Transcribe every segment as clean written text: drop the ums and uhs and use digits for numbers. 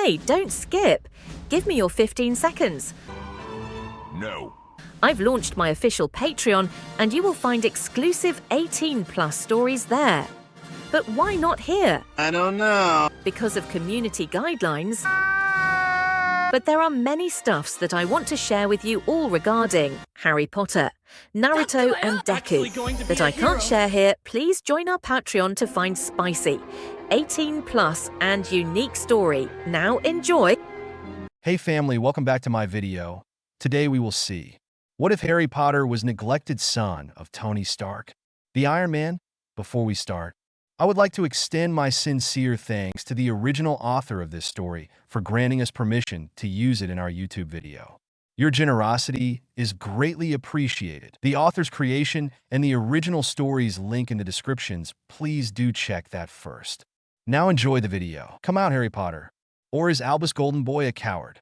Hey, don't skip. Give me your 15 seconds. No. I've launched my official Patreon, and you will find exclusive 18+ stories there. But why not here? I don't know. Because of community guidelines. But there are many stuffs that I want to share with you all regarding Harry Potter, Naruto and Deku that I can't share here. Please join our Patreon to find spicy, 18+ and unique story. Now enjoy. Hey family, welcome back to my video. Today we will see, what if Harry Potter was neglected son of Tony Stark, the Iron Man? Before we start, I would like to extend my sincere thanks to the original author of this story for granting us permission to use it in our YouTube video. Your generosity is greatly appreciated. The author's creation and the original story's link in the descriptions. Please do check that first. Now enjoy the video. Come out, Harry Potter. Or is Albus Golden Boy a coward?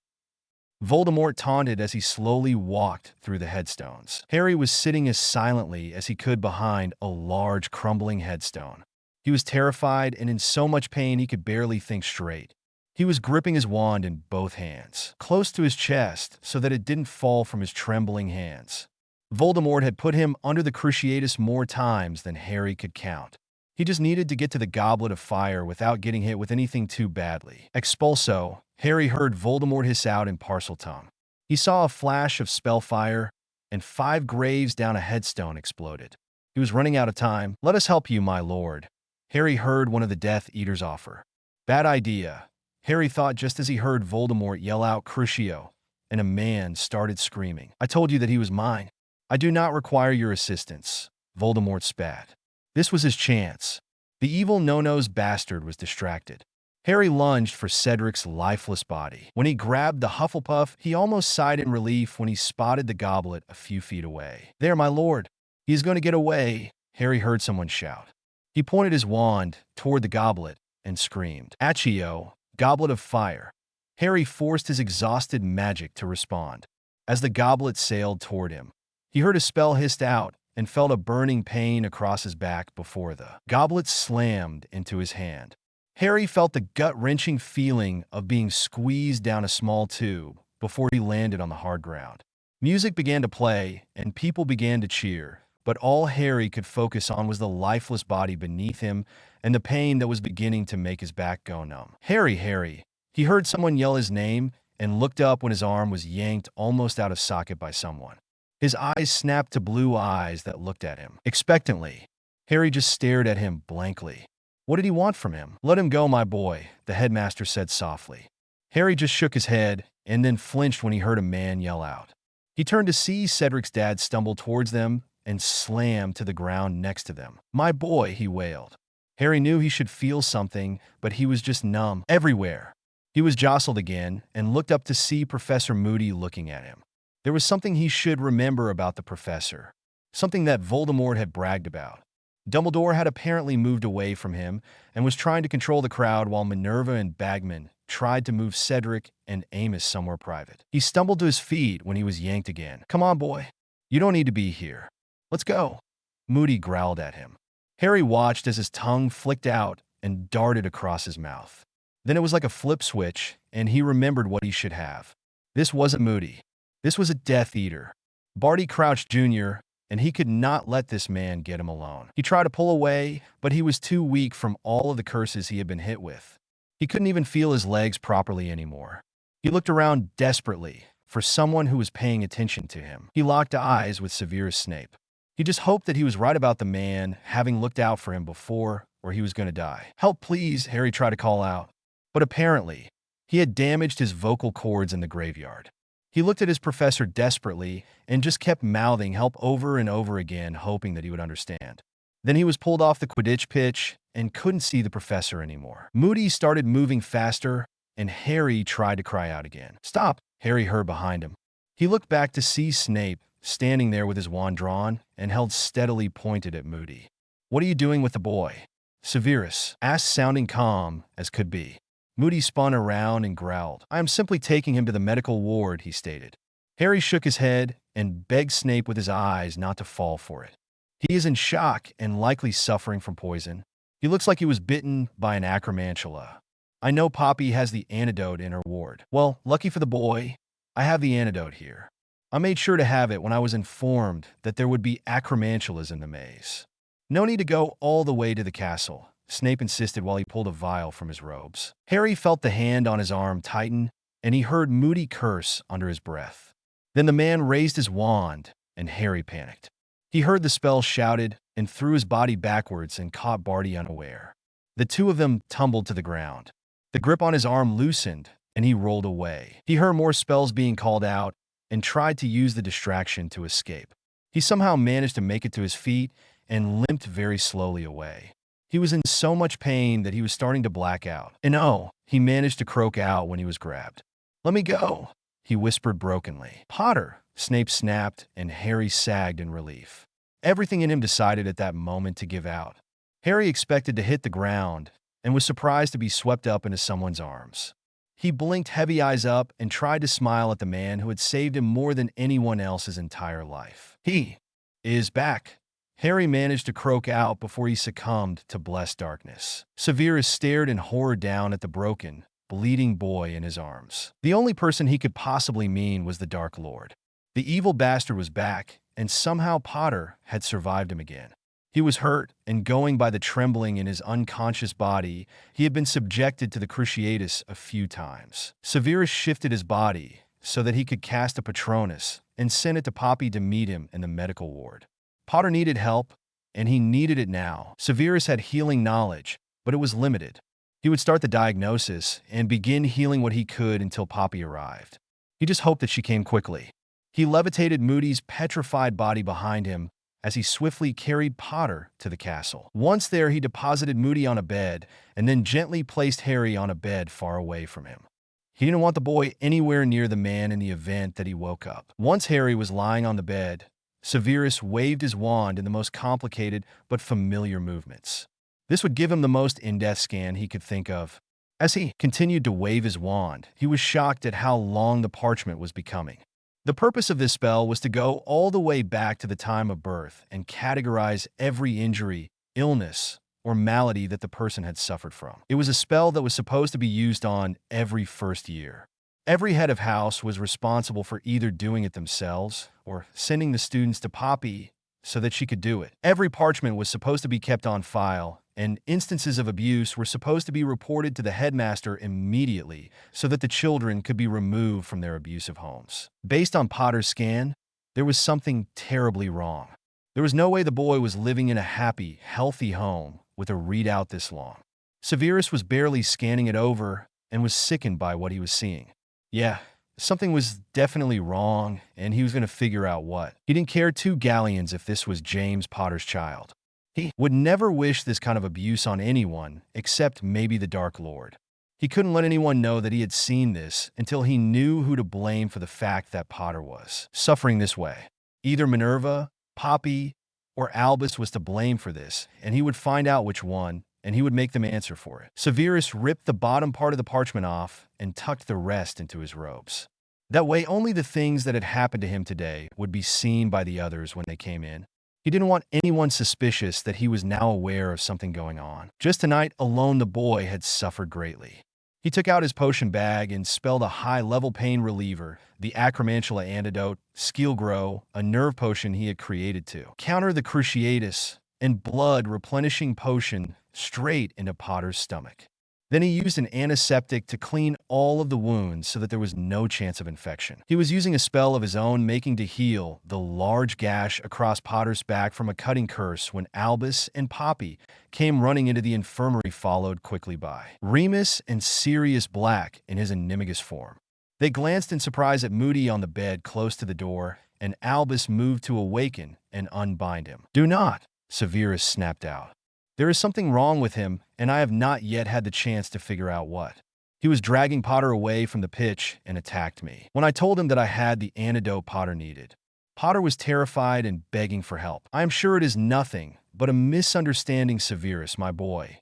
Voldemort taunted as he slowly walked through the headstones. Harry was sitting as silently as he could behind a large, crumbling headstone. He was terrified and in so much pain he could barely think straight. He was gripping his wand in both hands, close to his chest so that it didn't fall from his trembling hands. Voldemort had put him under the Cruciatus more times than Harry could count. He just needed to get to the Goblet of Fire without getting hit with anything too badly. Expulso, Harry heard Voldemort hiss out in Parseltongue. He saw a flash of spellfire, and 5 graves down a headstone exploded. He was running out of time. "Let us help you, my lord," Harry heard one of the Death Eaters offer. Bad idea, Harry thought just as he heard Voldemort yell out Crucio, and a man started screaming. "I told you that he was mine. I do not require your assistance," Voldemort spat. This was his chance. The evil no-nose bastard was distracted. Harry lunged for Cedric's lifeless body. When he grabbed the Hufflepuff, he almost sighed in relief when he spotted the goblet a few feet away. "There, my lord. He is going to get away," Harry heard someone shout. He pointed his wand toward the goblet and screamed, "Accio, Goblet of Fire." Harry forced his exhausted magic to respond. As the goblet sailed toward him, he heard a spell hissed out and felt a burning pain across his back before the goblet slammed into his hand. Harry felt the gut-wrenching feeling of being squeezed down a small tube before he landed on the hard ground. Music began to play, and people began to cheer, but all Harry could focus on was the lifeless body beneath him and the pain that was beginning to make his back go numb. "Harry, Harry!" He heard someone yell his name and looked up when his arm was yanked almost out of socket by someone. His eyes snapped to blue eyes that looked at him expectantly. Harry just stared at him blankly. What did he want from him? "Let him go, my boy," the headmaster said softly. Harry just shook his head and then flinched when he heard a man yell out. He turned to see Cedric's dad stumble towards them and slam to the ground next to them. "My boy," he wailed. Harry knew he should feel something, but he was just numb everywhere. He was jostled again and looked up to see Professor Moody looking at him. There was something he should remember about the professor, something that Voldemort had bragged about. Dumbledore had apparently moved away from him and was trying to control the crowd while Minerva and Bagman tried to move Cedric and Amos somewhere private. He stumbled to his feet when he was yanked again. "Come on, boy. You don't need to be here. Let's go," Moody growled at him. Harry watched as his tongue flicked out and darted across his mouth. Then it was like a flip switch, and he remembered what he should have. This wasn't Moody. This was a Death Eater. Barty Crouch Jr., and he could not let this man get him alone. He tried to pull away, but he was too weak from all of the curses he had been hit with. He couldn't even feel his legs properly anymore. He looked around desperately for someone who was paying attention to him. He locked eyes with Severus Snape. He just hoped that he was right about the man having looked out for him before, or he was going to die. "Help, please," Harry tried to call out. But apparently, he had damaged his vocal cords in the graveyard. He looked at his professor desperately and just kept mouthing help over and over again, hoping that he would understand. Then he was pulled off the Quidditch pitch and couldn't see the professor anymore. Moody started moving faster, and Harry tried to cry out again. "Stop!" Harry heard behind him. He looked back to see Snape standing there with his wand drawn and held steadily pointed at Moody. "What are you doing with the boy?" Severus asked, sounding calm as could be. Moody spun around and growled. "I am simply taking him to the medical ward," he stated. Harry shook his head and begged Snape with his eyes not to fall for it. "He is in shock and likely suffering from poison. He looks like he was bitten by an acromantula." I know Poppy has the antidote in her ward. Well, lucky for the boy, I have the antidote here. I made sure to have it when I was informed that there would be acromantulas in the maze. No need to go all the way to the castle, Snape insisted while he pulled a vial from his robes. Harry felt the hand on his arm tighten, and he heard Moody curse under his breath. Then the man raised his wand, and Harry panicked. He heard the spell shouted and threw his body backwards and caught Barty unaware. The two of them tumbled to the ground. The grip on his arm loosened, and he rolled away. He heard more spells being called out and tried to use the distraction to escape. He somehow managed to make it to his feet and limped very slowly away. He was in so much pain that he was starting to black out. And oh, he managed to croak out when he was grabbed. "Let me go," he whispered brokenly. "Potter," Snape snapped, and Harry sagged in relief. Everything in him decided at that moment to give out. Harry expected to hit the ground and was surprised to be swept up into someone's arms. He blinked heavy eyes up and tried to smile at the man who had saved him more than anyone else his entire life. "He is back," Harry managed to croak out before he succumbed to blessed darkness. Sirius stared in horror down at the broken, bleeding boy in his arms. The only person he could possibly mean was the Dark Lord. The evil bastard was back, and somehow Potter had survived him again. He was hurt, and going by the trembling in his unconscious body, he had been subjected to the cruciatus a few times. Sirius shifted his body so that he could cast a Patronus and send it to Poppy to meet him in the medical ward. Potter needed help, and he needed it now. Sirius had healing knowledge, but it was limited. He would start the diagnosis and begin healing what he could until Poppy arrived. He just hoped that she came quickly. He levitated Moody's petrified body behind him as he swiftly carried Potter to the castle. Once there, he deposited Moody on a bed and then gently placed Harry on a bed far away from him. He didn't want the boy anywhere near the man in the event that he woke up. Once Harry was lying on the bed, Sirius waved his wand in the most complicated but familiar movements. This would give him the most in-depth scan he could think of. As he continued to wave his wand, he was shocked at how long the parchment was becoming. The purpose of this spell was to go all the way back to the time of birth and categorize every injury, illness, or malady that the person had suffered from. It was a spell that was supposed to be used on every first year. Every head of house was responsible for either doing it themselves or sending the students to Poppy so that she could do it. Every parchment was supposed to be kept on file, and instances of abuse were supposed to be reported to the headmaster immediately so that the children could be removed from their abusive homes. Based on Potter's scan, there was something terribly wrong. There was no way the boy was living in a happy, healthy home with a readout this long. Sirius was barely scanning it over and was sickened by what he was seeing. Yeah, something was definitely wrong, and he was going to figure out what. He didn't care two galleons if this was James Potter's child. He would never wish this kind of abuse on anyone, except maybe the Dark Lord. He couldn't let anyone know that he had seen this until he knew who to blame for the fact that Potter was suffering this way. Either Minerva, Poppy, or Albus was to blame for this, and he would find out which one, and he would make them answer for it. Sirius ripped the bottom part of the parchment off and tucked the rest into his robes. That way, only the things that had happened to him today would be seen by the others when they came in. He didn't want anyone suspicious that he was now aware of something going on. Just tonight alone, the boy had suffered greatly. He took out his potion bag and spelled a high-level pain reliever, the acromantula antidote, skill grow, a nerve potion he had created to counter the cruciatus, and blood replenishing potion straight into Potter's stomach. Then he used an antiseptic to clean all of the wounds so that there was no chance of infection. He was using a spell of his own making to heal the large gash across Potter's back from a cutting curse when Albus and Poppy came running into the infirmary, followed quickly by Remus and Sirius Black in his animagus form. They glanced in surprise at Moody on the bed close to the door, and Albus moved to awaken and unbind him. "Do not," Sirius snapped out. "There is something wrong with him, and I have not yet had the chance to figure out what." He was dragging Potter away from the pitch and attacked me. When I told him that I had the antidote Potter needed, Potter was terrified and begging for help. "I am sure it is nothing but a misunderstanding, Sirius, my boy,"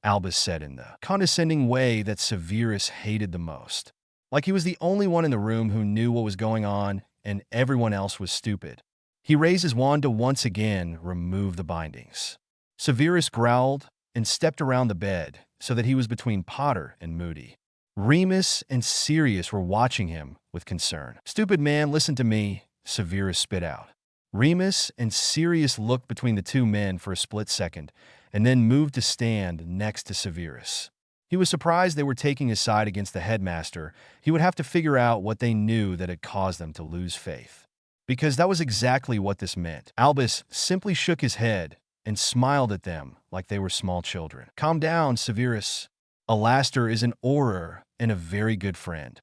Albus said in the condescending way that Sirius hated the most. Like he was the only one in the room who knew what was going on and everyone else was stupid. He raised his wand to once again remove the bindings. Sirius growled and stepped around the bed, so that he was between Potter and Moody. Remus and Sirius were watching him with concern. "Stupid man, listen to me," Severus spit out. Remus and Sirius looked between the two men for a split second, and then moved to stand next to Severus. He was surprised they were taking his side against the headmaster. He would have to figure out what they knew that had caused them to lose faith. Because that was exactly what this meant. Albus simply shook his head and smiled at them like they were small children. "Calm down, Severus. Alastor is an Auror and a very good friend."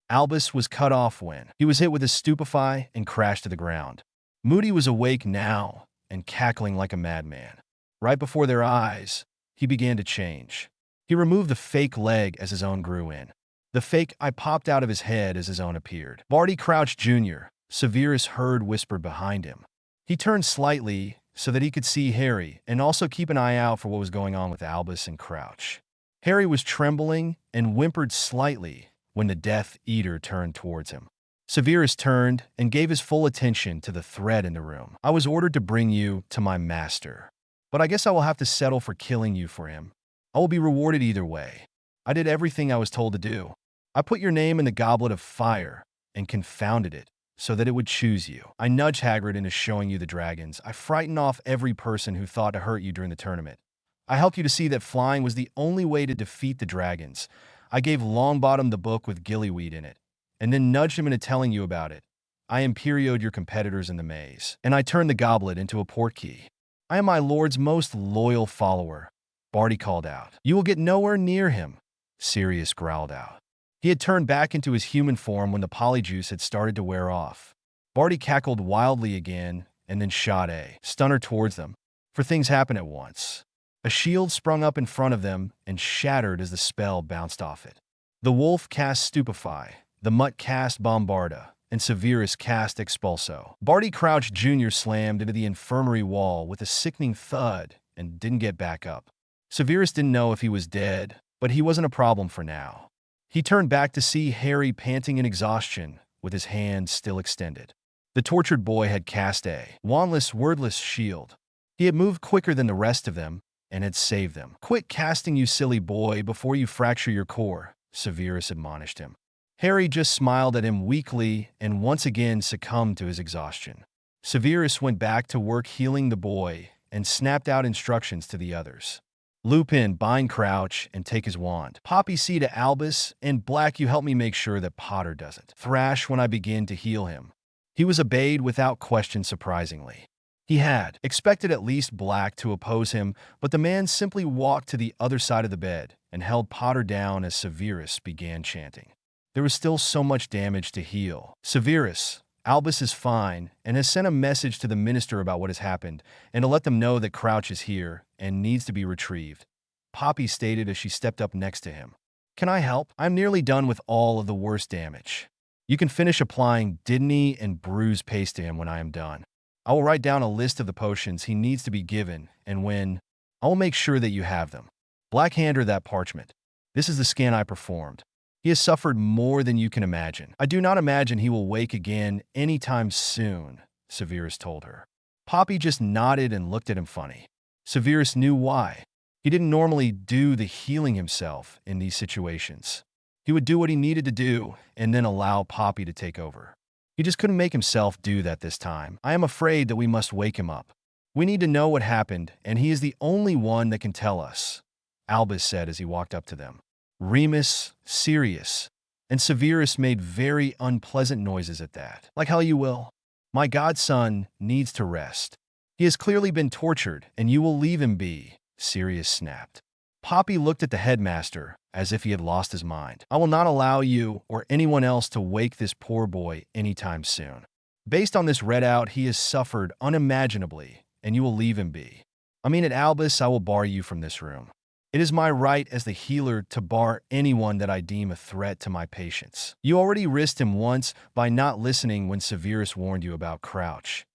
Albus was cut off when he was hit with a stupefy and crashed to the ground. Moody was awake now and cackling like a madman. Right before their eyes, he began to change. He removed the fake leg as his own grew in. The fake eye popped out of his head as his own appeared. "Barty Crouch Jr.," Severus heard whispered behind him. He turned slightly so that he could see Harry and also keep an eye out for what was going on with Albus and Crouch. Harry was trembling and whimpered slightly when the Death Eater turned towards him. Severus turned and gave his full attention to the threat in the room. "I was ordered to bring you to my master, but I guess I will have to settle for killing you for him. I will be rewarded either way. I did everything I was told to do. I put your name in the goblet of fire and confounded it so that it would choose you. I nudged Hagrid into showing you the dragons. I frightened off every person who thought to hurt you during the tournament. I helped you to see that flying was the only way to defeat the dragons. I gave Longbottom the book with gillyweed in it, and then nudged him into telling you about it. I imperioed your competitors in the maze, and I turned the goblet into a portkey. I am my lord's most loyal follower," Barty called out. "You will get nowhere near him," Sirius growled out. He had turned back into his human form when the polyjuice had started to wear off. Barty cackled wildly again and then shot a stunner towards them, for things happened at once. A shield sprung up in front of them and shattered as the spell bounced off it. The wolf cast Stupefy, the mutt cast Bombarda, and Severus cast Expulso. Barty Crouch Jr. slammed into the infirmary wall with a sickening thud and didn't get back up. Severus didn't know if he was dead, but he wasn't a problem for now. He turned back to see Harry panting in exhaustion with his hand still extended. The tortured boy had cast a wandless, wordless shield. He had moved quicker than the rest of them and had saved them. "Quit casting, you silly boy, before you fracture your core," Severus admonished him. Harry just smiled at him weakly and once again succumbed to his exhaustion. Severus went back to work healing the boy and snapped out instructions to the others. "Lupin, bind Crouch and take his wand. Poppy, see to Albus, and Black, you help me make sure that Potter doesn't thrash when I begin to heal him." He was obeyed without question, surprisingly. He had expected at least Black to oppose him, but the man simply walked to the other side of the bed and held Potter down as Severus began chanting. There was still so much damage to heal. "Severus, Albus is fine and has sent a message to the minister about what has happened and to let them know that Crouch is here and needs to be retrieved," Poppy stated as she stepped up next to him. "Can I help? I'm nearly done with all of the worst damage. You can finish applying Didney and Bruise paste to him when I am done. I will write down a list of the potions he needs to be given, and I will make sure that you have them." Black handed her that parchment. "This is the scan I performed. He has suffered more than you can imagine. I do not imagine he will wake again anytime soon," Severus told her. Poppy just nodded and looked at him funny. Severus knew why. He didn't normally do the healing himself in these situations. He would do what he needed to do and then allow Poppy to take over. He just couldn't make himself do that this time. "I am afraid that we must wake him up. We need to know what happened, and he is the only one that can tell us," Albus said as he walked up to them. Remus, Sirius, and Severus made very unpleasant noises at that. "Like hell you will. My godson needs to rest. He has clearly been tortured, and you will leave him be," Sirius snapped. Poppy looked at the headmaster as if he had lost his mind. "I will not allow you or anyone else to wake this poor boy anytime soon. Based on this readout, he has suffered unimaginably, and you will leave him be. I mean, at Albus, I will bar you from this room. It is my right as the healer to bar anyone that I deem a threat to my patients. You already risked him once by not listening when Severus warned you about Crouch."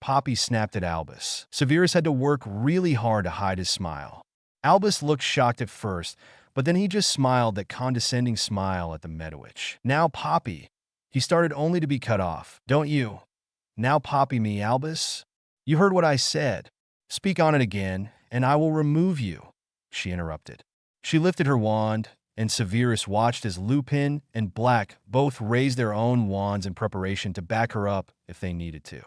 Poppy snapped at Albus. Severus had to work really hard to hide his smile. Albus looked shocked at first, but then he just smiled that condescending smile at the Medowitch. "Now, Poppy." He started only to be cut off. "Don't you now Poppy me, Albus? You heard what I said. Speak on it again, and I will remove you," she interrupted. She lifted her wand, and Severus watched as Lupin and Black both raised their own wands in preparation to back her up if they needed to.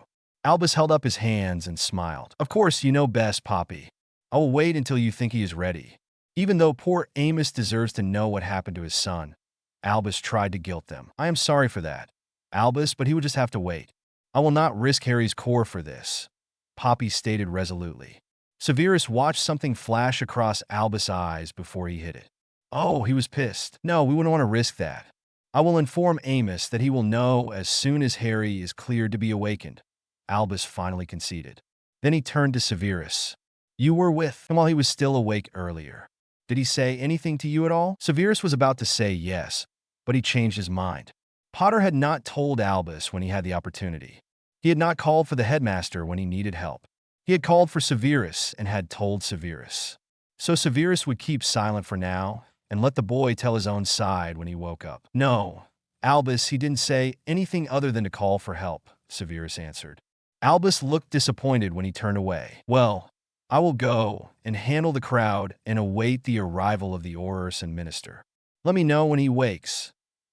Albus held up his hands and smiled. Of course, you know best, Poppy. I will wait until you think he is ready. Even though poor Amos deserves to know what happened to his son, Albus tried to guilt them. I am sorry for that, Albus, but he would just have to wait. I will not risk Harry's core for this, Poppy stated resolutely. Severus watched something flash across Albus' eyes before he hit it. Oh, he was pissed. No, we wouldn't want to risk that. I will inform Amos that he will know as soon as Harry is cleared to be awakened, Albus finally conceded. Then he turned to Severus. You were with him while he was still awake earlier. Did he say anything to you at all? Severus was about to say yes, but he changed his mind. Potter had not told Albus when he had the opportunity. He had not called for the headmaster when he needed help. He had called for Severus and had told Severus. So Severus would keep silent for now and let the boy tell his own side when he woke up. No, Albus, he didn't say anything other than to call for help, Severus answered. Albus looked disappointed when he turned away. Well, I will go and handle the crowd and await the arrival of the Orison minister. Let me know when he wakes,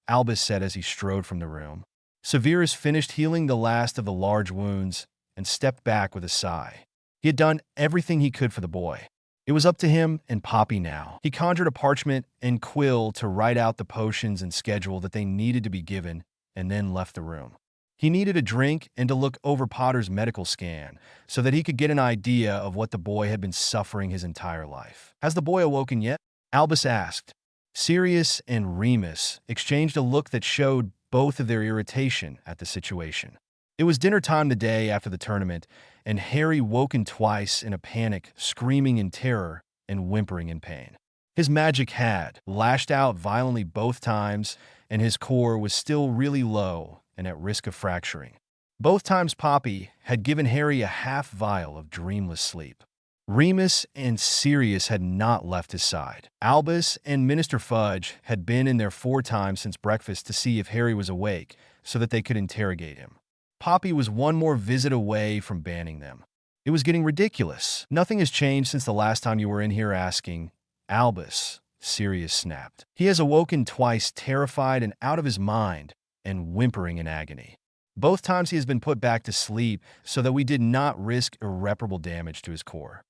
Albus said as he strode from the room. Severus finished healing the last of the large wounds and stepped back with a sigh. He had done everything he could for the boy. It was up to him and Poppy now. He conjured a parchment and quill to write out the potions and schedule that they needed to be given and then left the room. He needed a drink and to look over Potter's medical scan so that he could get an idea of what the boy had been suffering his entire life. Has the boy awoken yet? Albus asked. Sirius and Remus exchanged a look that showed both of their irritation at the situation. It was dinner time the day after the tournament, and Harry woken twice in a panic, screaming in terror and whimpering in pain. His magic had lashed out violently both times, and his core was still really low and at risk of fracturing. Both times Poppy had given Harry a half vial of dreamless sleep. Remus and Sirius had not left his side. Albus and Minister Fudge had been in there 4 times since breakfast to see if Harry was awake so that they could interrogate him. Poppy was one more visit away from banning them. It was getting ridiculous. Nothing has changed since the last time you were in here asking, Albus, Sirius snapped. He has awoken twice, terrified and out of his mind, and whimpering in agony. Both times he has been put back to sleep so that we did not risk irreparable damage to his core.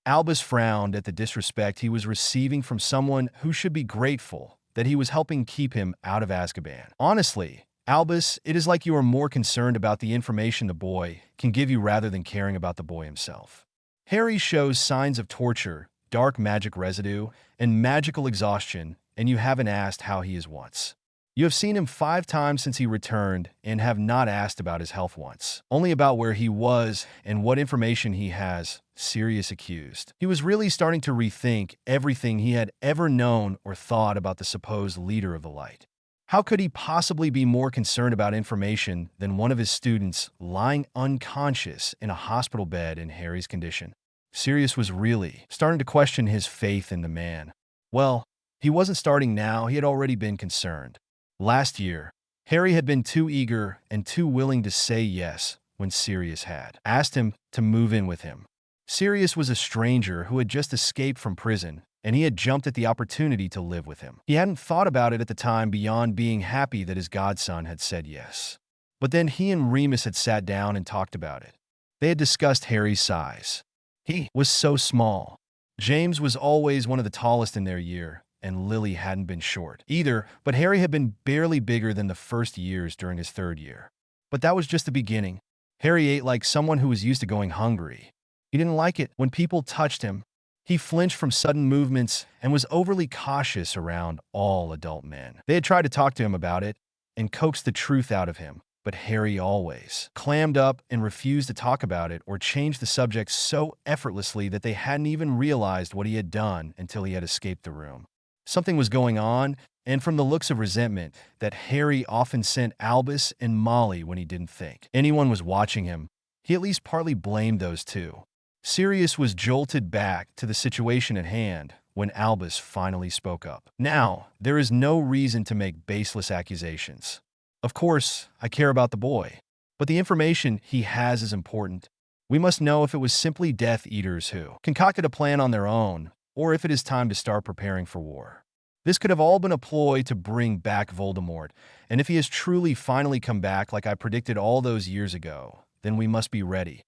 Albus frowned at the disrespect he was receiving from someone who should be grateful that he was helping keep him out of Azkaban. Honestly, Albus, it is like you are more concerned about the information the boy can give you rather than caring about the boy himself. Harry shows signs of torture, dark magic residue, and magical exhaustion, and you haven't asked how he is once. You have seen him 5 times since he returned and have not asked about his health once. Only about where he was and what information he has, Sirius accused. He was really starting to rethink everything he had ever known or thought about the supposed leader of the light. How could he possibly be more concerned about information than one of his students lying unconscious in a hospital bed in Harry's condition? Sirius was really starting to question his faith in the man. Well, he wasn't starting now, he had already been concerned. Last year, Harry had been too eager and too willing to say yes when Sirius had asked him to move in with him. Sirius was a stranger who had just escaped from prison, and he had jumped at the opportunity to live with him. He hadn't thought about it at the time beyond being happy that his godson had said yes. But then he and Remus had sat down and talked about it. They had discussed Harry's size. He was so small. James was always one of the tallest in their year, and Lily hadn't been short either, but Harry had been barely bigger than the first years during his 3rd year. But that was just the beginning. Harry ate like someone who was used to going hungry. He didn't like it when people touched him. He flinched from sudden movements and was overly cautious around all adult men. They had tried to talk to him about it and coaxed the truth out of him, but Harry always clammed up and refused to talk about it or change the subject so effortlessly that they hadn't even realized what he had done until he had escaped the room. Something was going on, and from the looks of resentment, that Harry often sent Albus and Molly when he didn't think anyone was watching him, he at least partly blamed those two. Sirius was jolted back to the situation at hand when Albus finally spoke up. Now, there is no reason to make baseless accusations. Of course, I care about the boy, but the information he has is important. We must know if it was simply Death Eaters who concocted a plan on their own, or if it is time to start preparing for war. This could have all been a ploy to bring back Voldemort, and if he has truly finally come back like I predicted all those years ago, then we must be ready.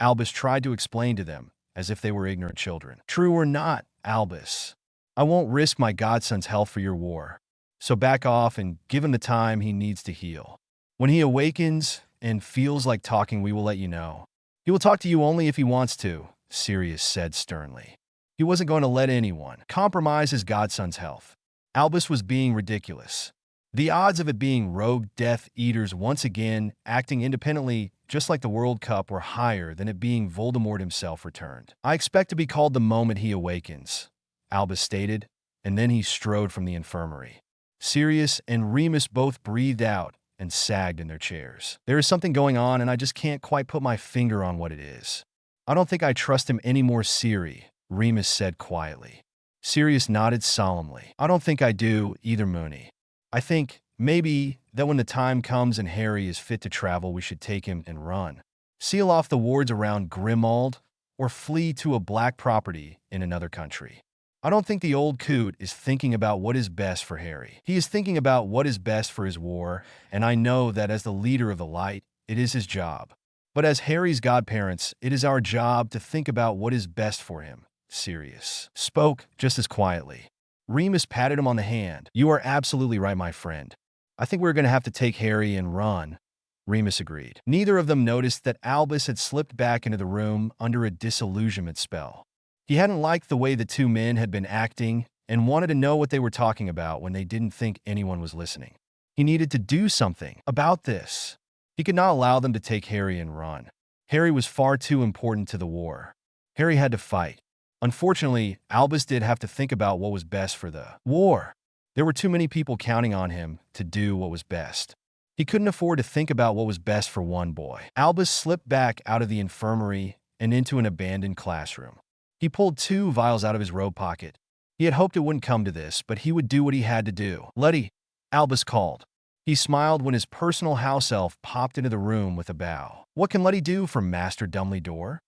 Albus tried to explain to them, as if they were ignorant children. True or not, Albus, I won't risk my godson's health for your war. So back off and give him the time he needs to heal. When he awakens and feels like talking, we will let you know. He will talk to you only if he wants to, Sirius said sternly. He wasn't going to let anyone compromise his godson's health. Albus was being ridiculous. The odds of it being rogue Death Eaters once again acting independently, just like the World Cup, were higher than it being Voldemort himself returned. I expect to be called the moment he awakens, Albus stated, and then he strode from the infirmary. Sirius and Remus both breathed out and sagged in their chairs. There is something going on, and I just can't quite put my finger on what it is. I don't think I trust him anymore, Siri, Remus said quietly. Sirius nodded solemnly. I don't think I do either, Moony. I think, maybe, that when the time comes and Harry is fit to travel, we should take him and run. Seal off the wards around Grimmauld, or flee to a black property in another country. I don't think the old coot is thinking about what is best for Harry. He is thinking about what is best for his war, and I know that as the leader of the light, it is his job. But as Harry's godparents, it is our job to think about what is best for him, Sirius spoke just as quietly. Remus patted him on the hand. You are absolutely right, my friend. I think we're going to have to take Harry and run, Remus agreed. Neither of them noticed that Albus had slipped back into the room under a disillusionment spell. He hadn't liked the way the two men had been acting and wanted to know what they were talking about when they didn't think anyone was listening. He needed to do something about this. He could not allow them to take Harry and run. Harry was far too important to the war. Harry had to fight. Unfortunately, Albus did have to think about what was best for the war. There were too many people counting on him to do what was best. He couldn't afford to think about what was best for one boy. Albus slipped back out of the infirmary and into an abandoned classroom. He pulled 2 vials out of his robe pocket. He had hoped it wouldn't come to this, but he would do what he had to do. Letty, Albus called. He smiled when his personal house elf popped into the room with a bow. What can Letty do for Master Dumbledore?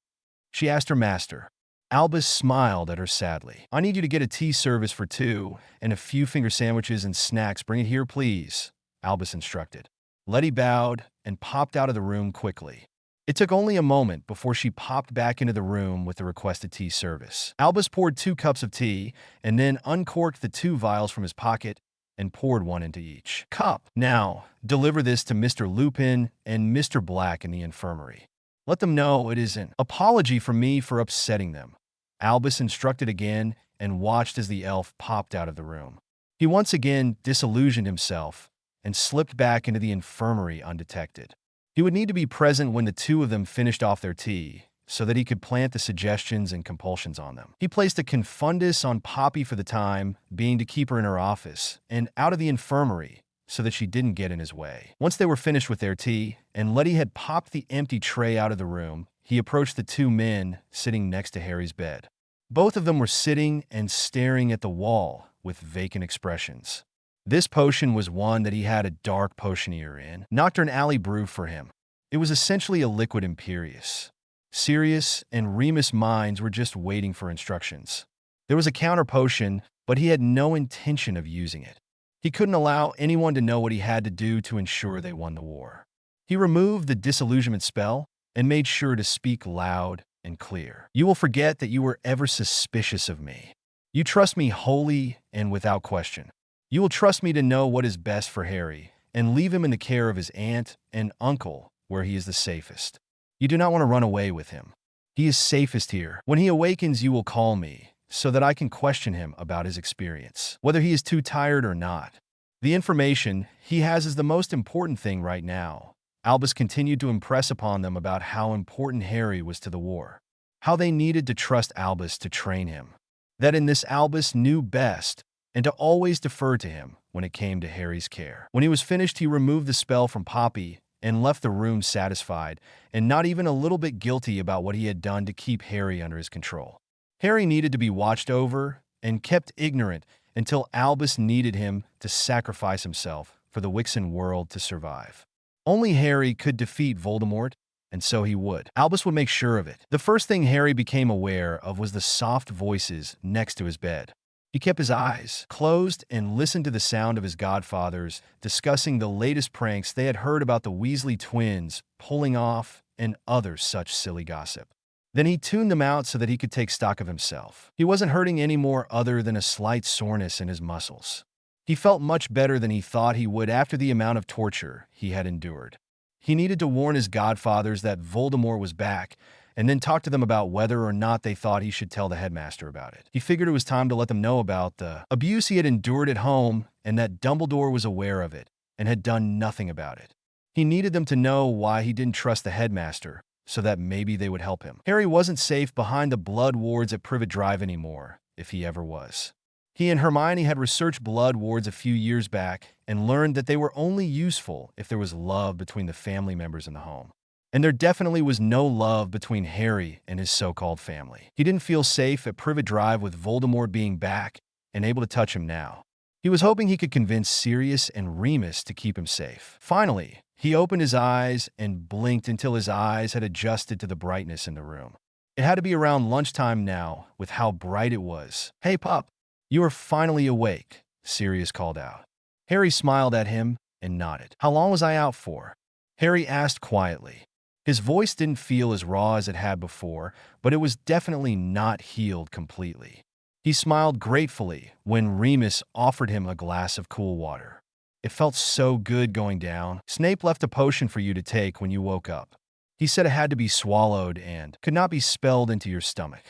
She asked her master. Albus smiled at her sadly. I need you to get a tea service for 2 and a few finger sandwiches and snacks. Bring it here, please, Albus instructed. Letty bowed and popped out of the room quickly. It took only a moment before she popped back into the room with the requested tea service. Albus poured 2 cups of tea and then uncorked the 2 vials from his pocket and poured 1 into each cup. Now, deliver this to Mr. Lupin and Mr. Black in the infirmary. Let them know it is an apology from me for upsetting them. Albus instructed again and watched as the elf popped out of the room. He once again disillusioned himself and slipped back into the infirmary undetected. He would need to be present when the 2 of them finished off their tea, so that he could plant the suggestions and compulsions on them. He placed a confundus on Poppy for the time being to keep her in her office and out of the infirmary so that she didn't get in his way. Once they were finished with their tea, and Letty had popped the empty tray out of the room, he approached the 2 men sitting next to Harry's bed. Both of them were sitting and staring at the wall with vacant expressions. This potion was one that he had a dark potioneer in, Nocturne Alley brew for him. It was essentially a liquid imperious. Sirius and Remus' minds were just waiting for instructions. There was a counter potion, but he had no intention of using it. He couldn't allow anyone to know what he had to do to ensure they won the war. He removed the disillusionment spell and made sure to speak loud and clear. You will forget that you were ever suspicious of me. You trust me wholly and without question. You will trust me to know what is best for Harry and leave him in the care of his aunt and uncle where he is the safest. You do not want to run away with him. He is safest here. When he awakens, you will call me so that I can question him about his experience, whether he is too tired or not. The information he has is the most important thing right now. Albus continued to impress upon them about how important Harry was to the war, how they needed to trust Albus to train him, that in this Albus knew best, and to always defer to him when it came to Harry's care. When he was finished, he removed the spell from Poppy and left the room satisfied and not even a little bit guilty about what he had done to keep Harry under his control. Harry needed to be watched over and kept ignorant until Albus needed him to sacrifice himself for the Wixen world to survive. Only Harry could defeat Voldemort, and so he would. Albus would make sure of it. The first thing Harry became aware of was the soft voices next to his bed. He kept his eyes closed and listened to the sound of his godfathers discussing the latest pranks they had heard about the Weasley twins pulling off and other such silly gossip. Then he tuned them out so that he could take stock of himself. He wasn't hurting any more other than a slight soreness in his muscles. He felt much better than he thought he would after the amount of torture he had endured. He needed to warn his godfathers that Voldemort was back, and then talk to them about whether or not they thought he should tell the headmaster about it. He figured it was time to let them know about the abuse he had endured at home and that Dumbledore was aware of it and had done nothing about it. He needed them to know why he didn't trust the headmaster, so that maybe they would help him. Harry wasn't safe behind the blood wards at Privet Drive anymore, if he ever was. He and Hermione had researched blood wards a few years back and learned that they were only useful if there was love between the family members in the home. And there definitely was no love between Harry and his so-called family. He didn't feel safe at Privet Drive with Voldemort being back and able to touch him now. He was hoping he could convince Sirius and Remus to keep him safe. Finally, he opened his eyes and blinked until his eyes had adjusted to the brightness in the room. It had to be around lunchtime now, with how bright it was. "Hey, pup, you are finally awake," Sirius called out. Harry smiled at him and nodded. "How long was I out for?" Harry asked quietly. His voice didn't feel as raw as it had before, but it was definitely not healed completely. He smiled gratefully when Remus offered him a glass of cool water. "It felt so good going down. Snape left a potion for you to take when you woke up. He said it had to be swallowed and could not be spelled into your stomach.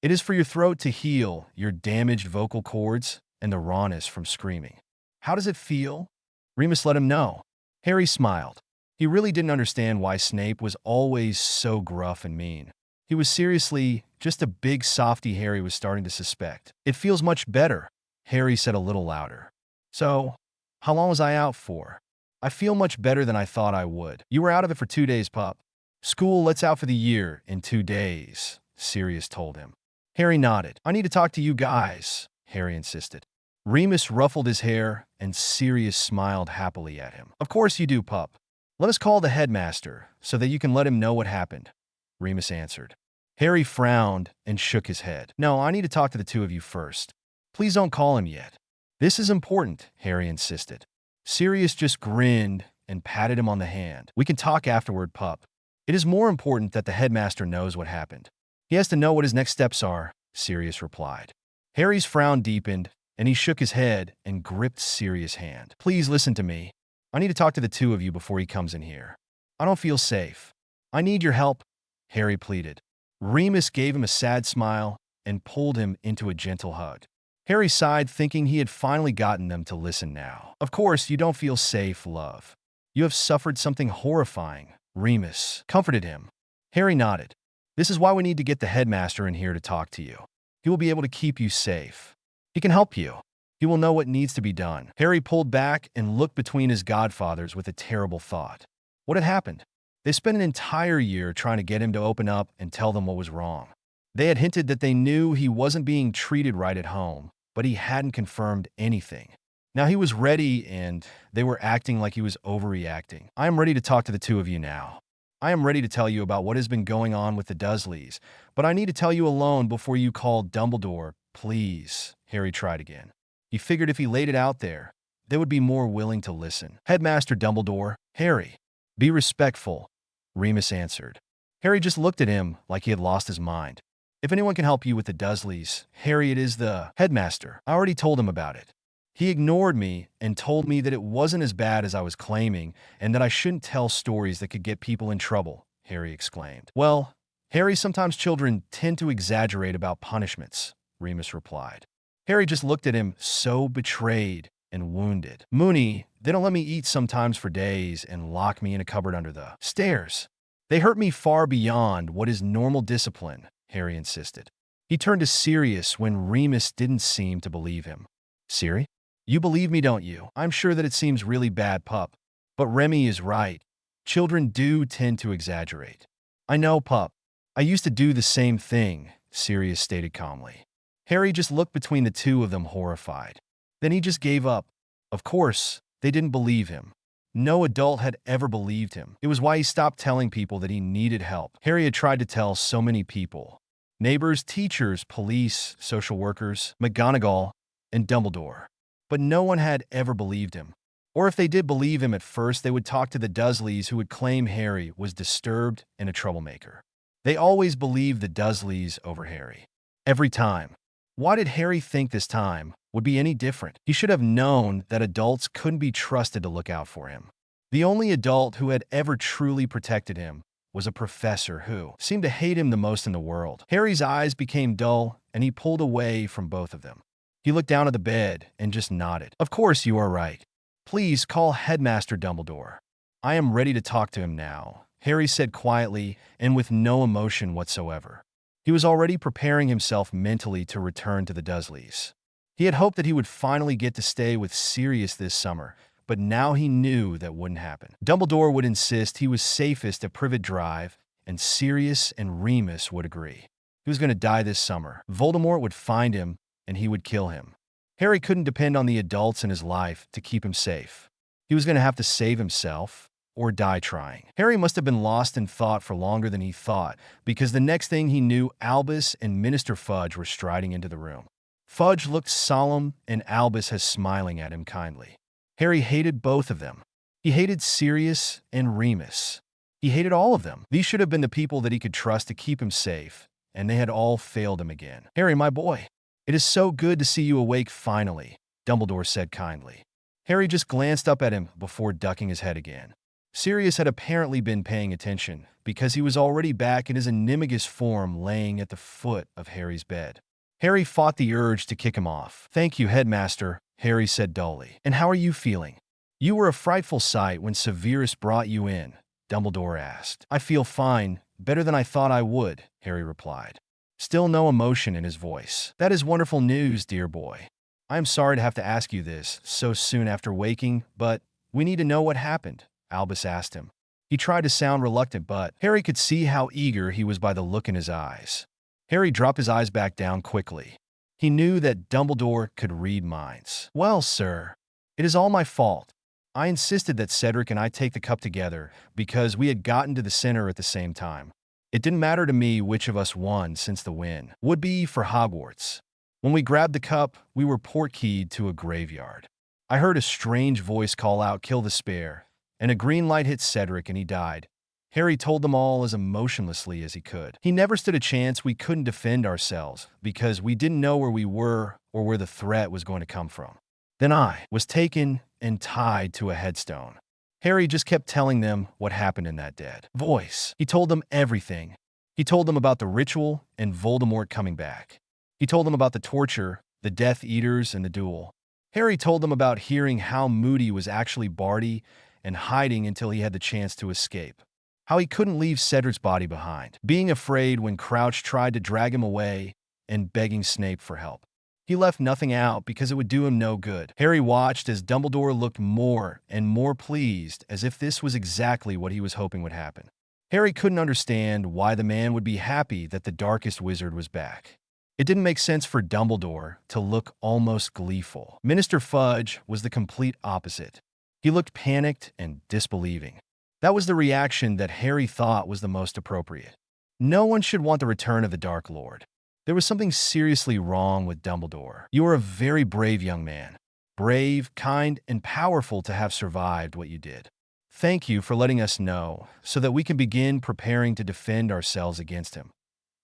It is for your throat to heal your damaged vocal cords and the rawness from screaming. How does it feel?" Remus let him know. Harry smiled. He really didn't understand why Snape was always so gruff and mean. He was seriously just a big softy Harry was starting to suspect. "It feels much better," Harry said a little louder. "So, how long was I out for?" "I feel much better than I thought I would. You were out of it for 2 days, pup." "School lets out for the year in 2 days," Sirius told him. Harry nodded. "I need to talk to you guys," Harry insisted. Remus ruffled his hair, and Sirius smiled happily at him. "Of course you do, pup. Let us call the headmaster so that you can let him know what happened," Remus answered. Harry frowned and shook his head. "No, I need to talk to the two of you first. Please don't call him yet." "This is important," Harry insisted. Sirius just grinned and patted him on the hand. "We can talk afterward, pup. It is more important that the headmaster knows what happened. He has to know what his next steps are," Sirius replied. Harry's frown deepened, and he shook his head and gripped Sirius' hand. "Please listen to me. I need to talk to the two of you before he comes in here. I don't feel safe. I need your help," Harry pleaded. Remus gave him a sad smile and pulled him into a gentle hug. Harry sighed, thinking he had finally gotten them to listen now. "Of course, you don't feel safe, love. You have suffered something horrifying," Remus comforted him. Harry nodded. "This is why we need to get the headmaster in here to talk to you. He will be able to keep you safe. He can help you. He will know what needs to be done." Harry pulled back and looked between his godfathers with a terrible thought. What had happened? They spent an entire year trying to get him to open up and tell them what was wrong. They had hinted that they knew he wasn't being treated right at home, but he hadn't confirmed anything. Now he was ready, and they were acting like he was overreacting. "I am ready to talk to the two of you now. I am ready to tell you about what has been going on with the Dursleys, but I need to tell you alone before you call Dumbledore, please," Harry tried again. He figured if he laid it out there, they would be more willing to listen. "Headmaster Dumbledore, Harry, be respectful," Remus answered. Harry just looked at him like he had lost his mind. "If anyone can help you with the Dursleys, Harry, it is the headmaster. I already told him about it. He ignored me and told me that it wasn't as bad as I was claiming and that I shouldn't tell stories that could get people in trouble," Harry exclaimed. "Well, Harry, sometimes children tend to exaggerate about punishments," Remus replied. Harry just looked at him, so betrayed and wounded. "Moony, they don't let me eat sometimes for days and lock me in a cupboard under the stairs. They hurt me far beyond what is normal discipline," Harry insisted. He turned to Sirius when Remus didn't seem to believe him. "Siri, you believe me, don't you? I'm sure that it seems really bad, pup. But Remy is right. Children do tend to exaggerate." "I know, pup. I used to do the same thing," Sirius stated calmly. Harry just looked between the two of them, horrified. Then he just gave up. Of course, they didn't believe him. No adult had ever believed him. It was why he stopped telling people that he needed help. Harry had tried to tell so many people. Neighbors, teachers, police, social workers, McGonagall, and Dumbledore. But no one had ever believed him. Or if they did believe him at first, they would talk to the Dursleys, who would claim Harry was disturbed and a troublemaker. They always believed the Dursleys over Harry. Every time. Why did Harry think this time would be any different? He should have known that adults couldn't be trusted to look out for him. The only adult who had ever truly protected him was a professor who seemed to hate him the most in the world. Harry's eyes became dull, and he pulled away from both of them. He looked down at the bed and just nodded. "Of course you are right. Please call Headmaster Dumbledore. I am ready to talk to him now," Harry said quietly and with no emotion whatsoever. He was already preparing himself mentally to return to the Dursleys. He had hoped that he would finally get to stay with Sirius this summer, but now he knew that wouldn't happen. Dumbledore would insist he was safest at Privet Drive, and Sirius and Remus would agree. He was going to die this summer. Voldemort would find him, and he would kill him. Harry couldn't depend on the adults in his life to keep him safe. He was going to have to save himself or die trying. Harry must have been lost in thought for longer than he thought, because the next thing he knew, Albus and Minister Fudge were striding into the room. Fudge looked solemn, and Albus was smiling at him kindly. Harry hated both of them. He hated Sirius and Remus. He hated all of them. These should have been the people that he could trust to keep him safe, and they had all failed him again. "Harry, my boy, it is so good to see you awake finally," Dumbledore said kindly. Harry just glanced up at him before ducking his head again. Sirius had apparently been paying attention, because he was already back in his animagus form laying at the foot of Harry's bed. Harry fought the urge to kick him off. "Thank you, Headmaster," Harry said dully. "And how are you feeling?" "You were a frightful sight when Severus brought you in," Dumbledore asked. "I feel fine, better than I thought I would," Harry replied. Still no emotion in his voice. "That is wonderful news, dear boy. I am sorry to have to ask you this so soon after waking, but we need to know what happened," Albus asked him. He tried to sound reluctant, but Harry could see how eager he was by the look in his eyes. Harry dropped his eyes back down quickly. He knew that Dumbledore could read minds. "Well, sir, it is all my fault. I insisted that Cedric and I take the cup together because we had gotten to the center at the same time. It didn't matter to me which of us won, since the win would be for Hogwarts. When we grabbed the cup, we were portkeyed to a graveyard. I heard a strange voice call out, 'Kill the spare,' and a green light hit Cedric and he died." Harry told them all as emotionlessly as he could. "He never stood a chance. We couldn't defend ourselves because we didn't know where we were or where the threat was going to come from. Then I was taken and tied to a headstone." Harry just kept telling them what happened in that dead voice. He told them everything. He told them about the ritual and Voldemort coming back. He told them about the torture, the Death Eaters, and the duel. Harry told them about hearing how Moody was actually Barty and hiding until he had the chance to escape. How he couldn't leave Cedric's body behind, being afraid when Crouch tried to drag him away, and begging Snape for help. He left nothing out because it would do him no good. Harry watched as Dumbledore looked more and more pleased, as if this was exactly what he was hoping would happen. Harry couldn't understand why the man would be happy that the darkest wizard was back. It didn't make sense for Dumbledore to look almost gleeful. Minister Fudge was the complete opposite. He looked panicked and disbelieving. That was the reaction that Harry thought was the most appropriate. No one should want the return of the Dark Lord. There was something seriously wrong with Dumbledore. You are a very brave young man. Brave, kind, and powerful to have survived what you did. Thank you for letting us know so that we can begin preparing to defend ourselves against him,"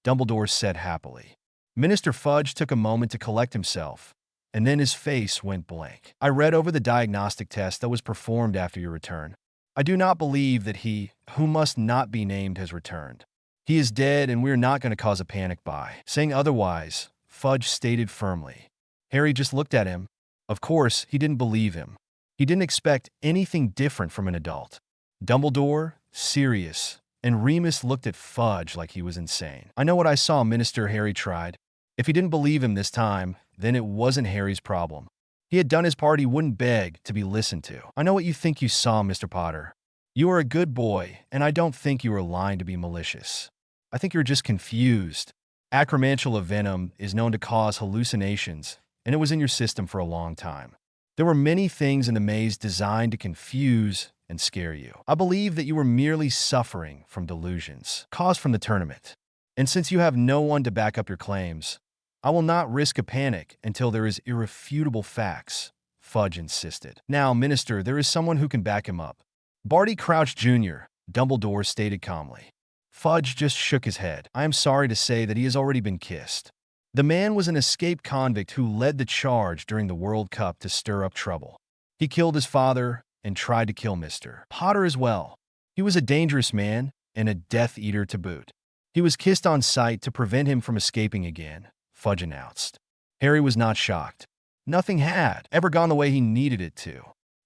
Dumbledore said happily. Minister Fudge took a moment to collect himself, and then his face went blank. "I read over the diagnostic test that was performed after your return. I do not believe that he, who must not be named, has returned. He is dead, and we are not going to cause a panic by saying otherwise," Fudge stated firmly. Harry just looked at him. Of course, he didn't believe him. He didn't expect anything different from an adult. Dumbledore, Sirius, and Remus looked at Fudge like he was insane. "I know what I saw, Minister," Harry tried. If he didn't believe him this time, then it wasn't Harry's problem. He had done his part. He wouldn't beg to be listened to. "I know what you think you saw, Mr. Potter. You are a good boy, and I don't think you are lying to be malicious. I think you're just confused. Acromantula venom is known to cause hallucinations, and it was in your system for a long time. There were many things in the maze designed to confuse and scare you. I believe that you were merely suffering from delusions caused from the tournament. And since you have no one to back up your claims, I will not risk a panic until there is irrefutable facts, Fudge insisted. Now, Minister, there is someone who can back him up. Barty Crouch Jr., Dumbledore stated calmly. Fudge just shook his head. I am sorry to say that he has already been kissed. The man was an escaped convict who led the charge during the World Cup to stir up trouble. He killed his father and tried to kill Mr. Potter as well. He was a dangerous man and a Death Eater to boot. He was kissed on sight to prevent him from escaping again, Fudge announced. Harry was not shocked. Nothing had ever gone the way he needed it to.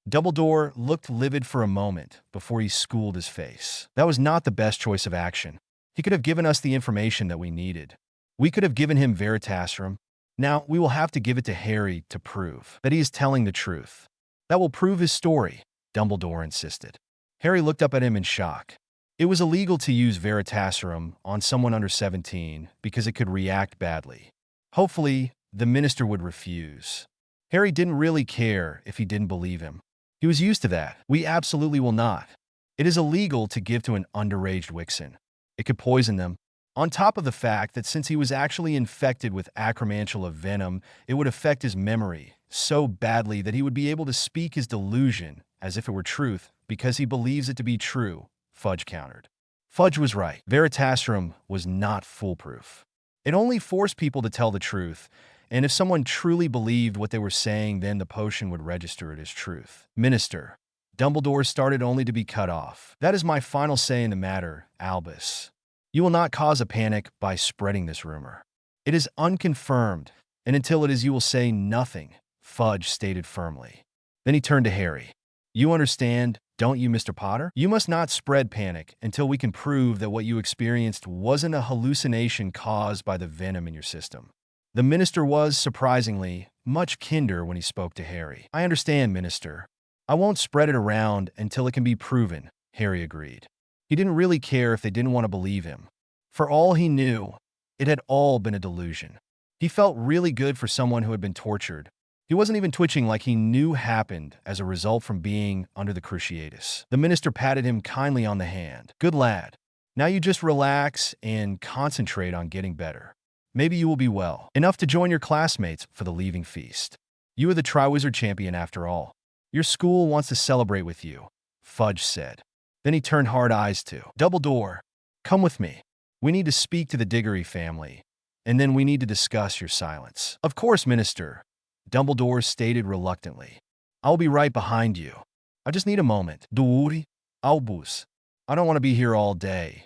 Dumbledore looked livid for a moment before he schooled his face. That was not the best choice of action. He could have given us the information that we needed. We could have given him Veritaserum. Now, we will have to give it to Harry to prove that he is telling the truth. That will prove his story, Dumbledore insisted. Harry looked up at him in shock. It was illegal to use Veritaserum on someone under 17 because it could react badly. Hopefully, the minister would refuse. Harry didn't really care if he didn't believe him. He was used to that. We absolutely will not. It is illegal to give to an underage Wixen. It could poison them. On top of the fact that since he was actually infected with acromantula venom, it would affect his memory so badly that he would be able to speak his delusion as if it were truth because he believes it to be true, Fudge countered. Fudge was right. Veritaserum was not foolproof. It only forced people to tell the truth, and if someone truly believed what they were saying, then the potion would register it as truth. Minister, Dumbledore started only to be cut off. That is my final say in the matter, Albus. You will not cause a panic by spreading this rumor. It is unconfirmed, and until it is you will say nothing, Fudge stated firmly. Then he turned to Harry. You understand, don't you, Mr. Potter? You must not spread panic until we can prove that what you experienced wasn't a hallucination caused by the venom in your system. The minister was, surprisingly, much kinder when he spoke to Harry. I understand, Minister. I won't spread it around until it can be proven, Harry agreed. He didn't really care if they didn't want to believe him. For all he knew, it had all been a delusion. He felt really good for someone who had been tortured. He wasn't even twitching like he knew happened as a result from being under the cruciatus. The minister patted him kindly on the hand. Good lad. Now you just relax and concentrate on getting better. Maybe you will be well enough to join your classmates for the leaving feast. You are the Triwizard champion after all. Your school wants to celebrate with you, Fudge said. Then he turned hard eyes to Dumbledore. Come with me. We need to speak to the Diggory family, and then we need to discuss your silence. Of course, Minister, Dumbledore stated reluctantly. I'll be right behind you. I just need a moment. Duuri, Albus. I don't want to be here all day,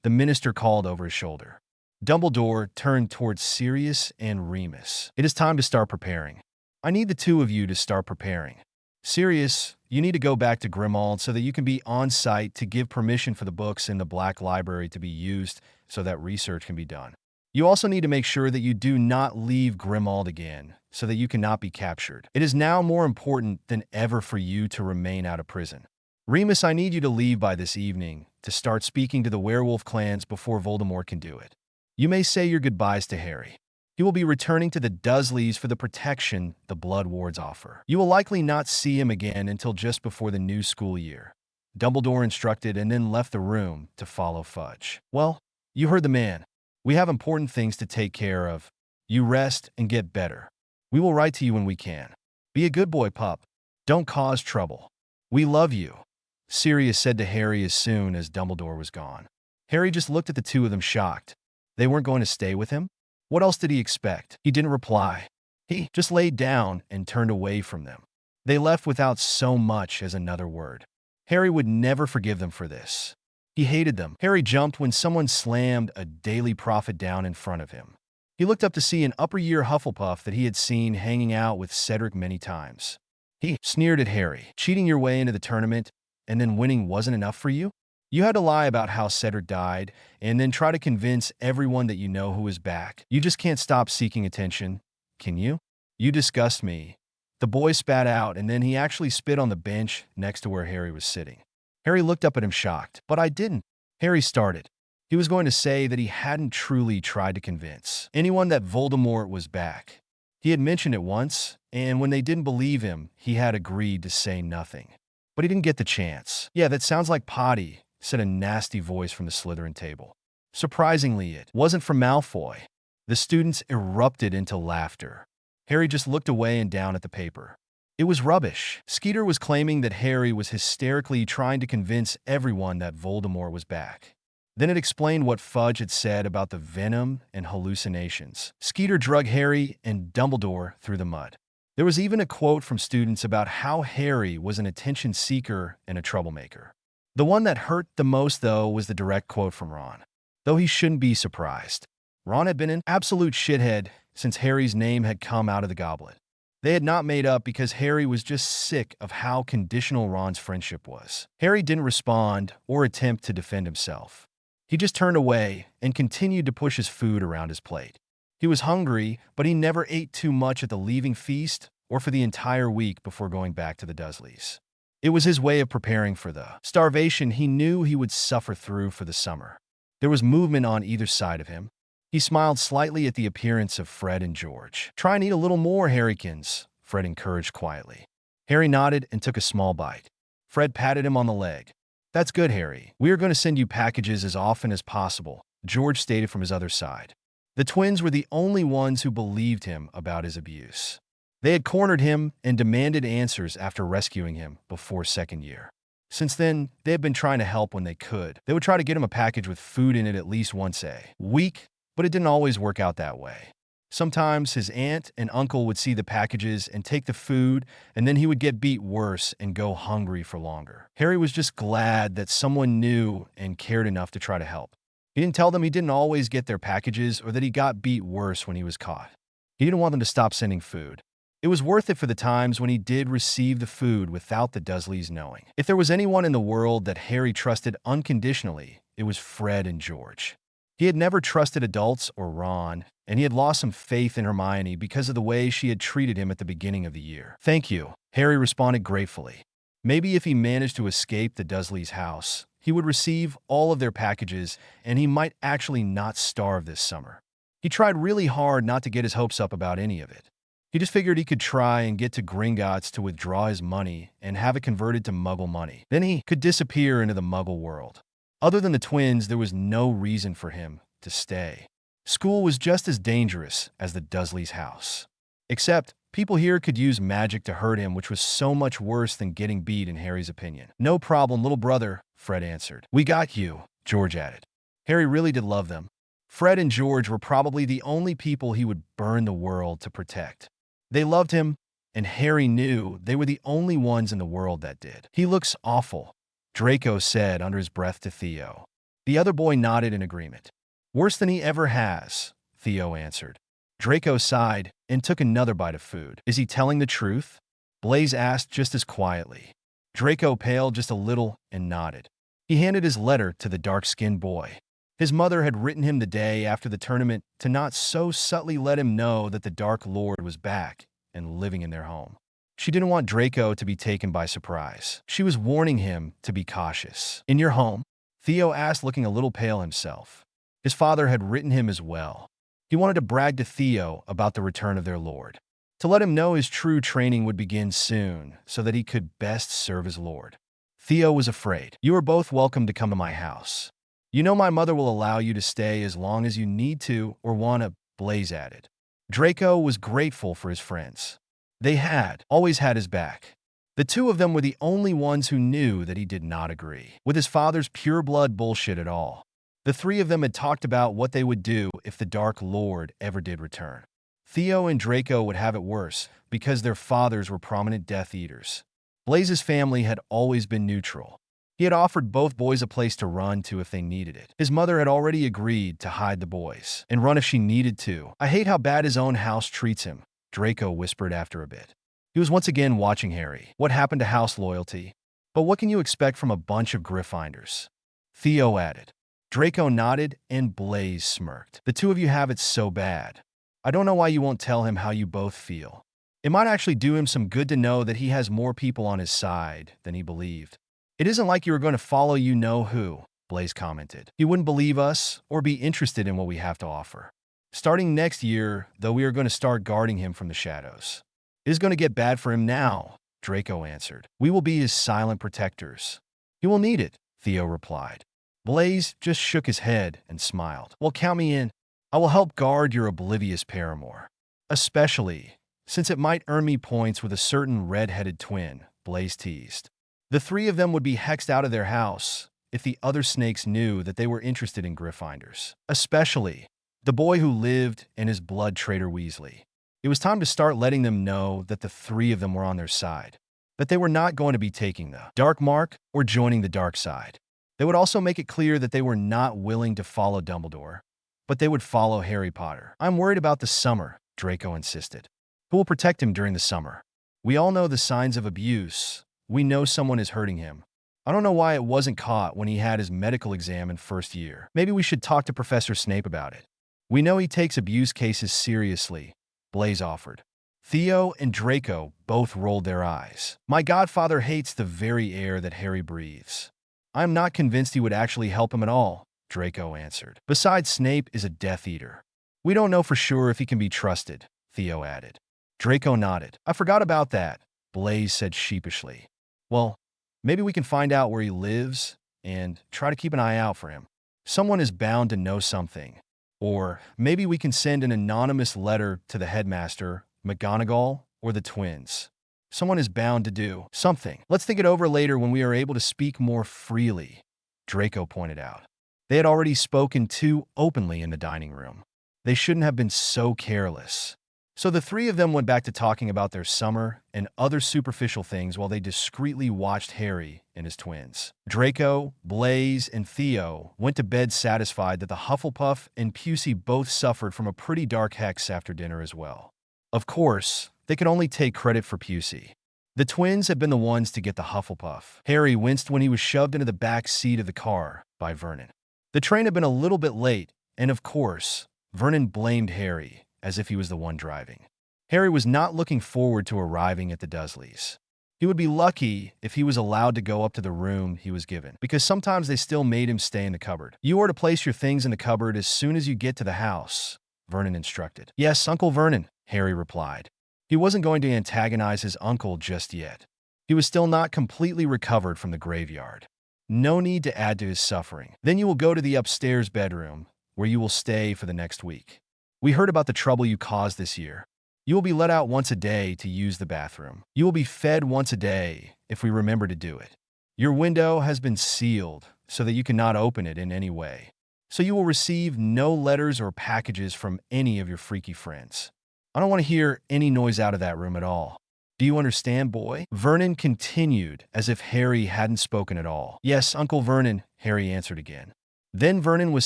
the minister called over his shoulder. Dumbledore turned towards Sirius and Remus. It is time to start preparing. I need the two of you to start preparing. Sirius, you need to go back to Grimmauld so that you can be on site to give permission for the books in the Black Library to be used so that research can be done. You also need to make sure that you do not leave Grimmauld again so that you cannot be captured. It is now more important than ever for you to remain out of prison. Remus, I need you to leave by this evening to start speaking to the werewolf clans before Voldemort can do it. You may say your goodbyes to Harry. He will be returning to the Dursleys for the protection the Blood Wards offer. You will likely not see him again until just before the new school year. Dumbledore instructed and then left the room to follow Fudge. Well, you heard the man. We have important things to take care of. You rest and get better. We will write to you when we can. Be a good boy, pup. Don't cause trouble. We love you, Sirius said to Harry as soon as Dumbledore was gone. Harry just looked at the two of them shocked. They weren't going to stay with him? What else did he expect? He didn't reply. He just laid down and turned away from them. They left without so much as another word. Harry would never forgive them for this. He hated them. Harry jumped when someone slammed a Daily Prophet down in front of him. He looked up to see an upper-year Hufflepuff that he had seen hanging out with Cedric many times. He sneered at Harry. Cheating your way into the tournament and then winning wasn't enough for you? You had to lie about how Cedric died and then try to convince everyone that you know who is back. You just can't stop seeking attention, can you? You disgust me. The boy spat out and then he actually spit on the bench next to where Harry was sitting. Harry looked up at him shocked. But I didn't. Harry started. He was going to say that he hadn't truly tried to convince anyone that Voldemort was back. He had mentioned it once, and when they didn't believe him, he had agreed to say nothing. but he didn't get the chance. "Yeah, that sounds like potty," said a nasty voice from the Slytherin table. Surprisingly, it wasn't from Malfoy. The students erupted into laughter. Harry just looked away and down at the paper. It was rubbish. Skeeter was claiming that Harry was hysterically trying to convince everyone that Voldemort was back. Then it explained what Fudge had said about the venom and hallucinations. Skeeter drug Harry and Dumbledore through the mud. There was even a quote from students about how Harry was an attention seeker and a troublemaker. The one that hurt the most, though, was the direct quote from Ron. Though he shouldn't be surprised. Ron had been an absolute shithead since Harry's name had come out of the goblet. They had not made up because Harry was just sick of how conditional Ron's friendship was. Harry didn't respond or attempt to defend himself. He just turned away and continued to push his food around his plate. He was hungry, but he never ate too much at the leaving feast or for the entire week before going back to the Dursleys. It was his way of preparing for the starvation he knew he would suffer through for the summer. There was movement on either side of him. He smiled slightly at the appearance of Fred and George. "Try and eat a little more, Harrykins," Fred encouraged quietly. Harry nodded and took a small bite. Fred patted him on the leg. "That's good, Harry. We are going to send you packages as often as possible," George stated from his other side. The twins were the only ones who believed him about his abuse. They had cornered him and demanded answers after rescuing him before second year. Since then, they had been trying to help when they could. They would try to get him a package with food in it at least once a week, but it didn't always work out that way. Sometimes his aunt and uncle would see the packages and take the food, and then he would get beat worse and go hungry for longer. Harry was just glad that someone knew and cared enough to try to help. He didn't tell them he didn't always get their packages or that he got beat worse when he was caught. He didn't want them to stop sending food. It was worth it for the times when he did receive the food without the Dursleys knowing. If there was anyone in the world that Harry trusted unconditionally, it was Fred and George. He had never trusted adults or Ron, and he had lost some faith in Hermione because of the way she had treated him at the beginning of the year. "Thank you," Harry responded gratefully. Maybe if he managed to escape the Dursleys' house, he would receive all of their packages and he might actually not starve this summer. He tried really hard not to get his hopes up about any of it. He just figured he could try and get to Gringotts to withdraw his money and have it converted to Muggle money. Then he could disappear into the Muggle world. Other than the twins, there was no reason for him to stay. School was just as dangerous as the Dursleys' house. Except, people here could use magic to hurt him, which was so much worse than getting beat in Harry's opinion. "No problem, little brother," Fred answered. "We got you," George added. Harry really did love them. Fred and George were probably the only people he would burn the world to protect. They loved him, and Harry knew they were the only ones in the world that did. "He looks awful," Draco said under his breath to Theo. The other boy nodded in agreement. "Worse than he ever has," Theo answered. Draco sighed and took another bite of food. "Is he telling the truth?" Blaise asked just as quietly. Draco paled just a little and nodded. He handed his letter to the dark-skinned boy. His mother had written him the day after the tournament to not so subtly let him know that the Dark Lord was back and living in their home. She didn't want Draco to be taken by surprise. She was warning him to be cautious. "In your home?" Theo asked, looking a little pale himself. His father had written him as well. He wanted to brag to Theo about the return of their lord, to let him know his true training would begin soon so that he could best serve his lord. Theo was afraid. "You are both welcome to come to my house. You know my mother will allow you to stay as long as you need to or want to," Blaise added. Draco was grateful for his friends. They had always had his back. The two of them were the only ones who knew that he did not agree with his father's pure-blood bullshit at all. The three of them had talked about what they would do if the Dark Lord ever did return. Theo and Draco would have it worse because their fathers were prominent Death Eaters. Blaise's family had always been neutral. He had offered both boys a place to run to if they needed it. His mother had already agreed to hide the boys and run if she needed to. "I hate how bad his own house treats him," Draco whispered after a bit. He was once again watching Harry. What happened to house loyalty? But what can you expect from a bunch of Gryffindors? Theo added. Draco nodded and Blaise smirked. "The two of you have it so bad. I don't know why you won't tell him how you both feel. It might actually do him some good to know that he has more people on his side than he believed." "It isn't like you were going to follow you-know-who," Blaise commented. "He wouldn't believe us or be interested in what we have to offer. Starting next year, though, we are going to start guarding him from the shadows. It is going to get bad for him now," Draco answered. We will be his silent protectors. He will need it, Theo replied. Blaise just shook his head and smiled. Well, count me in. I will help guard your oblivious paramour. Especially since it might earn me points with a certain red-headed twin, Blaise teased. The three of them would be hexed out of their house if the other snakes knew that they were interested in Gryffindors. Especially the boy who lived in his blood, Traitor Weasley. It was time to start letting them know that the three of them were on their side, that they were not going to be taking the dark mark or joining the dark side. They would also make it clear that they were not willing to follow Dumbledore, but they would follow Harry Potter. I'm worried about the summer, Draco insisted. Who will protect him during the summer? We all know the signs of abuse. We know someone is hurting him. I don't know why it wasn't caught when he had his medical exam in first year. Maybe we should talk to Professor Snape about it. We know he takes abuse cases seriously, Blaise offered. Theo and Draco both rolled their eyes. My godfather hates the very air that Harry breathes. I'm not convinced he would actually help him at all, Draco answered. Besides, Snape is a Death Eater. We don't know for sure if he can be trusted, Theo added. Draco nodded. I forgot about that, Blaise said sheepishly. Well, maybe we can find out where he lives and try to keep an eye out for him. Someone is bound to know something. Or maybe we can send an anonymous letter to the headmaster, McGonagall, or the twins. Someone is bound to do something. Let's think it over later when we are able to speak more freely, Draco pointed out. They had already spoken too openly in the dining room. They shouldn't have been so careless. So the three of them went back to talking about their summer and other superficial things while they discreetly watched Harry and his twins. Draco, Blaise, and Theo went to bed satisfied that the Hufflepuff and Pusey both suffered from a pretty dark hex after dinner as well. Of course, they could only take credit for Pusey. The twins had been the ones to get the Hufflepuff. Harry winced when he was shoved into the back seat of the car by Vernon. The train had been a little bit late, and of course, Vernon blamed Harry, as if he was the one driving. Harry was not looking forward to arriving at the Dursleys. He would be lucky if he was allowed to go up to the room he was given, because sometimes they still made him stay in the cupboard. You are to place your things in the cupboard as soon as you get to the house, Vernon instructed. Yes, Uncle Vernon, Harry replied. He wasn't going to antagonize his uncle just yet. He was still not completely recovered from the graveyard. No need to add to his suffering. Then you will go to the upstairs bedroom, where you will stay for the next week. We heard about the trouble you caused this year. You will be let out once a day to use the bathroom. You will be fed once a day if we remember to do it. Your window has been sealed so that you cannot open it in any way. So you will receive no letters or packages from any of your freaky friends. I don't want to hear any noise out of that room at all. Do you understand, boy? Vernon continued as if Harry hadn't spoken at all. Yes, Uncle Vernon, Harry answered again. Then Vernon was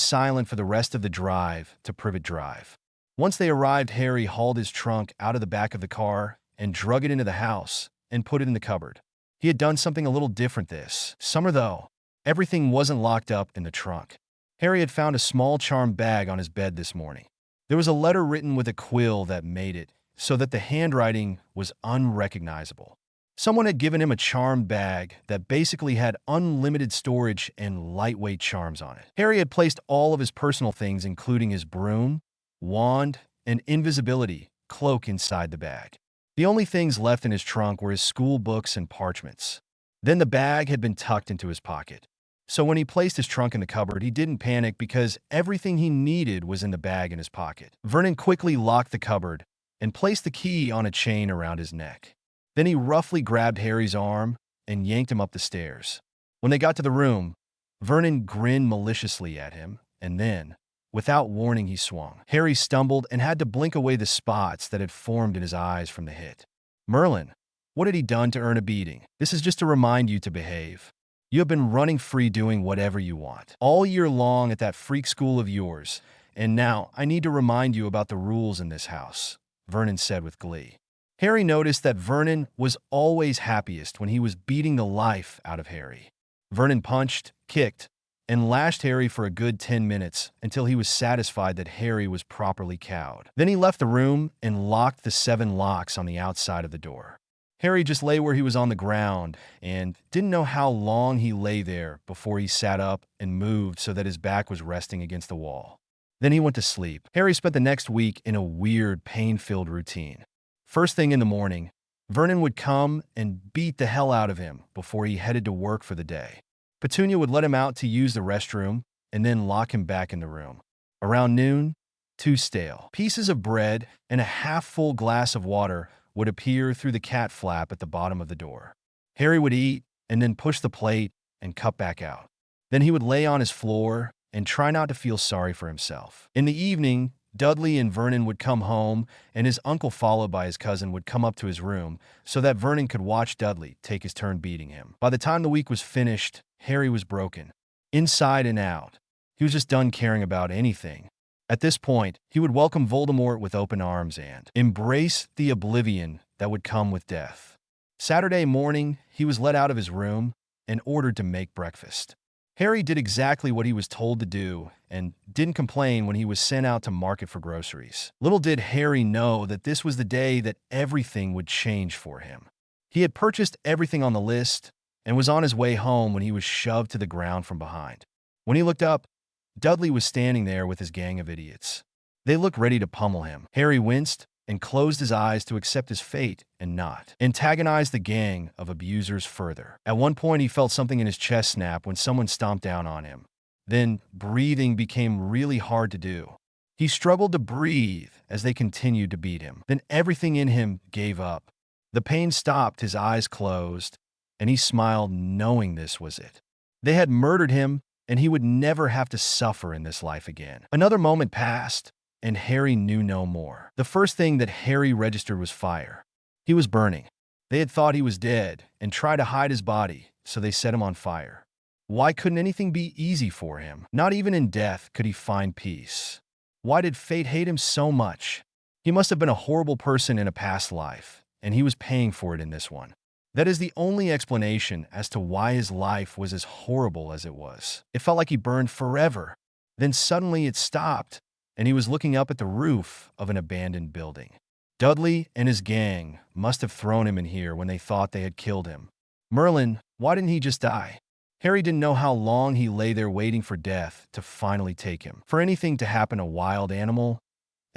silent for the rest of the drive to Privet Drive. Once they arrived, Harry hauled his trunk out of the back of the car and drug it into the house and put it in the cupboard. He had done something a little different this summer, though. Everything wasn't locked up in the trunk. Harry had found a small charm bag on his bed this morning. There was a letter written with a quill that made it so that the handwriting was unrecognizable. Someone had given him a charm bag that basically had unlimited storage and lightweight charms on it. Harry had placed all of his personal things, including his broom, wand, and invisibility cloak inside the bag. The only things left in his trunk were his school books and parchments. Then the bag had been tucked into his pocket. So when he placed his trunk in the cupboard, he didn't panic because everything he needed was in the bag in his pocket. Vernon quickly locked the cupboard and placed the key on a chain around his neck. Then he roughly grabbed Harry's arm and yanked him up the stairs. When they got to the room, Vernon grinned maliciously at him, and then, without warning, he swung. Harry stumbled and had to blink away the spots that had formed in his eyes from the hit. Merlin, what had he done to earn a beating? This is just to remind you to behave. You have been running free doing whatever you want all year long at that freak school of yours, and now I need to remind you about the rules in this house, Vernon said with glee. Harry noticed that Vernon was always happiest when he was beating the life out of Harry. Vernon punched, kicked, and lashed Harry for a good 10 minutes until he was satisfied that Harry was properly cowed. Then he left the room and locked the 7 locks on the outside of the door. Harry just lay where he was on the ground and didn't know how long he lay there before he sat up and moved so that his back was resting against the wall. Then he went to sleep. Harry spent the next week in a weird, pain-filled routine. First thing in the morning, Vernon would come and beat the hell out of him before he headed to work for the day. Petunia would let him out to use the restroom and then lock him back in the room. Around noon, 2 stale pieces of bread and a half-full glass of water would appear through the cat flap at the bottom of the door. Harry would eat and then push the plate and cut back out. Then he would lay on his floor and try not to feel sorry for himself. In the evening, Dudley and Vernon would come home, and his uncle, followed by his cousin, would come up to his room so that Vernon could watch Dudley take his turn beating him. By the time the week was finished, Harry was broken, inside and out. He was just done caring about anything. At this point, he would welcome Voldemort with open arms and embrace the oblivion that would come with death. Saturday morning, he was let out of his room and ordered to make breakfast. Harry did exactly what he was told to do and didn't complain when he was sent out to market for groceries. Little did Harry know that this was the day that everything would change for him. He had purchased everything on the list and was on his way home when he was shoved to the ground from behind. When he looked up, Dudley was standing there with his gang of idiots. They looked ready to pummel him. Harry winced and closed his eyes to accept his fate and not antagonize the gang of abusers further. At one point, he felt something in his chest snap when someone stomped down on him. Then, breathing became really hard to do. He struggled to breathe as they continued to beat him. Then everything in him gave up. The pain stopped, his eyes closed, and he smiled knowing this was it. They had murdered him, and he would never have to suffer in this life again. Another moment passed, and Harry knew no more. The first thing that Harry registered was fire. He was burning. They had thought he was dead and tried to hide his body, so they set him on fire. Why couldn't anything be easy for him? Not even in death could he find peace. Why did fate hate him so much? He must have been a horrible person in a past life, and he was paying for it in this one. That is the only explanation as to why his life was as horrible as it was. It felt like he burned forever. Then suddenly it stopped, and he was looking up at the roof of an abandoned building. Dudley and his gang must have thrown him in here when they thought they had killed him. Merlin, why didn't he just die? Harry didn't know how long he lay there waiting for death to finally take him. For anything to happen to a wild animal,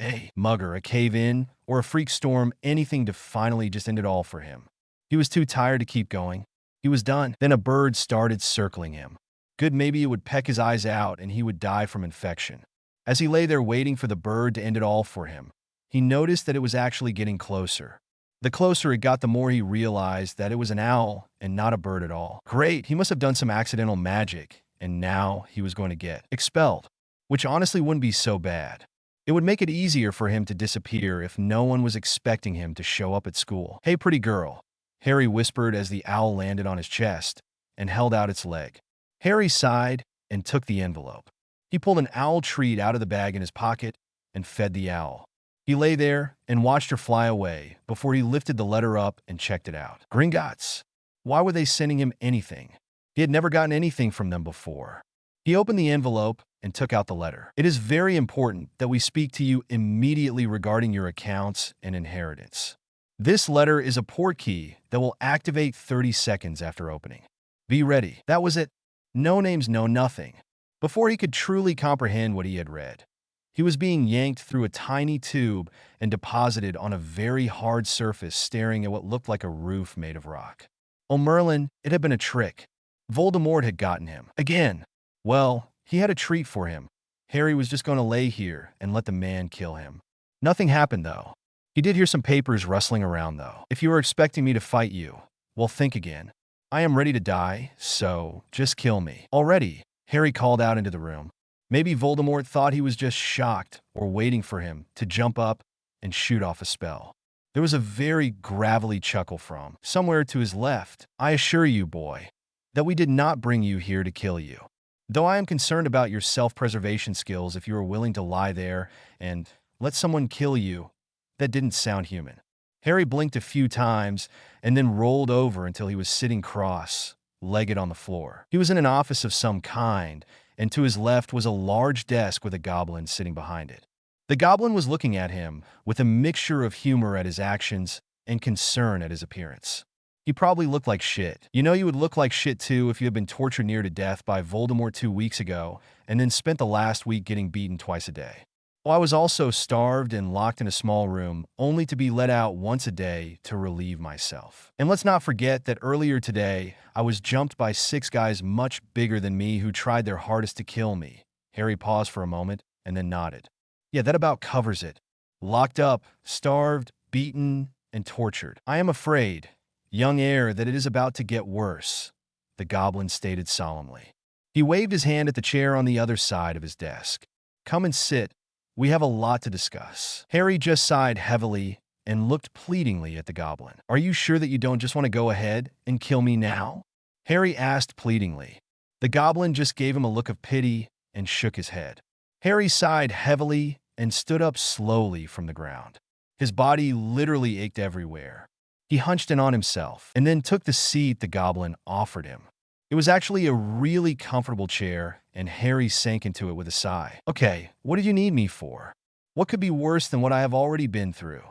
a mugger, a cave-in, or a freak storm, anything to finally just end it all for him. He was too tired to keep going. He was done. Then a bird started circling him. Good, maybe it would peck his eyes out and he would die from infection. As he lay there waiting for the bird to end it all for him, he noticed that it was actually getting closer. The closer it got, the more he realized that it was an owl and not a bird at all. Great, he must have done some accidental magic, and now he was going to get expelled, which honestly wouldn't be so bad. It would make it easier for him to disappear if no one was expecting him to show up at school. "Hey, pretty girl," Harry whispered as the owl landed on his chest and held out its leg. Harry sighed and took the envelope. He pulled an owl treat out of the bag in his pocket and fed the owl. He lay there and watched her fly away before he lifted the letter up and checked it out. Gringotts. Why were they sending him anything? He had never gotten anything from them before. He opened the envelope and took out the letter. "It is very important that we speak to you immediately regarding your accounts and inheritance. This letter is a port key that will activate 30 seconds after opening. Be ready." That was it. No names, no nothing. Before he could truly comprehend what he had read, he was being yanked through a tiny tube and deposited on a very hard surface, staring at what looked like a roof made of rock. Oh, Merlin, it had been a trick. Voldemort had gotten him. Again. Well, he had a treat for him. Harry was just going to lay here and let the man kill him. Nothing happened, though. He did hear some papers rustling around, though. "If you were expecting me to fight you, well, think again. I am ready to die, so just kill me." "Already," Harry called out into the room. Maybe Voldemort thought he was just shocked or waiting for him to jump up and shoot off a spell. There was a very gravelly chuckle from somewhere to his left. "I assure you, boy, that we did not bring you here to kill you. Though I am concerned about your self-preservation skills, if you are willing to lie there and let someone kill you, that didn't sound human." Harry blinked a few times and then rolled over until he was sitting cross-legged on the floor. He was in an office of some kind, and to his left was a large desk with a goblin sitting behind it. The goblin was looking at him with a mixture of humor at his actions and concern at his appearance. He probably looked like shit. You know, you would look like shit too if you had been tortured near to death by Voldemort 2 weeks ago and then spent the last week getting beaten twice a day. Well, I was also starved and locked in a small room, only to be let out once a day to relieve myself. And let's not forget that earlier today, I was jumped by 6 guys much bigger than me who tried their hardest to kill me. Harry paused for a moment and then nodded. Yeah, that about covers it. Locked up, starved, beaten, and tortured. I am afraid, young heir, that it is about to get worse, the goblin stated solemnly. He waved his hand at the chair on the other side of his desk. Come and sit. We have a lot to discuss. Harry just sighed heavily and looked pleadingly at the goblin. Are you sure that you don't just want to go ahead and kill me now? Harry asked pleadingly. The goblin just gave him a look of pity and shook his head. Harry sighed heavily and stood up slowly from the ground. His body literally ached everywhere. He hunched in on himself and then took the seat the goblin offered him. It was actually a really comfortable chair, and Harry sank into it with a sigh. Okay, what did you need me for? What could be worse than what I have already been through?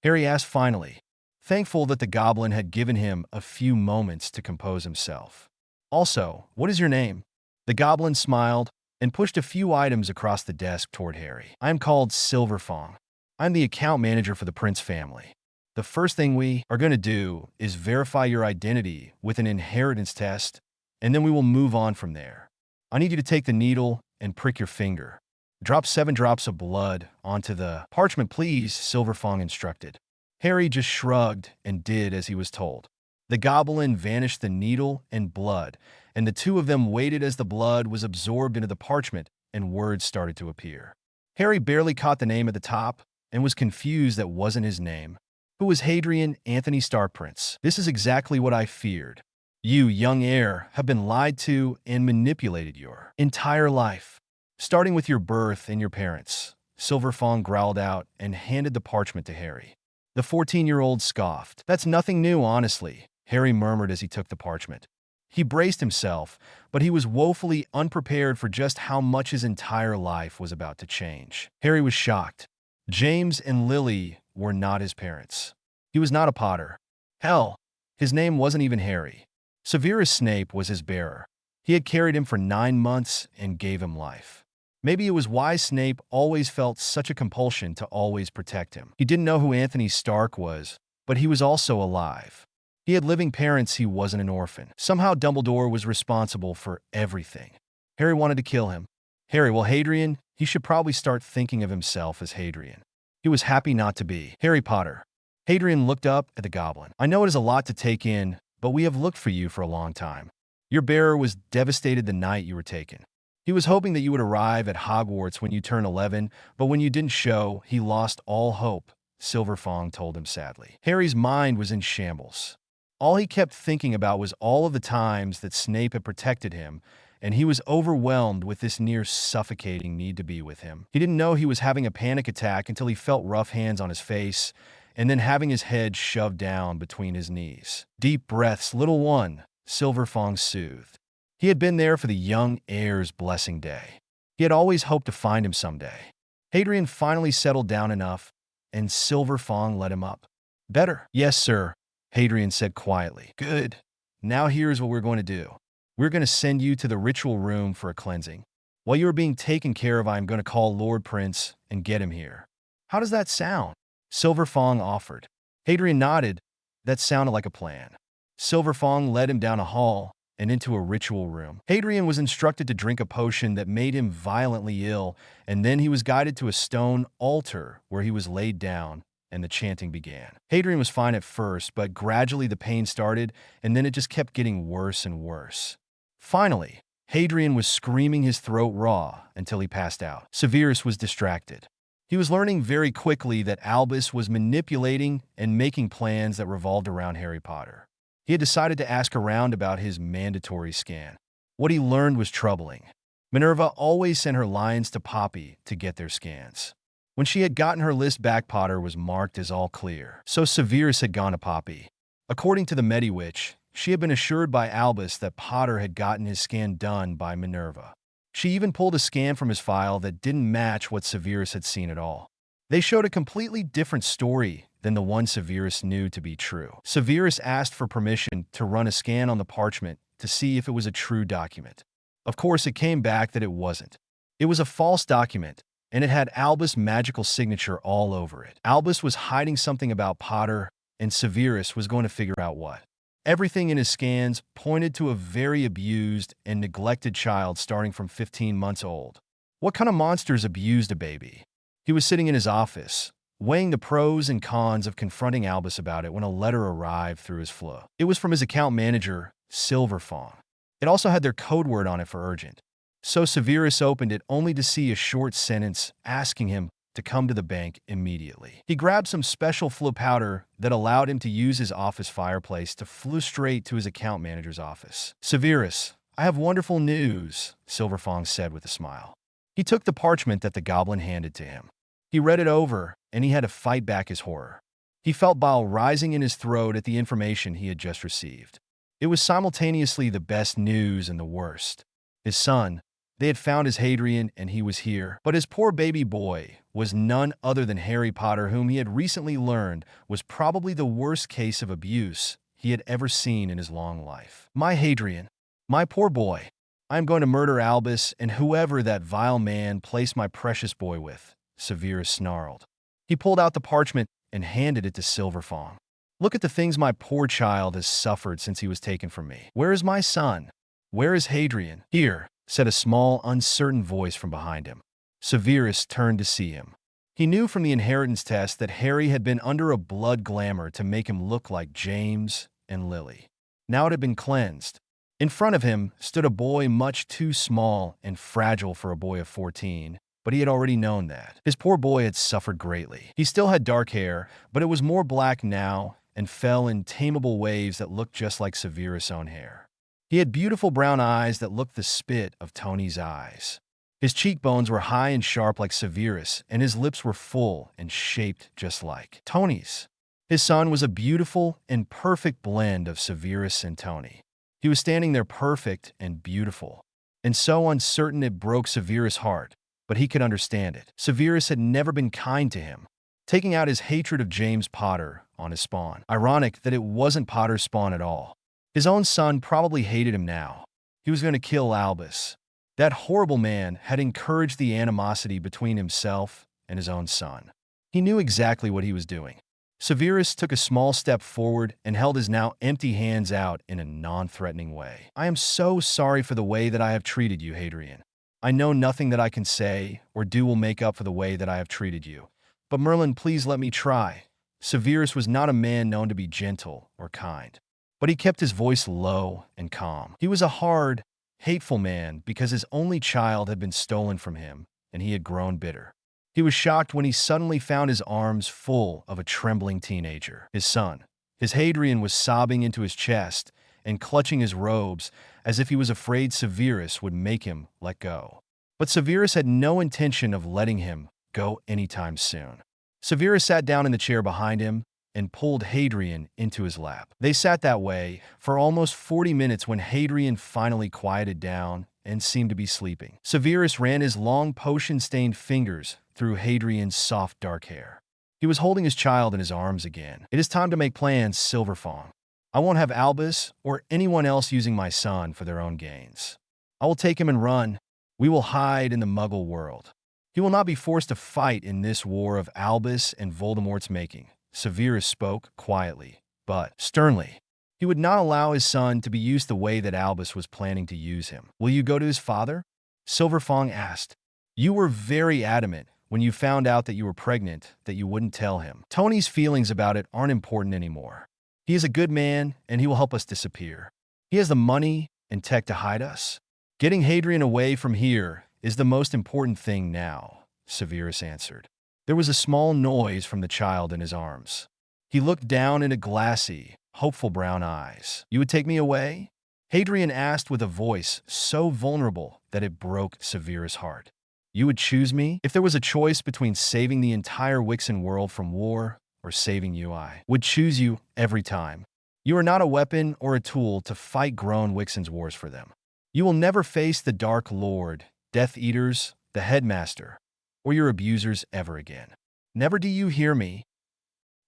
Harry asked finally, thankful that the goblin had given him a few moments to compose himself. Also, what is your name? The goblin smiled and pushed a few items across the desk toward Harry. I am called Silverfong. I'm the account manager for the Prince family. The first thing we are going to do is verify your identity with an inheritance test, and then we will move on from there. I need you to take the needle and prick your finger. Drop 7 drops of blood onto the parchment, please, Silverfong instructed. Harry just shrugged and did as he was told. The goblin vanished the needle and blood, and the two of them waited as the blood was absorbed into the parchment and words started to appear. Harry barely caught the name at the top and was confused that wasn't his name. Who was Hadrian Anthony Starprince? This is exactly what I feared. You, young heir, have been lied to and manipulated your entire life, starting with your birth and your parents. Silverfong growled out and handed the parchment to Harry. The 14-year-old scoffed. That's nothing new, honestly, Harry murmured as he took the parchment. He braced himself, but he was woefully unprepared for just how much his entire life was about to change. Harry was shocked. James and Lily were not his parents. He was not a Potter. Hell, his name wasn't even Harry. Severus Snape was his bearer. He had carried him for 9 months and gave him life. Maybe it was why Snape always felt such a compulsion to always protect him. He didn't know who Anthony Stark was, but he was also alive. He had living parents. He wasn't an orphan. Somehow Dumbledore was responsible for everything. Harry wanted to kill him. Hadrian, he should probably start thinking of himself as Hadrian. He was happy not to be. Harry Potter. Hadrian looked up at the goblin. I know it is a lot to take in, but we have looked for you for a long time. Your bearer was devastated the night you were taken. He was hoping that you would arrive at Hogwarts when you turn 11, but when you didn't show, he lost all hope, Silverfong told him sadly. Harry's mind was in shambles. All he kept thinking about was all of the times that Snape had protected him, and he was overwhelmed with this near suffocating need to be with him. He didn't know he was having a panic attack until he felt rough hands on his face, and then having his head shoved down between his knees. Deep breaths, little one, Silverfong soothed. He had been there for the young heir's blessing day. He had always hoped to find him someday. Hadrian finally settled down enough, and Silverfong let him up. Better? Yes, sir, Hadrian said quietly. Good. Now here's what we're going to do. We're going to send you to the ritual room for a cleansing. While you are being taken care of, I'm going to call Lord Prince and get him here. How does that sound? Silverfong offered. Hadrian nodded. That sounded like a plan. Silverfong led him down a hall and into a ritual room. Hadrian was instructed to drink a potion that made him violently ill, and then he was guided to a stone altar where he was laid down, and the chanting began. Hadrian was fine at first, but gradually the pain started, and then it just kept getting worse and worse. Finally, Hadrian was screaming his throat raw until he passed out. Severus was distracted. He was learning very quickly that Albus was manipulating and making plans that revolved around Harry Potter. He had decided to ask around about his mandatory scan. What he learned was troubling. Minerva always sent her lions to Poppy to get their scans. When she had gotten her list back, Potter was marked as all clear. So Severus had gone to Poppy. According to the Mediwitch, she had been assured by Albus that Potter had gotten his scan done by Minerva. She even pulled a scan from his file that didn't match what Severus had seen at all. They showed a completely different story than the one Severus knew to be true. Severus asked for permission to run a scan on the parchment to see if it was a true document. Of course, it came back that it wasn't. It was a false document, and it had Albus' magical signature all over it. Albus was hiding something about Potter, and Sirius was going to figure out what. Everything in his scans pointed to a very abused and neglected child starting from 15 months old. What kind of monsters abused a baby? He was sitting in his office, weighing the pros and cons of confronting Albus about it when a letter arrived through his flow. It was from his account manager, Silverfong. It also had their code word on it for urgent. So Sirius opened it only to see a short sentence asking him to come to the bank immediately. He grabbed some special flu powder that allowed him to use his office fireplace to flew straight to his account manager's office. "Sirius, I have wonderful news," Silverfong said with a smile. He took the parchment that the goblin handed to him. He read it over, and he had to fight back his horror. He felt bile rising in his throat at the information he had just received. It was simultaneously the best news and the worst. His son, they had found his Hadrien, and he was here. But his poor baby boy was none other than Harry Potter, whom he had recently learned was probably the worst case of abuse he had ever seen in his long life. "My Hadrien, my poor boy. I am going to murder Albus and whoever that vile man placed my precious boy with," Sirius snarled. He pulled out the parchment and handed it to Silverfong. "Look at the things my poor child has suffered since he was taken from me. Where is my son? Where is Hadrien?" "Here," said a small, uncertain voice from behind him. Sirius turned to see him. He knew from the inheritance test that Harry had been under a blood glamour to make him look like James and Lily. Now it had been cleansed. In front of him stood a boy much too small and fragile for a boy of 14, but he had already known that. His poor boy had suffered greatly. He still had dark hair, but it was more black now and fell in tameable waves that looked just like Sirius' own hair. He had beautiful brown eyes that looked the spit of Tony's eyes. His cheekbones were high and sharp like Sirius, and his lips were full and shaped just like Tony's. His son was a beautiful and perfect blend of Sirius and Tony. He was standing there perfect and beautiful, and so uncertain it broke Sirius' heart, but he could understand it. Sirius had never been kind to him, taking out his hatred of James Potter on his spawn. Ironic that it wasn't Potter's spawn at all. His own son probably hated him now. He was going to kill Albus. That horrible man had encouraged the animosity between himself and his own son. He knew exactly what he was doing. Sirius took a small step forward and held his now empty hands out in a non-threatening way. "I am so sorry for the way that I have treated you, Hadrien. I know nothing that I can say or do will make up for the way that I have treated you. But Merlin, please let me try." Sirius was not a man known to be gentle or kind, but he kept his voice low and calm. He was a hard, hateful man because his only child had been stolen from him, and he had grown bitter. He was shocked when he suddenly found his arms full of a trembling teenager. His son, his Hadrien, was sobbing into his chest and clutching his robes as if he was afraid Sirius would make him let go. But Sirius had no intention of letting him go anytime soon. Sirius sat down in the chair behind him and pulled Hadrien into his lap. They sat that way for almost 40 minutes when Hadrien finally quieted down and seemed to be sleeping. Sirius ran his long potion-stained fingers through Hadrien's soft dark hair. He was holding his child in his arms again. "It is time to make plans, Silverfong. I won't have Albus or anyone else using my son for their own gains. I will take him and run. We will hide in the Muggle world. He will not be forced to fight in this war of Albus and Voldemort's making." Sirius spoke quietly, but sternly. He would not allow his son to be used the way that Albus was planning to use him. "Will you go to his father?" Silverfong asked. "You were very adamant when you found out that you were pregnant that you wouldn't tell him. Tony's feelings about it aren't important anymore. He is a good man, and he will help us disappear. He has the money and tech to hide us. Getting Hadrien away from here is the most important thing now," Sirius answered. There was a small noise from the child in his arms. He looked down into glassy, hopeful brown eyes. "You would take me away?" Hadrien asked with a voice so vulnerable that it broke Sirius' heart. "You would choose me? If there was a choice between saving the entire Wixen world from war or saving you, I would choose you every time. You are not a weapon or a tool to fight grown Wixen's wars for them. You will never face the Dark Lord, Death Eaters, the Headmaster, or your abusers ever again. Never, do you hear me?"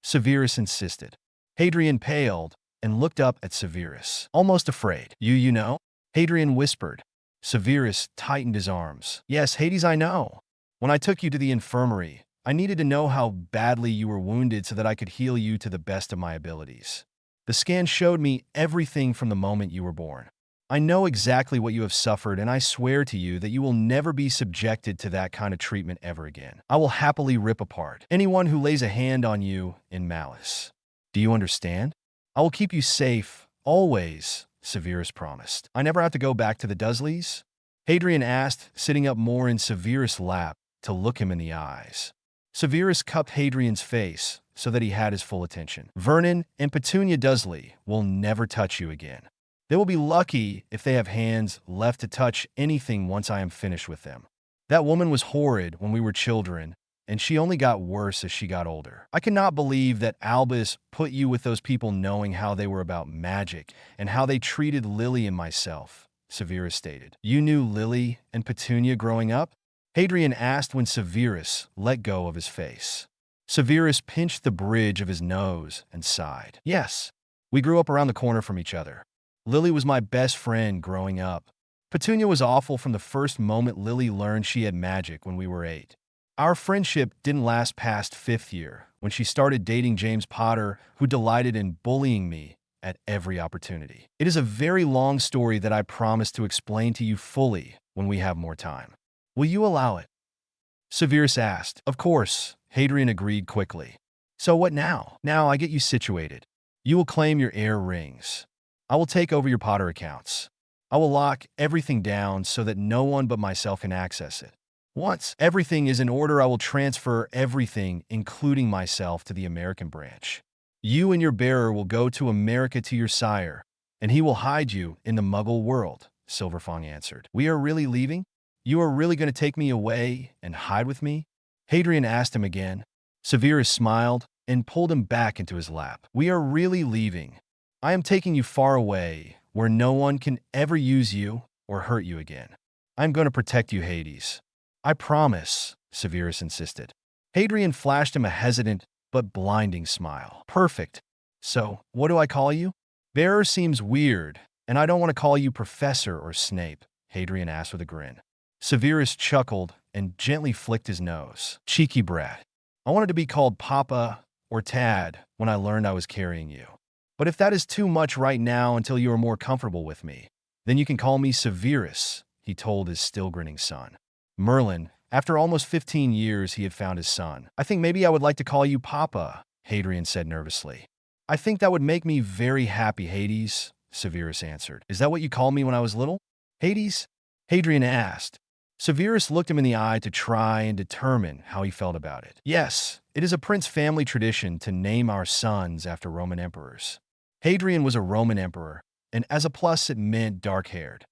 Sirius insisted. Hadrien paled and looked up at Sirius, almost afraid. You know?" Hadrien whispered. Sirius tightened his arms. "Yes, Hades, I know. When I took you to the infirmary, I needed to know how badly you were wounded so that I could heal you to the best of my abilities. The scan showed me everything from the moment you were born. I know exactly what you have suffered, and I swear to you that you will never be subjected to that kind of treatment ever again. I will happily rip apart anyone who lays a hand on you in malice. Do you understand? I will keep you safe, always, Sirius promised. I never have to go back to the Dursleys? Hadrien asked, sitting up more in Sirius' lap to look him in the eyes. Sirius cupped Hadrian's face so that he had his full attention. Vernon and Petunia Dudley will never touch you again. They will be lucky if they have hands left to touch anything once I am finished with them. That woman was horrid when we were children, and she only got worse as she got older. I cannot believe that Albus put you with those people knowing how they were about magic and how they treated Lily and myself, Sirius stated. You knew Lily and Petunia growing up? Hadrien asked when Sirius let go of his face. Sirius pinched the bridge of his nose and sighed. Yes, we grew up around the corner from each other. Lily was my best friend growing up. Petunia was awful from the first moment Lily learned she had magic when we were 8. Our friendship didn't last past 5th year, when she started dating James Potter, who delighted in bullying me at every opportunity. It is a very long story that I promise to explain to you fully when we have more time. Will you allow it? Sirius asked. Of course, Hadrien agreed quickly. So what now? Now I get you situated. You will claim your heir rings. I will take over your Potter accounts. I will lock everything down so that no one but myself can access it. Once everything is in order, I will transfer everything, including myself, to the American branch. You and your bearer will go to America to your sire, and he will hide you in the Muggle world, Silverfang answered. We are really leaving? You are really going to take me away and hide with me? Hadrien asked him again. Sirius smiled and pulled him back into his lap. We are really leaving. I am taking you far away, where no one can ever use you or hurt you again. I am going to protect you, Hades. I promise, Sirius insisted. Hadrien flashed him a hesitant but blinding smile. Perfect. So, what do I call you? Bearer seems weird, and I don't want to call you Professor or Snape, Hadrien asked with a grin. Sirius chuckled and gently flicked his nose. Cheeky brat. I wanted to be called Papa or Tad when I learned I was carrying you. But if that is too much right now until you are more comfortable with me, then you can call me Sirius, he told his still grinning son. Merlin, after almost 15 years, he had found his son. I think maybe I would like to call you Papa, Hadrien said nervously. I think that would make me very happy, Hades, Sirius answered. Is that what you called me when I was little? Hades? Hadrien asked. Sirius looked him in the eye to try and determine how he felt about it. Yes, it is a prince family tradition to name our sons after Roman emperors. Hadrien was a Roman emperor, and as a plus it meant dark-haired.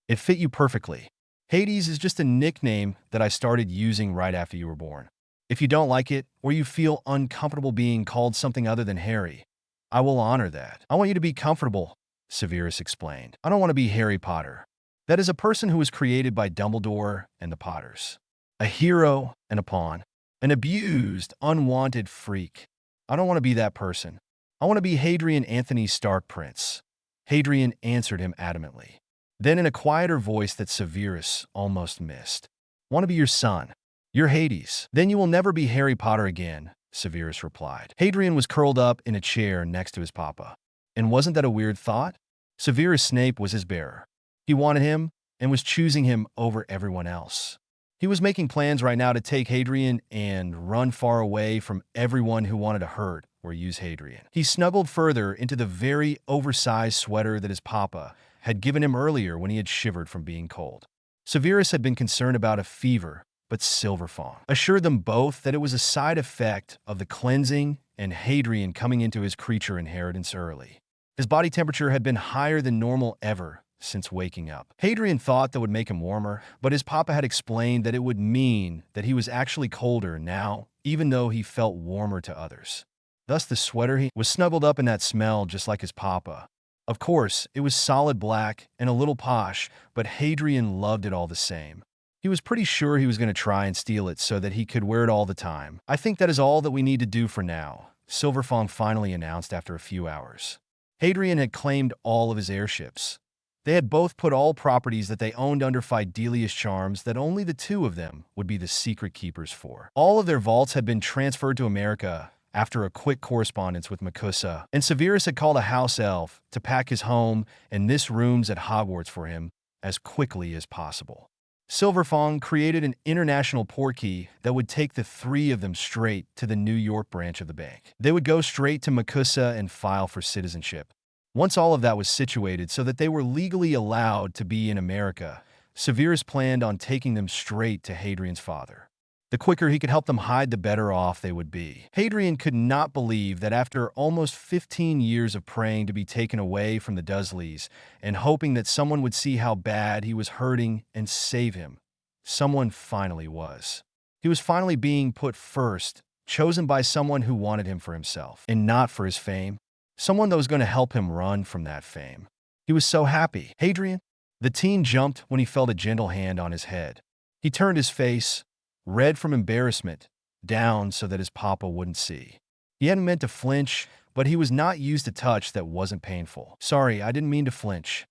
It fit you perfectly. Hades is just a nickname that I started using right after you were born. If you don't like it, or you feel uncomfortable being called something other than Harry, I will honor that. I want you to be comfortable, Sirius explained. I don't want to be Harry Potter. That is a person who was created by Dumbledore and the Potters. A hero and a pawn. An abused, unwanted freak. I don't want to be that person. I want to be Hadrien Anthony Stark Prince. Hadrien answered him adamantly. Then in a quieter voice that Sirius almost missed. I want to be your son. You're Hades. Then you will never be Harry Potter again, Sirius replied. Hadrien was curled up in a chair next to his papa. And wasn't that a weird thought? Severus Snape was his bearer. He wanted him and was choosing him over everyone else. He was making plans right now to take Hadrien and run far away from everyone who wanted to hurt or use Hadrien. He snuggled further into the very oversized sweater that his papa had given him earlier when he had shivered from being cold. Severus had been concerned about a fever, but Silverfang assured them both that it was a side effect of the cleansing and Hadrien coming into his creature inheritance early. His body temperature had been higher than normal ever since waking up. Hadrien thought that would make him warmer, but his papa had explained that it would mean that he was actually colder now, even though he felt warmer to others. Thus the sweater he was snuggled up in that smell just like his papa. Of course, it was solid black and a little posh, but Hadrien loved it all the same. He was pretty sure he was going to try and steal it so that he could wear it all the time. I think that is all that we need to do for now, Silverfang finally announced after a few hours. Hadrien had claimed all of his airships. They had both put all properties that they owned under Fidelius charms that only the two of them would be the secret keepers for. All of their vaults had been transferred to America after a quick correspondence with Makusa, and Severus had called a house elf to pack his home and this rooms at Hogwarts for him as quickly as possible. Silverfong created an international portkey that would take the three of them straight to the New York branch of the bank. They would go straight to Makusa and file for citizenship. Once all of that was situated so that they were legally allowed to be in America, Severus planned on taking them straight to Hadrian's father. The quicker he could help them hide, the better off they would be. Hadrien could not believe that after almost 15 years of praying to be taken away from the Dursleys and hoping that someone would see how bad he was hurting and save him, someone finally was. He was finally being put first, chosen by someone who wanted him for himself and not for his fame. Someone that was going to help him run from that fame. He was so happy. Hadrien? The teen jumped when he felt a gentle hand on his head. He turned his face, red from embarrassment, down so that his papa wouldn't see. He hadn't meant to flinch, but he was not used to touch that wasn't painful. Sorry, I didn't mean to flinch.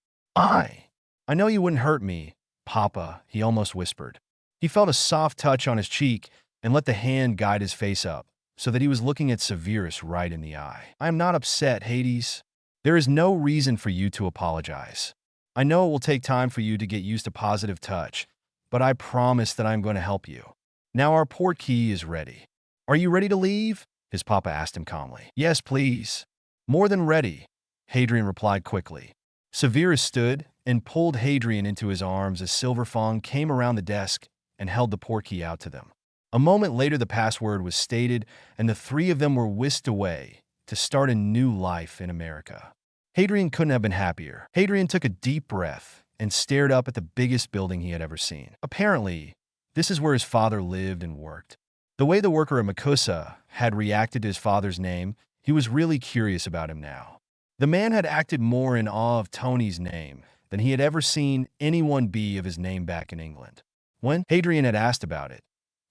I know you wouldn't hurt me, Papa, he almost whispered. He felt a soft touch on his cheek and let the hand guide his face up, so that he was looking at Severus right in the eye. I am not upset, Hades. There is no reason for you to apologize. I know it will take time for you to get used to positive touch, but I promise that I am going to help you. Now our portkey is ready. Are you ready to leave? His papa asked him calmly. Yes, please. More than ready, Hadrien replied quickly. Severus stood and pulled Hadrien into his arms as Silverfong came around the desk and held the portkey out to them. A moment later, the password was stated, and the three of them were whisked away to start a new life in America. Hadrien couldn't have been happier. Hadrien took a deep breath and stared up at the biggest building he had ever seen. Apparently, this is where his father lived and worked. The way the worker at Makusa had reacted to his father's name, he was really curious about him now. The man had acted more in awe of Tony's name than he had ever seen anyone be of his name back in England. When Hadrien had asked about it,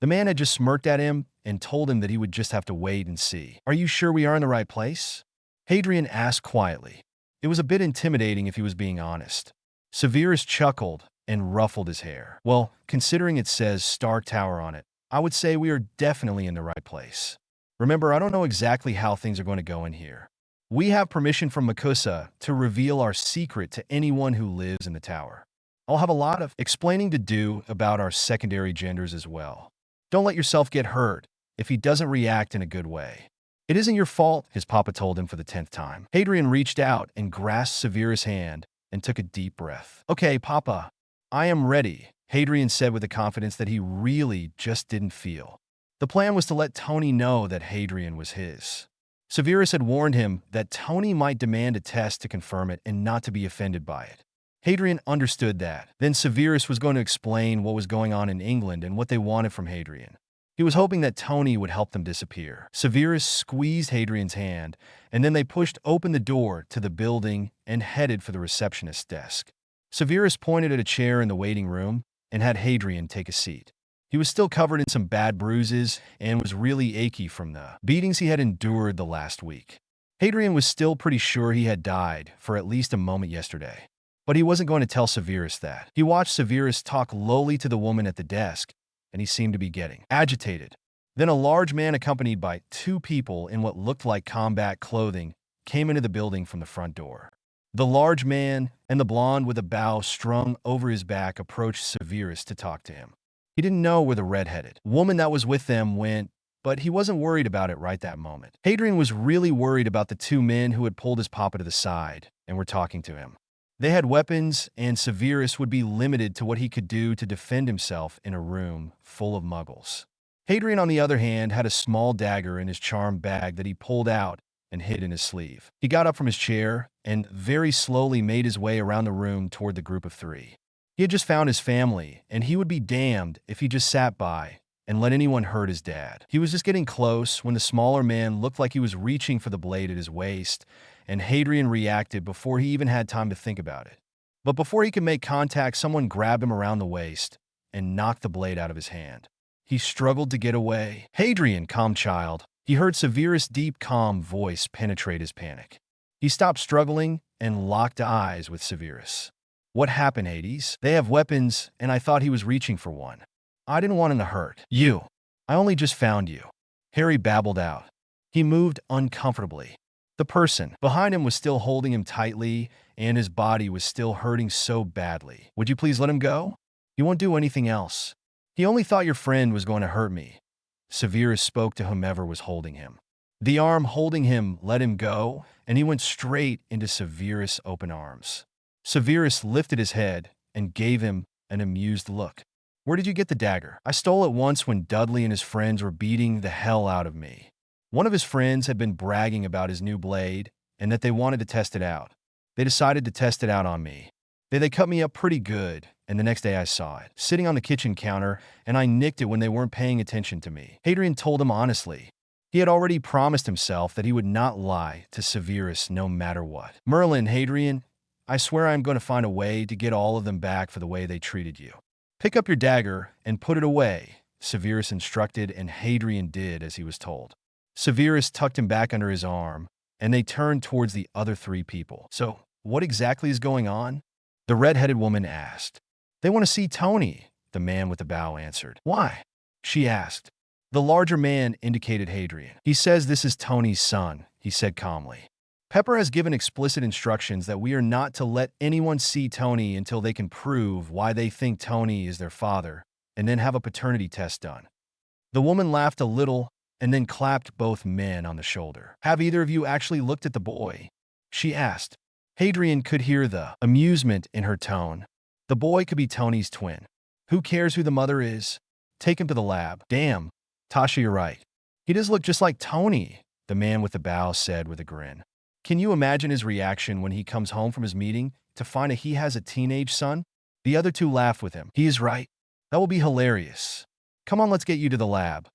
the man had just smirked at him and told him that he would just have to wait and see. Are you sure we are in the right place? Hadrien asked quietly. It was a bit intimidating if he was being honest. Severus chuckled and ruffled his hair. Well, considering it says Stark Tower on it, I would say we are definitely in the right place. Remember, I don't know exactly how things are going to go in here. We have permission from Makusa to reveal our secret to anyone who lives in the tower. I'll have a lot of explaining to do about our secondary genders as well. Don't let yourself get hurt if he doesn't react in a good way. It isn't your fault, his papa told him for the 10th time. Hadrien reached out and grasped Severus' hand and took a deep breath. Okay, Papa, I am ready, Hadrien said with a confidence that he really just didn't feel. The plan was to let Tony know that Hadrien was his. Severus had warned him that Tony might demand a test to confirm it and not to be offended by it. Hadrien understood that. Then Severus was going to explain what was going on in England and what they wanted from Hadrien. He was hoping that Tony would help them disappear. Severus squeezed Hadrian's hand, and then they pushed open the door to the building and headed for the receptionist's desk. Severus pointed at a chair in the waiting room and had Hadrien take a seat. He was still covered in some bad bruises and was really achy from the beatings he had endured the last week. Hadrien was still pretty sure he had died for at least a moment yesterday. But he wasn't going to tell Severus that. He watched Severus talk lowly to the woman at the desk, and he seemed to be getting agitated. Then a large man accompanied by two people in what looked like combat clothing came into the building from the front door. The large man and the blonde with a bow strung over his back approached Severus to talk to him. He didn't know where the red-headed woman that was with them went, but he wasn't worried about it right that moment. Hadrien was really worried about the two men who had pulled his papa to the side and were talking to him. They had weapons, and Severus would be limited to what he could do to defend himself in a room full of muggles. Hadrien, on the other hand, had a small dagger in his charm bag that he pulled out and hid in his sleeve. He got up from his chair and very slowly made his way around the room toward the group of three. He had just found his family, and he would be damned if he just sat by and let anyone hurt his dad. He was just getting close when the smaller man looked like he was reaching for the blade at his waist, and Hadrien reacted before he even had time to think about it. But before he could make contact, someone grabbed him around the waist and knocked the blade out of his hand. He struggled to get away. Hadrien, calm child. He heard Severus' deep, calm voice penetrate his panic. He stopped struggling and locked eyes with Severus. What happened, Hades? They have weapons, and I thought he was reaching for one. I didn't want him to hurt you. I only just found you. Harry babbled out. He moved uncomfortably. The person behind him was still holding him tightly, and his body was still hurting so badly. Would you please let him go? He won't do anything else. He only thought your friend was going to hurt me. Sirius spoke to whomever was holding him. The arm holding him let him go, and he went straight into Sirius' open arms. Sirius lifted his head and gave him an amused look. Where did you get the dagger? I stole it once when Dudley and his friends were beating the hell out of me. One of his friends had been bragging about his new blade and that they wanted to test it out. They decided to test it out on me. They cut me up pretty good, and the next day I saw it, sitting on the kitchen counter, and I nicked it when they weren't paying attention to me. Hadrien told him honestly. He had already promised himself that he would not lie to Sirius no matter what. Merlin, Hadrien, I swear I am going to find a way to get all of them back for the way they treated you. Pick up your dagger and put it away, Sirius instructed, and Hadrien did as he was told. Sirius tucked him back under his arm, and they turned towards the other three people. So, what exactly is going on? The red-headed woman asked. They want to see Tony, the man with the bow answered. Why? She asked. The larger man indicated Hadrien. He says this is Tony's son, he said calmly. Pepper has given explicit instructions that we are not to let anyone see Tony until they can prove why they think Tony is their father, and then have a paternity test done. The woman laughed a little and then clapped both men on the shoulder. Have either of you actually looked at the boy? She asked. Hadrien could hear the amusement in her tone. The boy could be Tony's twin. Who cares who the mother is? Take him to the lab. Damn, Tasha, you're right. He does look just like Tony, the man with the bow said with a grin. Can you imagine his reaction when he comes home from his meeting to find that he has a teenage son? The other two laughed with him. He is right. That will be hilarious. Come on, let's get you to the lab,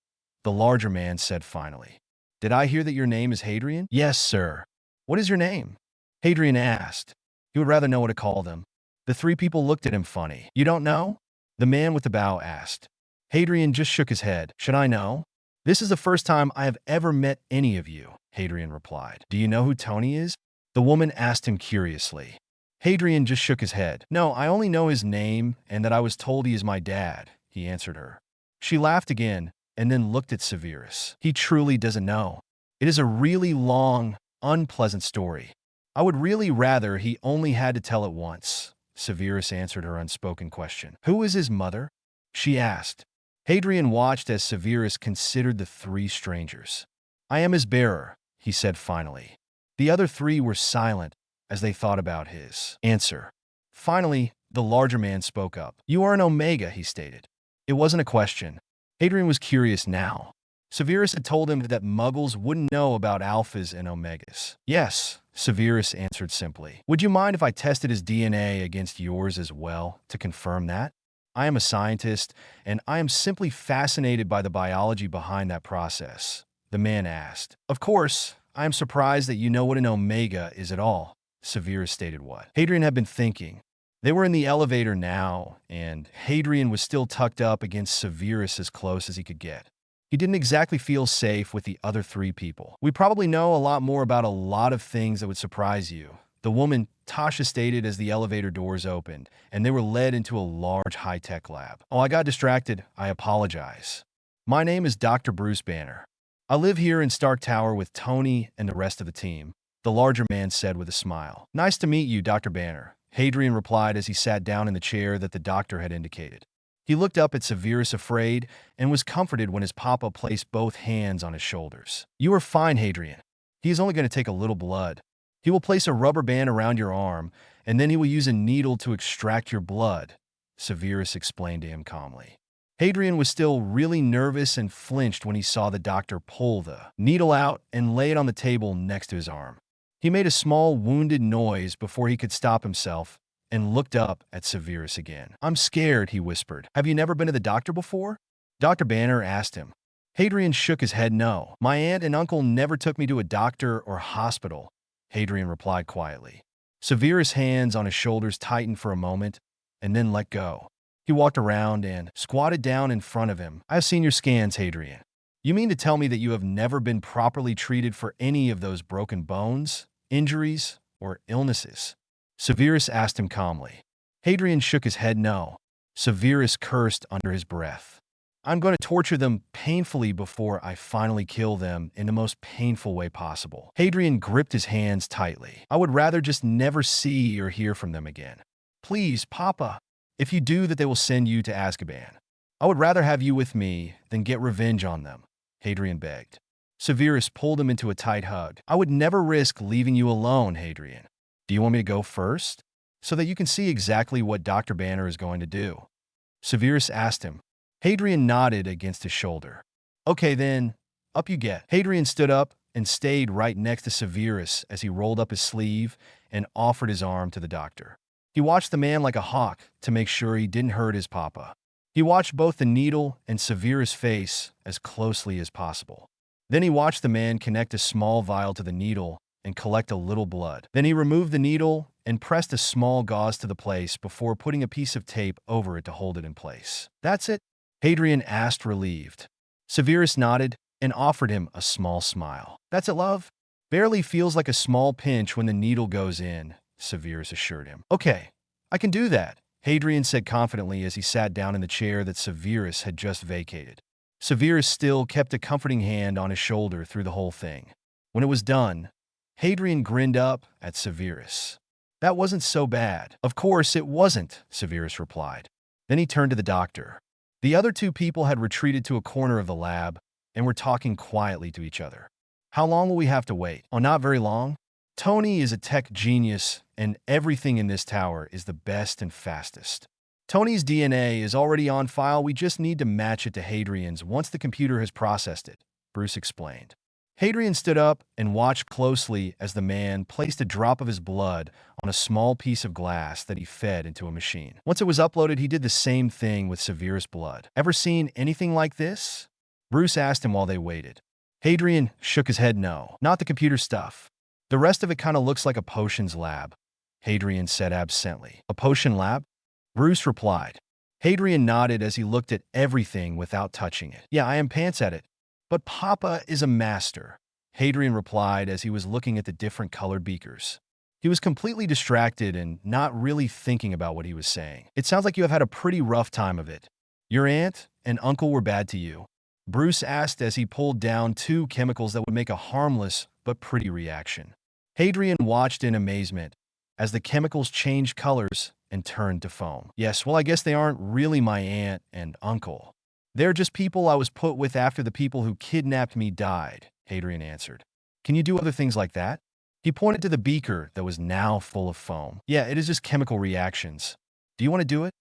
the larger man said finally. Did I hear that your name is Hadrien? Yes, sir. What is your name? Hadrien asked. He would rather know what to call them. The three people looked at him funny. You don't know? The man with the bow asked. Hadrien just shook his head. Should I know? This is the first time I have ever met any of you, Hadrien replied. Do you know who Tony is? The woman asked him curiously. Hadrien just shook his head. No, I only know his name and that I was told he is my dad, he answered her. She laughed again and then looked at Sirius. He truly doesn't know. It is a really long, unpleasant story. I would really rather he only had to tell it once, Sirius answered her unspoken question. Who is his mother? She asked. Hadrien watched as Sirius considered the three strangers. I am his bearer, he said finally. The other three were silent as they thought about his answer. Finally, the larger man spoke up. You are an Omega, he stated. It wasn't a question. Hadrien was curious now. Sirius had told him that Muggles wouldn't know about Alphas and Omegas. Yes, Sirius answered simply. Would you mind if I tested his DNA against yours as well to confirm that? I am a scientist, and I am simply fascinated by the biology behind that process, the man asked. Of course, I am surprised that you know what an Omega is at all, Sirius stated. What? Hadrien had been thinking. They were in the elevator now, and Hadrien was still tucked up against Sirius as close as he could get. He didn't exactly feel safe with the other three people. We probably know a lot more about a lot of things that would surprise you, the woman, Tasha, stated as the elevator doors opened, and they were led into a large high-tech lab. Oh, I got distracted. I apologize. My name is Dr. Bruce Banner. I live here in Stark Tower with Tony and the rest of the team, the larger man said with a smile. Nice to meet you, Dr. Banner, Hadrien replied as he sat down in the chair that the doctor had indicated. He looked up at Sirius afraid and was comforted when his papa placed both hands on his shoulders. You are fine, Hadrien. He is only going to take a little blood. He will place a rubber band around your arm, and then he will use a needle to extract your blood, Sirius explained to him calmly. Hadrien was still really nervous and flinched when he saw the doctor pull the needle out and lay it on the table next to his arm. He made a small wounded noise before he could stop himself and looked up at Sirius again. I'm scared, he whispered. Have you never been to the doctor before? Dr. Banner asked him. Hadrien shook his head no. My aunt and uncle never took me to a doctor or hospital, Hadrien replied quietly. Sirius' hands on his shoulders tightened for a moment and then let go. He walked around and squatted down in front of him. I have seen your scans, Hadrien. You mean to tell me that you have never been properly treated for any of those broken bones, injuries, or illnesses? Sirius asked him calmly. Hadrian shook his head no. Sirius cursed under his breath. I'm going to torture them painfully before I finally kill them in the most painful way possible. Hadrian gripped his hands tightly. I would rather just never see or hear from them again. Please, Papa. If you do that, they will send you to Azkaban. I would rather have you with me than get revenge on them, Hadrian begged. Sirius pulled him into a tight hug. I would never risk leaving you alone, Hadrian. Do you want me to go first? So that you can see exactly what Dr. Banner is going to do. Sirius asked him. Hadrian nodded against his shoulder. Okay then, up you get. Hadrian stood up and stayed right next to Sirius as he rolled up his sleeve and offered his arm to the doctor. He watched the man like a hawk to make sure he didn't hurt his papa. He watched both the needle and Sirius' face as closely as possible. Then he watched the man connect a small vial to the needle and collect a little blood. Then he removed the needle and pressed a small gauze to the place before putting a piece of tape over it to hold it in place. That's it? Hadrian asked, relieved. Sirius nodded and offered him a small smile. That's it, love? Barely feels like a small pinch when the needle goes in, Sirius assured him. Okay, I can do that, Hadrian said confidently as he sat down in the chair that Sirius had just vacated. Sirius still kept a comforting hand on his shoulder through the whole thing. When it was done, Hadrian grinned up at Sirius. That wasn't so bad. Of course it wasn't, Sirius replied. Then he turned to the doctor. The other two people had retreated to a corner of the lab and were talking quietly to each other. How long will we have to wait? Oh, not very long. Tony is a tech genius, and everything in this tower is the best and fastest. Tony's DNA is already on file. We just need to match it to Hadrian's once the computer has processed it, Bruce explained. Hadrian stood up and watched closely as the man placed a drop of his blood on a small piece of glass that he fed into a machine. Once it was uploaded, he did the same thing with Sirius' blood. Ever seen anything like this? Bruce asked him while they waited. Hadrian shook his head no. Not the computer stuff. The rest of it kind of looks like a potions lab, Hadrian said absently. A potion lab? Bruce replied. Hadrian nodded as he looked at everything without touching it. Yeah, I am pants at it. But Papa is a master, Hadrian replied as he was looking at the different colored beakers. He was completely distracted and not really thinking about what he was saying. It sounds like you have had a pretty rough time of it. Your aunt and uncle were bad to you? Bruce asked as he pulled down two chemicals that would make a harmless but pretty reaction. Hadrian watched in amazement as the chemicals changed colors and turned to foam. Yes, well, I guess they aren't really my aunt and uncle. They're just people I was put with after the people who kidnapped me died, Hadrian answered. Can you do other things like that? He pointed to the beaker that was now full of foam. Yeah, it is just chemical reactions. Do you want to do it?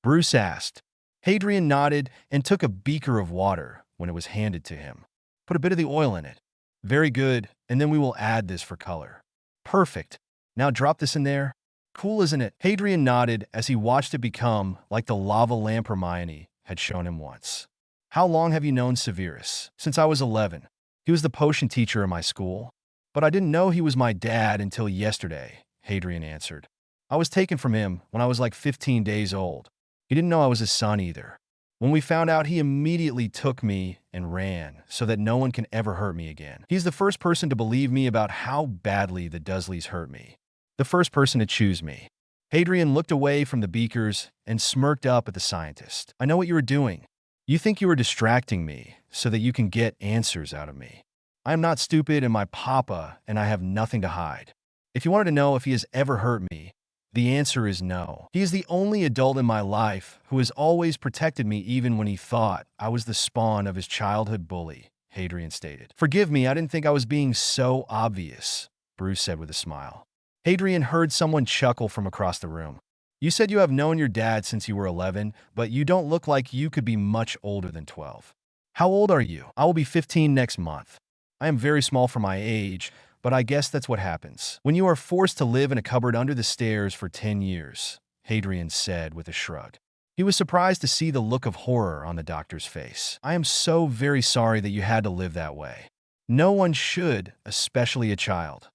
Bruce asked. Hadrian nodded and took a beaker of water when it was handed to him. Put a bit of the oil in it. Very good, and then we will add this for color. Perfect. Now drop this in there. Cool, isn't it? Hadrian nodded as he watched it become like the lava lamp Hermione had shown him once. How long have you known Sirius? Since I was 11. He was the potion teacher in my school. But I didn't know he was my dad until yesterday, Hadrian answered. I was taken from him when I was like 15 days old. He didn't know I was his son either. When we found out, he immediately took me and ran so that no one can ever hurt me again. He's the first person to believe me about how badly the Dursleys hurt me. The first person to choose me. Hadrian looked away from the beakers and smirked up at the scientist. I know what you were doing. You think you were distracting me so that you can get answers out of me. I am not stupid and my papa, and I have nothing to hide. If you wanted to know if he has ever hurt me, the answer is no. He is the only adult in my life who has always protected me even when he thought I was the spawn of his childhood bully, Hadrian stated. Forgive me, I didn't think I was being so obvious, Bruce said with a smile. Hadrian heard someone chuckle from across the room. You said you have known your dad since you were 11, but you don't look like you could be much older than 12. How old are you? I will be 15 next month. I am very small for my age, but I guess that's what happens when you are forced to live in a cupboard under the stairs for 10 years, Hadrian said with a shrug. He was surprised to see the look of horror on the doctor's face. I am so very sorry that you had to live that way. No one should, especially a child.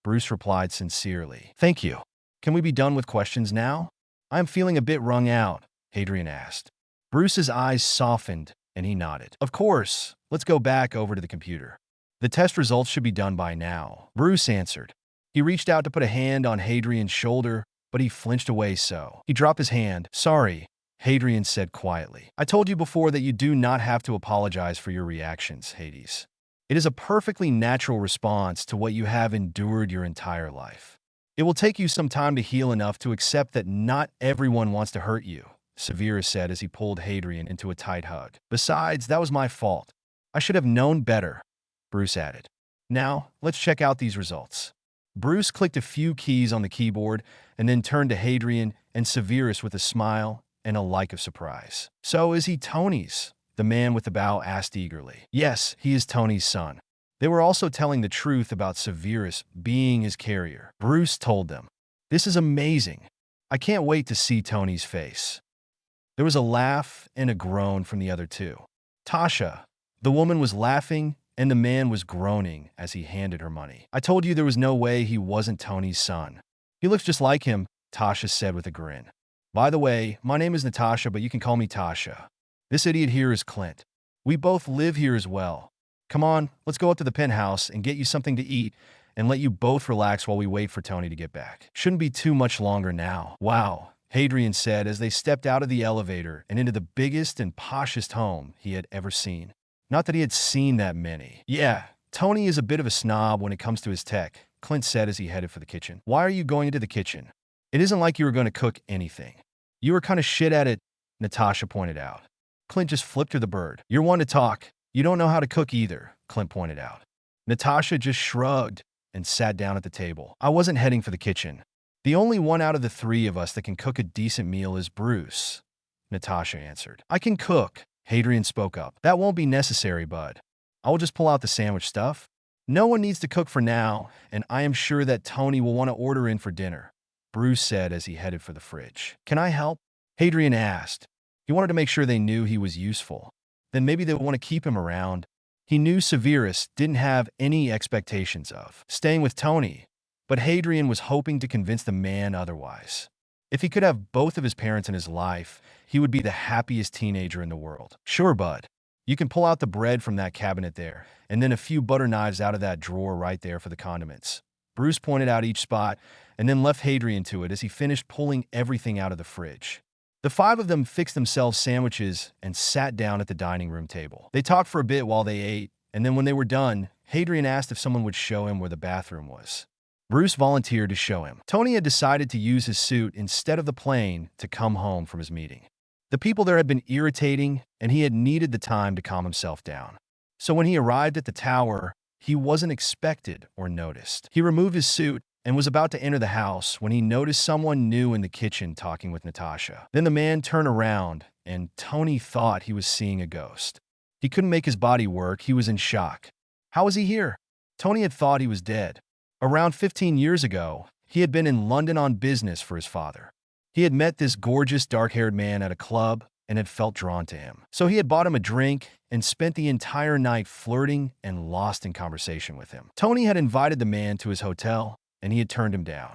Bruce replied sincerely. Thank you. Can we be done with questions now? I am feeling a bit wrung out, Hadrian asked. Bruce's eyes softened and he nodded. Of course. Let's go back over to the computer. The test results should be done by now, Bruce answered. He reached out to put a hand on Hadrian's shoulder, but he flinched away He dropped his hand. Sorry, Hadrian said quietly. I told you before that you do not have to apologize for your reactions, Hades. It is a perfectly natural response to what you have endured your entire life. It will take you some time to heal enough to accept that not everyone wants to hurt you, Sirius said as he pulled Hadrian into a tight hug. Besides, that was my fault. I should have known better, Bruce added. Now, let's check out these results. Bruce clicked a few keys on the keyboard and then turned to Hadrian and Sirius with a smile and a like of surprise. So is he Tony's? The man with the bow asked eagerly. Yes, he is Tony's son. They were also telling the truth about Sirius being his carrier. Bruce told them, "This is amazing. I can't wait to see Tony's face." There was a laugh and a groan from the other two. Tasha, the woman was laughing and the man was groaning as he handed her money. I told you there was no way he wasn't Tony's son. He looks just like him, Tasha said with a grin. By the way, my name is Natasha, but you can call me Tasha. This idiot here is Clint. We both live here as well. Come on, let's go up to the penthouse and get you something to eat and let you both relax while we wait for Tony to get back. Shouldn't be too much longer now. Wow, Hadrian said as they stepped out of the elevator and into the biggest and poshest home he had ever seen. Not that he had seen that many. Yeah, Tony is a bit of a snob when it comes to his tech, Clint said as he headed for the kitchen. Why are you going into the kitchen? It isn't like you were going to cook anything. You were kind of shit at it, Natasha pointed out. Clint just flipped her the bird. You're one to talk. You don't know how to cook either, Clint pointed out. Natasha just shrugged and sat down at the table. I wasn't heading for the kitchen. The only one out of the three of us that can cook a decent meal is Bruce, Natasha answered. I can cook, Hadrian spoke up. That won't be necessary, bud. I will just pull out the sandwich stuff. No one needs to cook for now, and I am sure that Tony will want to order in for dinner, Bruce said as he headed for the fridge. Can I help? Hadrian asked. He wanted to make sure they knew he was useful. Then maybe they would want to keep him around. He knew Sirius didn't have any expectations of staying with Tony, but Hadrian was hoping to convince the man otherwise. If he could have both of his parents in his life, he would be the happiest teenager in the world. Sure, bud. You can pull out the bread from that cabinet there, and then a few butter knives out of that drawer right there for the condiments. Bruce pointed out each spot and then left Hadrian to it as he finished pulling everything out of the fridge. The five of them fixed themselves sandwiches and sat down at the dining room table. They talked for a bit while they ate, and then when they were done, Hadrian asked if someone would show him where the bathroom was. Bruce volunteered to show him. Tony had decided to use his suit instead of the plane to come home from his meeting. The people there had been irritating, and he had needed the time to calm himself down. So when he arrived at the tower, he wasn't expected or noticed. He removed his suit and was about to enter the house when he noticed someone new in the kitchen talking with Natasha. Then the man turned around, and Tony thought he was seeing a ghost. He couldn't make his body work. He was in shock. How was he here? Tony had thought he was dead. Around 15 years ago, he had been in London on business for his father. He had met this gorgeous dark-haired man at a club and had felt drawn to him. So he had bought him a drink and spent the entire night flirting and lost in conversation with him. Tony had invited the man to his hotel, and he had turned him down.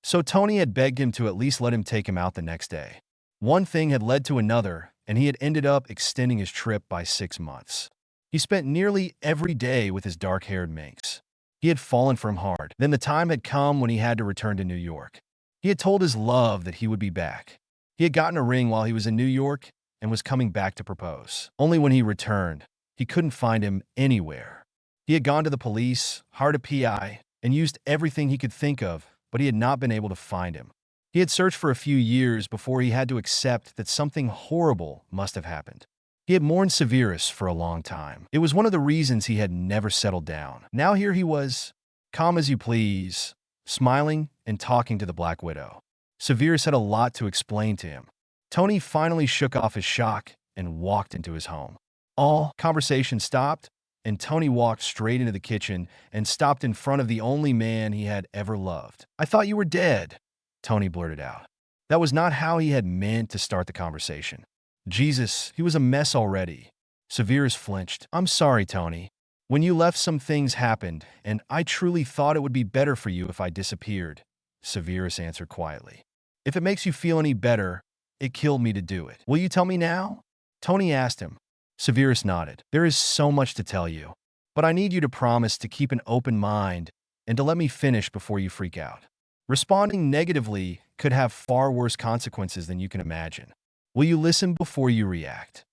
So Tony had begged him to at least let him take him out the next day. One thing had led to another, and he had ended up extending his trip by 6 months. He spent nearly every day with his dark-haired minx. He had fallen for him hard. Then the time had come when he had to return to New York. He had told his love that he would be back. He had gotten a ring while he was in New York and was coming back to propose. Only when he returned, he couldn't find him anywhere. He had gone to the police, hired a PI, and used everything he could think of, but he had not been able to find him. He had searched for a few years before he had to accept that something horrible must have happened. He had mourned Sirius for a long time. It was one of the reasons he had never settled down. Now here he was, calm as you please, smiling and talking to the Black Widow. Sirius had a lot to explain to him. Tony finally shook off his shock and walked into his home. All conversation stopped, and Tony walked straight into the kitchen and stopped in front of the only man he had ever loved. I thought you were dead, Tony blurted out. That was not how he had meant to start the conversation. Jesus, he was a mess already. Sirius flinched. I'm sorry, Tony. When you left, some things happened, and I truly thought it would be better for you if I disappeared, Sirius answered quietly. If it makes you feel any better, it killed me to do it. Will you tell me now? Tony asked him. Sirius nodded. There is so much to tell you, but I need you to promise to keep an open mind and to let me finish before you freak out. Responding negatively could have far worse consequences than you can imagine. Will you listen before you react?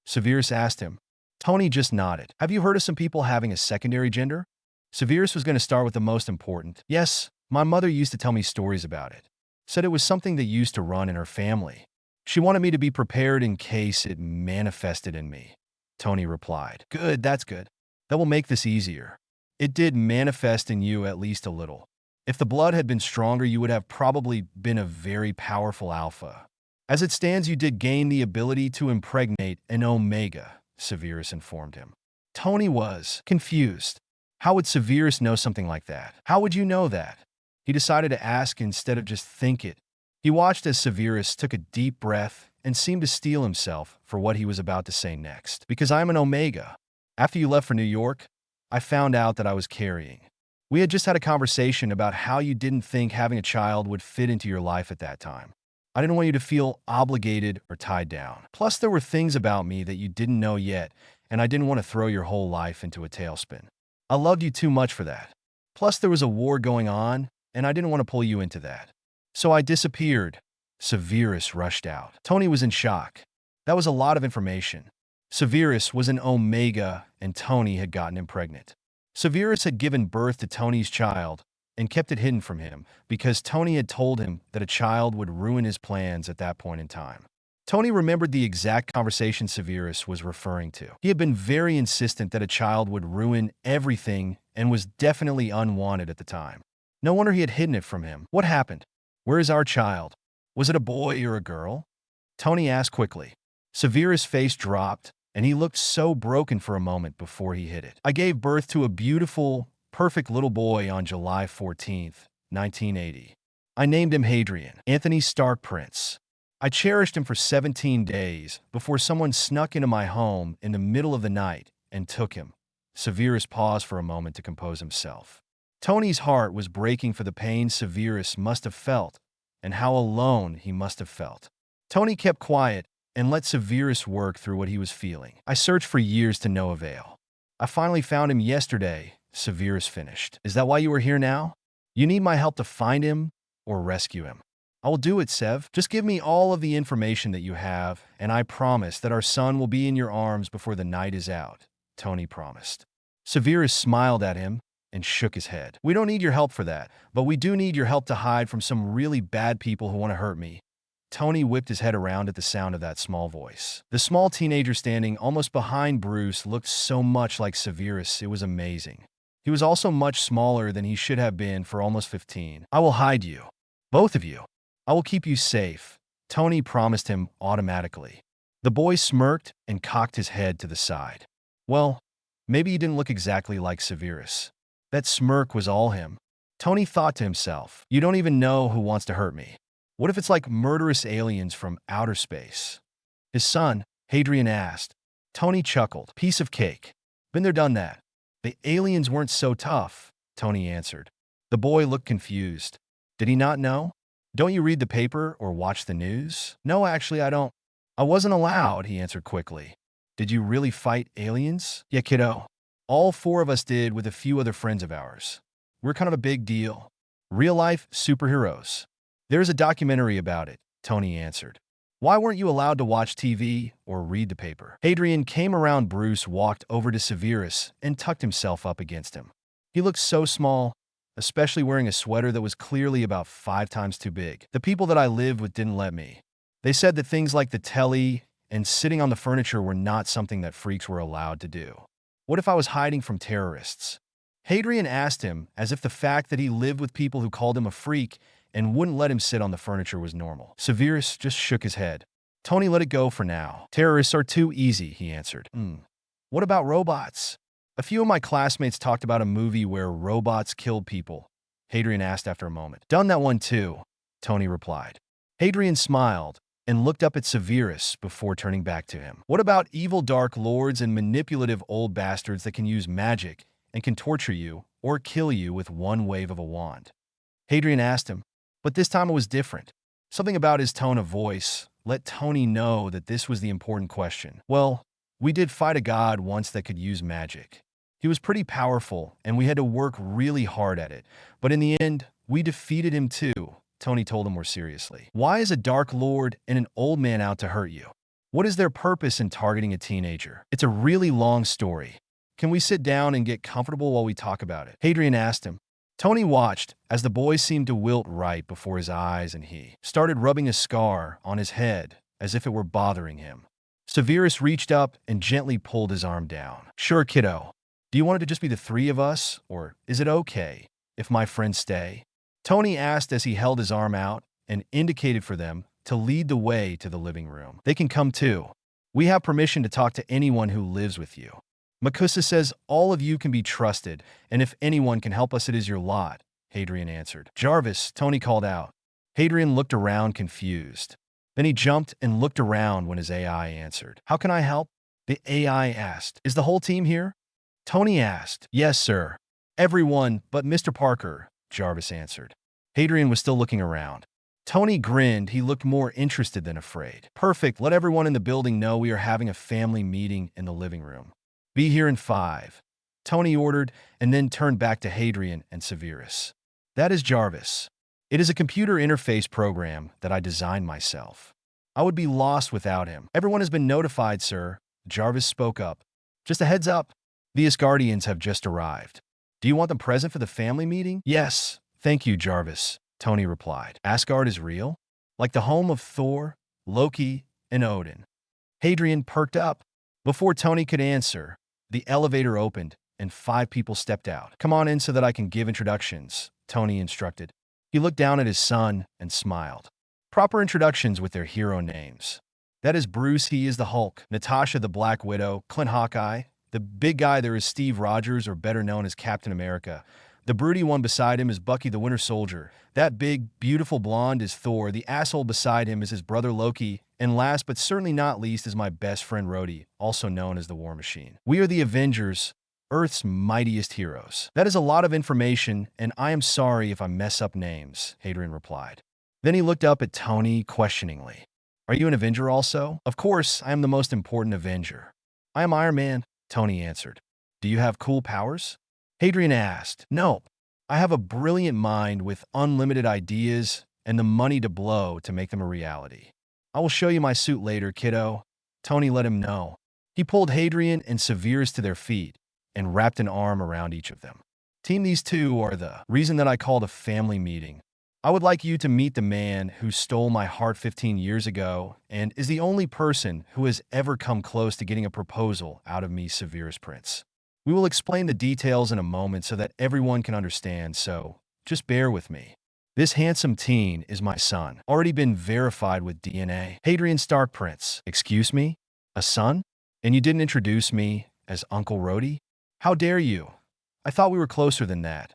Sirius asked him. Tony just nodded. Have you heard of some people having a secondary gender? Sirius was going to start with the most important. Yes, my mother used to tell me stories about it. Said it was something that used to run in her family. She wanted me to be prepared in case it manifested in me. Tony replied. Good, that's good. That will make this easier. It did manifest in you at least a little. If the blood had been stronger, you would have probably been a very powerful alpha. As it stands, you did gain the ability to impregnate an Omega, Sirius informed him. Tony was confused. How would Sirius know something like that? How would you know that? He decided to ask instead of just think it. He watched as Sirius took a deep breath and seemed to steel himself for what he was about to say next. Because I'm an Omega. After you left for New York, I found out that I was carrying. We had just had a conversation about how you didn't think having a child would fit into your life at that time. I didn't want you to feel obligated or tied down. Plus, there were things about me that you didn't know yet, and I didn't want to throw your whole life into a tailspin. I loved you too much for that. Plus, there was a war going on, and I didn't want to pull you into that. So I disappeared. Sirius rushed out. Tony was in shock. That was a lot of information. Sirius was an Omega, and Tony had gotten him pregnant. Sirius had given birth to Tony's child and kept it hidden from him because Tony had told him that a child would ruin his plans at that point in time. Tony remembered the exact conversation Sirius was referring to. He had been very insistent that a child would ruin everything and was definitely unwanted at the time. No wonder he had hidden it from him. What happened? Where is our child? Was it a boy or a girl? Tony asked quickly. Sirius' face dropped, and he looked so broken for a moment before he hit it. I gave birth to a beautiful, perfect little boy on July 14th, 1980. I named him Hadrien, Anthony Stark Prince. I cherished him for 17 days before someone snuck into my home in the middle of the night and took him. Sirius paused for a moment to compose himself. Tony's heart was breaking for the pain Sirius must have felt and how alone he must have felt. Tony kept quiet and let Sirius work through what he was feeling. I searched for years to no avail. I finally found him yesterday, Sirius finished. Is that why you are here now? You need my help to find him or rescue him. I will do it, Sev. Just give me all of the information that you have, and I promise that our son will be in your arms before the night is out, Tony promised. Sirius smiled at him and shook his head. We don't need your help for that, but we do need your help to hide from some really bad people who want to hurt me. Tony whipped his head around at the sound of that small voice. The small teenager standing almost behind Bruce looked so much like Sirius, it was amazing. He was also much smaller than he should have been for almost 15. I will hide you. Both of you. I will keep you safe, Tony promised him automatically. The boy smirked and cocked his head to the side. Well, maybe he didn't look exactly like Sirius. That smirk was all him. Tony thought to himself, you don't even know who wants to hurt me. What if it's like murderous aliens from outer space? His son, Hadrien, asked. Tony chuckled. Piece of cake. Been there, done that. The aliens weren't so tough, Tony answered. The boy looked confused. Did he not know? Don't you read the paper or watch the news? No, actually, I don't. I wasn't allowed, he answered quickly. Did you really fight aliens? Yeah, kiddo. All four of us did with a few other friends of ours. We're kind of a big deal. Real-life superheroes. There's a documentary about it, Tony answered. Why weren't you allowed to watch TV or read the paper? Hadrien came around Bruce, walked over to Sirius, and tucked himself up against him. He looked so small, especially wearing a sweater that was clearly about 5 times too big. The people that I lived with didn't let me. They said that things like the telly and sitting on the furniture were not something that freaks were allowed to do. What if I was hiding from terrorists? Hadrien asked him as if the fact that he lived with people who called him a freak and wouldn't let him sit on the furniture was normal. Sirius just shook his head. Tony, let it go for now. Terrorists are too easy, he answered. What about robots? A few of my classmates talked about a movie where robots killed people. Hadrien asked after a moment. Done that one too, Tony replied. Hadrien smiled and looked up at Sirius before turning back to him. What about evil dark lords and manipulative old bastards that can use magic and can torture you or kill you with one wave of a wand? Hadrien asked him, but this time it was different. Something about his tone of voice let Tony know that this was the important question. Well, we did fight a god once that could use magic. He was pretty powerful, and we had to work really hard at it. But in the end, we defeated him too, Tony told him more seriously. Why is a Dark Lord and an old man out to hurt you? What is their purpose in targeting a teenager? It's a really long story. Can we sit down and get comfortable while we talk about it? Hadrien asked him. Tony watched as the boy seemed to wilt right before his eyes and he started rubbing a scar on his head as if it were bothering him. Sirius reached up and gently pulled his arm down. Sure, kiddo. Do you want it to just be the three of us, or is it okay if my friends stay? Tony asked as he held his arm out and indicated for them to lead the way to the living room. They can come too. We have permission to talk to anyone who lives with you. Makusa says all of you can be trusted, and if anyone can help us, it is your lot, Hadrien answered. Jarvis, Tony called out. Hadrien looked around confused. Then he jumped and looked around when his AI answered. How can I help? The AI asked. Is the whole team here? Tony asked. Yes, sir. Everyone but Mr. Parker, Jarvis answered. Hadrien was still looking around. Tony grinned. He looked more interested than afraid. Perfect. Let everyone in the building know we are having a family meeting in the living room. Be here in 5. Tony ordered and then turned back to Hadrien and Sirius. That is Jarvis. It is a computer interface program that I designed myself. I would be lost without him. Everyone has been notified, sir. Jarvis spoke up. Just a heads up. The Asgardians have just arrived. Do you want them present for the family meeting? Yes. Thank you, Jarvis, Tony replied. Asgard is real? Like the home of Thor, Loki, and Odin. Hadrien perked up. Before Tony could answer, the elevator opened and 5 people stepped out. Come on in so that I can give introductions, Tony instructed. He looked down at his son and smiled. Proper introductions with their hero names. That is Bruce, he is the Hulk. Natasha, the Black Widow. Clint, Hawkeye. The big guy there is Steve Rogers, or better known as Captain America. The broody one beside him is Bucky the Winter Soldier. That big, beautiful blonde is Thor. The asshole beside him is his brother Loki. And last but certainly not least is my best friend Rhodey, also known as the War Machine. We are the Avengers, Earth's mightiest heroes. That is a lot of information, and I am sorry if I mess up names, Hadrien replied. Then he looked up at Tony questioningly. Are you an Avenger also? Of course, I am the most important Avenger. I am Iron Man, Tony answered. Do you have cool powers? Hadrien asked. Nope. I have a brilliant mind with unlimited ideas and the money to blow to make them a reality. I will show you my suit later, kiddo. Tony let him know. He pulled Hadrien and Sirius to their feet and wrapped an arm around each of them. Team, these two are the reason that I called a family meeting. I would like you to meet the man who stole my heart 15 years ago and is the only person who has ever come close to getting a proposal out of me, Sirius Prince. We will explain the details in a moment so that everyone can understand, so just bear with me. This handsome teen is my son, already been verified with DNA. Hadrien Stark Prince. Excuse me? A son? And you didn't introduce me as Uncle Rhodey? How dare you? I thought we were closer than that.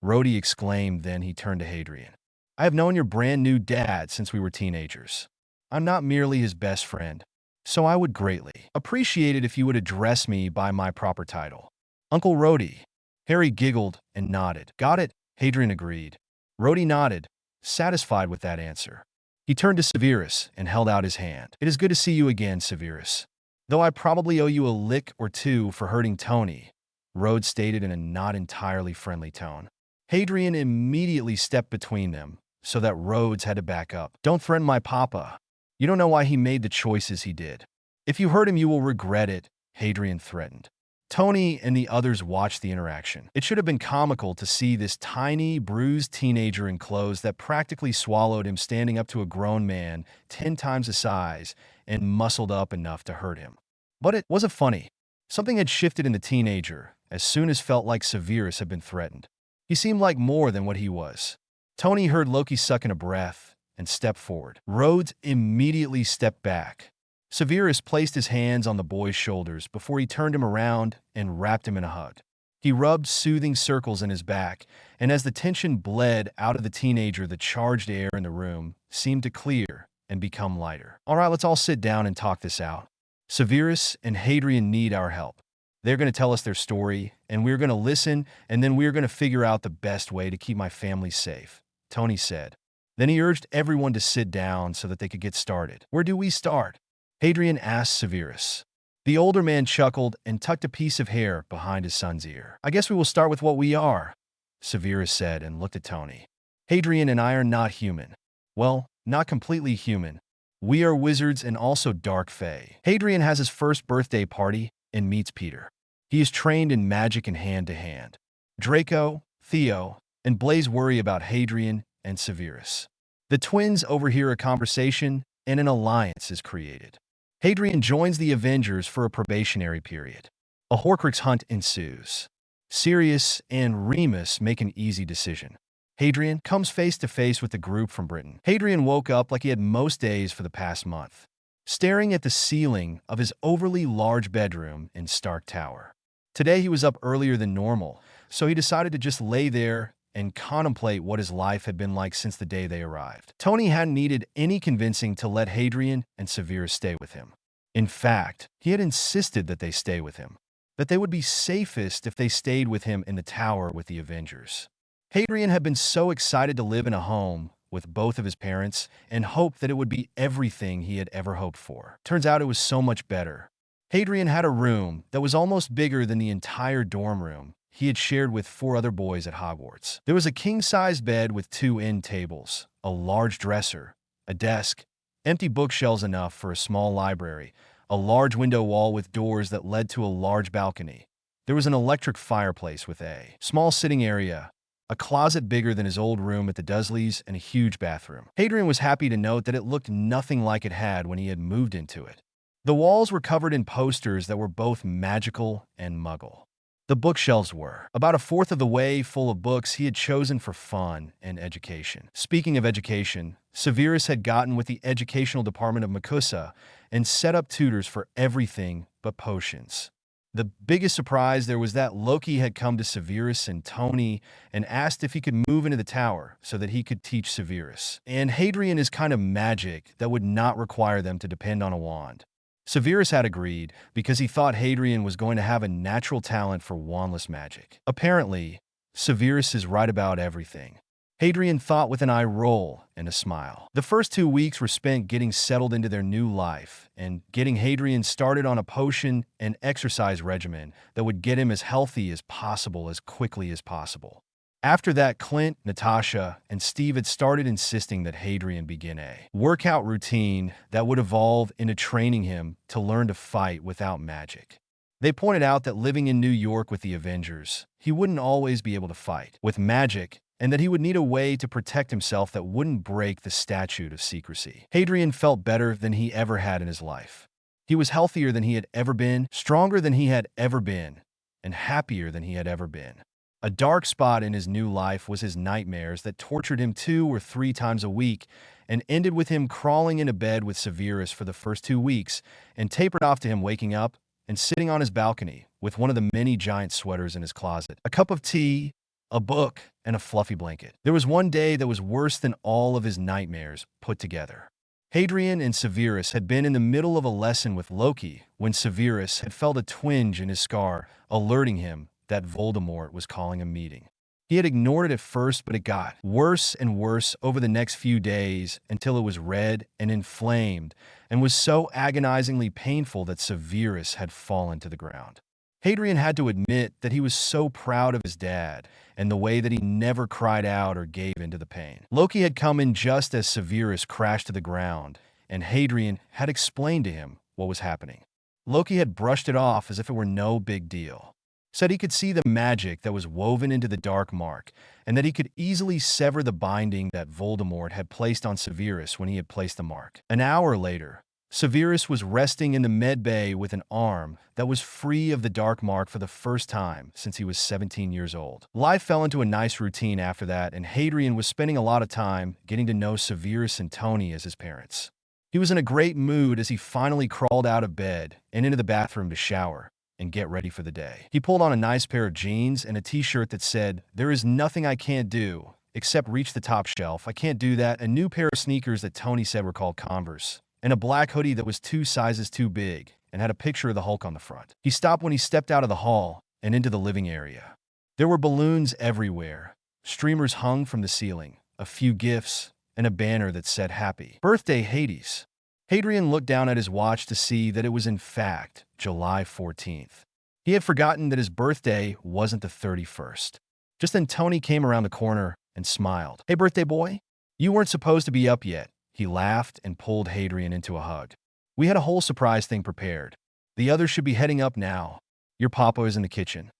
Rhodey exclaimed, then he turned to Hadrien. I have known your brand new dad since we were teenagers. I'm not merely his best friend, so I would greatly appreciate it if you would address me by my proper title. Uncle Rhodey. Harry giggled and nodded. Got it, Hadrien agreed. Rhodey nodded, satisfied with that answer. He turned to Sirius and held out his hand. It is good to see you again, Sirius. Though I probably owe you a lick or two for hurting Tony, Rhodes stated in a not entirely friendly tone. Hadrien immediately stepped between them, so that Rhodes had to back up. Don't threaten my papa. You don't know why he made the choices he did. If you hurt him, you will regret it, Hadrien threatened. Tony and the others watched the interaction. It should have been comical to see this tiny, bruised teenager in clothes that practically swallowed him standing up to a grown man 10 times the size and muscled up enough to hurt him. But it wasn't funny. Something had shifted in the teenager as soon as felt like Sirius had been threatened. He seemed like more than what he was. Tony heard Loki suck in a breath and stepped forward. Rhodes immediately stepped back. Sirius placed his hands on the boy's shoulders before he turned him around and wrapped him in a hug. He rubbed soothing circles in his back, and as the tension bled out of the teenager, the charged air in the room seemed to clear and become lighter. All right, let's all sit down and talk this out. Sirius and Hadrien need our help. They're going to tell us their story, and we're going to listen, and then we're going to figure out the best way to keep my family safe, Tony said. Then he urged everyone to sit down so that they could get started. Where do we start? Hadrien asked Sirius. The older man chuckled and tucked a piece of hair behind his son's ear. I guess we will start with what we are, Sirius said and looked at Tony. Hadrien and I are not human. Well, not completely human. We are wizards and also dark fae. Hadrien has his first birthday party and meets Peter. He is trained in magic and hand-to-hand. Draco, Theo, and Blaise worry about Hadrien and Sirius. The twins overhear a conversation and an alliance is created. Hadrien joins the Avengers for a probationary period. A Horcrux hunt ensues. Sirius and Remus make an easy decision. Hadrien comes face-to-face with the group from Britain. Hadrien woke up like he had most days for the past month, staring at the ceiling of his overly large bedroom in Stark Tower. Today he was up earlier than normal, so he decided to just lay there and contemplate what his life had been like since the day they arrived. Tony hadn't needed any convincing to let Hadrien and Sirius stay with him. In fact, he had insisted that they stay with him, that they would be safest if they stayed with him in the tower with the Avengers. Hadrien had been so excited to live in a home with both of his parents and hoped that it would be everything he had ever hoped for. Turns out it was so much better. Hadrien had a room that was almost bigger than the entire dorm room he had shared with 4 other boys at Hogwarts. There was a king-size bed with 2 end tables, a large dresser, a desk, empty bookshelves enough for a small library, a large window wall with doors that led to a large balcony. There was an electric fireplace with a small sitting area, a closet bigger than his old room at the Dursleys, and a huge bathroom. Hadrien was happy to note that it looked nothing like it had when he had moved into it. The walls were covered in posters that were both magical and muggle. The bookshelves were about a fourth of the way full of books he had chosen for fun and education. Speaking of education, Sirius had gotten with the educational department of Makusa and set up tutors for everything but potions. The biggest surprise there was that Loki had come to Sirius and Tony and asked if he could move into the tower so that he could teach Sirius. And Hadrien is kind of magic that would not require them to depend on a wand. Sirius had agreed because he thought Hadrien was going to have a natural talent for wandless magic. Apparently, Sirius is right about everything. Hadrien thought with an eye roll and a smile. The first 2 weeks were spent getting settled into their new life and getting Hadrien started on a potion and exercise regimen that would get him as healthy as possible as quickly as possible. After that, Clint, Natasha, and Steve had started insisting that Hadrien begin a workout routine that would evolve into training him to learn to fight without magic. They pointed out that living in New York with the Avengers, he wouldn't always be able to fight with magic, and that he would need a way to protect himself that wouldn't break the statute of secrecy. Hadrien felt better than he ever had in his life. He was healthier than he had ever been, stronger than he had ever been, and happier than he had ever been. A dark spot in his new life was his nightmares that tortured him 2 or 3 times a week and ended with him crawling into bed with Sirius for the first 2 weeks and tapered off to him waking up and sitting on his balcony with one of the many giant sweaters in his closet, a cup of tea, a book, and a fluffy blanket. There was one day that was worse than all of his nightmares put together. Hadrien and Sirius had been in the middle of a lesson with Loki when Sirius had felt a twinge in his scar, alerting him that Voldemort was calling a meeting. He had ignored it at first, but it got worse and worse over the next few days until it was red and inflamed and was so agonizingly painful that Sirius had fallen to the ground. Hadrien had to admit that he was so proud of his dad and the way that he never cried out or gave in to the pain. Loki had come in just as Sirius crashed to the ground, and Hadrien had explained to him what was happening. Loki had brushed it off as if it were no big deal. Said he could see the magic that was woven into the dark mark, and that he could easily sever the binding that Voldemort had placed on Sirius when he had placed the mark. An hour later, Sirius was resting in the med bay with an arm that was free of the dark mark for the first time since he was 17 years old. Life fell into a nice routine after that, and Hadrien was spending a lot of time getting to know Sirius and Tony as his parents. He was in a great mood as he finally crawled out of bed and into the bathroom to shower and get ready for the day. He pulled on a nice pair of jeans and a t-shirt that said, "There is nothing I can't do except reach the top shelf. I can't do that," a new pair of sneakers that Tony said were called Converse, and a black hoodie that was 2 sizes too big and had a picture of the Hulk on the front. He stopped when he stepped out of the hall and into the living area. There were balloons everywhere, streamers hung from the ceiling, a few gifts, and a banner that said "Happy Birthday, Hades." Hadrien looked down at his watch to see that it was in fact July 14th. He had forgotten that his birthday wasn't the 31st. Just then Tony came around the corner and smiled. "Hey, birthday boy, you weren't supposed to be up yet." He laughed and pulled Hadrien into a hug. "We had a whole surprise thing prepared. The others should be heading up now. Your papa is in the kitchen."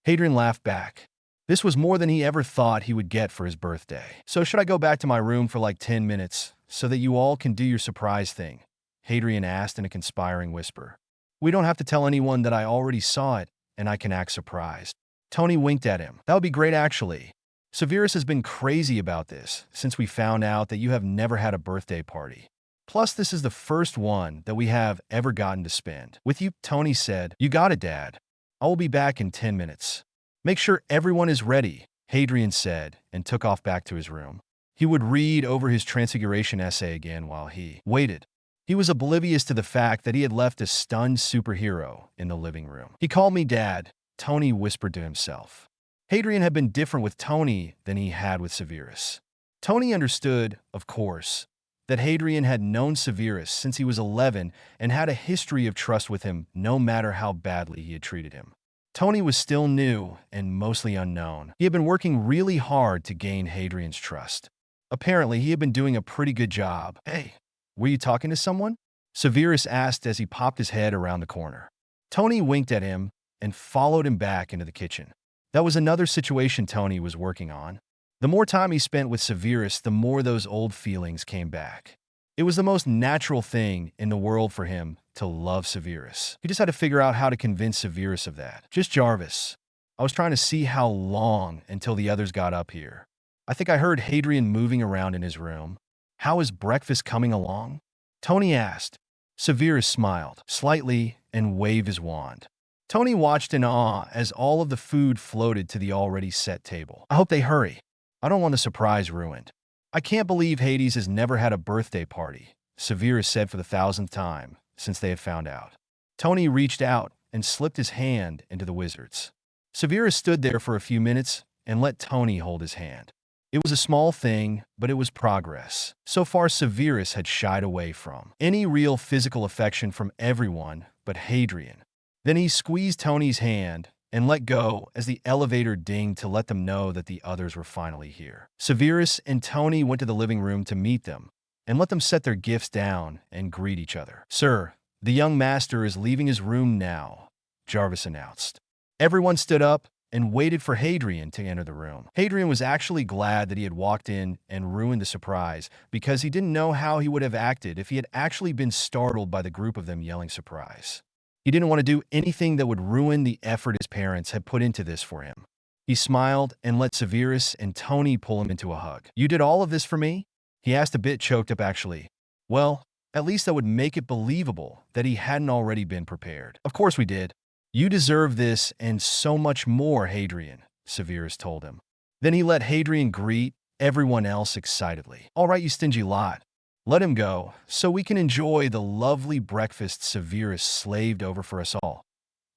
Hadrien laughed back. This was more than he ever thought he would get for his birthday. "So should I go back to my room for like 10 minutes so that you all can do your surprise thing?" Hadrien asked in a conspiring whisper. "We don't have to tell anyone that I already saw it, and I can act surprised." Tony winked at him. "That would be great, actually. Sirius has been crazy about this since we found out that you have never had a birthday party. Plus, this is the first one that we have ever gotten to spend with you," Tony said. "You got it, Dad. I will be back in 10 minutes. Make sure everyone is ready," Hadrien said, and took off back to his room. He would read over his Transfiguration essay again while he waited. He was oblivious to the fact that he had left a stunned superhero in the living room. "He called me Dad," Tony whispered to himself. Hadrien had been different with Tony than he had with Sirius. Tony understood, of course, that Hadrien had known Sirius since he was 11 and had a history of trust with him no matter how badly he had treated him. Tony was still new and mostly unknown. He had been working really hard to gain Hadrien's trust. Apparently, he had been doing a pretty good job. "Hey, were you talking to someone?" Sirius asked as he popped his head around the corner. Tony winked at him and followed him back into the kitchen. That was another situation Tony was working on. The more time he spent with Sirius, the more those old feelings came back. It was the most natural thing in the world for him to love Sirius. He just had to figure out how to convince Sirius of that. "Just Jarvis. I was trying to see how long until the others got up here. I think I heard Hadrien moving around in his room. How is breakfast coming along?" Tony asked. Sirius smiled slightly and waved his wand. Tony watched in awe as all of the food floated to the already set table. "I hope they hurry. I don't want the surprise ruined." "I can't believe Hades has never had a birthday party," Sirius said for the 1,000th time since they had found out. Tony reached out and slipped his hand into the wizard's. Sirius stood there for a few minutes and let Tony hold his hand. It was a small thing, but it was progress. So far, Sirius had shied away from any real physical affection from everyone but Hadrien. Then he squeezed Tony's hand and let go as the elevator dinged to let them know that the others were finally here. Sirius and Tony went to the living room to meet them and let them set their gifts down and greet each other. "Sir, the young master is leaving his room now," Jarvis announced. Everyone stood up and waited for Hadrien to enter the room. Hadrien was actually glad that he had walked in and ruined the surprise because he didn't know how he would have acted if he had actually been startled by the group of them yelling surprise. He didn't want to do anything that would ruin the effort his parents had put into this for him. He smiled and let Sirius and Tony pull him into a hug. "You did all of this for me?" he asked, a bit choked up actually. "Well, at least that would make it believable that he hadn't already been prepared." "Of course we did. You deserve this and so much more, Hadrien," Sirius told him. Then he let Hadrien greet everyone else excitedly. "All right, you stingy lot. Let him go so we can enjoy the lovely breakfast Sirius slaved over for us all,"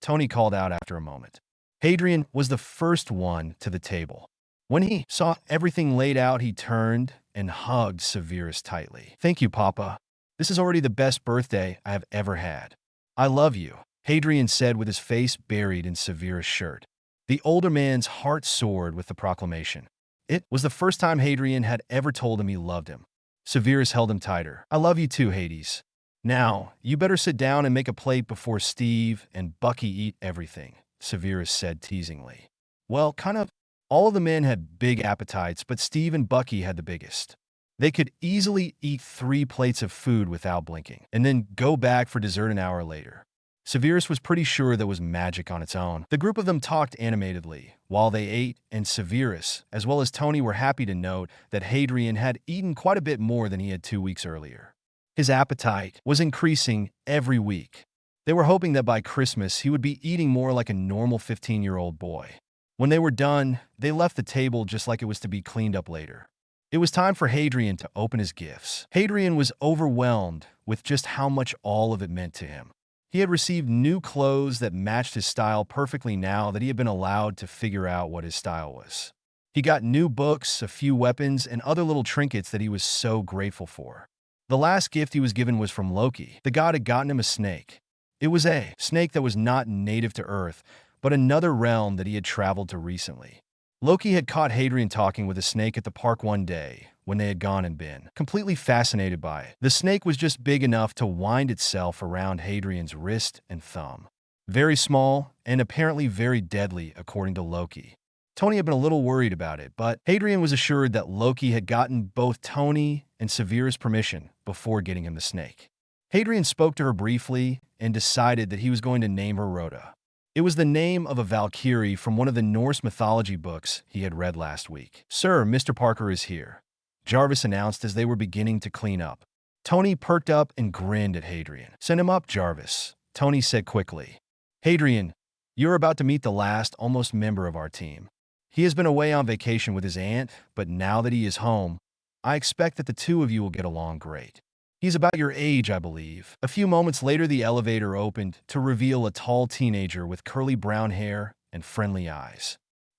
Tony called out after a moment. Hadrien was the first one to the table. When he saw everything laid out, he turned and hugged Sirius tightly. "Thank you, Papa. This is already the best birthday I have ever had. I love you," Hadrien said with his face buried in Sirius' shirt. The older man's heart soared with the proclamation. It was the first time Hadrien had ever told him he loved him. Sirius held him tighter. "I love you too, Hades. Now, you better sit down and make a plate before Steve and Bucky eat everything," Sirius said teasingly. Well, kind of. All of the men had big appetites, but Steve and Bucky had the biggest. They could easily eat 3 plates of food without blinking, and then go back for dessert an hour later. Sirius was pretty sure that was magic on its own. The group of them talked animatedly while they ate, and Sirius, as well as Tony, were happy to note that Hadrien had eaten quite a bit more than he had 2 weeks earlier. His appetite was increasing every week. They were hoping that by Christmas he would be eating more like a normal 15-year-old boy. When they were done, they left the table just like it was to be cleaned up later. It was time for Hadrien to open his gifts. Hadrien was overwhelmed with just how much all of it meant to him. He had received new clothes that matched his style perfectly now that he had been allowed to figure out what his style was. He got new books, a few weapons, and other little trinkets that he was so grateful for. The last gift he was given was from Loki. The god had gotten him a snake. It was a snake that was not native to Earth, but another realm that he had traveled to recently. Loki had caught Hadrian talking with a snake at the park one day when they had gone and been completely fascinated by it. The snake was just big enough to wind itself around Hadrian's wrist and thumb. Very small and apparently very deadly, according to Loki. Tony had been a little worried about it, but Hadrian was assured that Loki had gotten both Tony and Severus' permission before getting him the snake. Hadrian spoke to her briefly and decided that he was going to name her Rhoda. It was the name of a Valkyrie from one of the Norse mythology books he had read last week. "Sir, Mr. Parker is here," Jarvis announced as they were beginning to clean up. Tony perked up and grinned at Hadrian. "Send him up, Jarvis," Tony said quickly. "Hadrian, you're about to meet the last almost member of our team. He has been away on vacation with his aunt, but now that he is home, I expect that the two of you will get along great. He's about your age, I believe." A few moments later, the elevator opened to reveal a tall teenager with curly brown hair and friendly eyes.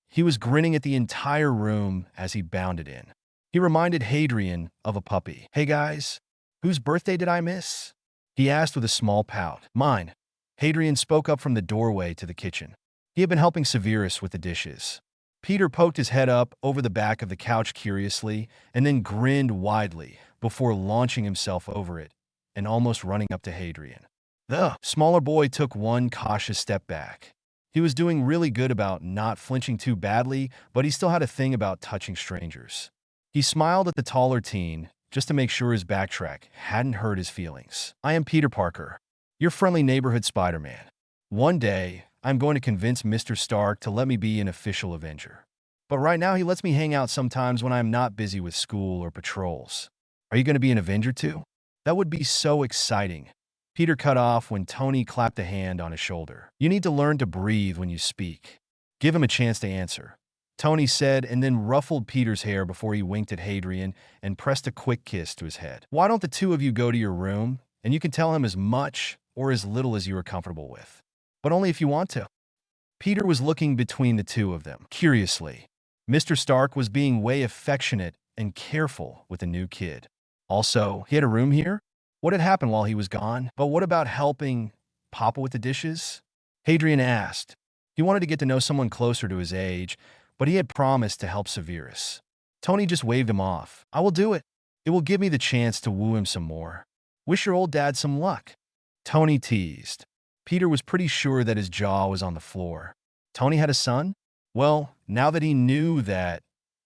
He was grinning at the entire room as he bounded in. He reminded Hadrian of a puppy. "Hey guys, whose birthday did I miss?" he asked with a small pout. "Mine." Hadrian spoke up from the doorway to the kitchen. He had been helping Severus with the dishes. Peter poked his head up over the back of the couch curiously and then grinned widely before launching himself over it and almost running up to Hadrian. The smaller boy took one cautious step back. He was doing really good about not flinching too badly, but he still had a thing about touching strangers. He smiled at the taller teen just to make sure his backtrack hadn't hurt his feelings. "I am Peter Parker, your friendly neighborhood Spider-Man. One day, I'm going to convince Mr. Stark to let me be an official Avenger. But right now, he lets me hang out sometimes when I'm not busy with school or patrols. Are you going to be an Avenger too?" "That would be so exciting," Peter cut off when Tony clapped a hand on his shoulder. "You need to learn to breathe when you speak. Give him a chance to answer," Tony said, and then ruffled Peter's hair before he winked at Hadrian and pressed a quick kiss to his head. "Why don't the two of you go to your room, and you can tell him as much or as little as you are comfortable with. But only if you want to." Peter was looking between the two of them, curiously. Mr. Stark was being way affectionate and careful with the new kid. Also, he had a room here? What had happened while he was gone? But what about helping Papa with the dishes? Hadrian asked. He wanted to get to know someone closer to his age, but he had promised to help Severus. Tony just waved him off. "I will do it. It will give me the chance to woo him some more. Wish your old dad some luck," Tony teased. Peter was pretty sure that his jaw was on the floor. Tony had a son? Well, now that he knew that,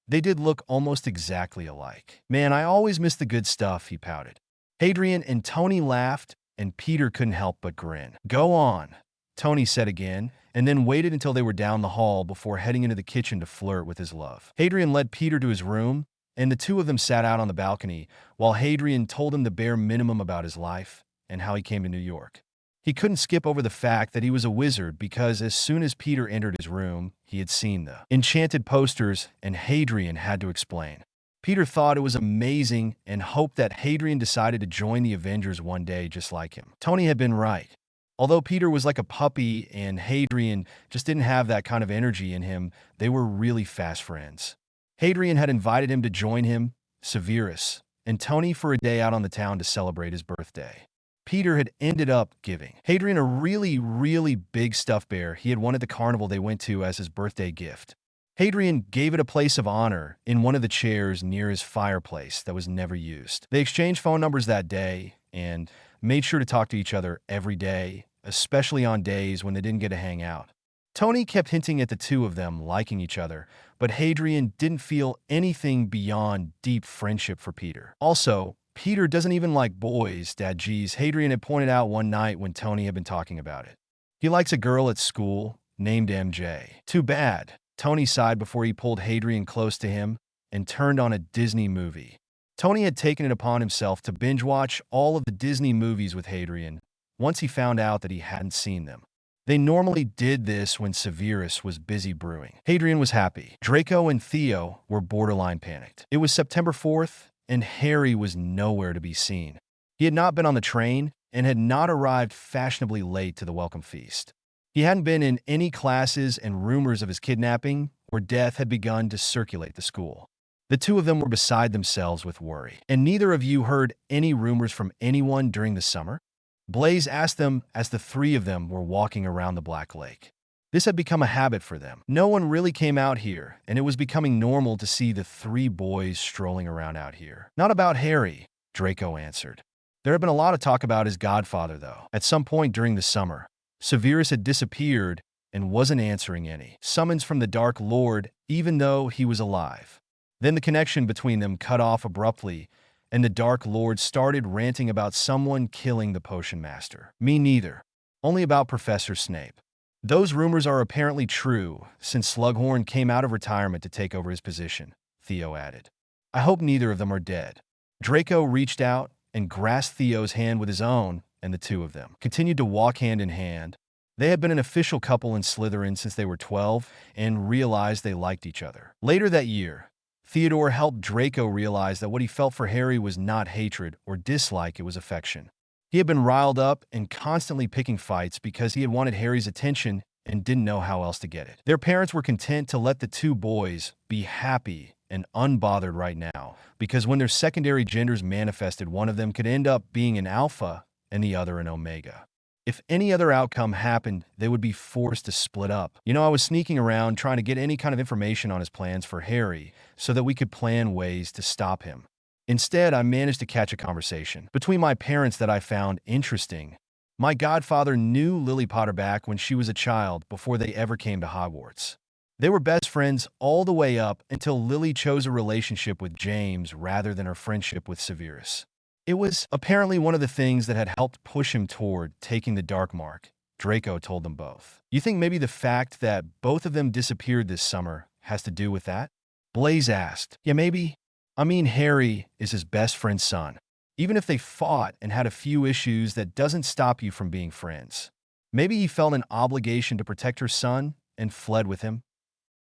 they did look almost exactly alike. "Man, I always miss the good stuff," he pouted. Hadrian and Tony laughed, and Peter couldn't help but grin. "Go on," Tony said again, and then waited until they were down the hall before heading into the kitchen to flirt with his love. Hadrian led Peter to his room, and the two of them sat out on the balcony while Hadrian told him the bare minimum about his life and how he came to New York. He couldn't skip over the fact that he was a wizard because as soon as Peter entered his room, he had seen the enchanted posters, and Hadrian had to explain. Peter thought it was amazing and hoped that Hadrian decided to join the Avengers one day just like him. Tony had been right. Although Peter was like a puppy and Hadrian just didn't have that kind of energy in him, they were really fast friends. Hadrian had invited him to join him, Severus, and Tony for a day out on the town to celebrate his birthday. Peter had ended up giving Hadrian a really big stuffed bear he had won at the carnival they went to as his birthday gift. Hadrian gave it a place of honor in one of the chairs near his fireplace that was never used. They exchanged phone numbers that day and made sure to talk to each other every day, especially on days when they didn't get to hang out. Tony kept hinting at the two of them liking each other, but Hadrian didn't feel anything beyond deep friendship for Peter. Also, Peter doesn't even like boys, Dad. Geez, Hadrian had pointed out one night when Tony had been talking about it. He likes a girl at school named MJ. Too bad, Tony sighed before he pulled Hadrian close to him and turned on a Disney movie. Tony had taken it upon himself to binge watch all of the Disney movies with Hadrian once he found out that he hadn't seen them. They normally did this when Severus was busy brewing. Hadrian was happy. Draco and Theo were borderline panicked. It was September 4th, and Harry was nowhere to be seen. He had not been on the train and had not arrived fashionably late to the welcome feast. He hadn't been in any classes, and rumors of his kidnapping or death had begun to circulate the school. The two of them were beside themselves with worry. "And neither of you heard any rumors from anyone during the summer?" Blaze asked them as the three of them were walking around the Black Lake. This had become a habit for them. No one really came out here, and it was becoming normal to see the three boys strolling around out here. Not about Harry, Draco answered. There had been a lot of talk about his godfather, though. At some point during the summer, Sirius had disappeared and wasn't answering any summons from the Dark Lord, even though he was alive. Then the connection between them cut off abruptly, and the Dark Lord started ranting about someone killing the Potion Master. Me neither. Only about Professor Snape. Those rumors are apparently true, since Slughorn came out of retirement to take over his position, Theo added. I hope neither of them are dead. Draco reached out and grasped Theo's hand with his own, and the two of them continued to walk hand in hand. They had been an official couple in Slytherin since they were 12 and realized they liked each other. Later that year, Theodore helped Draco realize that what he felt for Harry was not hatred or dislike, it was affection. He had been riled up and constantly picking fights because he had wanted Harry's attention and didn't know how else to get it. Their parents were content to let the two boys be happy and unbothered right now, because when their secondary genders manifested, one of them could end up being an alpha and the other an omega. If any other outcome happened, they would be forced to split up. I was sneaking around trying to get any kind of information on his plans for Harry so that we could plan ways to stop him. Instead, I managed to catch a conversation between my parents that I found interesting. My godfather knew Lily Potter back when she was a child before they ever came to Hogwarts. They were best friends all the way up until Lily chose a relationship with James rather than her friendship with Sirius. It was apparently one of the things that had helped push him toward taking the Dark Mark, Draco told them both. You think maybe the fact that both of them disappeared this summer has to do with that? Blaise asked. Yeah, maybe. I mean, Harry is his best friend's son. Even if they fought and had a few issues, that doesn't stop you from being friends. Maybe he felt an obligation to protect her son and fled with him.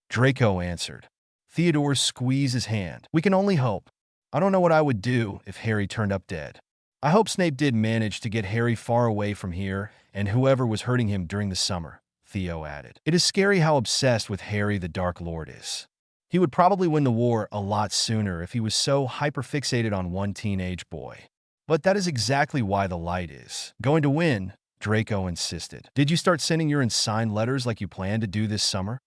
Draco answered. Theodore squeezed his hand. We can only hope. I don't know what I would do if Harry turned up dead. I hope Snape did manage to get Harry far away from here and whoever was hurting him during the summer, Theo added. It is scary how obsessed with Harry the Dark Lord is. He would probably win the war a lot sooner if he was so hyperfixated on one teenage boy. But that is exactly why the light is going to win, Draco insisted. Did you start sending your unsigned letters like you planned to do this summer?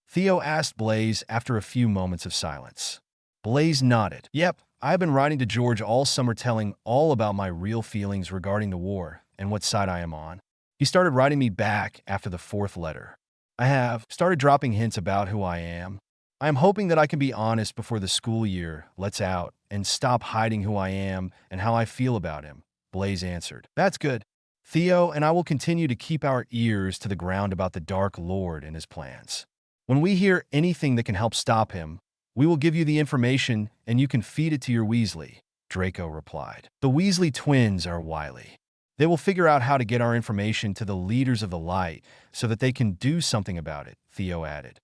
Theo asked Blaise after a few moments of silence. Blaise nodded. Yep, I've been writing to George all summer telling all about my real feelings regarding the war and what side I am on. He started writing me back after the fourth letter. I have started dropping hints about who I am. I am hoping that I can be honest before the school year lets out and stop hiding who I am and how I feel about him, Blaise answered. That's good. Theo and I will continue to keep our ears to the ground about the Dark Lord and his plans. When we hear anything that can help stop him, we will give you the information and you can feed it to your Weasley, Draco replied. The Weasley twins are wily. They will figure out how to get our information to the leaders of the light so that they can do something about it, Theo added.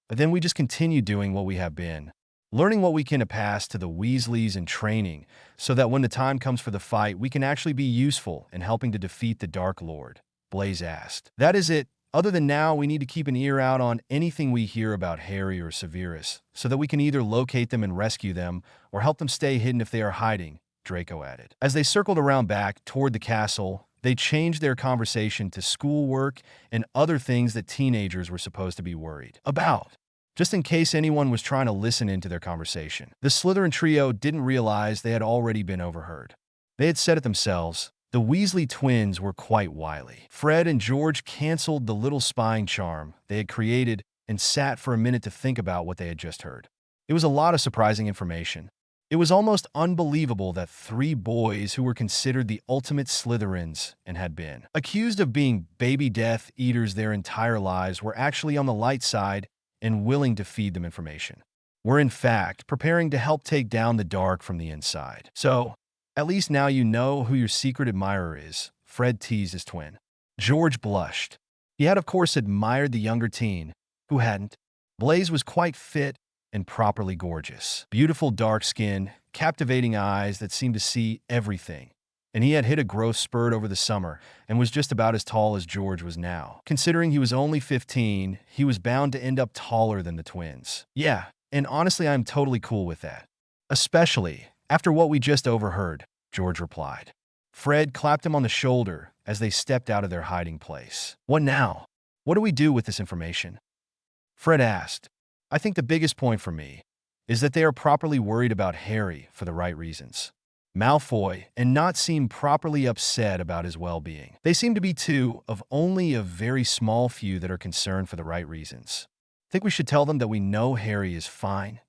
But then we just continue doing what we have been, learning what we can pass to the Weasleys and training so that when the time comes for the fight, we can actually be useful in helping to defeat the Dark Lord, Blaise asked. That is it. Other than now, we need to keep an ear out on anything we hear about Harry or Sirius so that we can either locate them and rescue them or help them stay hidden if they are hiding, Draco added. As they circled around back toward the castle, they changed their conversation to schoolwork and other things that teenagers were supposed to be worried about, just in case anyone was trying to listen into their conversation. The Slytherin trio didn't realize they had already been overheard. They had said it themselves. The Weasley twins were quite wily. Fred and George canceled the little spying charm they had created and sat for a minute to think about what they had just heard. It was a lot of surprising information. It was almost unbelievable that three boys who were considered the ultimate Slytherins and had been accused of being baby Death Eaters their entire lives were actually on the light side and willing to feed them information. Were in fact preparing to help take down the dark from the inside. So, at least now you know who your secret admirer is, Fred teased his twin. George blushed. He had of course admired the younger teen, who hadn't. Blaise was quite fit and properly gorgeous. Beautiful dark skin, captivating eyes that seemed to see everything. And he had hit a growth spurt over the summer and was just about as tall as George was now. Considering he was only 15, he was bound to end up taller than the twins. Yeah, and honestly I'm totally cool with that. Especially after what we just overheard, George replied. Fred clapped him on the shoulder as they stepped out of their hiding place. What now? What do we do with this information? Fred asked. I think the biggest point for me is that they are properly worried about Harry for the right reasons. Malfoy and not seem properly upset about his well-being. They seem to be two of only a very small few that are concerned for the right reasons. Think we should tell them that we know Harry is fine?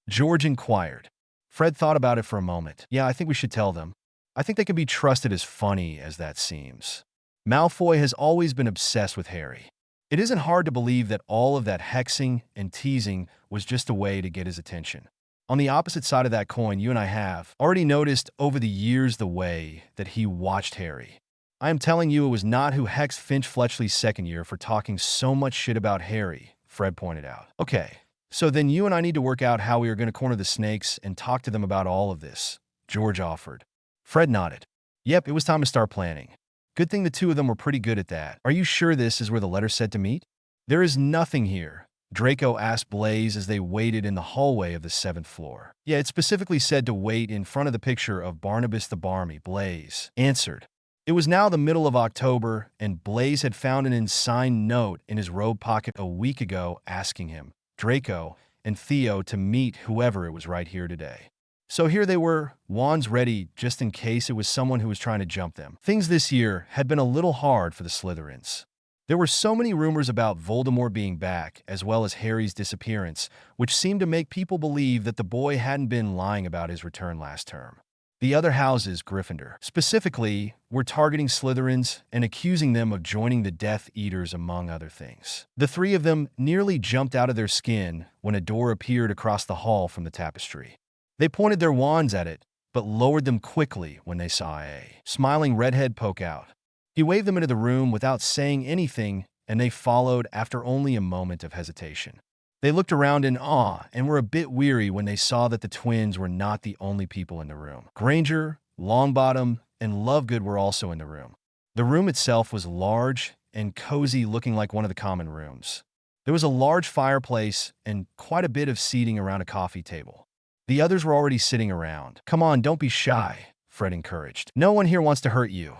George inquired. Fred thought about it for a moment. Yeah, I think we should tell them. I think they can be trusted, as funny as that seems. Malfoy has always been obsessed with Harry. It isn't hard to believe that all of that hexing and teasing was just a way to get his attention. On the opposite side of that coin, you and I have already noticed over the years the way that he watched Harry. I am telling you, it was not who hexed Finch Fletchley's second year for talking so much shit about Harry, Fred pointed out. Okay, so then you and I need to work out how we are going to corner the snakes and talk to them about all of this, George offered. Fred nodded. Yep, it was time to start planning. Good thing the two of them were pretty good at that. Are you sure this is where the letter said to meet? There is nothing here, Draco asked Blaise as they waited in the hallway of the 7th floor. Yeah, it specifically said to wait in front of the picture of Barnabas the Barmy, Blaise answered. It was now the middle of October, and Blaise had found an unsigned note in his robe pocket a week ago asking him, Draco, and Theo to meet whoever it was right here today. So here they were, wands ready just in case it was someone who was trying to jump them. Things this year had been a little hard for the Slytherins. There were so many rumors about Voldemort being back, as well as Harry's disappearance, which seemed to make people believe that the boy hadn't been lying about his return last term. The other houses, Gryffindor, specifically, were targeting Slytherins and accusing them of joining the Death Eaters, among other things. The three of them nearly jumped out of their skin when a door appeared across the hall from the tapestry. They pointed their wands at it, but lowered them quickly when they saw a smiling redhead poke out. He waved them into the room without saying anything, and they followed after only a moment of hesitation. They looked around in awe and were a bit weary when they saw that the twins were not the only people in the room. Granger, Longbottom, and Lovegood were also in the room. The room itself was large and cozy, looking like one of the common rooms. There was a large fireplace and quite a bit of seating around a coffee table. The others were already sitting around. Come on, don't be shy, Fred encouraged. No one here wants to hurt you,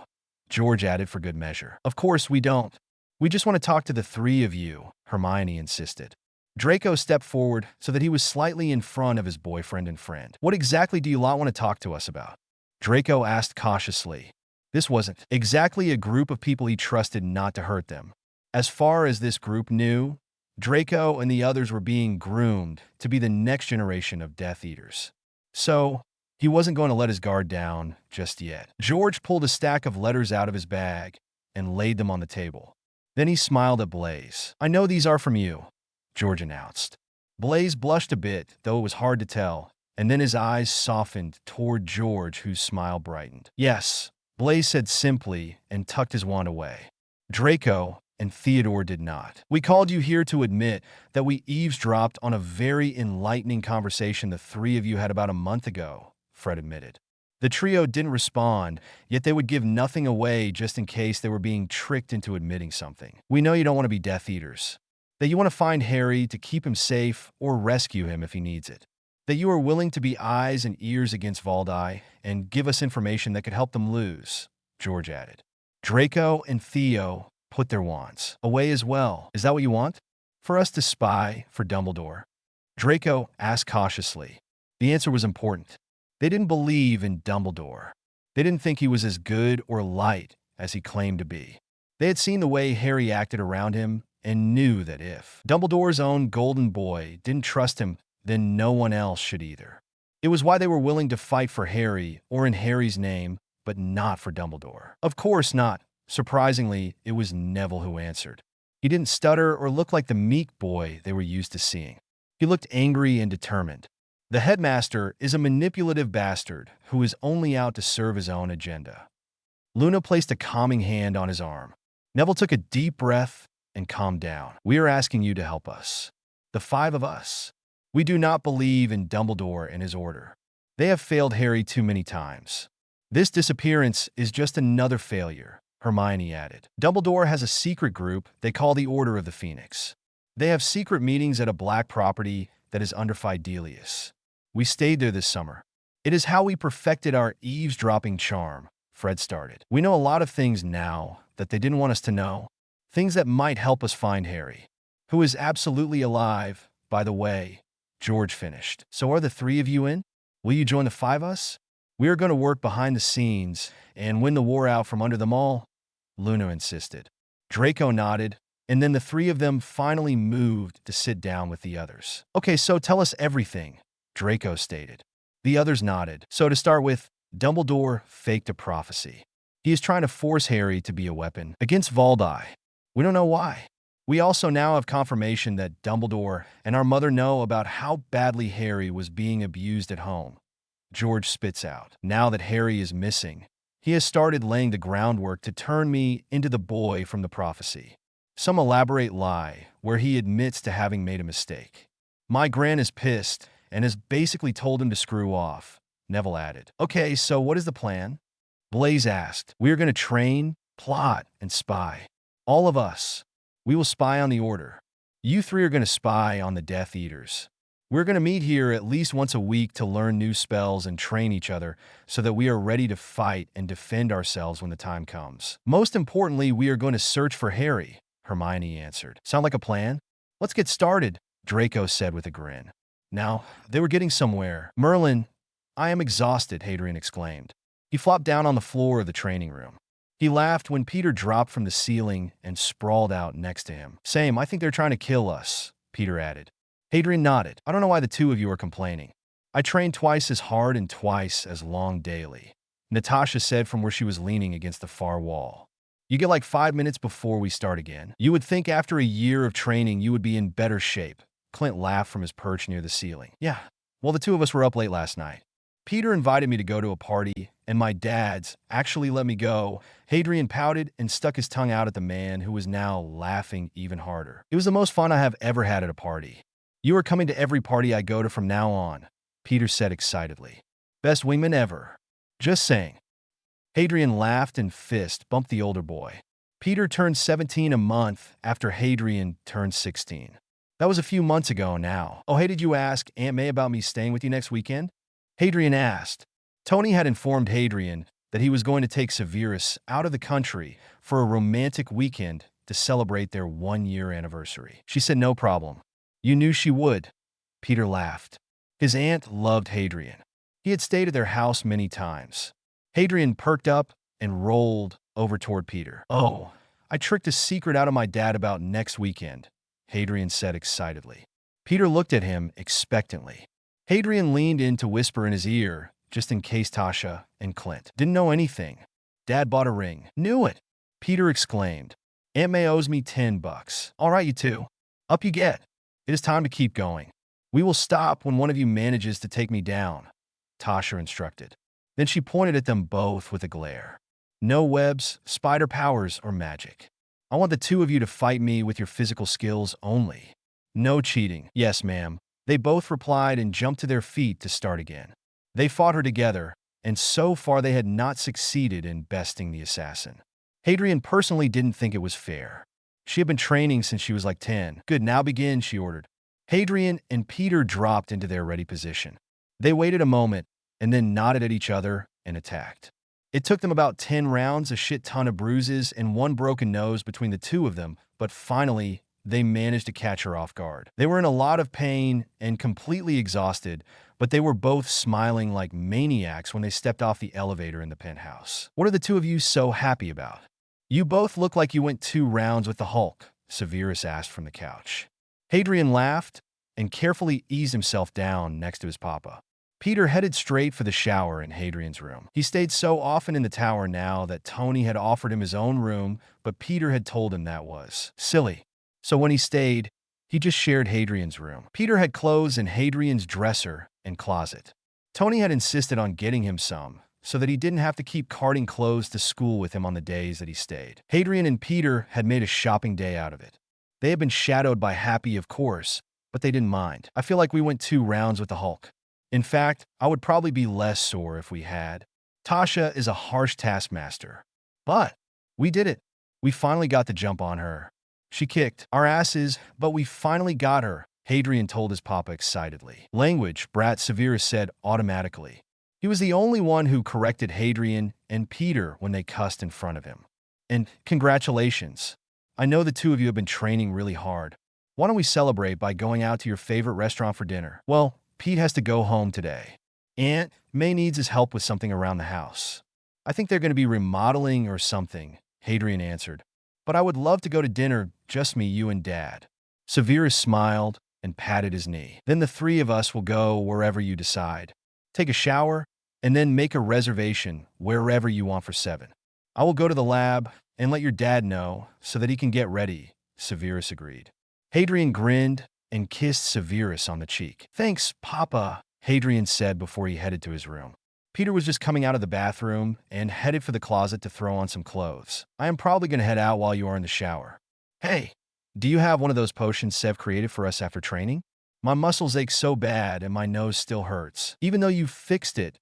George added for good measure. Of course we don't. We just want to talk to the three of you, Hermione insisted. Draco stepped forward so that he was slightly in front of his boyfriend and friend. What exactly do you lot want to talk to us about? Draco asked cautiously. This wasn't exactly a group of people he trusted not to hurt them. As far as this group knew, Draco and the others were being groomed to be the next generation of Death Eaters. So, he wasn't going to let his guard down just yet. George pulled a stack of letters out of his bag and laid them on the table. Then he smiled at Blaise. I know these are from you, George announced. Blaise blushed a bit, though it was hard to tell, and then his eyes softened toward George, whose smile brightened. Yes, Blaise said simply and tucked his wand away. Draco and Theodore did not. We called you here to admit that we eavesdropped on a very enlightening conversation the three of you had about a month ago, Fred admitted. The trio didn't respond, yet they would give nothing away just in case they were being tricked into admitting something. We know you don't want to be Death Eaters. That you want to find Harry to keep him safe or rescue him if he needs it. That you are willing to be eyes and ears against Valdi and give us information that could help them lose, George added. Draco and Theo put their wands away as well. Is that what you want? For us to spy for Dumbledore? Draco asked cautiously. The answer was important. They didn't believe in Dumbledore. They didn't think he was as good or light as he claimed to be. They had seen the way Harry acted around him and knew that if Dumbledore's own golden boy didn't trust him, then no one else should either. It was why they were willing to fight for Harry or in Harry's name, but not for Dumbledore. Of course not. Surprisingly, it was Neville who answered. He didn't stutter or look like the meek boy they were used to seeing. He looked angry and determined. The headmaster is a manipulative bastard who is only out to serve his own agenda. Luna placed a calming hand on his arm. Neville took a deep breath and calmed down. We are asking you to help us. The five of us. We do not believe in Dumbledore and his order. They have failed Harry too many times. This disappearance is just another failure, Hermione added. Dumbledore has a secret group they call the Order of the Phoenix. They have secret meetings at a black property that is under Fidelius. We stayed there this summer. It is how we perfected our eavesdropping charm, Fred started. We know a lot of things now that they didn't want us to know. Things that might help us find Harry, who is absolutely alive, by the way, George finished. So are the three of you in? Will you join the five of us? We are going to work behind the scenes and win the war out from under them all, Luna insisted. Draco nodded, and then the three of them finally moved to sit down with the others. Okay, so tell us everything, Draco stated. The others nodded. So to start with, Dumbledore faked a prophecy. He is trying to force Harry to be a weapon against Valdi. We don't know why. We also now have confirmation that Dumbledore and our mother know about how badly Harry was being abused at home. George spits out. Now that Harry is missing, he has started laying the groundwork to turn me into the boy from the prophecy. Some elaborate lie where he admits to having made a mistake. My gran is pissed and has basically told him to screw off, Neville added. Okay, so what is the plan? Blaise asked. We are going to train, plot, and spy. All of us. We will spy on the Order. You three are going to spy on the Death Eaters. We're going to meet here at least once a week to learn new spells and train each other so that we are ready to fight and defend ourselves when the time comes. Most importantly, we are going to search for Harry, Hermione answered. Sound like a plan? Let's get started, Draco said with a grin. Now, they were getting somewhere. Merlin, I am exhausted, Hadrien exclaimed. He flopped down on the floor of the training room. He laughed when Peter dropped from the ceiling and sprawled out next to him. Same, I think they're trying to kill us, Peter added. Hadrien nodded. I don't know why the two of you are complaining. I train twice as hard and twice as long daily, Natasha said from where she was leaning against the far wall. You get like 5 minutes before we start again. You would think after a year of training you would be in better shape. Clint laughed from his perch near the ceiling. Yeah, well, the two of us were up late last night. Peter invited me to go to a party, and my dad's actually let me go. Hadrien pouted and stuck his tongue out at the man who was now laughing even harder. It was the most fun I have ever had at a party. You are coming to every party I go to from now on, Peter said excitedly. Best wingman ever. Just saying. Hadrien laughed and fist bumped the older boy. Peter turned 17 a month after Hadrien turned 16. That was a few months ago now. Oh, hey, did you ask Aunt May about me staying with you next weekend? Hadrien asked. Tony had informed Hadrien that he was going to take Sirius out of the country for a romantic weekend to celebrate their 1-year anniversary. She said no problem. You knew she would. Peter laughed. His aunt loved Hadrien. He had stayed at their house many times. Hadrien perked up and rolled over toward Peter. Oh, I tricked a secret out of my dad about next weekend, Hadrien said excitedly. Peter looked at him expectantly. Hadrien leaned in to whisper in his ear, just in case Tasha and Clint didn't know anything. Dad bought a ring. Knew it, Peter exclaimed. Aunt May owes me $10. All right, you two. Up you get. It is time to keep going. We will stop when one of you manages to take me down, Tasha instructed. Then she pointed at them both with a glare. No webs, spider powers, or magic. I want the two of you to fight me with your physical skills only. No cheating. Yes, ma'am. They both replied and jumped to their feet to start again. They fought her together, and so far they had not succeeded in besting the assassin. Hadrien personally didn't think it was fair. She had been training since she was like 10. Good, now begin, she ordered. Hadrien and Peter dropped into their ready position. They waited a moment and then nodded at each other and attacked. It took them about 10 rounds, a shit ton of bruises, and one broken nose between the two of them, but finally, they managed to catch her off guard. They were in a lot of pain and completely exhausted, but they were both smiling like maniacs when they stepped off the elevator in the penthouse. What are the two of you so happy about? You both look like you went 2 rounds with the Hulk, Sirius asked from the couch. Hadrien laughed and carefully eased himself down next to his papa. Peter headed straight for the shower in Hadrian's room. He stayed so often in the tower now that Tony had offered him his own room, but Peter had told him that was silly. So when he stayed, he just shared Hadrian's room. Peter had clothes in Hadrian's dresser and closet. Tony had insisted on getting him some, so that he didn't have to keep carting clothes to school with him on the days that he stayed. Hadrien and Peter had made a shopping day out of it. They had been shadowed by Happy, of course, but they didn't mind. I feel like we went 2 rounds with the Hulk. In fact, I would probably be less sore if we had. Tasha is a harsh taskmaster. But we did it. We finally got the jump on her. She kicked our asses, but we finally got her, Hadrien told his papa excitedly. Language, Brat Sirius said automatically. He was the only one who corrected Hadrien and Peter when they cussed in front of him. And congratulations. I know the two of you have been training really hard. Why don't we celebrate by going out to your favorite restaurant for dinner? Well, Pete has to go home today. Aunt May needs his help with something around the house. I think they're going to be remodeling or something, Hadrien answered. But I would love to go to dinner, just me, you, and Dad. Severus smiled and patted his knee. Then the three of us will go wherever you decide. Take a shower, and then make a reservation wherever you want for 7. I will go to the lab and let your dad know so that he can get ready, Severus agreed. Hadrien grinned and kissed Severus on the cheek. Thanks, Papa, Hadrien said before he headed to his room. Peter was just coming out of the bathroom and headed for the closet to throw on some clothes. I am probably going to head out while you are in the shower. Hey, do you have one of those potions Sev created for us after training? My muscles ache so bad and my nose still hurts. Even though you fixed it,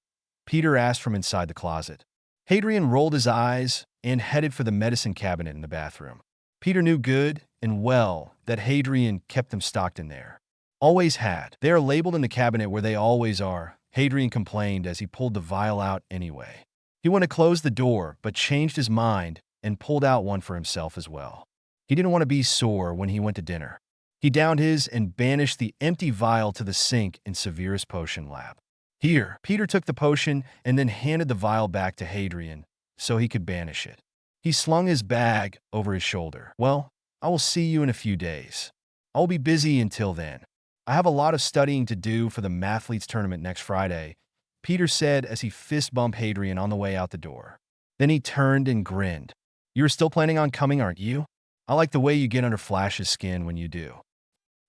Peter asked from inside the closet. Hadrien rolled his eyes and headed for the medicine cabinet in the bathroom. Peter knew good and well that Hadrien kept them stocked in there. Always had. They are labeled in the cabinet where they always are, Hadrien complained as he pulled the vial out anyway. He wanted to close the door, but changed his mind and pulled out one for himself as well. He didn't want to be sore when he went to dinner. He downed his and banished the empty vial to the sink in Severus' potion lab. Here, Peter took the potion and then handed the vial back to Hadrien so he could banish it. He slung his bag over his shoulder. Well, I will see you in a few days. I will be busy until then. I have a lot of studying to do for the Mathletes tournament next Friday, Peter said as he fist-bumped Hadrien on the way out the door. Then he turned and grinned. You're still planning on coming, aren't you? I like the way you get under Flash's skin when you do.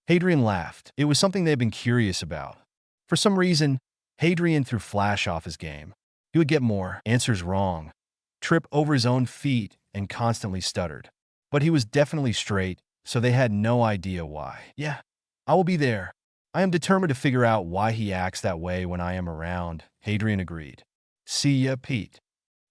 Hadrien laughed. It was something they'd been curious about. For some reason, Hadrien threw Flash off his game. He would get more answers wrong, trip over his own feet, and constantly stuttered. But he was definitely straight, so they had no idea why. Yeah, I will be there. I am determined to figure out why he acts that way when I am around, Hadrien agreed. See ya, Pete.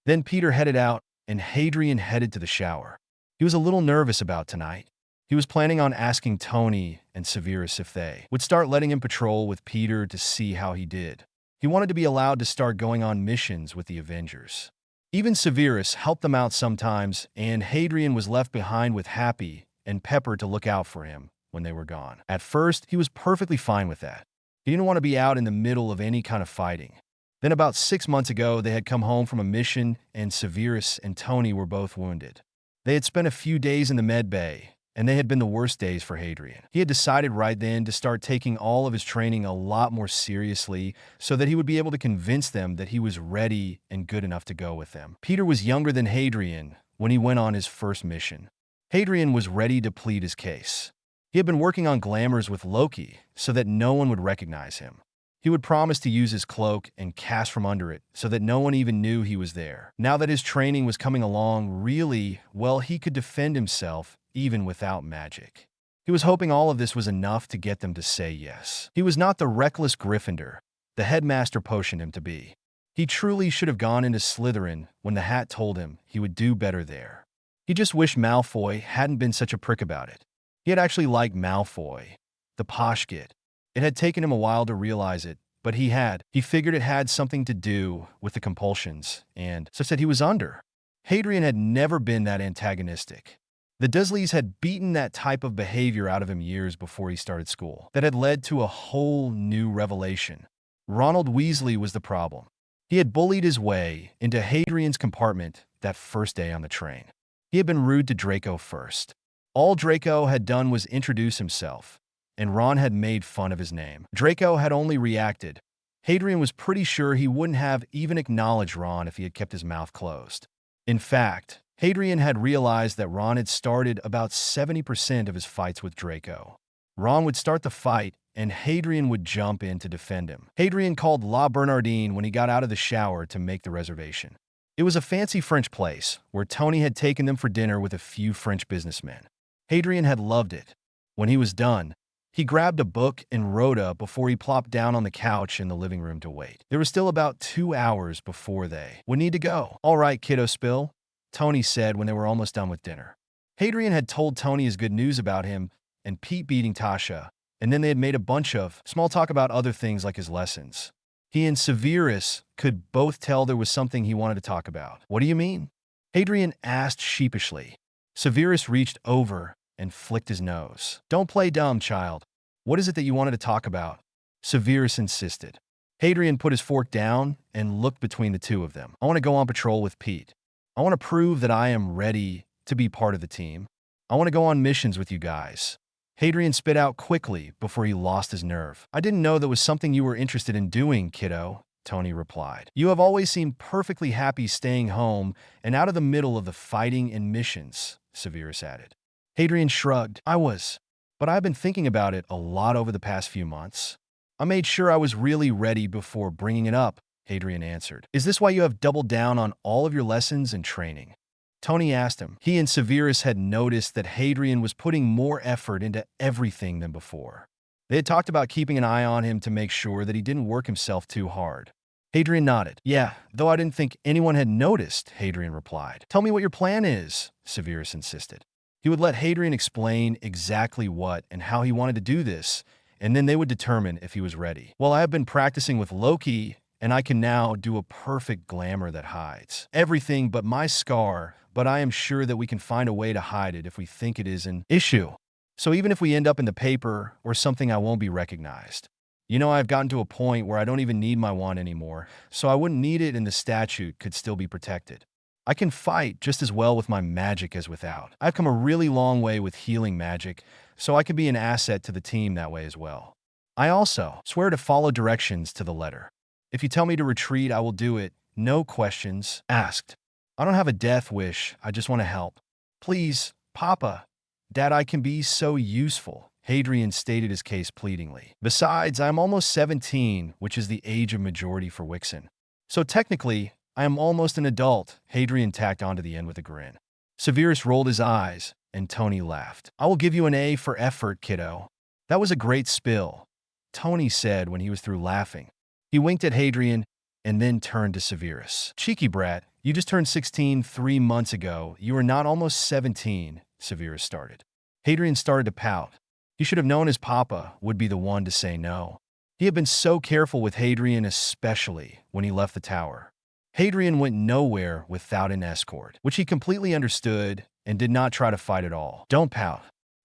Then Peter headed out, and Hadrien headed to the shower. He was a little nervous about tonight. He was planning on asking Tony and Severus if they would start letting him patrol with Peter to see how he did. He wanted to be allowed to start going on missions with the Avengers. Even Severus helped them out sometimes, and Hadrien was left behind with Happy and Pepper to look out for him when they were gone. At first, he was perfectly fine with that. He didn't want to be out in the middle of any kind of fighting. Then about 6 months ago, they had come home from a mission, and Severus and Tony were both wounded. They had spent a few days in the med bay, and they had been the worst days for Hadrien. He had decided right then to start taking all of his training a lot more seriously so that he would be able to convince them that he was ready and good enough to go with them. Peter was younger than Hadrien when he went on his first mission. Hadrien was ready to plead his case. He had been working on glamours with Loki so that no one would recognize him. He would promise to use his cloak and cast from under it so that no one even knew he was there. Now that his training was coming along really well, he could defend himself even without magic. He was hoping all of this was enough to get them to say yes. He was not the reckless Gryffindor the headmaster potioned him to be. He truly should have gone into Slytherin when the hat told him he would do better there. He just wished Malfoy hadn't been such a prick about it. He had actually liked Malfoy, the posh kid. It had taken him a while to realize it, but he had. He figured it had something to do with the compulsions, and such that he was under. Hadrien had never been that antagonistic. The Dursleys had beaten that type of behavior out of him years before he started school. That had led to a whole new revelation. Ronald Weasley was the problem. He had bullied his way into Hadrian's compartment that first day on the train. He had been rude to Draco first. All Draco had done was introduce himself, and Ron had made fun of his name. Draco had only reacted. Hadrien was pretty sure he wouldn't have even acknowledged Ron if he had kept his mouth closed. In fact, Hadrien had realized that Ron had started about 70% of his fights with Draco. Ron would start the fight, and Hadrien would jump in to defend him. Hadrien called La Bernardine when he got out of the shower to make the reservation. It was a fancy French place, where Tony had taken them for dinner with a few French businessmen. Hadrien had loved it. When he was done, he grabbed a book and Rhoda before he plopped down on the couch in the living room to wait. There was still about 2 hours before they would need to go. All right, kiddo spill, Tony said when they were almost done with dinner. Hadrien had told Tony his good news about him and Pete beating Tasha, and then they had made a bunch of small talk about other things like his lessons. He and Severus could both tell there was something he wanted to talk about. What do you mean? Hadrien asked sheepishly. Severus reached over and flicked his nose. Don't play dumb, child. What is it that you wanted to talk about? Severus insisted. Hadrian put his fork down and looked between the two of them. I want to go on patrol with Pete. I want to prove that I am ready to be part of the team. I want to go on missions with you guys. Hadrian spit out quickly before he lost his nerve. I didn't know that was something you were interested in doing, kiddo, Tony replied. You have always seemed perfectly happy staying home and out of the middle of the fighting and missions, Severus added. Hadrian shrugged. I was. But I've been thinking about it a lot over the past few months. I made sure I was really ready before bringing it up, Hadrian answered. Is this why you have doubled down on all of your lessons and training? Tony asked him. He and Severus had noticed that Hadrian was putting more effort into everything than before. They had talked about keeping an eye on him to make sure that he didn't work himself too hard. Hadrian nodded. Yeah, though I didn't think anyone had noticed, Hadrian replied. Tell me what your plan is, Severus insisted. He would let Hadrian explain exactly what and how he wanted to do this, and then they would determine if he was ready. Well, I have been practicing with Loki, and I can now do a perfect glamour that hides everything but my scar, but I am sure that we can find a way to hide it if we think it is an issue. So even if we end up in the paper or something, I won't be recognized. You know, I've gotten to a point where I don't even need my wand anymore, so I wouldn't need it and the statue could still be protected. I can fight just as well with my magic as without. I've come a really long way with healing magic, so I can be an asset to the team that way as well. I also swear to follow directions to the letter. If you tell me to retreat, I will do it. No questions asked. I don't have a death wish. I just want to help. Please, Papa. Dad, I can be so useful. Hadrian stated his case pleadingly. Besides, I am almost 17, which is the age of majority for Wixen. So technically, I am almost an adult, Hadrian tacked onto the end with a grin. Severus rolled his eyes, and Tony laughed. I will give you an A for effort, kiddo. That was a great spill, Tony said when he was through laughing. He winked at Hadrian and then turned to Severus. Cheeky brat, you just turned 16 3 months ago. You are not almost 17, Severus started. Hadrian started to pout. He should have known his papa would be the one to say no. He had been so careful with Hadrian, especially when he left the tower. Hadrian went nowhere without an escort, which he completely understood and did not try to fight at all. Don't pout.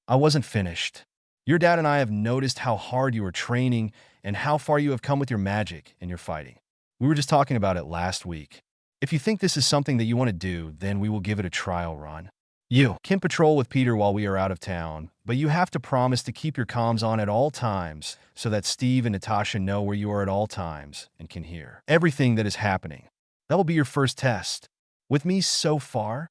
I wasn't finished. Your dad and I have noticed how hard you are training and how far you have come with your magic and your fighting. We were just talking about it last week. If you think this is something that you want to do, then we will give it a trial run. You can patrol with Peter while we are out of town, but you have to promise to keep your comms on at all times so that Steve and Natasha know where you are at all times and can hear everything that is happening. That will be your first test. With me so far?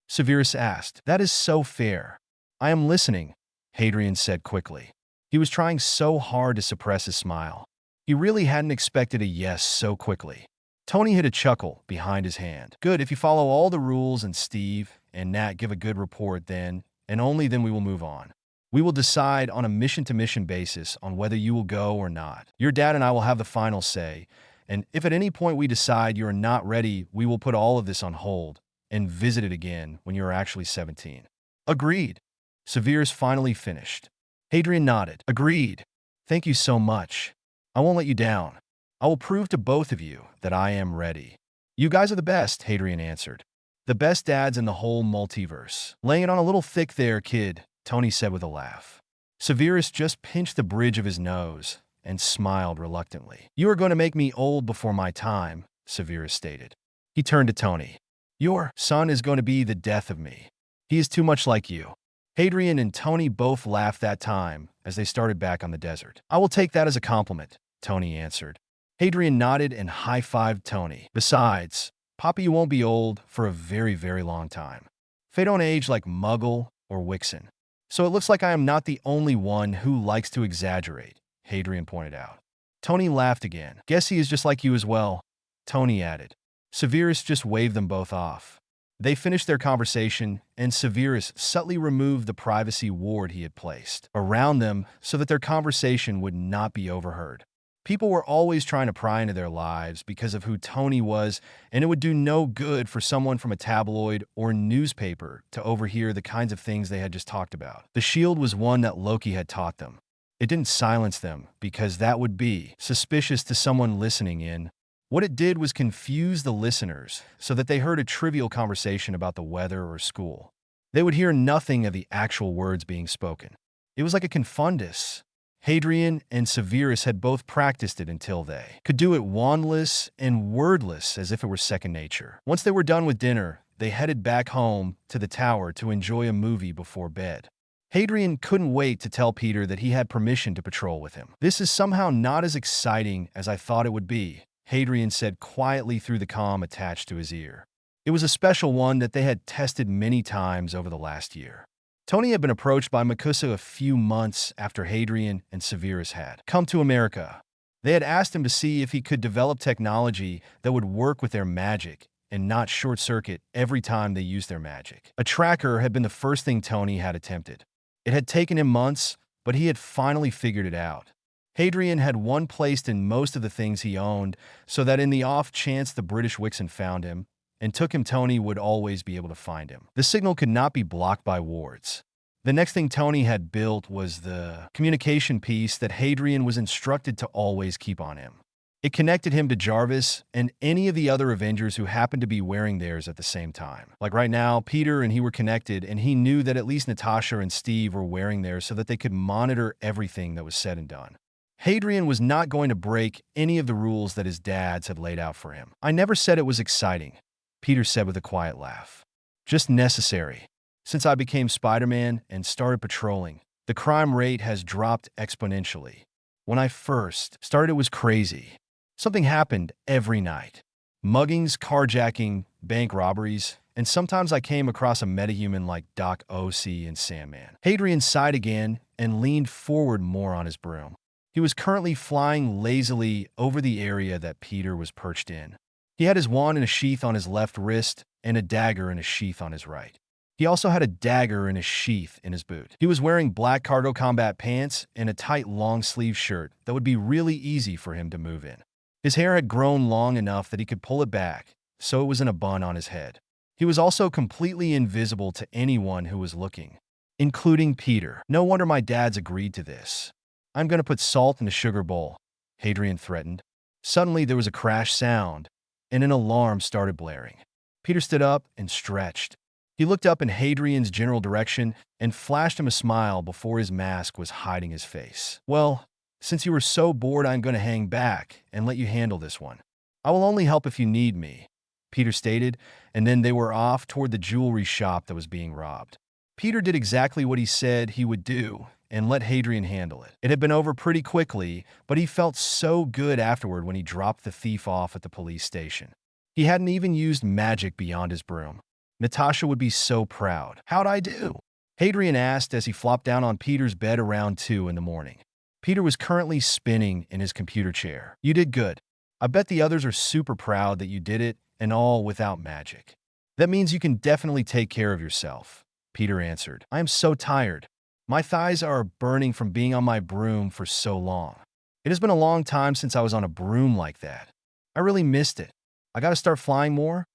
Severus asked. That is so fair. I am listening, Hadrian said quickly. He was trying so hard to suppress his smile. He really hadn't expected a yes so quickly. Tony hid a chuckle behind his hand. Good, if you follow all the rules and Steve and Nat give a good report, then, and only then, we will move on. We will decide on a mission-to-mission basis on whether you will go or not. Your dad and I will have the final say, and if at any point we decide you are not ready, we will put all of this on hold and visit it again when you are actually 17. Agreed. Severus finally finished. Hadrian nodded. Agreed. Thank you so much. I won't let you down. I will prove to both of you that I am ready. You guys are the best, Hadrian answered. The best dads in the whole multiverse. Laying it on a little thick there, kid, Tony said with a laugh. Severus just pinched the bridge of his nose and smiled reluctantly. You are going to make me old before my time, Severus stated. He turned to Tony. Your son is going to be the death of me. He is too much like you. Hadrian and Tony both laughed that time as they started back on the desert. I will take that as a compliment, Tony answered. Hadrian nodded and high-fived Tony. Besides, Papa, you won't be old for a very, very long time. They don't age like Muggle or Wixen. So it looks like I am not the only one who likes to exaggerate, Hadrian pointed out. Tony laughed again. Guess he is just like you as well, Tony added. Severus just waved them both off. They finished their conversation, and Severus subtly removed the privacy ward he had placed around them so that their conversation would not be overheard. People were always trying to pry into their lives because of who Tony was, and it would do no good for someone from a tabloid or newspaper to overhear the kinds of things they had just talked about. The shield was one that Loki had taught them. It didn't silence them because that would be suspicious to someone listening in. What it did was confuse the listeners so that they heard a trivial conversation about the weather or school. They would hear nothing of the actual words being spoken. It was like a confundus. Hadrian and Sirius had both practiced it until they could do it wandless and wordless as if it were second nature. Once they were done with dinner, they headed back home to the tower to enjoy a movie before bed. Hadrian couldn't wait to tell Peter that he had permission to patrol with him. "This is somehow not as exciting as I thought it would be," Hadrian said quietly through the comm attached to his ear. It was a special one that they had tested many times over the last year. Tony had been approached by Makusa a few months after Hadrian and Sirius had come to America. They had asked him to see if he could develop technology that would work with their magic and not short-circuit every time they used their magic. A tracker had been the first thing Tony had attempted. It had taken him months, but he had finally figured it out. Hadrian had one placed in most of the things he owned so that in the off chance the British Wixen found him and took him, Tony would always be able to find him. The signal could not be blocked by wards. The next thing Tony had built was the communication piece that Hadrian was instructed to always keep on him. It connected him to Jarvis and any of the other Avengers who happened to be wearing theirs at the same time. Like right now, Peter and he were connected, and he knew that at least Natasha and Steve were wearing theirs so that they could monitor everything that was said and done. Hadrian was not going to break any of the rules that his dads had laid out for him. "I never said it was exciting," Peter said with a quiet laugh. "Just necessary. Since I became Spider-Man and started patrolling, the crime rate has dropped exponentially. When I first started, it was crazy. Something happened every night. Muggings, carjacking, bank robberies, and sometimes I came across a metahuman like Doc Ock and Sandman." Hadrian sighed again and leaned forward more on his broom. He was currently flying lazily over the area that Peter was perched in. He had his wand in a sheath on his left wrist and a dagger in a sheath on his right. He also had a dagger in a sheath in his boot. He was wearing black cargo combat pants and a tight long-sleeve shirt that would be really easy for him to move in. His hair had grown long enough that he could pull it back, so it was in a bun on his head. He was also completely invisible to anyone who was looking, including Peter. "No wonder my dads agreed to this. I'm going to put salt in a sugar bowl," Hadrian threatened. Suddenly, there was a crash sound, and an alarm started blaring. Peter stood up and stretched. He looked up in Hadrian's general direction and flashed him a smile before his mask was hiding his face. "Well, since you were so bored, I'm going to hang back and let you handle this one. I will only help if you need me," Peter stated, and then they were off toward the jewelry shop that was being robbed. Peter did exactly what he said he would do and let Hadrian handle it. It had been over pretty quickly, but he felt so good afterward when he dropped the thief off at the police station. He hadn't even used magic beyond his broom. Natasha would be so proud. "How'd I do?" Hadrian asked as he flopped down on Peter's bed around 2 in the morning. Peter was currently spinning in his computer chair. "You did good. I bet the others are super proud that you did it, and all without magic. That means you can definitely take care of yourself," Peter answered. "I am so tired. My thighs are burning from being on my broom for so long. It has been a long time since I was on a broom like that. I really missed it. I gotta start flying more,"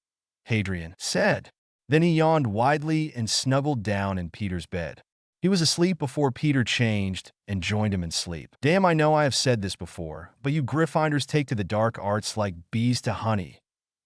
Hadrian said. Then he yawned widely and snuggled down in Peter's bed. He was asleep before Peter changed and joined him in sleep. "Damn, I know I have said this before, but you Gryffindors take to the dark arts like bees to honey,"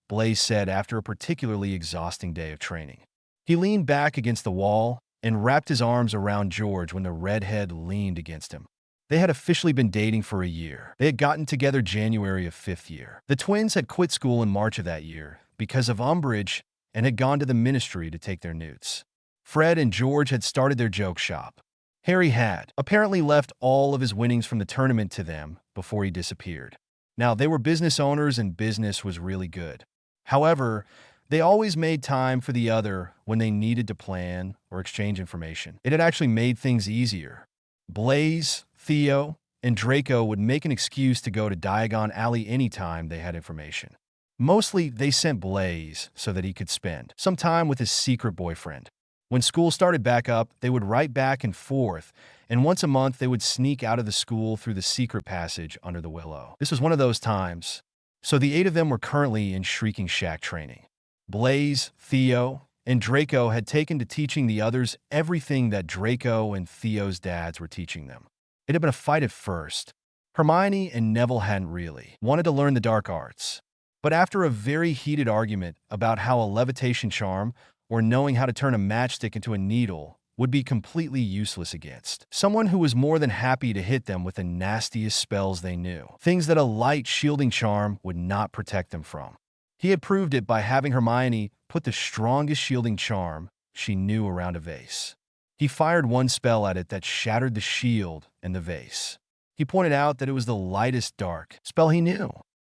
Blaze said after a particularly exhausting day of training. He leaned back against the wall and wrapped his arms around George when the redhead leaned against him. They had officially been dating for a year. They had gotten together January of 5th year. The twins had quit school in March of that year because of Umbridge and had gone to the ministry to take their newts. Fred and George had started their joke shop. Harry had apparently left all of his winnings from the tournament to them before he disappeared. Now, they were business owners and business was really good. However, they always made time for the other when they needed to plan or exchange information. It had actually made things easier. Blaze, Theo, and Draco would make an excuse to go to Diagon Alley anytime they had information. Mostly, they sent Blaze so that he could spend some time with his secret boyfriend. When school started back up, they would write back and forth, and once a month they would sneak out of the school through the secret passage under the willow. This was one of those times. So the 8 of them were currently in Shrieking Shack training. Blaze, Theo, and Draco had taken to teaching the others everything that Draco and Theo's dads were teaching them. It had been a fight at first. Hermione and Neville hadn't really wanted to learn the dark arts. But after a very heated argument about how a levitation charm or knowing how to turn a matchstick into a needle would be completely useless against someone who was more than happy to hit them with the nastiest spells they knew, things that a light shielding charm would not protect them from. He had proved it by having Hermione put the strongest shielding charm she knew around a vase. He fired one spell at it that shattered the shield and the vase. He pointed out that it was the lightest dark spell he knew.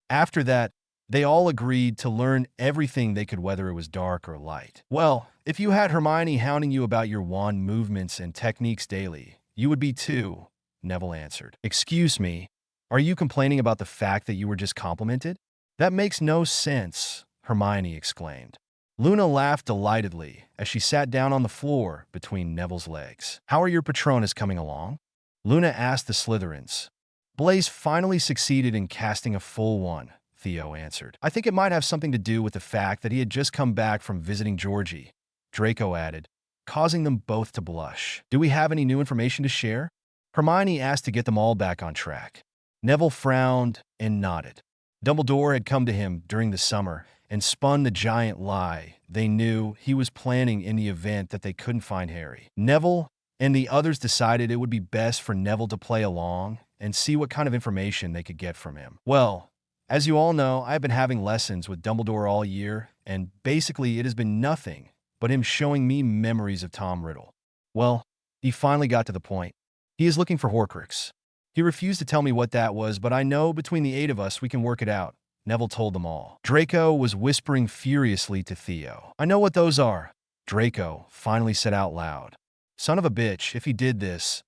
After that, they all agreed to learn everything they could, whether it was dark or light. Well, if you had Hermione hounding you about your wand movements and techniques daily, you would be too, Neville answered. Excuse me, are you complaining about the fact that you were just complimented? That makes no sense, Hermione exclaimed. Luna laughed delightedly as she sat down on the floor between Neville's legs. How are your Patronus coming along? Luna asked the Slytherins. Blaise finally succeeded in casting a full one, Theo answered. I think it might have something to do with the fact that he had just come back from visiting Georgie, Draco added, causing them both to blush. Do we have any new information to share? Hermione asked to get them all back on track. Neville frowned and nodded. Dumbledore had come to him during the summer and spun the giant lie they knew he was planning in the event that they couldn't find Harry. Neville and the others decided it would be best for Neville to play along and see what kind of information they could get from him. Well, as you all know, I've been having lessons with Dumbledore all year, and basically it has been nothing but him showing me memories of Tom Riddle. Well, he finally got to the point. He is looking for Horcrux. He refused to tell me what that was, but I know between the 8 of us we can work it out, Neville told them all. Draco was whispering furiously to Theo. I know what those are, Draco finally said out loud. Son of a bitch, if he did this,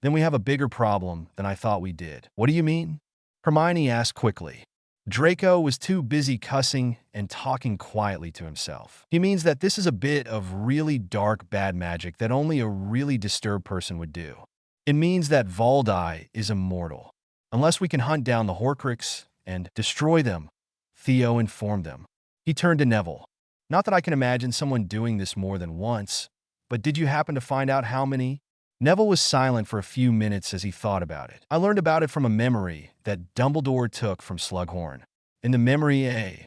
then we have a bigger problem than I thought we did. What do you mean? Hermione asked quickly. Draco was too busy cussing and talking quietly to himself. He means that this is a bit of really dark bad magic that only a really disturbed person would do. It means that Valdi is immortal, unless we can hunt down the Horcrux and destroy them, Theo informed them. He turned to Neville. Not that I can imagine someone doing this more than once, but did you happen to find out how many? Neville was silent for a few minutes as he thought about it. I learned about it from a memory that Dumbledore took from Slughorn. In the memory,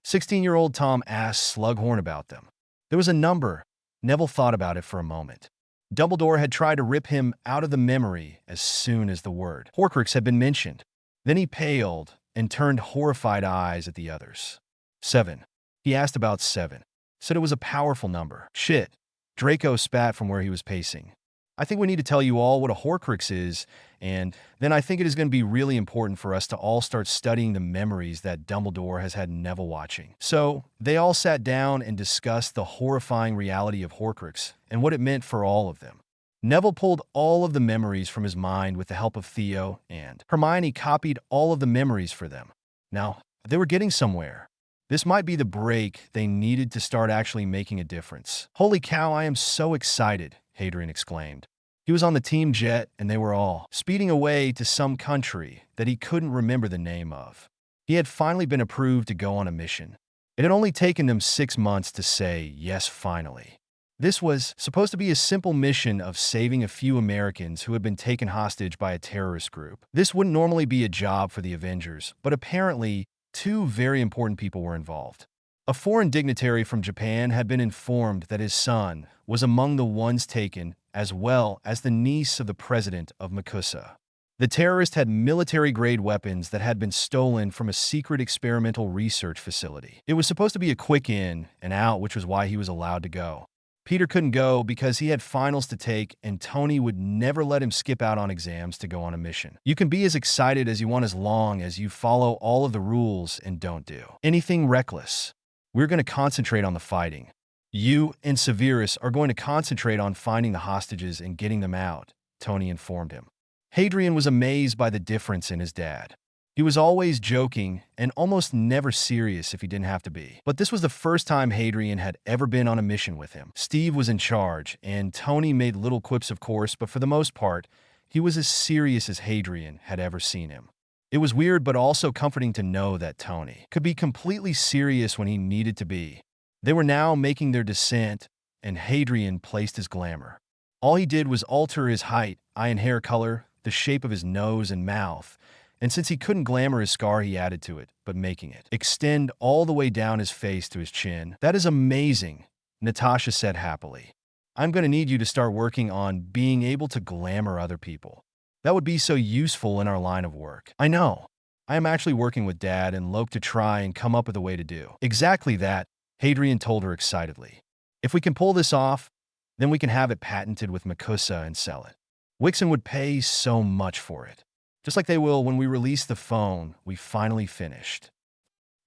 16-year-old Tom asked Slughorn about them. There was a number. Neville thought about it for a moment. Dumbledore had tried to rip him out of the memory as soon as the word Horcrux had been mentioned. Then he paled and turned horrified eyes at the others. 7. He asked about 7. Said it was a powerful number. Shit. Draco spat from where he was pacing. I think we need to tell you all what a Horcrux is, and then I think it is going to be really important for us to all start studying the memories that Dumbledore has had Neville watching. So, they all sat down and discussed the horrifying reality of Horcrux and what it meant for all of them. Neville pulled all of the memories from his mind with the help of Theo, and Hermione copied all of the memories for them. Now, they were getting somewhere. This might be the break they needed to start actually making a difference. Holy cow, I am so excited, Hadrien exclaimed. He was on the team jet, and they were all speeding away to some country that he couldn't remember the name of. He had finally been approved to go on a mission. It had only taken them 6 months to say, yes, finally. This was supposed to be a simple mission of saving a few Americans who had been taken hostage by a terrorist group. This wouldn't normally be a job for the Avengers, but apparently 2 very important people were involved. A foreign dignitary from Japan had been informed that his son was among the ones taken, as well as the niece of the president of Makusa. The terrorist had military-grade weapons that had been stolen from a secret experimental research facility. It was supposed to be a quick in and out, which was why he was allowed to go. Peter couldn't go because he had finals to take, and Tony would never let him skip out on exams to go on a mission. You can be as excited as you want as long as you follow all of the rules and don't do anything reckless. We're going to concentrate on the fighting. You and Severus are going to concentrate on finding the hostages and getting them out, Tony informed him. Hadrien was amazed by the difference in his dad. He was always joking and almost never serious if he didn't have to be. But this was the first time Hadrien had ever been on a mission with him. Steve was in charge, and Tony made little quips, of course, but for the most part, he was as serious as Hadrien had ever seen him. It was weird but also comforting to know that Tony could be completely serious when he needed to be. They were now making their descent, and Hadrien placed his glamour. All he did was alter his height, eye and hair color, the shape of his nose and mouth, and since he couldn't glamour his scar, he added to it, but making it extend all the way down his face to his chin. That is amazing, Natasha said happily. I'm going to need you to start working on being able to glamour other people. That would be so useful in our line of work. I know. I am actually working with Dad and Loki to try and come up with a way to do exactly that, Hadrian told her excitedly. If we can pull this off, then we can have it patented with Makusa and sell it. Wixen would pay so much for it. Just like they will when we release the phone we finally finished.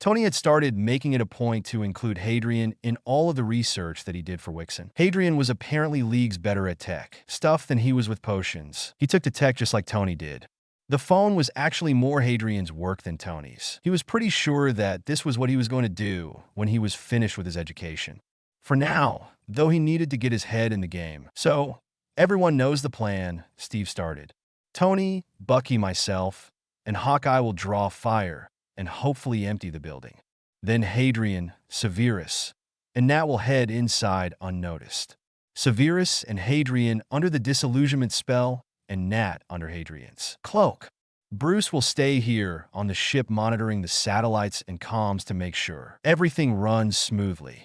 Tony had started making it a point to include Hadrian in all of the research that he did for Wixen. Hadrian was apparently leagues better at tech stuff than he was with potions. He took to tech just like Tony did. The phone was actually more Hadrian's work than Tony's. He was pretty sure that this was what he was going to do when he was finished with his education. For now, though, he needed to get his head in the game. So, everyone knows the plan, Steve started. Tony, Bucky, myself, and Hawkeye will draw fire and hopefully empty the building. Then Hadrien, Sirius, and Nat will head inside unnoticed. Sirius and Hadrien under the disillusionment spell, and Nat under Hadrian's cloak. Bruce will stay here on the ship monitoring the satellites and comms to make sure everything runs smoothly.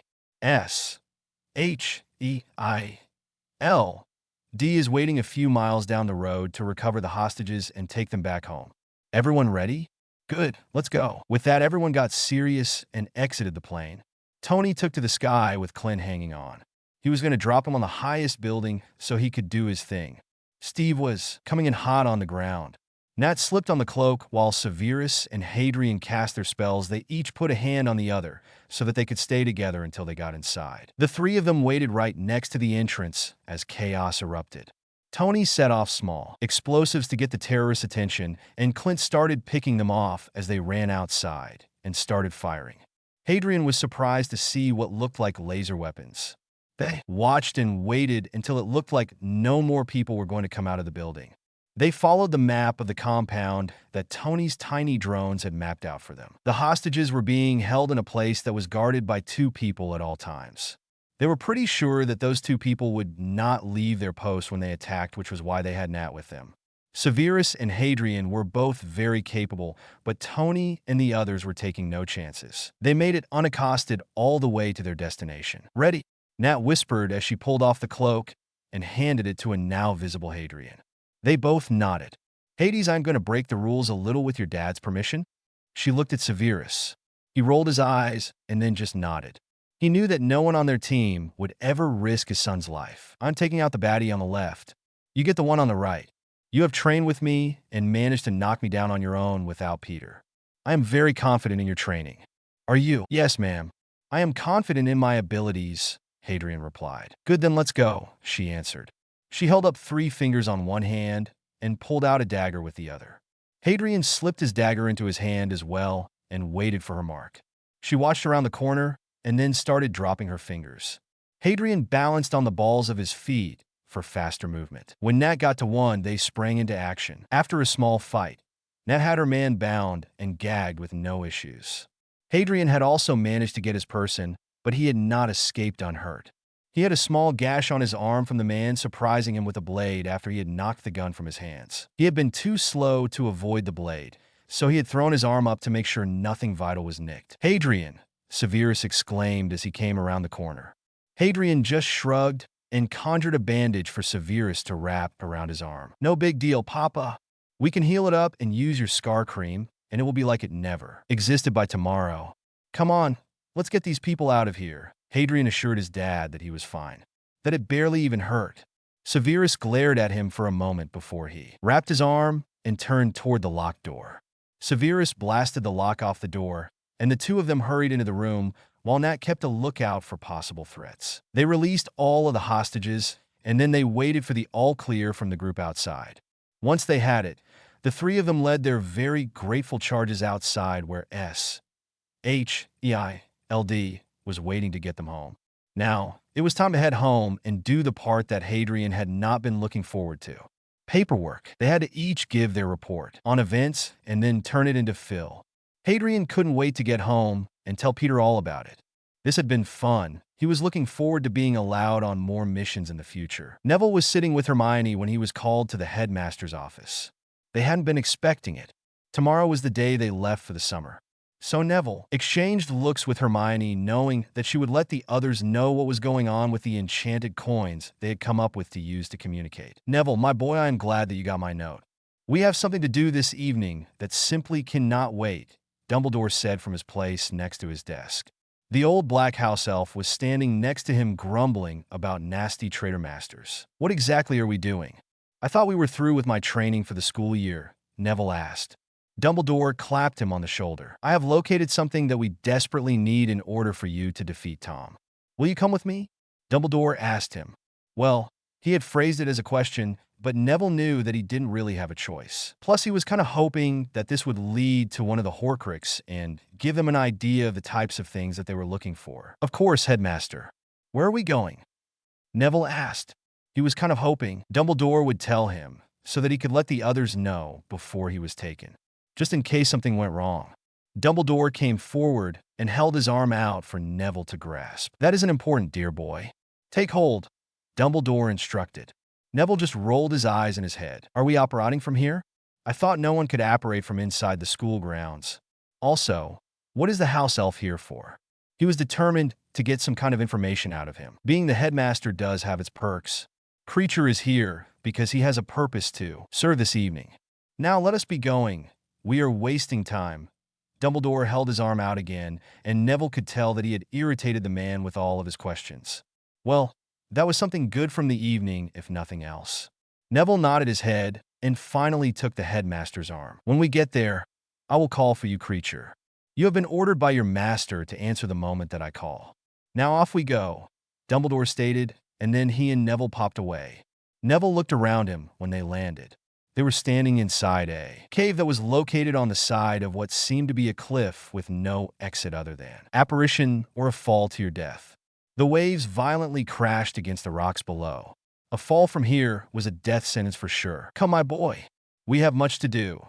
D is waiting a few miles down the road to recover the hostages and take them back home. Everyone ready? Good, let's go. With that, everyone got serious and exited the plane. Tony took to the sky with Clint hanging on. He was going to drop him on the highest building so he could do his thing. Steve was coming in hot on the ground. Nat slipped on the cloak while Sirius and Hadrien cast their spells. They each put a hand on the other so that they could stay together until they got inside. The three of them waited right next to the entrance as chaos erupted. Tony set off small explosives to get the terrorists' attention, and Clint started picking them off as they ran outside and started firing. Hadrien was surprised to see what looked like laser weapons. They watched and waited until it looked like no more people were going to come out of the building. They followed the map of the compound that Tony's tiny drones had mapped out for them. The hostages were being held in a place that was guarded by 2 people at all times. They were pretty sure that those 2 people would not leave their post when they attacked, which was why they had Nat with them. Sirius and Hadrien were both very capable, but Tony and the others were taking no chances. They made it unaccosted all the way to their destination. Ready? Nat whispered as she pulled off the cloak and handed it to a now visible Hadrien. They both nodded. Hades, I'm going to break the rules a little with your dad's permission. She looked at Sirius. He rolled his eyes and then just nodded. He knew that no one on their team would ever risk his son's life. I'm taking out the baddie on the left. You get the one on the right. You have trained with me and managed to knock me down on your own without Peter. I am very confident in your training. Are you? Yes, ma'am. I am confident in my abilities, Hadrien replied. Good, then let's go, she answered. She held up 3 fingers on one hand and pulled out a dagger with the other. Hadrien slipped his dagger into his hand as well and waited for her mark. She watched around the corner and then started dropping her fingers. Hadrien balanced on the balls of his feet for faster movement. When Nat got to 1, they sprang into action. After a small fight, Nat had her man bound and gagged with no issues. Hadrien had also managed to get his person, but he had not escaped unhurt. He had a small gash on his arm from the man surprising him with a blade after he had knocked the gun from his hands. He had been too slow to avoid the blade, so he had thrown his arm up to make sure nothing vital was nicked. Hadrien, Sirius exclaimed as he came around the corner. Hadrien just shrugged and conjured a bandage for Sirius to wrap around his arm. No big deal, Papa. We can heal it up and use your scar cream, and it will be like it never existed by tomorrow. Come on, let's get these people out of here. Hadrien assured his dad that he was fine, that it barely even hurt. Sirius glared at him for a moment before he wrapped his arm and turned toward the locked door. Sirius blasted the lock off the door, and the 2 of them hurried into the room while Nat kept a lookout for possible threats. They released all of the hostages, and then they waited for the all-clear from the group outside. Once they had it, the 3 of them led their very grateful charges outside where SHEILD was waiting to get them home. Now, it was time to head home and do the part that Hadrien had not been looking forward to. Paperwork. They had to each give their report on events and then turn it into Phil. Hadrien couldn't wait to get home and tell Peter all about it. This had been fun. He was looking forward to being allowed on more missions in the future. Neville was sitting with Hermione when he was called to the headmaster's office. They hadn't been expecting it. Tomorrow was the day they left for the summer. So Neville exchanged looks with Hermione, knowing that she would let the others know what was going on with the enchanted coins they had come up with to use to communicate. Neville, my boy, I am glad that you got my note. We have something to do this evening that simply cannot wait, Dumbledore said from his place next to his desk. The old black house elf was standing next to him, grumbling about nasty traitor masters. What exactly are we doing? I thought we were through with my training for the school year, Neville asked. Dumbledore clapped him on the shoulder. I have located something that we desperately need in order for you to defeat Tom. Will you come with me? Dumbledore asked him. Well, he had phrased it as a question, but Neville knew that he didn't really have a choice. Plus, he was kind of hoping that this would lead to one of the Horcruxes and give them an idea of the types of things that they were looking for. Of course, Headmaster. Where are we going? Neville asked. He was kind of hoping Dumbledore would tell him so that he could let the others know before he was taken, just in case something went wrong. Dumbledore came forward and held his arm out for Neville to grasp. That isn't important, dear boy. Take hold, Dumbledore instructed. Neville just rolled his eyes in his head. Are we operating from here? I thought no one could operate from inside the school grounds. Also, what is the house elf here for? He was determined to get some kind of information out of him. Being the headmaster does have its perks. Creature is here because he has a purpose to serve this evening. Now let us be going. We are wasting time. Dumbledore held his arm out again, and Neville could tell that he had irritated the man with all of his questions. Well, that was something good from the evening, if nothing else. Neville nodded his head and finally took the headmaster's arm. When we get there, I will call for you, creature. You have been ordered by your master to answer the moment that I call. Now off we go, Dumbledore stated, and then he and Neville popped away. Neville looked around him when they landed. They were standing inside a cave that was located on the side of what seemed to be a cliff with no exit other than apparition or a fall to your death. The waves violently crashed against the rocks below. A fall from here was a death sentence for sure. Come, my boy. We have much to do.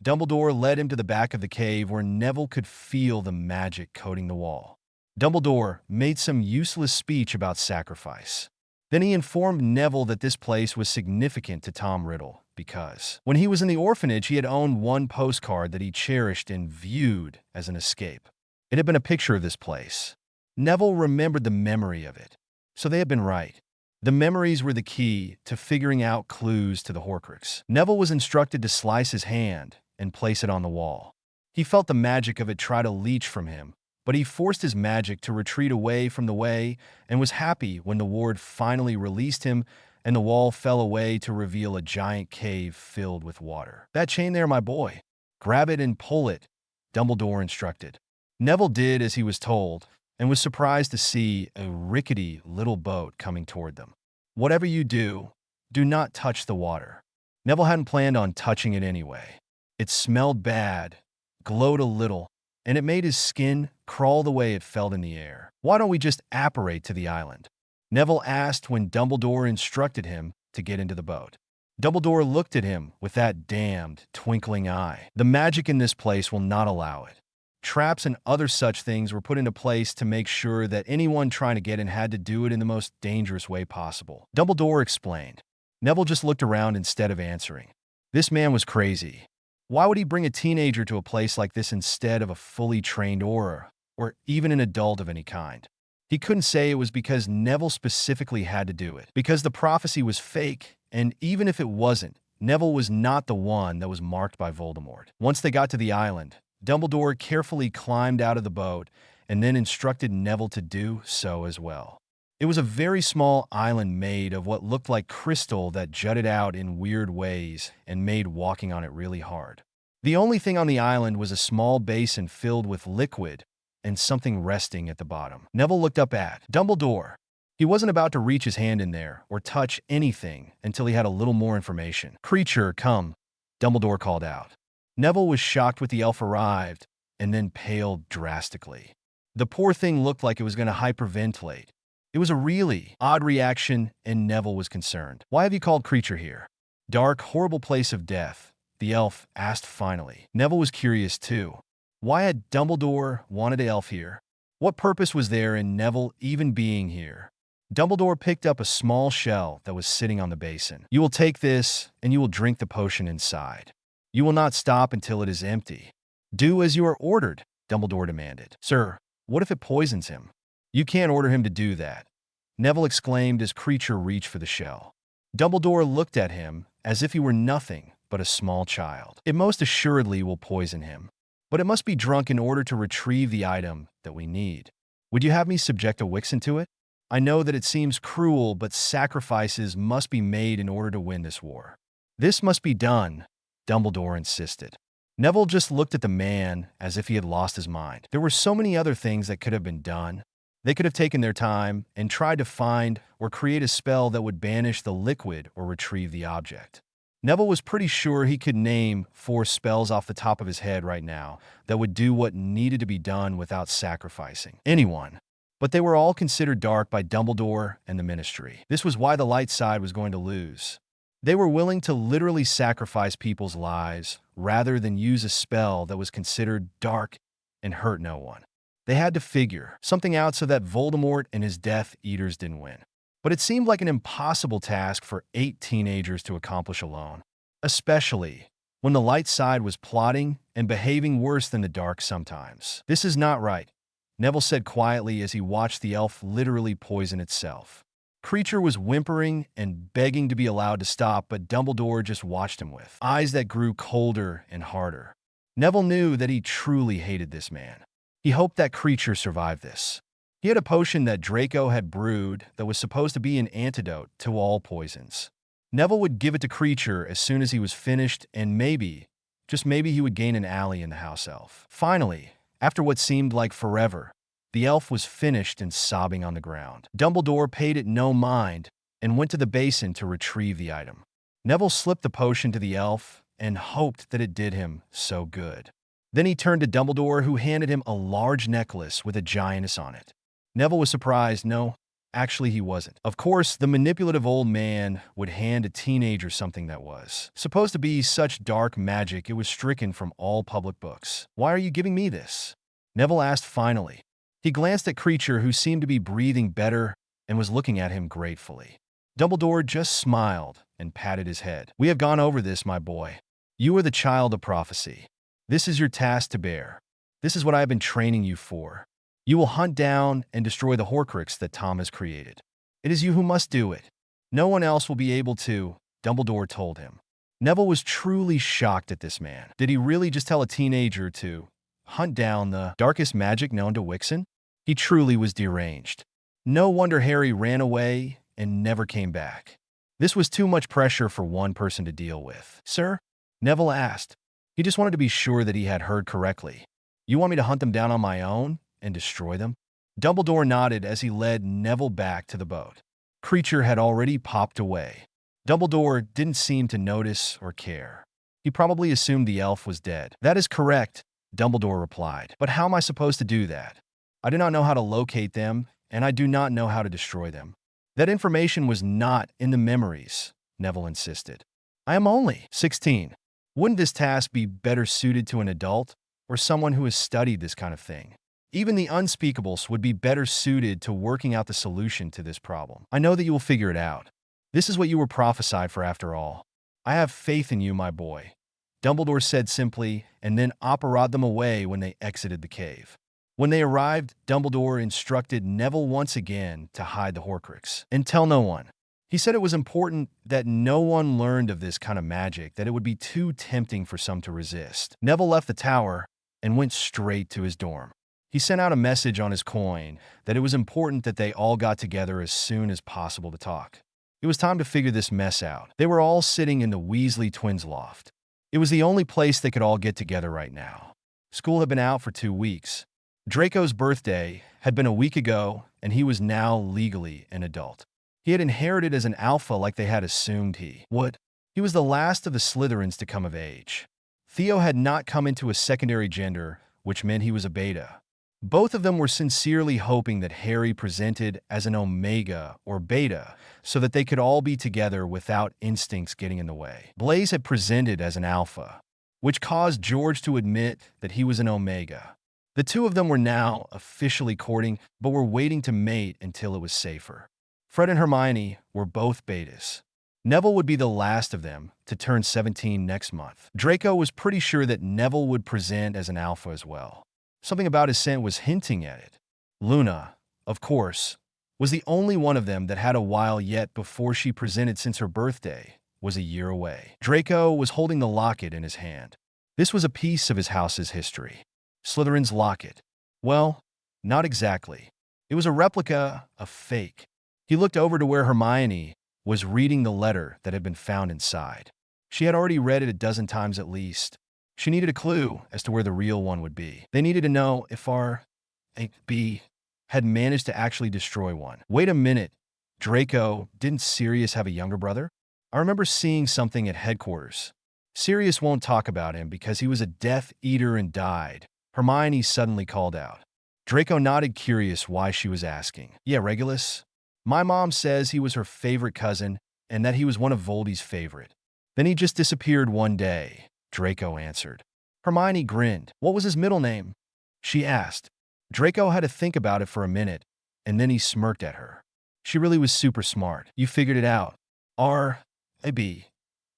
Dumbledore led him to the back of the cave where Neville could feel the magic coating the wall. Dumbledore made some useless speech about sacrifice. Then he informed Neville that this place was significant to Tom Riddle because when he was in the orphanage, he had owned one postcard that he cherished and viewed as an escape. It had been a picture of this place. Neville remembered the memory of it. So they had been right. The memories were the key to figuring out clues to the Horcrux. Neville was instructed to slice his hand and place it on the wall. He felt the magic of it try to leach from him, but he forced his magic to retreat away from the way and was happy when the ward finally released him and the wall fell away to reveal a giant cave filled with water. That chain there, my boy. Grab it and pull it, Dumbledore instructed. Neville did as he was told, and was surprised to see a rickety little boat coming toward them. Whatever you do, do not touch the water. Neville hadn't planned on touching it anyway. It smelled bad, glowed a little, and it made his skin crawl the way it felt in the air. Why don't we just apparate to the island? Neville asked when Dumbledore instructed him to get into the boat. Dumbledore looked at him with that damned, twinkling eye. The magic in this place will not allow it. Traps and other such things were put into place to make sure that anyone trying to get in had to do it in the most dangerous way possible. Dumbledore explained. Neville just looked around instead of answering. This man was crazy. Why would he bring a teenager to a place like this instead of a fully trained aura, or even an adult of any kind? He couldn't say it was because Neville specifically had to do it, because the prophecy was fake, and even if it wasn't, Neville was not the one that was marked by Voldemort. Once they got to the island, Dumbledore carefully climbed out of the boat and then instructed Neville to do so as well. It was a very small island made of what looked like crystal that jutted out in weird ways and made walking on it really hard. The only thing on the island was a small basin filled with liquid and something resting at the bottom. Neville looked up at Dumbledore. He wasn't about to reach his hand in there or touch anything until he had a little more information. Creature, come, Dumbledore called out. Neville was shocked when the elf arrived and then paled drastically. The poor thing looked like it was going to hyperventilate. It was a really odd reaction, and Neville was concerned. Why have you called creature here? Dark, horrible place of death, the elf asked finally. Neville was curious too. Why had Dumbledore wanted an elf here? What purpose was there in Neville even being here? Dumbledore picked up a small shell that was sitting on the basin. You will take this, and you will drink the potion inside. You will not stop until it is empty. Do as you are ordered, Dumbledore demanded. Sir, what if it poisons him? You can't order him to do that, Neville exclaimed as Creature reached for the shell. Dumbledore looked at him as if he were nothing but a small child. It most assuredly will poison him, but it must be drunk in order to retrieve the item that we need. Would you have me subject a Wixen to it? I know that it seems cruel, but sacrifices must be made in order to win this war. This must be done, Dumbledore insisted. Neville just looked at the man as if he had lost his mind. There were so many other things that could have been done. They could have taken their time and tried to find or create a spell that would banish the liquid or retrieve the object. Neville was pretty sure he could name 4 spells off the top of his head right now that would do what needed to be done without sacrificing anyone. But they were all considered dark by Dumbledore and the Ministry. This was why the light side was going to lose. They were willing to literally sacrifice people's lives rather than use a spell that was considered dark and hurt no one. They had to figure something out so that Voldemort and his Death Eaters didn't win. But it seemed like an impossible task for 8 teenagers to accomplish alone, especially when the light side was plotting and behaving worse than the dark sometimes. This is not right, Neville said quietly as he watched the elf literally poison itself. Creature was whimpering and begging to be allowed to stop, but Dumbledore just watched him with eyes that grew colder and harder. Neville knew that he truly hated this man. He hoped that Creature survived this. He had a potion that Draco had brewed that was supposed to be an antidote to all poisons. Neville would give it to Creature as soon as he was finished, and maybe, just maybe, he would gain an ally in the house elf. Finally, after what seemed like forever, the elf was finished and sobbing on the ground. Dumbledore paid it no mind and went to the basin to retrieve the item. Neville slipped the potion to the elf and hoped that it did him so good. Then he turned to Dumbledore, who handed him a large necklace with a giantess on it. Neville was surprised. No, actually he wasn't. Of course, the manipulative old man would hand a teenager something that was supposed to be such dark magic it was stricken from all public books. Why are you giving me this? Neville asked finally. He glanced at Creature, who seemed to be breathing better and was looking at him gratefully. Dumbledore just smiled and patted his head. We have gone over this, my boy. You are the child of prophecy. This is your task to bear. This is what I have been training you for. You will hunt down and destroy the horcrux that Tom has created. It is you who must do it. No one else will be able to, Dumbledore told him. Neville was truly shocked at this man. Did he really just tell a teenager to hunt down the darkest magic known to Wixen? He truly was deranged. No wonder Harry ran away and never came back. This was too much pressure for one person to deal with. Sir? Neville asked. He just wanted to be sure that he had heard correctly. You want me to hunt them down on my own and destroy them? Dumbledore nodded as he led Neville back to the boat. Creature had already popped away. Dumbledore didn't seem to notice or care. He probably assumed the elf was dead. That is correct, Dumbledore replied. But how am I supposed to do that? I do not know how to locate them, and I do not know how to destroy them. That information was not in the memories, Neville insisted. I am only 16. Wouldn't this task be better suited to an adult or someone who has studied this kind of thing? Even the unspeakables would be better suited to working out the solution to this problem. I know that you will figure it out. This is what you were prophesied for after all. I have faith in you, my boy, Dumbledore said simply, and then operated them away when they exited the cave. When they arrived, Dumbledore instructed Neville once again to hide the horcrux and tell no one. He said it was important that no one learned of this kind of magic, that it would be too tempting for some to resist. Neville left the tower and went straight to his dorm. He sent out a message on his coin that it was important that they all got together as soon as possible to talk. It was time to figure this mess out. They were all sitting in the Weasley twins' loft. It was the only place they could all get together right now. School had been out for 2 weeks. Draco's birthday had been a week ago, and he was now legally an adult. He had inherited as an alpha like they had assumed he would. He was the last of the Slytherins to come of age. Theo had not come into a secondary gender, which meant he was a beta. Both of them were sincerely hoping that Harry presented as an omega or beta so that they could all be together without instincts getting in the way. Blaise had presented as an alpha, which caused George to admit that he was an omega. The two of them were now officially courting, but were waiting to mate until it was safer. Fred and Hermione were both betas. Neville would be the last of them to turn 17 next month. Draco was pretty sure that Neville would present as an alpha as well. Something about his scent was hinting at it. Luna, of course, was the only one of them that had a while yet before she presented, since her birthday was a year away. Draco was holding the locket in his hand. This was a piece of his house's history. Slytherin's locket. Well, not exactly. It was a replica, a fake. He looked over to where Hermione was reading the letter that had been found inside. She had already read it a dozen times at least. She needed a clue as to where the real one would be. They needed to know if B had managed to actually destroy one. Wait a minute. Draco, didn't Sirius have a younger brother? I remember seeing something at headquarters. Sirius won't talk about him because he was a Death Eater and died. Hermione suddenly called out. Draco nodded, curious why she was asking. Yeah, Regulus. My mom says he was her favorite cousin and that he was one of Voldy's favorite. Then he just disappeared one day, Draco answered. Hermione grinned. What was his middle name? She asked. Draco had to think about it for a minute, and then he smirked at her. She really was super smart. You figured it out. R.A.B.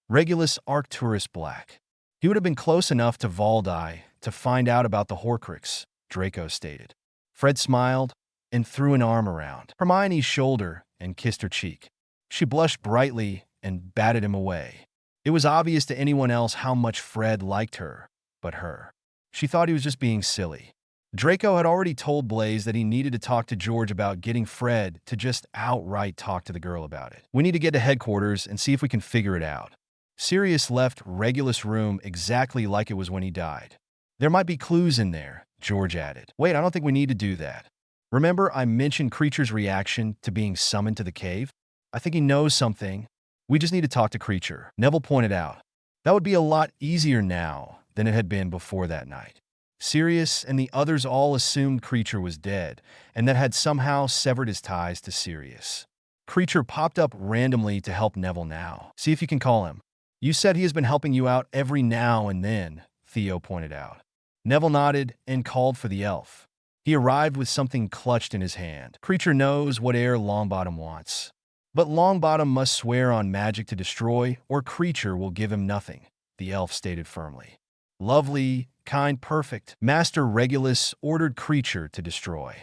Regulus Arcturus Black. He would have been close enough to Voldy to find out about the Horcrux, Draco stated. Fred smiled and threw an arm around Hermione's shoulder and kissed her cheek. She blushed brightly and batted him away. It was obvious to anyone else how much Fred liked her, but her. She thought he was just being silly. Draco had already told Blaise that he needed to talk to George about getting Fred to just outright talk to the girl about it. We need to get to headquarters and see if we can figure it out. Sirius left Regulus' room exactly like it was when he died. There might be clues in there, George added. Wait, I don't think we need to do that. Remember I mentioned Creature's reaction to being summoned to the cave? I think he knows something. We just need to talk to Creature, Neville pointed out. That would be a lot easier now than it had been before that night. Sirius and the others all assumed Creature was dead, and that had somehow severed his ties to Sirius. Creature popped up randomly to help Neville now. See if you can call him. You said he has been helping you out every now and then, Theo pointed out. Neville nodded and called for the elf. He arrived with something clutched in his hand. Creature knows what air Longbottom wants. But Longbottom must swear on magic to destroy, or Creature will give him nothing, the elf stated firmly. Lovely, kind, perfect. Master Regulus ordered Creature to destroy.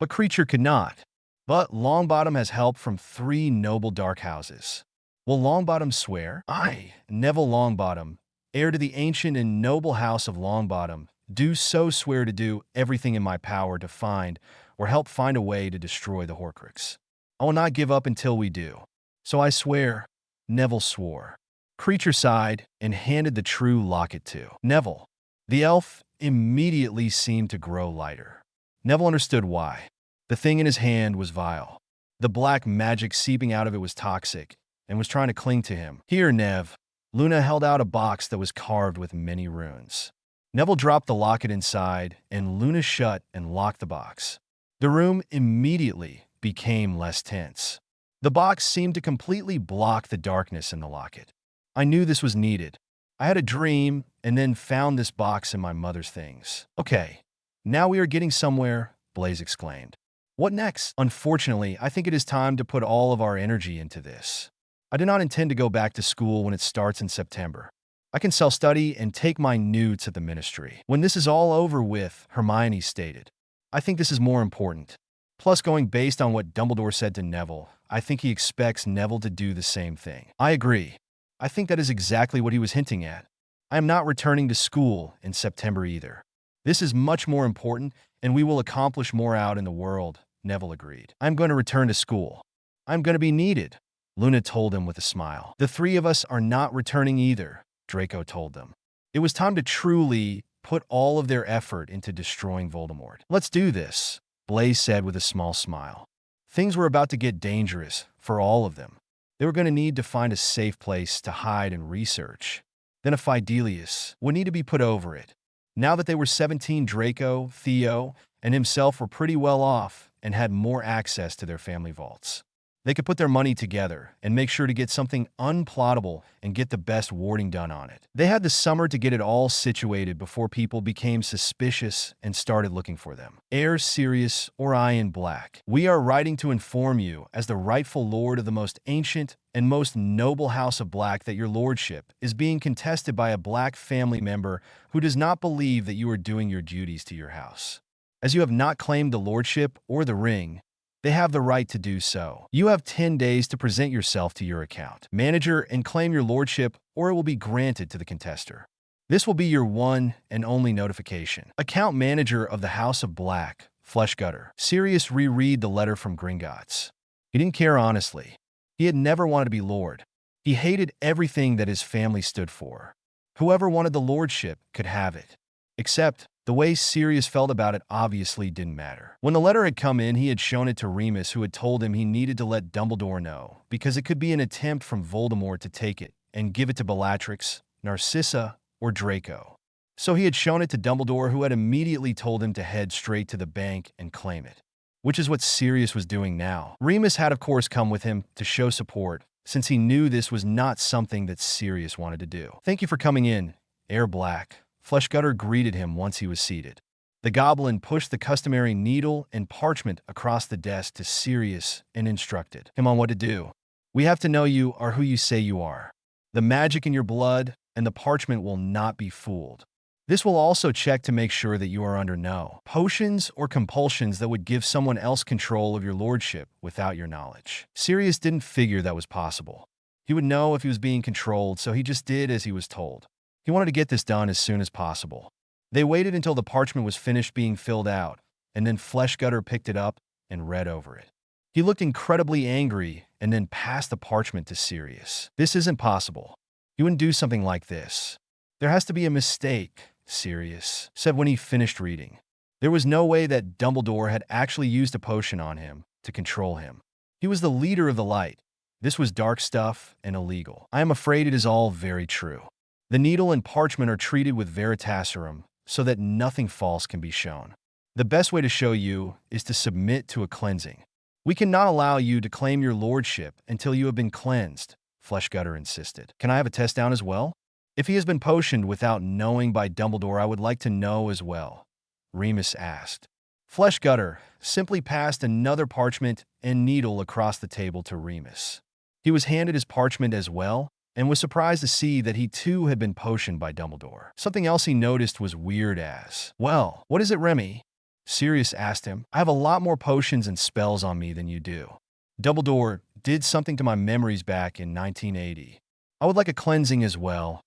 But Creature could not. But Longbottom has help from 3 noble dark houses. Will Longbottom swear? I, Neville Longbottom, heir to the ancient and noble house of Longbottom, do so swear to do everything in my power to find or help find a way to destroy the Horcrux. I will not give up until we do. So I swear, Neville swore. Creature sighed and handed the true locket to Neville. The elf immediately seemed to grow lighter. Neville understood why. The thing in his hand was vile. The black magic seeping out of it was toxic and was trying to cling to him. Here, Nev. Luna held out a box that was carved with many runes. Neville dropped the locket inside, and Luna shut and locked the box. The room immediately became less tense. The box seemed to completely block the darkness in the locket. I knew this was needed. I had a dream and then found this box in my mother's things. Okay, now we are getting somewhere, Blaise exclaimed. What next? Unfortunately, I think it is time to put all of our energy into this. I do not intend to go back to school when it starts in September. I can self-study and take my newts at the ministry. When this is all over with, Hermione stated. I think this is more important. Plus, going based on what Dumbledore said to Neville, I think he expects Neville to do the same thing. I agree. I think that is exactly what he was hinting at. I am not returning to school in September either. This is much more important, and we will accomplish more out in the world, Neville agreed. I'm going to return to school. I'm going to be needed, Luna told him with a smile. The 3 of us are not returning either, Draco told them. It was time to truly put all of their effort into destroying Voldemort. Let's do this, Blaise said with a small smile. Things were about to get dangerous for all of them. They were going to need to find a safe place to hide and research. Then a Fidelius would need to be put over it. Now that they were 17, Draco, Theo, and himself were pretty well off and had more access to their family vaults. They could put their money together and make sure to get something unplottable and get the best warding done on it. They had the summer to get it all situated before people became suspicious and started looking for them. Heir Sirius or I in Black. We are writing to inform you, as the rightful lord of the most ancient and most noble house of Black, that your lordship is being contested by a Black family member who does not believe that you are doing your duties to your house. As you have not claimed the lordship or the ring, they have the right to do so. You have 10 days to present yourself to your account manager and claim your lordship, or it will be granted to the contester. This will be your one and only notification. Account manager of the House of Black, Fleshgutter. Sirius reread the letter from Gringotts. He didn't care honestly. He had never wanted to be lord. He hated everything that his family stood for. Whoever wanted the lordship could have it. Except, the way Sirius felt about it obviously didn't matter. When the letter had come in, he had shown it to Remus, who had told him he needed to let Dumbledore know, because it could be an attempt from Voldemort to take it and give it to Bellatrix, Narcissa, or Draco. So he had shown it to Dumbledore, who had immediately told him to head straight to the bank and claim it, which is what Sirius was doing now. Remus had of course come with him to show support, since he knew this was not something that Sirius wanted to do. "Thank you for coming in, Heir Black." Fleshgutter greeted him once he was seated. The goblin pushed the customary needle and parchment across the desk to Sirius and instructed him on what to do. "We have to know you are who you say you are. The magic in your blood and the parchment will not be fooled. This will also check to make sure that you are under no potions or compulsions that would give someone else control of your lordship without your knowledge." Sirius didn't figure that was possible. He would know if he was being controlled, so he just did as he was told. He wanted to get this done as soon as possible. They waited until the parchment was finished being filled out, and then Fleshgutter picked it up and read over it. He looked incredibly angry and then passed the parchment to Sirius. "This isn't possible. You wouldn't do something like this. There has to be a mistake," Sirius said when he finished reading. There was no way that Dumbledore had actually used a potion on him to control him. He was the leader of the light. This was dark stuff and illegal. "I am afraid it is all very true. The needle and parchment are treated with veritaserum so that nothing false can be shown. The best way to show you is to submit to a cleansing. We cannot allow you to claim your lordship until you have been cleansed," Fleshgutter insisted. "Can I have a test down as well? If he has been potioned without knowing by Dumbledore, I would like to know as well," Remus asked. Fleshgutter simply passed another parchment and needle across the table to Remus. He was handed his parchment as well, and was surprised to see that he too had been potioned by Dumbledore. Something else he noticed was weird as, "Well, what is it, Remy?" Sirius asked him. "I have a lot more potions and spells on me than you do. Dumbledore did something to my memories back in 1980. I would like a cleansing as well,"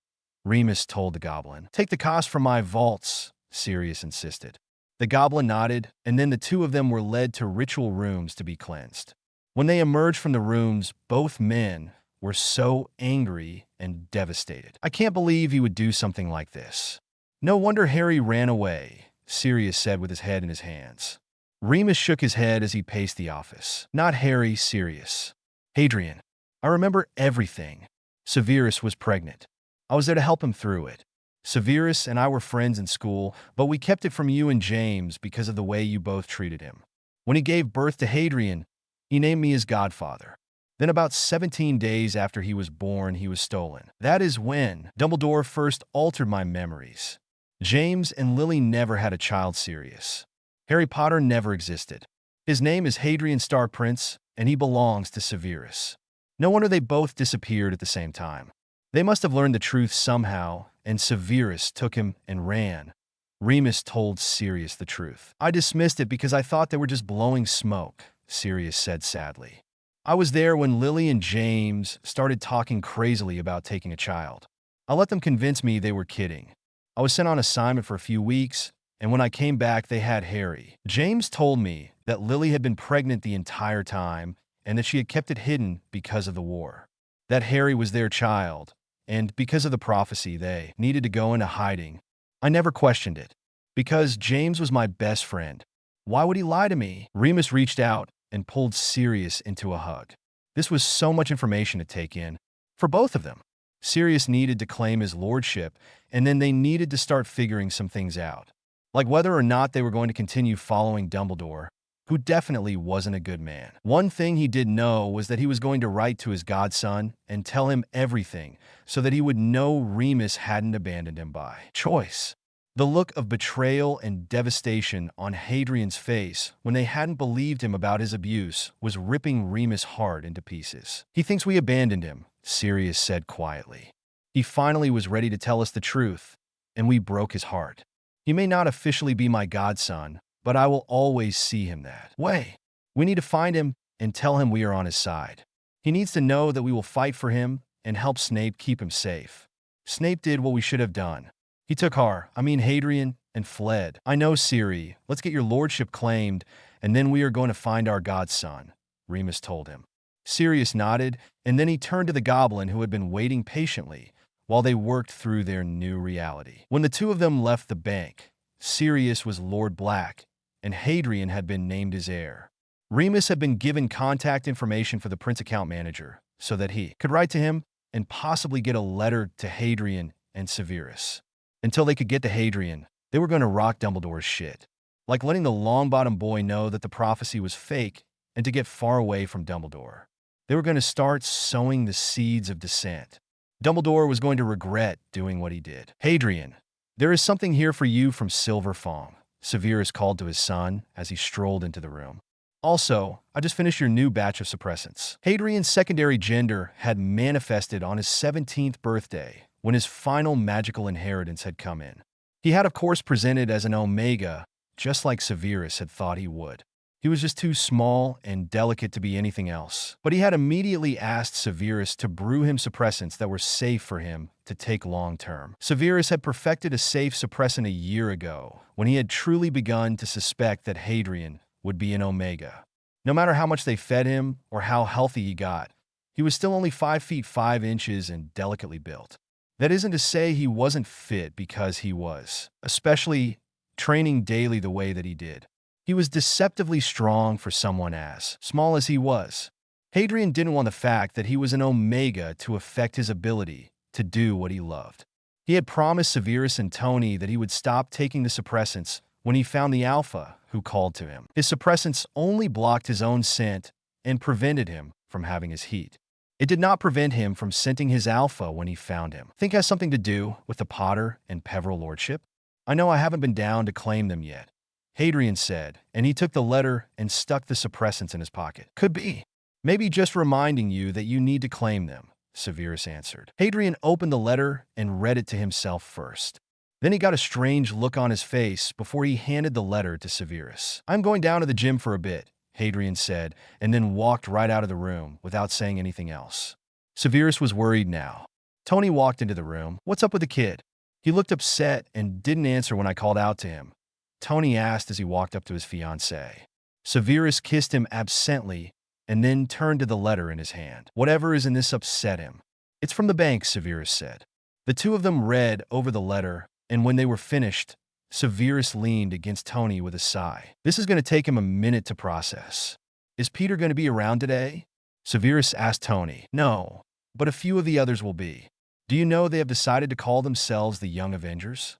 Remus told the goblin. "Take the cost from my vaults," Sirius insisted. The goblin nodded, and then the two of them were led to ritual rooms to be cleansed. When they emerged from the rooms, both men were so angry and devastated. "I can't believe he would do something like this. No wonder Harry ran away," Sirius said with his head in his hands. Remus shook his head as he paced the office. "Not Harry, Sirius. Hadrien. I remember everything. Severus was pregnant. I was there to help him through it. Severus and I were friends in school, but we kept it from you and James because of the way you both treated him. When he gave birth to Hadrien, he named me his godfather. Then about 17 days after he was born, he was stolen. That is when Dumbledore first altered my memories. James and Lily never had a child, Sirius. Harry Potter never existed. His name is Hadrian Star Prince, and he belongs to Severus. No wonder they both disappeared at the same time. They must have learned the truth somehow, and Severus took him and ran." Remus told Sirius the truth. "I dismissed it because I thought they were just blowing smoke," Sirius said sadly. "I was there when Lily and James started talking crazily about taking a child. I let them convince me they were kidding. I was sent on assignment for a few weeks, and when I came back, they had Harry. James told me that Lily had been pregnant the entire time and that she had kept it hidden because of the war. That Harry was their child, and because of the prophecy, they needed to go into hiding. I never questioned it. Because James was my best friend. Why would he lie to me?" Remus reached out and pulled Sirius into a hug. This was so much information to take in, for both of them. Sirius needed to claim his lordship, and then they needed to start figuring some things out. Like whether or not they were going to continue following Dumbledore, who definitely wasn't a good man. One thing he did know was that he was going to write to his godson and tell him everything so that he would know Remus hadn't abandoned him by choice. The look of betrayal and devastation on Hadrian's face when they hadn't believed him about his abuse was ripping Remus hard into pieces. "He thinks we abandoned him," Sirius said quietly. "He finally was ready to tell us the truth, and we broke his heart. He may not officially be my godson, but I will always see him that way. We need to find him and tell him we are on his side. He needs to know that we will fight for him and help Snape keep him safe. Snape did what we should have done. He took Hadrien, and fled. I know, Siri. Let's get your lordship claimed, and then we are going to find our godson," Remus told him. Sirius nodded, and then he turned to the goblin who had been waiting patiently while they worked through their new reality. When the two of them left the bank, Sirius was Lord Black, and Hadrien had been named his heir. Remus had been given contact information for the Prince account manager so that he could write to him and possibly get a letter to Hadrien and Severus. Until they could get to Hadrien, they were going to rock Dumbledore's shit. Like letting the Longbottom boy know that the prophecy was fake and to get far away from Dumbledore. They were going to start sowing the seeds of dissent. Dumbledore was going to regret doing what he did. "Hadrien, there is something here for you from Silver Fong," Severus called to his son as he strolled into the room. "Also, I just finished your new batch of suppressants." Hadrian's secondary gender had manifested on his 17th birthday when his final magical inheritance had come in. He had, of course, presented as an Omega, just like Severus had thought he would. He was just too small and delicate to be anything else. But he had immediately asked Severus to brew him suppressants that were safe for him to take long-term. Severus had perfected a safe suppressant a year ago, when he had truly begun to suspect that Hadrien would be an Omega. No matter how much they fed him or how healthy he got, he was still only 5 feet 5 inches and delicately built. That isn't to say he wasn't fit, because he was, especially training daily the way that he did. He was deceptively strong for someone as small as he was. Hadrien didn't want the fact that he was an Omega to affect his ability to do what he loved. He had promised Severus and Tony that he would stop taking the suppressants when he found the Alpha who called to him. His suppressants only blocked his own scent and prevented him from having his heat. It did not prevent him from scenting his Alpha when he found him. Think it has something to do with the Potter and Peveril lordship? "I know I haven't been down to claim them yet," Hadrien said, and he took the letter and stuck the suppressants in his pocket. "Could be. Maybe just reminding you that you need to claim them," Severus answered. Hadrien opened the letter and read it to himself first. Then he got a strange look on his face before he handed the letter to Severus. "I'm going down to the gym for a bit," Hadrien said, and then walked right out of the room without saying anything else. Severus was worried now. Tony walked into the room. "What's up with the kid?" He looked upset and didn't answer when I called out to him, Tony asked as he walked up to his fiancée. Severus kissed him absently and then turned to the letter in his hand. "Whatever is in this upset him." "It's from the bank," Severus said. The two of them read over the letter, and when they were finished, Severus leaned against Tony with a sigh. "This is going to take him a minute to process. Is Peter going to be around today?" Severus asked Tony. "No, but a few of the others will be. Do you know they have decided to call themselves the Young Avengers?"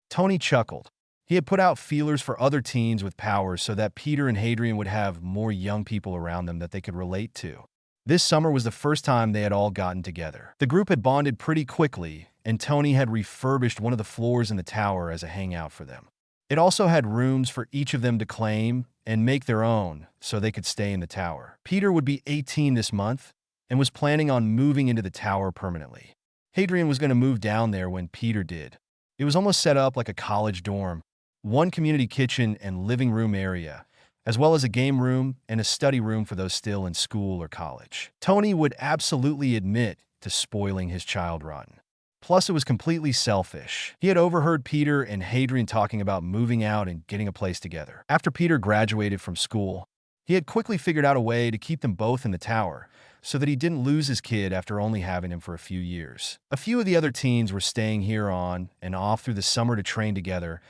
Tony chuckled. He had put out feelers for other teens with powers so that Peter and Hadrien would have more young people around them that they could relate to. This summer was the first time they had all gotten together. The group had bonded pretty quickly, and Tony had refurbished one of the floors in the tower as a hangout for them. It also had rooms for each of them to claim and make their own so they could stay in the tower. Peter would be 18 this month and was planning on moving into the tower permanently. Hadrien was going to move down there when Peter did. It was almost set up like a college dorm, one community kitchen and living room area, as well as a game room and a study room for those still in school or college. Tony would absolutely admit to spoiling his child rotten. Plus, it was completely selfish. He had overheard Peter and Hadrien talking about moving out and getting a place together. After Peter graduated from school, he had quickly figured out a way to keep them both in the tower so that he didn't lose his kid after only having him for a few years. A few of the other teens were staying here on and off through the summer to train together.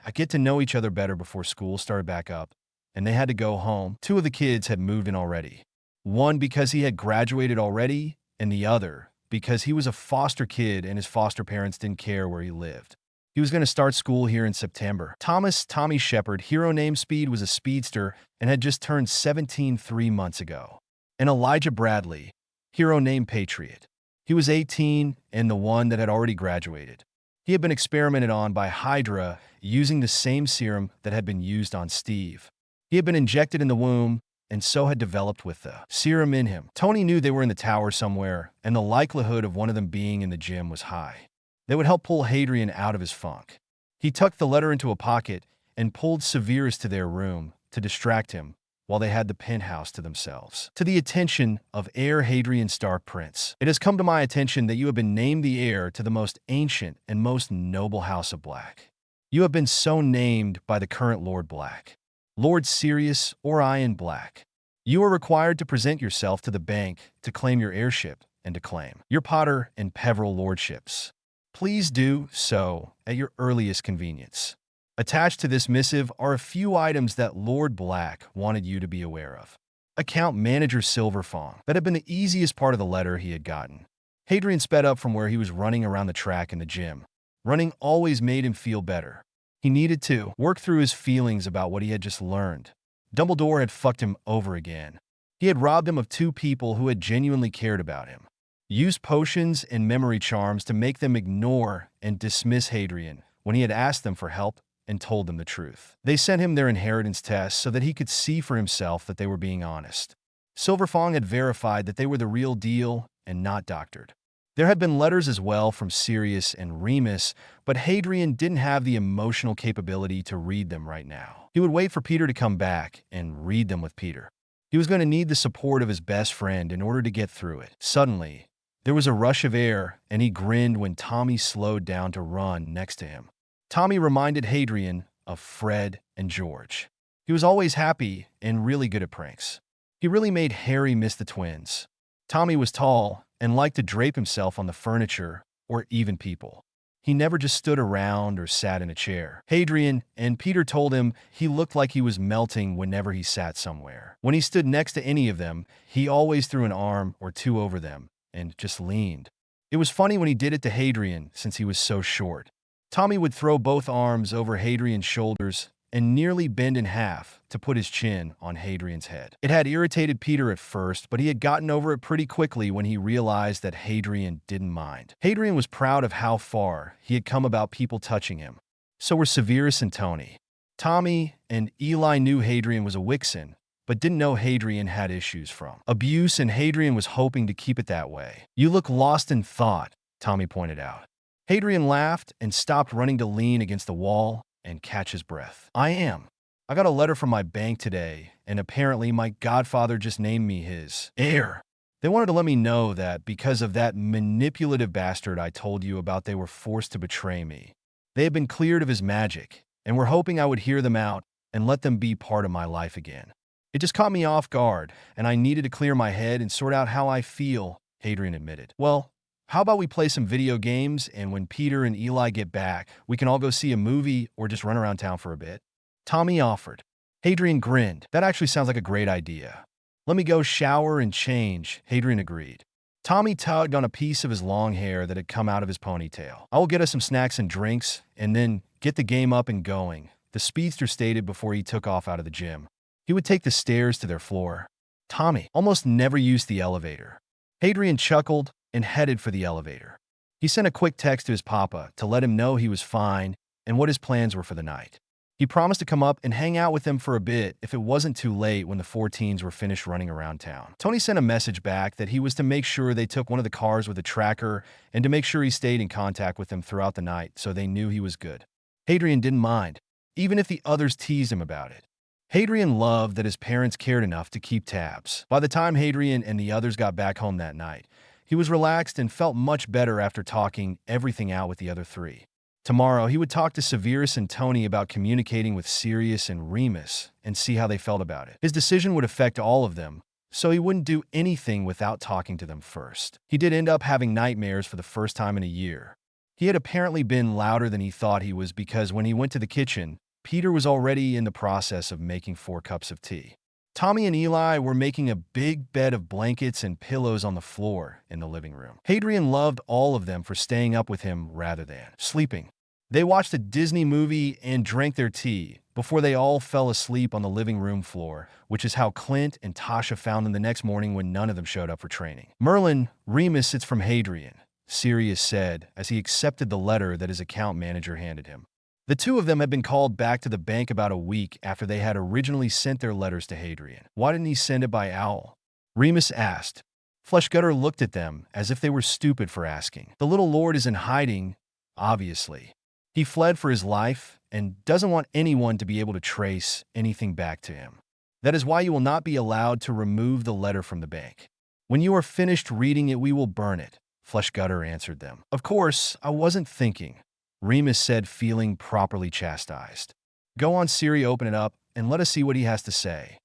I get to know each other better before school started back up, and they had to go home. Two of the kids had moved in already. One because he had graduated already, and the other because he was a foster kid and his foster parents didn't care where he lived. He was going to start school here in September. Tommy Shepard, hero name Speed, was a speedster and had just turned 17 3 months ago. And Elijah Bradley, hero name Patriot. He was 18 and the one that had already graduated. He had been experimented on by Hydra using the same serum that had been used on Steve. He had been injected in the womb and so had developed with the serum in him. Tony knew they were in the tower somewhere, and the likelihood of one of them being in the gym was high. They would help pull Hadrien out of his funk. He tucked the letter into a pocket and pulled Sirius to their room to distract him while they had the penthouse to themselves. To the attention of heir Hadrien Stark Prince, it has come to my attention that you have been named the heir to the most ancient and most noble house of Black. You have been so named by the current Lord Black, Lord Sirius or Iron Black. You are required to present yourself to the bank to claim your heirship and to claim your Potter and Peveril lordships. Please do so at your earliest convenience. Attached to this missive are a few items that Lord Black wanted you to be aware of. Account Manager Silverfong. That had been the easiest part of the letter he had gotten. Hadrien sped up from where he was running around the track in the gym. Running always made him feel better. He needed to work through his feelings about what he had just learned. Dumbledore had fucked him over again. He had robbed him of 2 people who had genuinely cared about him. Used potions and memory charms to make them ignore and dismiss Hadrien when he had asked them for help and told them the truth. They sent him their inheritance test so that he could see for himself that they were being honest. Silverfong had verified that they were the real deal and not doctored. There had been letters as well from Sirius and Remus, but Hadrien didn't have the emotional capability to read them right now. He would wait for Peter to come back and read them with Peter. He was going to need the support of his best friend in order to get through it. Suddenly, there was a rush of air, and he grinned when Tommy slowed down to run next to him. Tommy reminded Hadrien of Fred and George. He was always happy and really good at pranks. He really made Harry miss the twins. Tommy was tall and liked to drape himself on the furniture or even people. He never just stood around or sat in a chair. Hadrien and Peter told him he looked like he was melting whenever he sat somewhere. When he stood next to any of them, he always threw an arm or 2 over them and just leaned. It was funny when he did it to Hadrien since he was so short. Tommy would throw both arms over Hadrien's shoulders and nearly bend in half to put his chin on Hadrien's head. It had irritated Peter at first, but he had gotten over it pretty quickly when he realized that Hadrien didn't mind. Hadrien was proud of how far he had come about people touching him. So were Severus and Tony. Tommy and Eli knew Hadrien was a Wixen, but didn't know Hadrien had issues from abuse, and Hadrien was hoping to keep it that way. "You look lost in thought," Tommy pointed out. Hadrien laughed and stopped running to lean against the wall and catch his breath. "I am. I got a letter from my bank today, and apparently my godfather just named me his heir. They wanted to let me know that because of that manipulative bastard I told you about, they were forced to betray me. They had been cleared of his magic, and were hoping I would hear them out and let them be part of my life again. It just caught me off guard, and I needed to clear my head and sort out how I feel," Hadrien admitted. "Well, how about we play some video games, and when Peter and Eli get back, we can all go see a movie or just run around town for a bit?" Tommy offered. Hadrien grinned. "That actually sounds like a great idea. Let me go shower and change," Hadrien agreed. Tommy tugged on a piece of his long hair that had come out of his ponytail. "I will get us some snacks and drinks, and then get the game up and going," the speedster stated before he took off out of the gym. He would take the stairs to their floor. Tommy almost never used the elevator. Hadrien chuckled and headed for the elevator. He sent a quick text to his papa to let him know he was fine and what his plans were for the night. He promised to come up and hang out with them for a bit if it wasn't too late when the 4 teens were finished running around town. Tony sent a message back that he was to make sure they took one of the cars with a tracker and to make sure he stayed in contact with them throughout the night so they knew he was good. Hadrien didn't mind, even if the others teased him about it. Hadrien loved that his parents cared enough to keep tabs. By the time Hadrien and the others got back home that night, he was relaxed and felt much better after talking everything out with the other 3. Tomorrow, he would talk to Severus and Tony about communicating with Sirius and Remus and see how they felt about it. His decision would affect all of them, so he wouldn't do anything without talking to them first. He did end up having nightmares for the first time in a year. He had apparently been louder than he thought he was because when he went to the kitchen, Peter was already in the process of making 4 cups of tea. Tommy and Eli were making a big bed of blankets and pillows on the floor in the living room. Hadrien loved all of them for staying up with him rather than sleeping. They watched a Disney movie and drank their tea before they all fell asleep on the living room floor, which is how Clint and Tasha found them the next morning when none of them showed up for training. Merlin, Remus, it's from Hadrien, Sirius said as he accepted the letter that his account manager handed him. The two of them had been called back to the bank about a week after they had originally sent their letters to Hadrien. Why didn't he send it by owl? Remus asked. Fleshgutter looked at them as if they were stupid for asking. The little lord is in hiding, obviously. He fled for his life and doesn't want anyone to be able to trace anything back to him. That is why you will not be allowed to remove the letter from the bank. When you are finished reading it, we will burn it, Fleshgutter answered them. Of course, I wasn't thinking, Remus said, feeling properly chastised. Go on, Siri, open it up, and let us see what he has to say.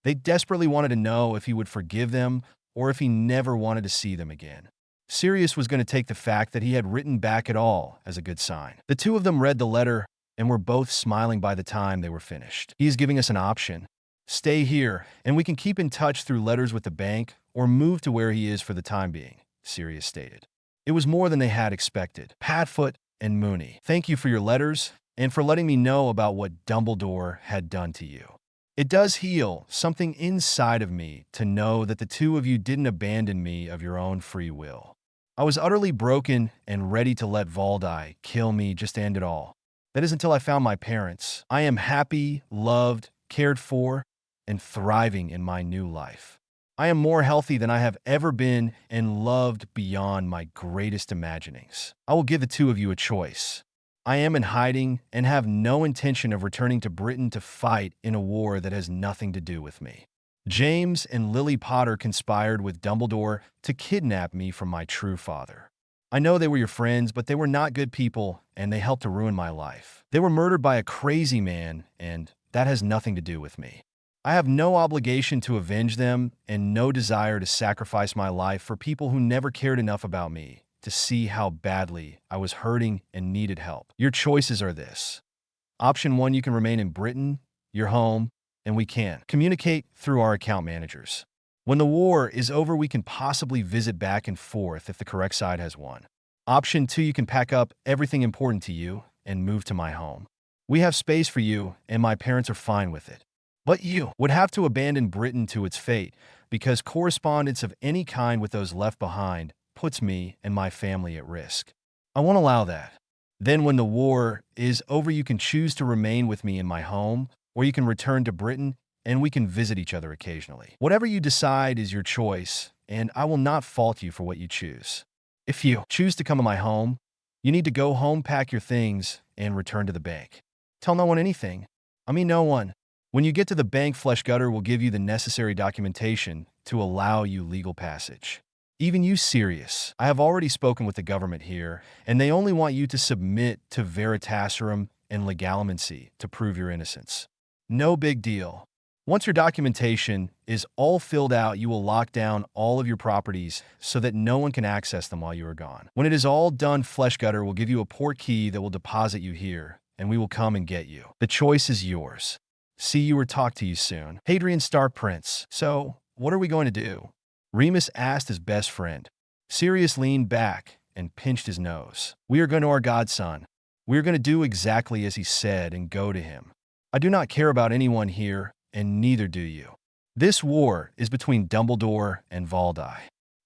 They desperately wanted to know if he would forgive them or if he never wanted to see them again. Sirius was going to take the fact that he had written back at all as a good sign. The two of them read the letter and were both smiling by the time they were finished. He is giving us an option. Stay here, and we can keep in touch through letters with the bank or move to where he is for the time being, Sirius stated. It was more than they had expected. Padfoot and Mooney, thank you for your letters and for letting me know about what Dumbledore had done to you. It does heal something inside of me to know that the two of you didn't abandon me of your own free will. I was utterly broken and ready to let Valdi kill me just to end it all. That is until I found my parents. I am happy, loved, cared for, and thriving in my new life. I am more healthy than I have ever been and loved beyond my greatest imaginings. I will give the two of you a choice. I am in hiding and have no intention of returning to Britain to fight in a war that has nothing to do with me. James and Lily Potter conspired with Dumbledore to kidnap me from my true father. I know they were your friends, but they were not good people, and they helped to ruin my life. They were murdered by a crazy man, and that has nothing to do with me. I have no obligation to avenge them and no desire to sacrifice my life for people who never cared enough about me to see how badly I was hurting and needed help. Your choices are this. Option 1, you can remain in Britain, your home, and we can communicate through our account managers. When the war is over, we can possibly visit back and forth if the correct side has won. Option 2, you can pack up everything important to you and move to my home. We have space for you, and my parents are fine with it. But you would have to abandon Britain to its fate because correspondence of any kind with those left behind puts me and my family at risk. I won't allow that. Then when the war is over, you can choose to remain with me in my home, or you can return to Britain and we can visit each other occasionally. Whatever you decide is your choice, and I will not fault you for what you choose. If you choose to come to my home, you need to go home, pack your things, and return to the bank. Tell no one anything. I mean no one. When you get to the bank, Fleshgutter will give you the necessary documentation to allow you legal passage. Even you, Sirius. I have already spoken with the government here, and they only want you to submit to Veritaserum and Legalimency to prove your innocence. No big deal. Once your documentation is all filled out, you will lock down all of your properties so that no one can access them while you are gone. When it is all done, Fleshgutter will give you a port key that will deposit you here, and we will come and get you. The choice is yours. See you or talk to you soon. Hadrien Stark Prince. So, what are we going to do? Remus asked his best friend. Sirius leaned back and pinched his nose. We are going to our godson. We are going to do exactly as he said and go to him. I do not care about anyone here, and neither do you. This war is between Dumbledore and Valdi.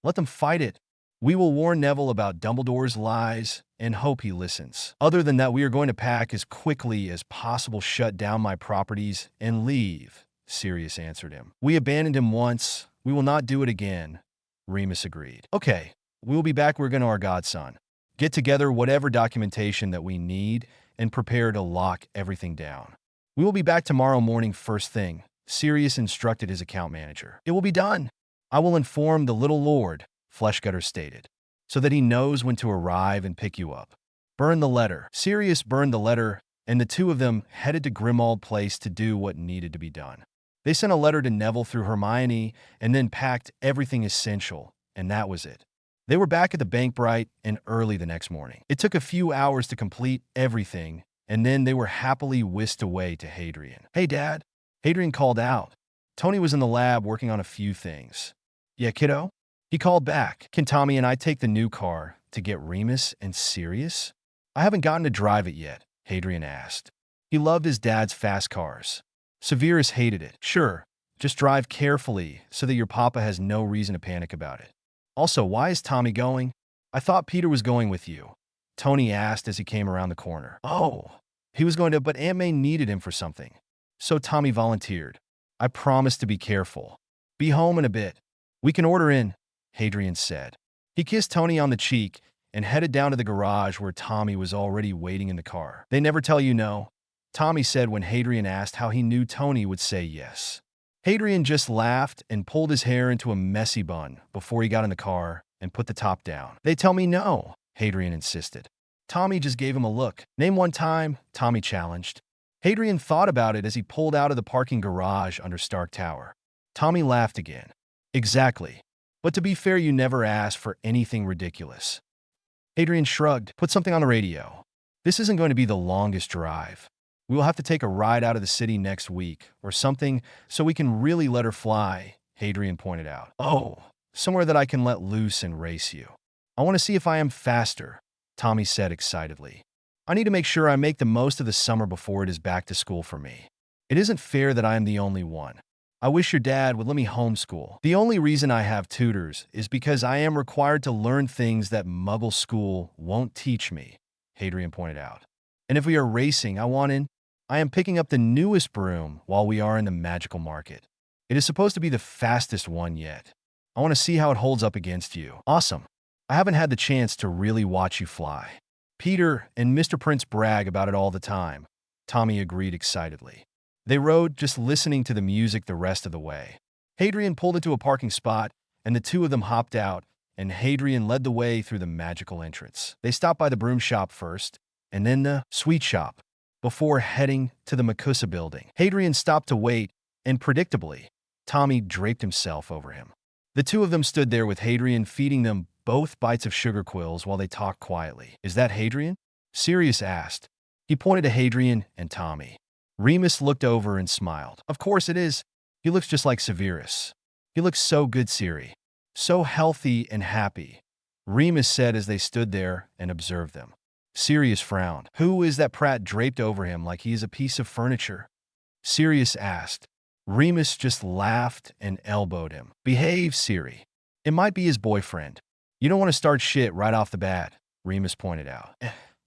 Let them fight it. We will warn Neville about Dumbledore's lies and hope he listens. Other than that, we are going to pack as quickly as possible, shut down my properties, and leave, Sirius answered him. We abandoned him once. We will not do it again, Remus agreed. Okay, we will be back. We're going to our godson. Get together whatever documentation that we need and prepare to lock everything down. We will be back tomorrow morning first thing, Sirius instructed his account manager. It will be done. I will inform the little lord, Fleshgutter stated, so that he knows when to arrive and pick you up. Burn the letter. Sirius burned the letter, and the two of them headed to Grimmauld Place to do what needed to be done. They sent a letter to Neville through Hermione and then packed everything essential, and that was it. They were back at the bank bright and early the next morning. It took a few hours to complete everything, and then they were happily whisked away to Hadrien. Hey, Dad. Hadrien called out. Tony was in the lab working on a few things. Yeah, kiddo? He called back. Can Tommy and I take the new car to get Remus and Sirius? I haven't gotten to drive it yet, Hadrien asked. He loved his dad's fast cars. Severus hated it. Sure, just drive carefully so that your papa has no reason to panic about it. Also, why is Tommy going? I thought Peter was going with you, Tony asked as he came around the corner. Oh, he was going to, but Aunt May needed him for something. So Tommy volunteered. I promised to be careful. Be home in a bit. We can order in, Hadrien said. He kissed Tony on the cheek and headed down to the garage where Tommy was already waiting in the car. They never tell you no, Tommy said when Hadrien asked how he knew Tony would say yes. Hadrien just laughed and pulled his hair into a messy bun before he got in the car and put the top down. They tell me no, Hadrien insisted. Tommy just gave him a look. Name one time, Tommy challenged. Hadrien thought about it as he pulled out of the parking garage under Stark Tower. Tommy laughed again. Exactly. But to be fair, you never asked for anything ridiculous. Hadrien shrugged. Put something on the radio. This isn't going to be the longest drive. We will have to take a ride out of the city next week or something so we can really let her fly, Hadrien pointed out. Oh, somewhere that I can let loose and race you. I want to see if I am faster, Tommy said excitedly. I need to make sure I make the most of the summer before it is back to school for me. It isn't fair that I am the only one. I wish your dad would let me homeschool. The only reason I have tutors is because I am required to learn things that Muggle school won't teach me, Hadrien pointed out. And if we are racing, I am picking up the newest broom while we are in the magical market. It is supposed to be the fastest one yet. I want to see how it holds up against you. Awesome. I haven't had the chance to really watch you fly. Peter and Mr. Prince brag about it all the time, Tommy agreed excitedly. They rode, just listening to the music the rest of the way. Hadrien pulled into a parking spot, and the two of them hopped out, and Hadrien led the way through the magical entrance. They stopped by the broom shop first, and then the sweet shop, before heading to the Makusa building. Hadrien stopped to wait, and predictably, Tommy draped himself over him. The two of them stood there with Hadrien feeding them both bites of sugar quills while they talked quietly. Is that Hadrien? Sirius asked. He pointed to Hadrien and Tommy. Remus looked over and smiled. Of course it is. He looks just like Severus. He looks so good, Siri. So healthy and happy, Remus said as they stood there and observed them. Sirius frowned. Who is that prat draped over him like he is a piece of furniture? Sirius asked. Remus just laughed and elbowed him. Behave, Siri. It might be his boyfriend. You don't want to start shit right off the bat, Remus pointed out.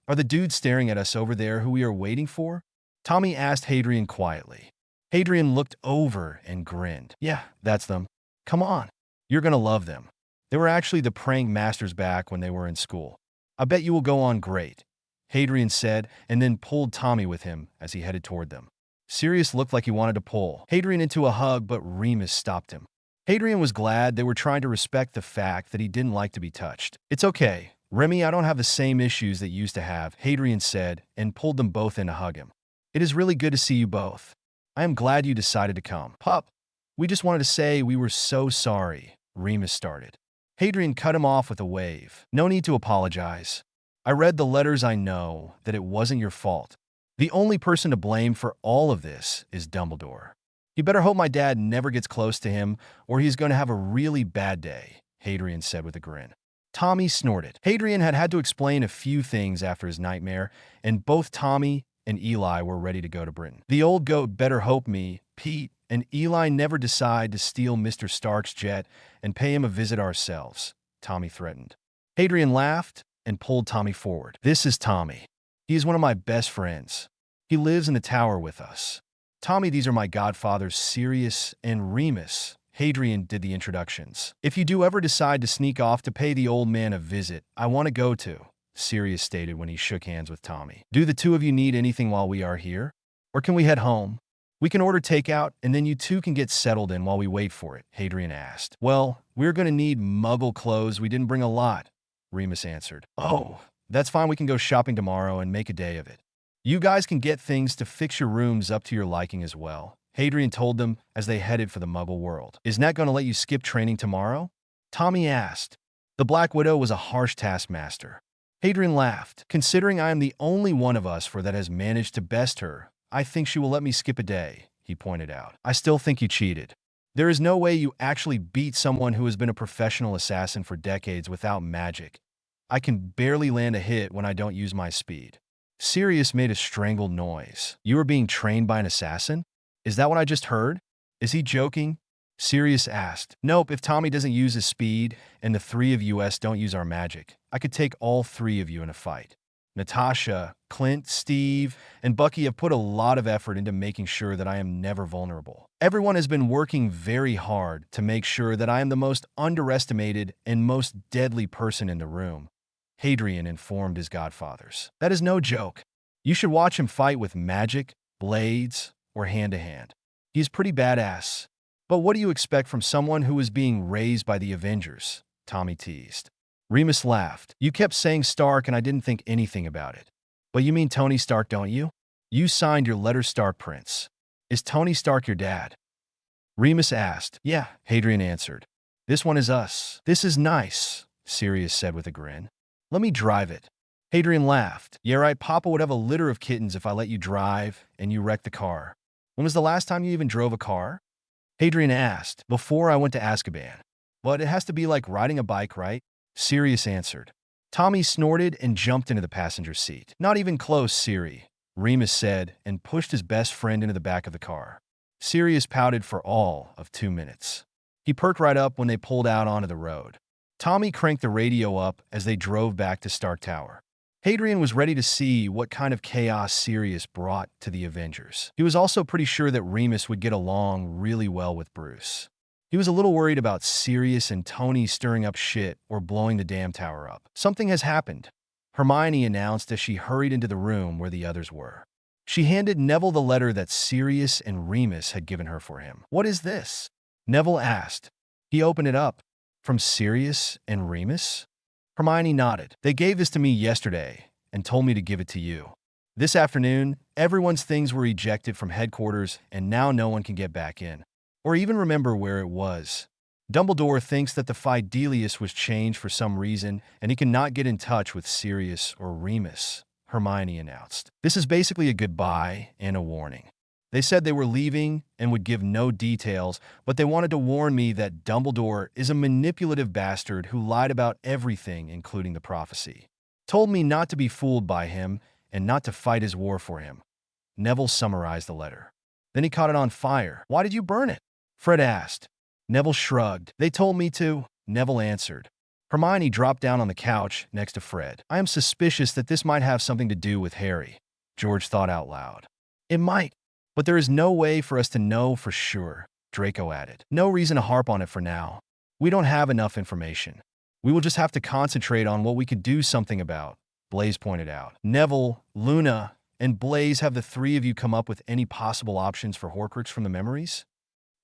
Are the dudes staring at us over there who we are waiting for? Tommy asked Hadrien quietly. Hadrien looked over and grinned. Yeah, that's them. Come on. You're going to love them. They were actually the prank masters back when they were in school. I bet you will go on great, Hadrien said, and then pulled Tommy with him as he headed toward them. Sirius looked like he wanted to pull Hadrien into a hug, but Remus stopped him. Hadrien was glad they were trying to respect the fact that he didn't like to be touched. It's okay, Remy, I don't have the same issues that you used to have, Hadrien said, and pulled them both in to hug him. It is really good to see you both. I am glad you decided to come. Pup, we just wanted to say we were so sorry, Remus started. Hadrien cut him off with a wave. No need to apologize. I read the letters. I know that it wasn't your fault. The only person to blame for all of this is Dumbledore. You better hope my dad never gets close to him or he's going to have a really bad day, Hadrien said with a grin. Tommy snorted. Hadrien had to explain a few things after his nightmare, and both Tommy and Eli were ready to go to Britain. The old goat better hope me, Pete, and Eli never decide to steal Mr. Stark's jet and pay him a visit ourselves, Tommy threatened. Hadrien laughed and pulled Tommy forward. This is Tommy. He is one of my best friends. He lives in the tower with us. Tommy, these are my godfathers, Sirius and Remus. Hadrien did the introductions. If you do ever decide to sneak off to pay the old man a visit, I want to go to, Sirius stated when he shook hands with Tommy. Do the two of you need anything while we are here? Or can we head home? We can order takeout, and then you two can get settled in while we wait for it, Hadrien asked. Well, we're going to need Muggle clothes. We didn't bring a lot, Remus answered. Oh, that's fine. We can go shopping tomorrow and make a day of it. You guys can get things to fix your rooms up to your liking as well, Hadrien told them as they headed for the Muggle world. Is Nat going to let you skip training tomorrow? Tommy asked. The Black Widow was a harsh taskmaster. Hadrien laughed. Considering I am the only one of us that has managed to best her, I think she will let me skip a day, he pointed out. I still think you cheated. There is no way you actually beat someone who has been a professional assassin for decades without magic, I can barely land a hit when I don't use my speed. Sirius made a strangled noise. You are being trained by an assassin? Is that what I just heard? Is he joking? Sirius asked. Nope, if Tommy doesn't use his speed and the three of us don't use our magic, I could take all three of you in a fight. Natasha, Clint, Steve, and Bucky have put a lot of effort into making sure that I am never vulnerable. Everyone has been working very hard to make sure that I am the most underestimated and most deadly person in the room, Hadrien informed his godfathers. That is no joke. You should watch him fight with magic, blades, or hand-to-hand. He is pretty badass. But what do you expect from someone who is being raised by the Avengers? Tommy teased. Remus laughed. You kept saying Stark and I didn't think anything about it. But you mean Tony Stark, don't you? You signed your letter Stark Prince. Is Tony Stark your dad? Remus asked. Yeah, Hadrien answered. This one is us. This is nice, Sirius said with a grin. Let me drive it. Hadrien laughed. Yeah, right, Papa would have a litter of kittens if I let you drive and you wrecked the car. When was the last time you even drove a car? Hadrien asked. Before I went to Azkaban. But it has to be like riding a bike, right? Sirius answered. Tommy snorted and jumped into the passenger seat. Not even close, Siri, Remus said and pushed his best friend into the back of the car. Sirius pouted for all of 2 minutes. He perked right up when they pulled out onto the road. Tommy cranked the radio up as they drove back to Stark Tower. Hadrien was ready to see what kind of chaos Sirius brought to the Avengers. He was also pretty sure that Remus would get along really well with Bruce. He was a little worried about Sirius and Tony stirring up shit or blowing the damn tower up. Something has happened, Hermione announced as she hurried into the room where the others were. She handed Neville the letter that Sirius and Remus had given her for him. What is this? Neville asked. He opened it up. From Sirius and Remus? Hermione nodded. They gave this to me yesterday and told me to give it to you. This afternoon, everyone's things were ejected from headquarters and now no one can get back in, or even remember where it was. Dumbledore thinks that the Fidelius was changed for some reason and he cannot get in touch with Sirius or Remus, Hermione announced. This is basically a goodbye and a warning. They said they were leaving and would give no details, but they wanted to warn me that Dumbledore is a manipulative bastard who lied about everything, including the prophecy. Told me not to be fooled by him and not to fight his war for him. Neville summarized the letter. Then he caught it on fire. Why did you burn it? Fred asked. Neville shrugged. They told me to, Neville answered. Hermione dropped down on the couch next to Fred. I am suspicious that this might have something to do with Harry, George thought out loud. It might. But there is no way for us to know for sure, Draco added. No reason to harp on it for now. We don't have enough information. We will just have to concentrate on what we could do something about, Blaise pointed out. Neville, Luna, and Blaise, have the three of you come up with any possible options for Horcrux from the memories?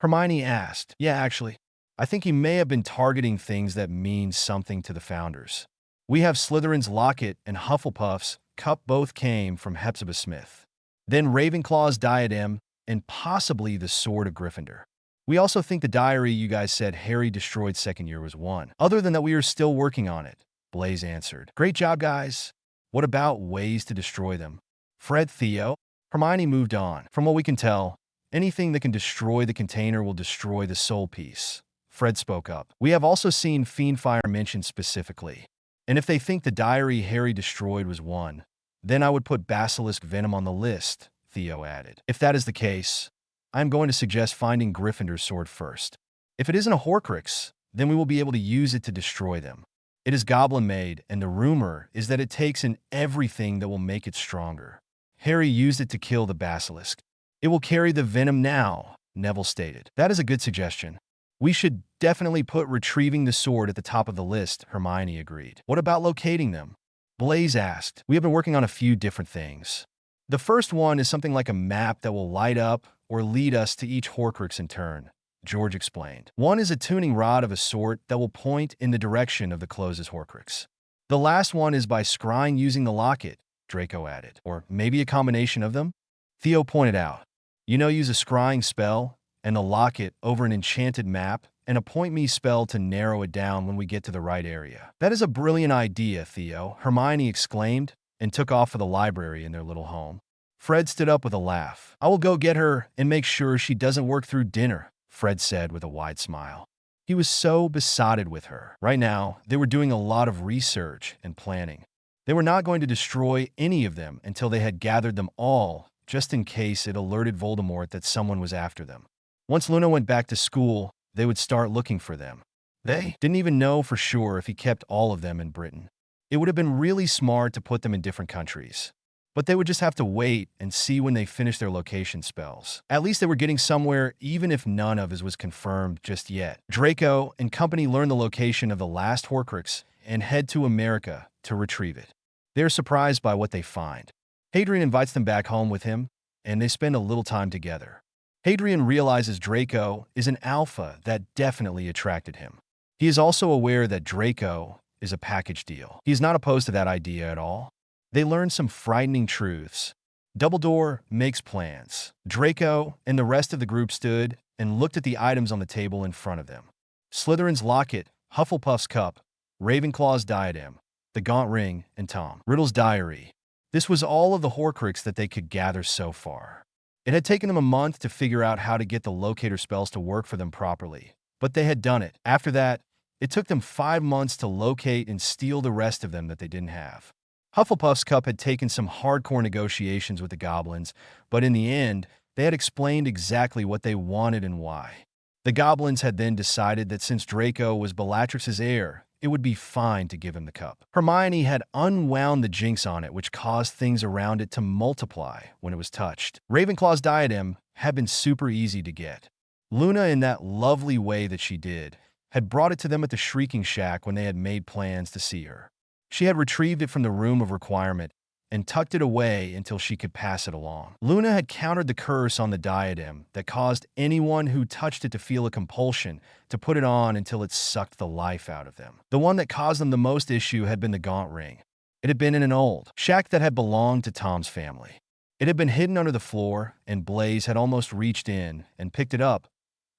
Hermione asked. Yeah, actually. I think he may have been targeting things that mean something to the founders. We have Slytherin's locket and Hufflepuff's cup both came from Hepzibah Smith. Then Ravenclaw's diadem, and possibly the sword of Gryffindor. We also think the diary you guys said Harry destroyed second year was one. Other than that, we are still working on it, Blaise answered. Great job, guys. What about ways to destroy them? Fred, Theo? Hermione moved on. From what we can tell, anything that can destroy the container will destroy the soul piece. Fred spoke up. We have also seen Fiendfire mentioned specifically. And if they think the diary Harry destroyed was one, then I would put Basilisk Venom on the list, Theo added. If that is the case, I am going to suggest finding Gryffindor's sword first. If it isn't a Horcrux, then we will be able to use it to destroy them. It is goblin-made, and the rumor is that it takes in everything that will make it stronger. Harry used it to kill the Basilisk. It will carry the venom now, Neville stated. That is a good suggestion. We should definitely put retrieving the sword at the top of the list, Hermione agreed. What about locating them? Blaise asked. We have been working on a few different things. The first one is something like a map that will light up or lead us to each Horcrux in turn, George explained. One is a tuning rod of a sort that will point in the direction of the closest Horcrux. The last one is by scrying using the locket, Draco added. Or maybe a combination of them? Theo pointed out. Use a scrying spell and the locket over an enchanted map and a point me spell to narrow it down when we get to the right area. That is a brilliant idea, Theo, Hermione exclaimed and took off for the library in their little home. Fred stood up with a laugh. I will go get her and make sure she doesn't work through dinner, Fred said with a wide smile. He was so besotted with her. Right now, they were doing a lot of research and planning. They were not going to destroy any of them until they had gathered them all, just in case it alerted Voldemort that someone was after them. Once Luna went back to school, they would start looking for them. They didn't even know for sure if he kept all of them in Britain. It would have been really smart to put them in different countries. But they would just have to wait and see when they finished their location spells. At least they were getting somewhere, even if none of it was confirmed just yet. Draco and company learn the location of the last Horcrux and head to America to retrieve it. They're surprised by what they find. Hadrien invites them back home with him, and they spend a little time together. Hadrien realizes Draco is an alpha that definitely attracted him. He is also aware that Draco is a package deal. He is not opposed to that idea at all. They learn some frightening truths. Dumbledore makes plans. Draco and the rest of the group stood and looked at the items on the table in front of them. Slytherin's locket, Hufflepuff's cup, Ravenclaw's diadem, the gaunt ring, and Tom Riddle's diary. This was all of the Horcrux that they could gather so far. It had taken them a month to figure out how to get the locator spells to work for them properly, but they had done it. After that, it took them 5 months to locate and steal the rest of them that they didn't have. Hufflepuff's cup had taken some hardcore negotiations with the goblins, but in the end, they had explained exactly what they wanted and why. The goblins had then decided that since Draco was Bellatrix's heir, it would be fine to give him the cup. Hermione had unwound the jinx on it, which caused things around it to multiply when it was touched. Ravenclaw's diadem had been super easy to get. Luna, in that lovely way that she did, had brought it to them at the Shrieking Shack when they had made plans to see her. She had retrieved it from the Room of Requirement and tucked it away until she could pass it along. Luna had countered the curse on the diadem that caused anyone who touched it to feel a compulsion to put it on until it sucked the life out of them. The one that caused them the most issue had been the gaunt ring. It had been in an old shack that had belonged to Tom's family. It had been hidden under the floor, and Blaise had almost reached in and picked it up,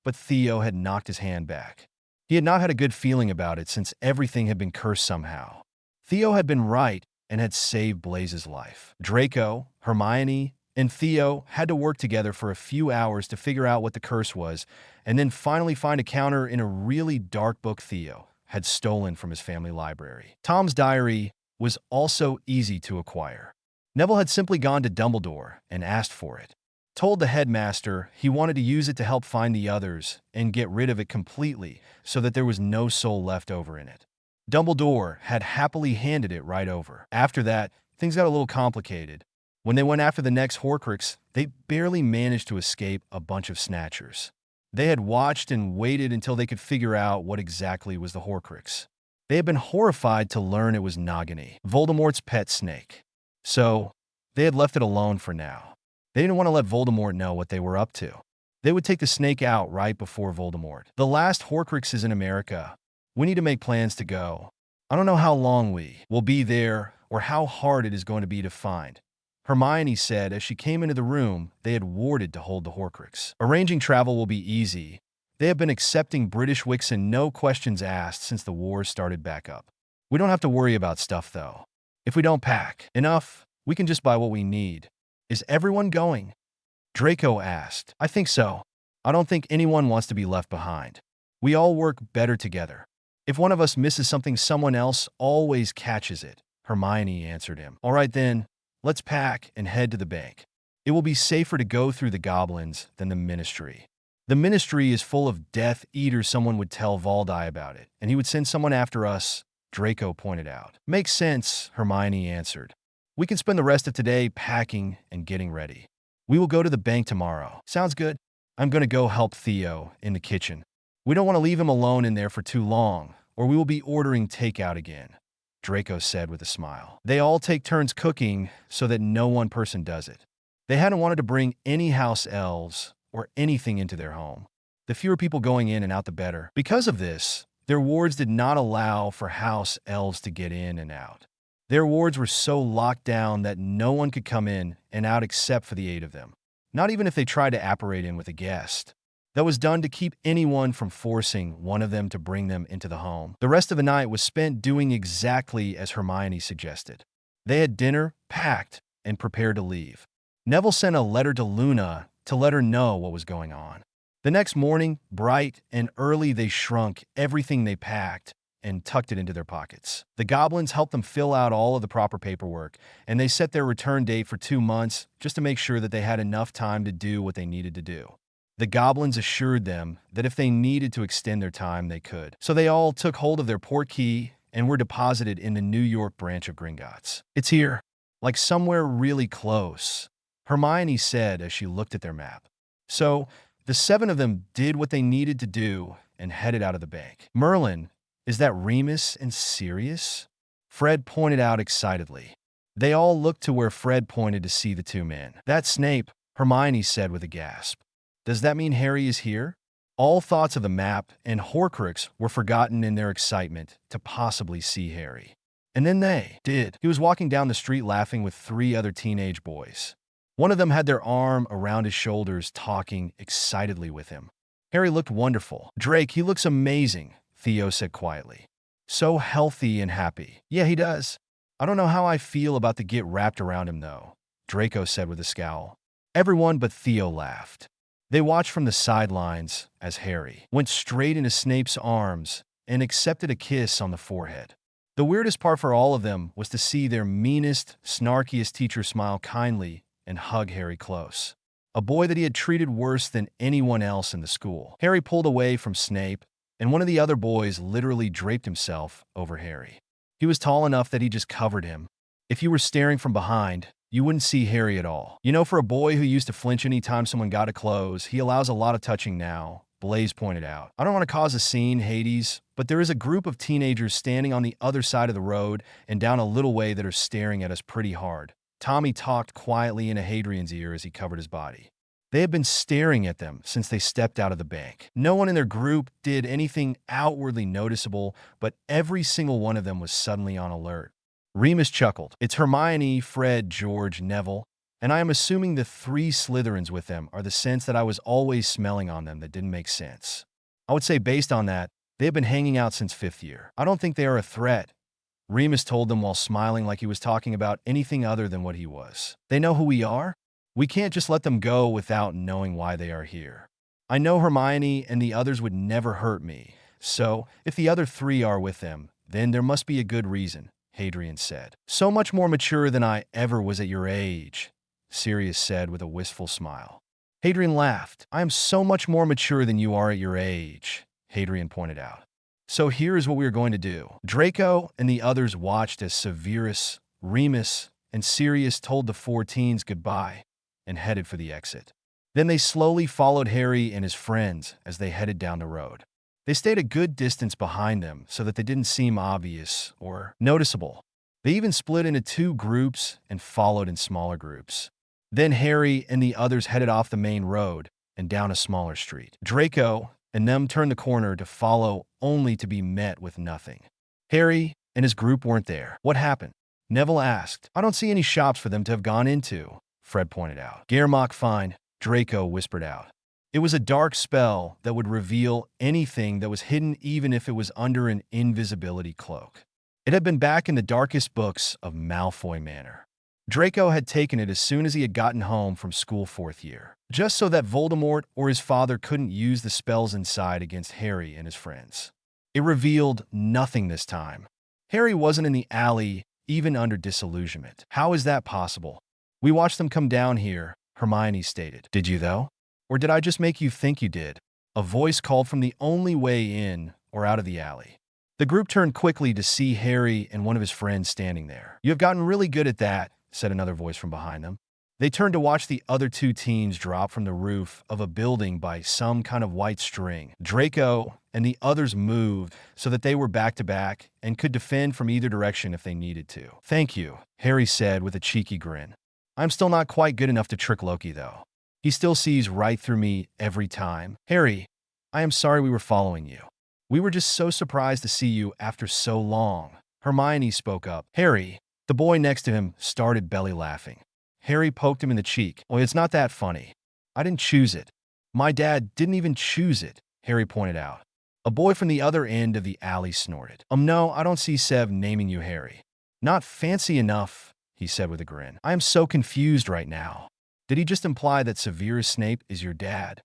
but Theo had knocked his hand back. He had not had a good feeling about it since everything had been cursed somehow. Theo had been right and had saved Blaise's life. Draco, Hermione, and Theo had to work together for a few hours to figure out what the curse was, and then finally find a counter in a really dark book Theo had stolen from his family library. Tom's diary was also easy to acquire. Neville had simply gone to Dumbledore and asked for it. Told the headmaster he wanted to use it to help find the others and get rid of it completely so that there was no soul left over in it. Dumbledore had happily handed it right over. After that, things got a little complicated. When they went after the next Horcrux, they barely managed to escape a bunch of snatchers. They had watched and waited until they could figure out what exactly was the Horcrux. They had been horrified to learn it was Nagini, Voldemort's pet snake. So, they had left it alone for now. They didn't want to let Voldemort know what they were up to. They would take the snake out right before Voldemort. The last Horcrux is in America. We need to make plans to go. I don't know how long we will be there or how hard it is going to be to find. Hermione said as she came into the room they had warded to hold the Horcrux. Arranging travel will be easy. They have been accepting British Wixen no questions asked since the war started back up. We don't have to worry about stuff though. If we don't pack enough, we can just buy what we need. Is everyone going? Draco asked. I think so. I don't think anyone wants to be left behind. We all work better together. If one of us misses something, someone else always catches it, Hermione answered him. All right then, let's pack and head to the bank. It will be safer to go through the goblins than the Ministry. The Ministry is full of Death Eaters. Someone would tell Valdi about it, and he would send someone after us, Draco pointed out. Makes sense, Hermione answered. We can spend the rest of today packing and getting ready. We will go to the bank tomorrow. Sounds good. I'm going to go help Theo in the kitchen. We don't want to leave him alone in there for too long, or we will be ordering takeout again, Draco said with a smile. They all take turns cooking so that no one person does it. They hadn't wanted to bring any house elves or anything into their home. The fewer people going in and out, the better. Because of this, their wards did not allow for house elves to get in and out. Their wards were so locked down that no one could come in and out except for the 8 of them, not even if they tried to apparate in with a guest. That was done to keep anyone from forcing one of them to bring them into the home. The rest of the night was spent doing exactly as Hermione suggested. They had dinner, packed, and prepared to leave. Neville sent a letter to Luna to let her know what was going on. The next morning, bright and early, they shrunk everything they packed and tucked it into their pockets. The goblins helped them fill out all of the proper paperwork, and they set their return date for 2 months just to make sure that they had enough time to do what they needed to do. The goblins assured them that if they needed to extend their time, they could. So they all took hold of their port key and were deposited in the New York branch of Gringotts. "It's here, like somewhere really close," Hermione said as she looked at their map. So the 7 of them did what they needed to do and headed out of the bank. "Merlin, is that Remus and Sirius?" Fred pointed out excitedly. They all looked to where Fred pointed to see the 2 men. "That's Snape," Hermione said with a gasp. "Does that mean Harry is here?" All thoughts of the map and Horcrux were forgotten in their excitement to possibly see Harry. And then they did. He was walking down the street laughing with 3 other teenage boys. One of them had their arm around his shoulders, talking excitedly with him. Harry looked wonderful. "Drake, he looks amazing," Theo said quietly. "So healthy and happy." "Yeah, he does. I don't know how I feel about the get wrapped around him, though," Draco said with a scowl. Everyone but Theo laughed. They watched from the sidelines as Harry went straight into Snape's arms and accepted a kiss on the forehead. The weirdest part for all of them was to see their meanest, snarkiest teacher smile kindly and hug Harry close. A boy that he had treated worse than anyone else in the school. Harry pulled away from Snape, and one of the other boys literally draped himself over Harry. He was tall enough that he just covered him. If you were staring from behind, you wouldn't see Harry at all. "You know, for a boy who used to flinch any time someone got a close, he allows a lot of touching now," Blaze pointed out. "I don't want to cause a scene, Hades, but there is a group of teenagers standing on the other side of the road and down a little way that are staring at us pretty hard." Tommy talked quietly into Hadrian's ear as he covered his body. They had been staring at them since they stepped out of the bank. No one in their group did anything outwardly noticeable, but every single one of them was suddenly on alert. Remus chuckled. "It's Hermione, Fred, George, Neville, and I am assuming the 3 Slytherins with them are the scents that I was always smelling on them that didn't make sense. I would say based on that, they have been hanging out since 5th year. I don't think they are a threat," Remus told them while smiling like he was talking about anything other than what he was. "They know who we are? We can't just let them go without knowing why they are here. I know Hermione and the others would never hurt me, so if the other 3 are with them, then there must be a good reason," Hadrien said. "So much more mature than I ever was at your age," Sirius said with a wistful smile. Hadrien laughed. "I am so much more mature than you are at your age," Hadrien pointed out. "So here's what we are going to do." Draco and the others watched as Severus, Remus, and Sirius told the 4 teens goodbye and headed for the exit. Then they slowly followed Harry and his friends as they headed down the road. They stayed a good distance behind them so that they didn't seem obvious or noticeable. They even split into 2 groups and followed in smaller groups. Then Harry and the others headed off the main road and down a smaller street. Draco and them turned the corner to follow, only to be met with nothing. Harry and his group weren't there. "What happened?" Neville asked. "I don't see any shops for them to have gone into," Fred pointed out. "Germach fine," Draco whispered out. It was a dark spell that would reveal anything that was hidden even if it was under an invisibility cloak. It had been back in the darkest books of Malfoy Manor. Draco had taken it as soon as he had gotten home from school 4th year, just so that Voldemort or his father couldn't use the spells inside against Harry and his friends. It revealed nothing this time. Harry wasn't in the alley, even under disillusionment. "How is that possible? We watched them come down here," Hermione stated. "Did you, though? Or did I just make you think you did?" A voice called from the only way in or out of the alley. The group turned quickly to see Harry and one of his friends standing there. "You have gotten really good at that," said another voice from behind them. They turned to watch the other 2 teens drop from the roof of a building by some kind of white string. Draco and the others moved so that they were back to back and could defend from either direction if they needed to. "Thank you," Harry said with a cheeky grin. "I'm still not quite good enough to trick Loki, though. He still sees right through me every time. Harry, I am sorry we were following you. We were just so surprised to see you after so long." Hermione spoke up. Harry, the boy next to him, started belly laughing. Harry poked him in the cheek. "Oh, it's not that funny. I didn't choose it. My dad didn't even choose it," Harry pointed out. A boy from the other end of the alley snorted. No, I don't see Sev naming you Harry." "Not fancy enough," he said with a grin. "I am so confused right now. Did he just imply that Severus Snape is your dad?"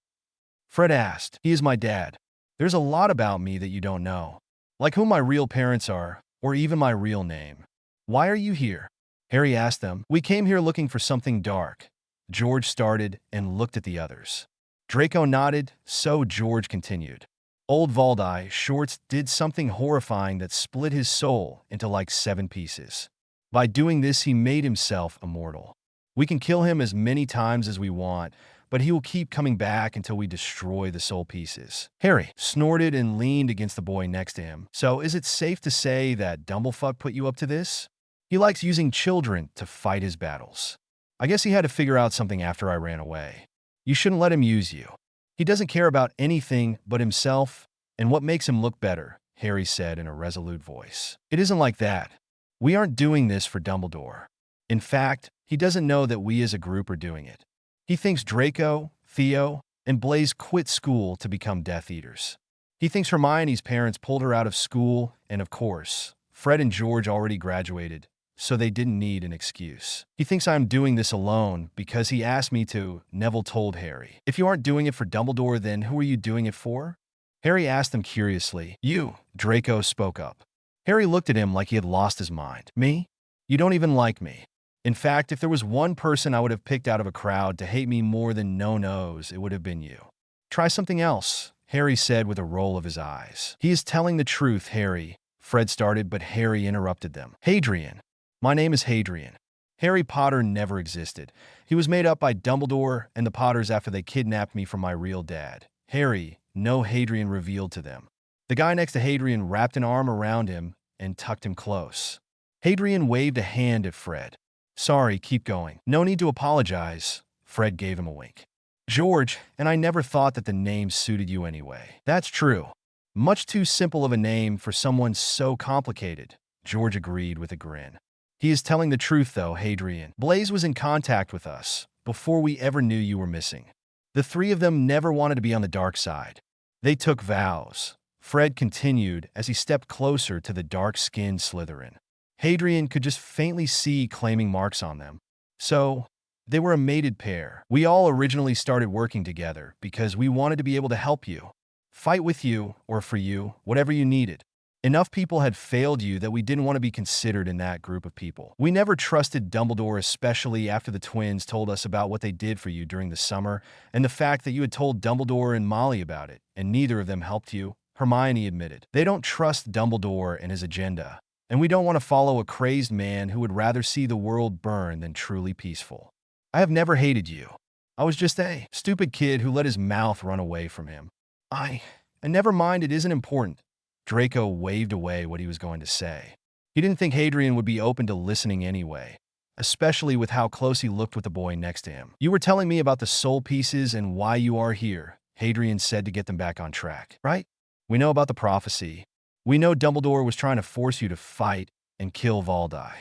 Fred asked. He is my dad. There's a lot about me that you don't know. Like who my real parents are, or even my real name. Why are you here? Harry asked them. We came here looking for something dark. George started and looked at the others. Draco nodded, so George continued. Old Valdi Shorts did something horrifying that split his soul into like 7 pieces. By doing this, he made himself immortal. We can kill him as many times as we want, but he will keep coming back until we destroy the soul pieces. Harry snorted and leaned against the boy next to him. So is it safe to say that Dumblefuck put you up to this? He likes using children to fight his battles. I guess he had to figure out something after I ran away. You shouldn't let him use you. He doesn't care about anything but himself and what makes him look better, Harry said in a resolute voice. It isn't like that. We aren't doing this for Dumbledore. In fact, he doesn't know that we as a group are doing it. He thinks Draco, Theo, and Blaise quit school to become Death Eaters. He thinks Hermione's parents pulled her out of school, and of course, Fred and George already graduated, so they didn't need an excuse. He thinks I'm doing this alone because he asked me to, Neville told Harry. If you aren't doing it for Dumbledore, then who are you doing it for? Harry asked them curiously. You, Draco spoke up. Harry looked at him like he had lost his mind. Me? You don't even like me. In fact, if there was one person I would have picked out of a crowd to hate me more than no-nos, it would have been you. Try something else, Harry said with a roll of his eyes. He is telling the truth, Harry, Fred started, but Harry interrupted them. Hadrien. My name is Hadrien. Harry Potter never existed. He was made up by Dumbledore and the Potters after they kidnapped me from my real dad. Harry, no Hadrien revealed to them. The guy next to Hadrien wrapped an arm around him and tucked him close. Hadrien waved a hand at Fred. Sorry, keep going. No need to apologize. Fred gave him a wink. George, and I never thought that the name suited you anyway. That's true. Much too simple of a name for someone so complicated, George agreed with a grin. He is telling the truth, though, Hadrien. Blaise was in contact with us before we ever knew you were missing. The 3 of them never wanted to be on the dark side. They took vows. Fred continued as he stepped closer to the dark-skinned Slytherin. Hadrien could just faintly see claiming marks on them. So, they were a mated pair. We all originally started working together because we wanted to be able to help you. Fight with you, or for you, whatever you needed. Enough people had failed you that we didn't want to be considered in that group of people. We never trusted Dumbledore, especially after the twins told us about what they did for you during the summer, and the fact that you had told Dumbledore and Molly about it, and neither of them helped you, Hermione admitted. They don't trust Dumbledore and his agenda, and we don't want to follow a crazed man who would rather see the world burn than truly peaceful. I have never hated you. I was just a stupid kid who let his mouth run away from him. And never mind, it isn't important. Draco waved away what he was going to say. He didn't think Hadrien would be open to listening anyway, especially with how close he looked with the boy next to him. You were telling me about the soul pieces and why you are here, Hadrien said to get them back on track, right? We know about the prophecy. We know Dumbledore was trying to force you to fight and kill Valdi.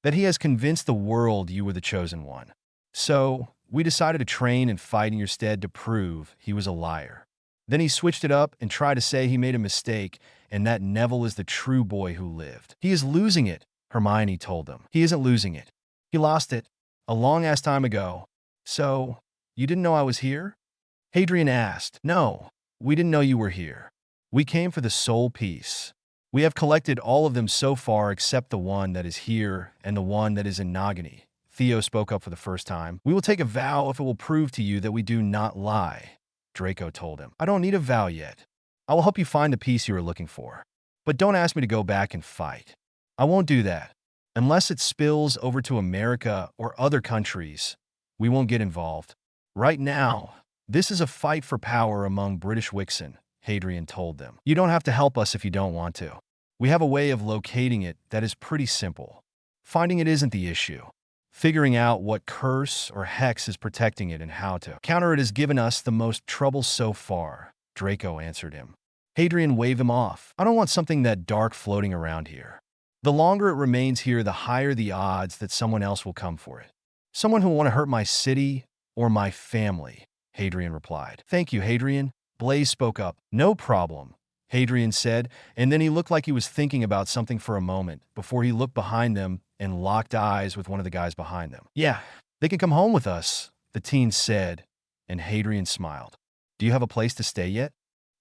That he has convinced the world you were the chosen one. So, we decided to train and fight in your stead to prove he was a liar. Then he switched it up and tried to say he made a mistake and that Neville is the true boy who lived. He is losing it, Hermione told them. He isn't losing it. He lost it a long-ass time ago. So, you didn't know I was here? Hadrien asked. No, we didn't know you were here. We came for the soul piece. We have collected all of them so far except the one that is here and the one that is in Nagini. Theo spoke up for the first time. We will take a vow if it will prove to you that we do not lie, Draco told him. I don't need a vow yet. I will help you find the piece you are looking for. But don't ask me to go back and fight. I won't do that. Unless it spills over to America or other countries, we won't get involved. Right now, this is a fight for power among British Wixen, Hadrien told them. You don't have to help us if you don't want to. We have a way of locating it that is pretty simple. Finding it isn't the issue. Figuring out what curse or hex is protecting it and how to counter it has given us the most trouble so far, Draco answered him. Hadrien waved him off. I don't want something that dark floating around here. The longer it remains here, the higher the odds that someone else will come for it. Someone who will want to hurt my city or my family, Hadrien replied. Thank you, Hadrien. Blaise spoke up. No problem, Hadrien said, and then he looked like he was thinking about something for a moment before he looked behind them and locked eyes with one of the guys behind them. Yeah, they can come home with us, the teen said, and Hadrien smiled. Do you have a place to stay yet?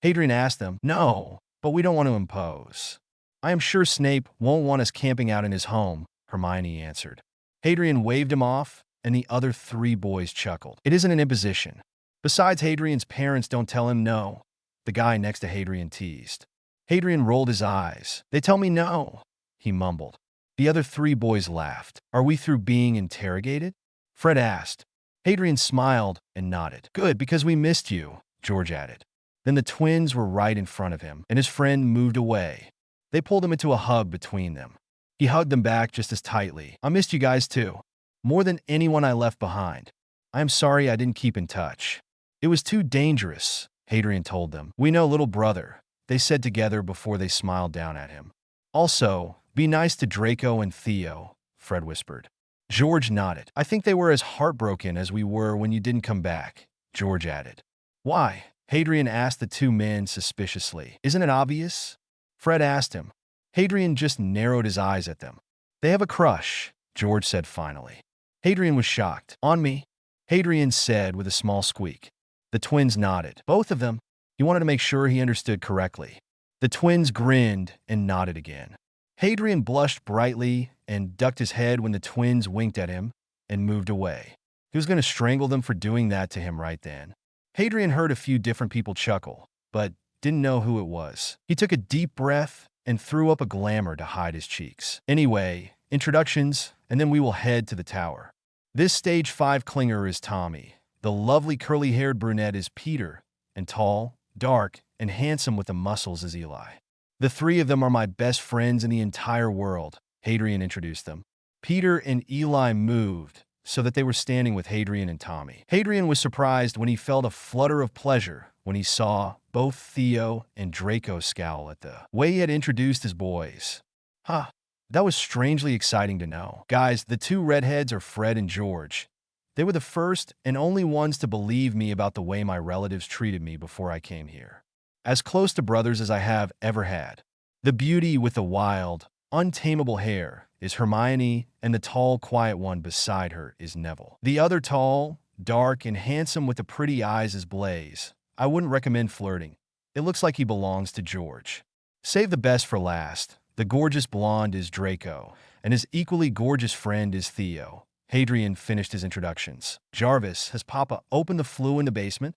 Hadrien asked them. No, but we don't want to impose. I am sure Snape won't want us camping out in his home, Hermione answered. Hadrien waved him off, and the other 3 boys chuckled. It isn't an imposition. Besides, Hadrian's parents don't tell him no, the guy next to Hadrien teased. Hadrien rolled his eyes. They tell me no, he mumbled. The other 3 boys laughed. Are we through being interrogated? Fred asked. Hadrien smiled and nodded. Good, because we missed you, George added. Then the twins were right in front of him, and his friend moved away. They pulled him into a hug between them. He hugged them back just as tightly. I missed you guys too. More than anyone I left behind. I am sorry I didn't keep in touch. It was too dangerous, Hadrien told them. We know, little brother, they said together before they smiled down at him. Also, be nice to Draco and Theo, Fred whispered. George nodded. I think they were as heartbroken as we were when you didn't come back, George added. Why? Hadrien asked the 2 men suspiciously. Isn't it obvious? Fred asked him. Hadrien just narrowed his eyes at them. They have a crush, George said finally. Hadrien was shocked. On me? Hadrien said with a small squeak. The twins nodded. Both of them. He wanted to make sure he understood correctly. The twins grinned and nodded again. Hadrien blushed brightly and ducked his head when the twins winked at him and moved away. He was going to strangle them for doing that to him right then. Hadrien heard a few different people chuckle, but didn't know who it was. He took a deep breath and threw up a glamour to hide his cheeks. Anyway, introductions, and then we will head to the tower. This stage 5 clinger is Tommy. The lovely curly-haired brunette is Peter, and tall, dark, and handsome with the muscles is Eli. The 3 of them are my best friends in the entire world, Hadrien introduced them. Peter and Eli moved so that they were standing with Hadrien and Tommy. Hadrien was surprised when he felt a flutter of pleasure when he saw both Theo and Draco scowl at the way he had introduced his boys. That was strangely exciting to know. Guys, the 2 redheads are Fred and George. They were the first and only ones to believe me about the way my relatives treated me before I came here. As close to brothers as I have ever had. The beauty with the wild, untamable hair is Hermione, and the tall, quiet one beside her is Neville. The other tall, dark, and handsome with the pretty eyes is Blaise. I wouldn't recommend flirting. It looks like he belongs to George. Save the best for last. The gorgeous blonde is Draco, and his equally gorgeous friend is Theo. Hadrien finished his introductions. Jarvis, has Papa opened the flue in the basement?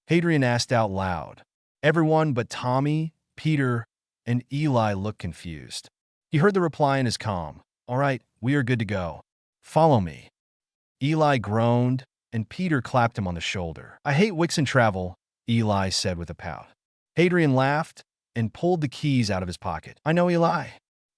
Hadrien asked out loud. Everyone but Tommy, Peter, and Eli looked confused. He heard the reply and is calm. All right, we are good to go. Follow me. Eli groaned, and Peter clapped him on the shoulder. I hate Wixen travel, Eli said with a pout. Hadrien laughed and pulled the keys out of his pocket. I know, Eli.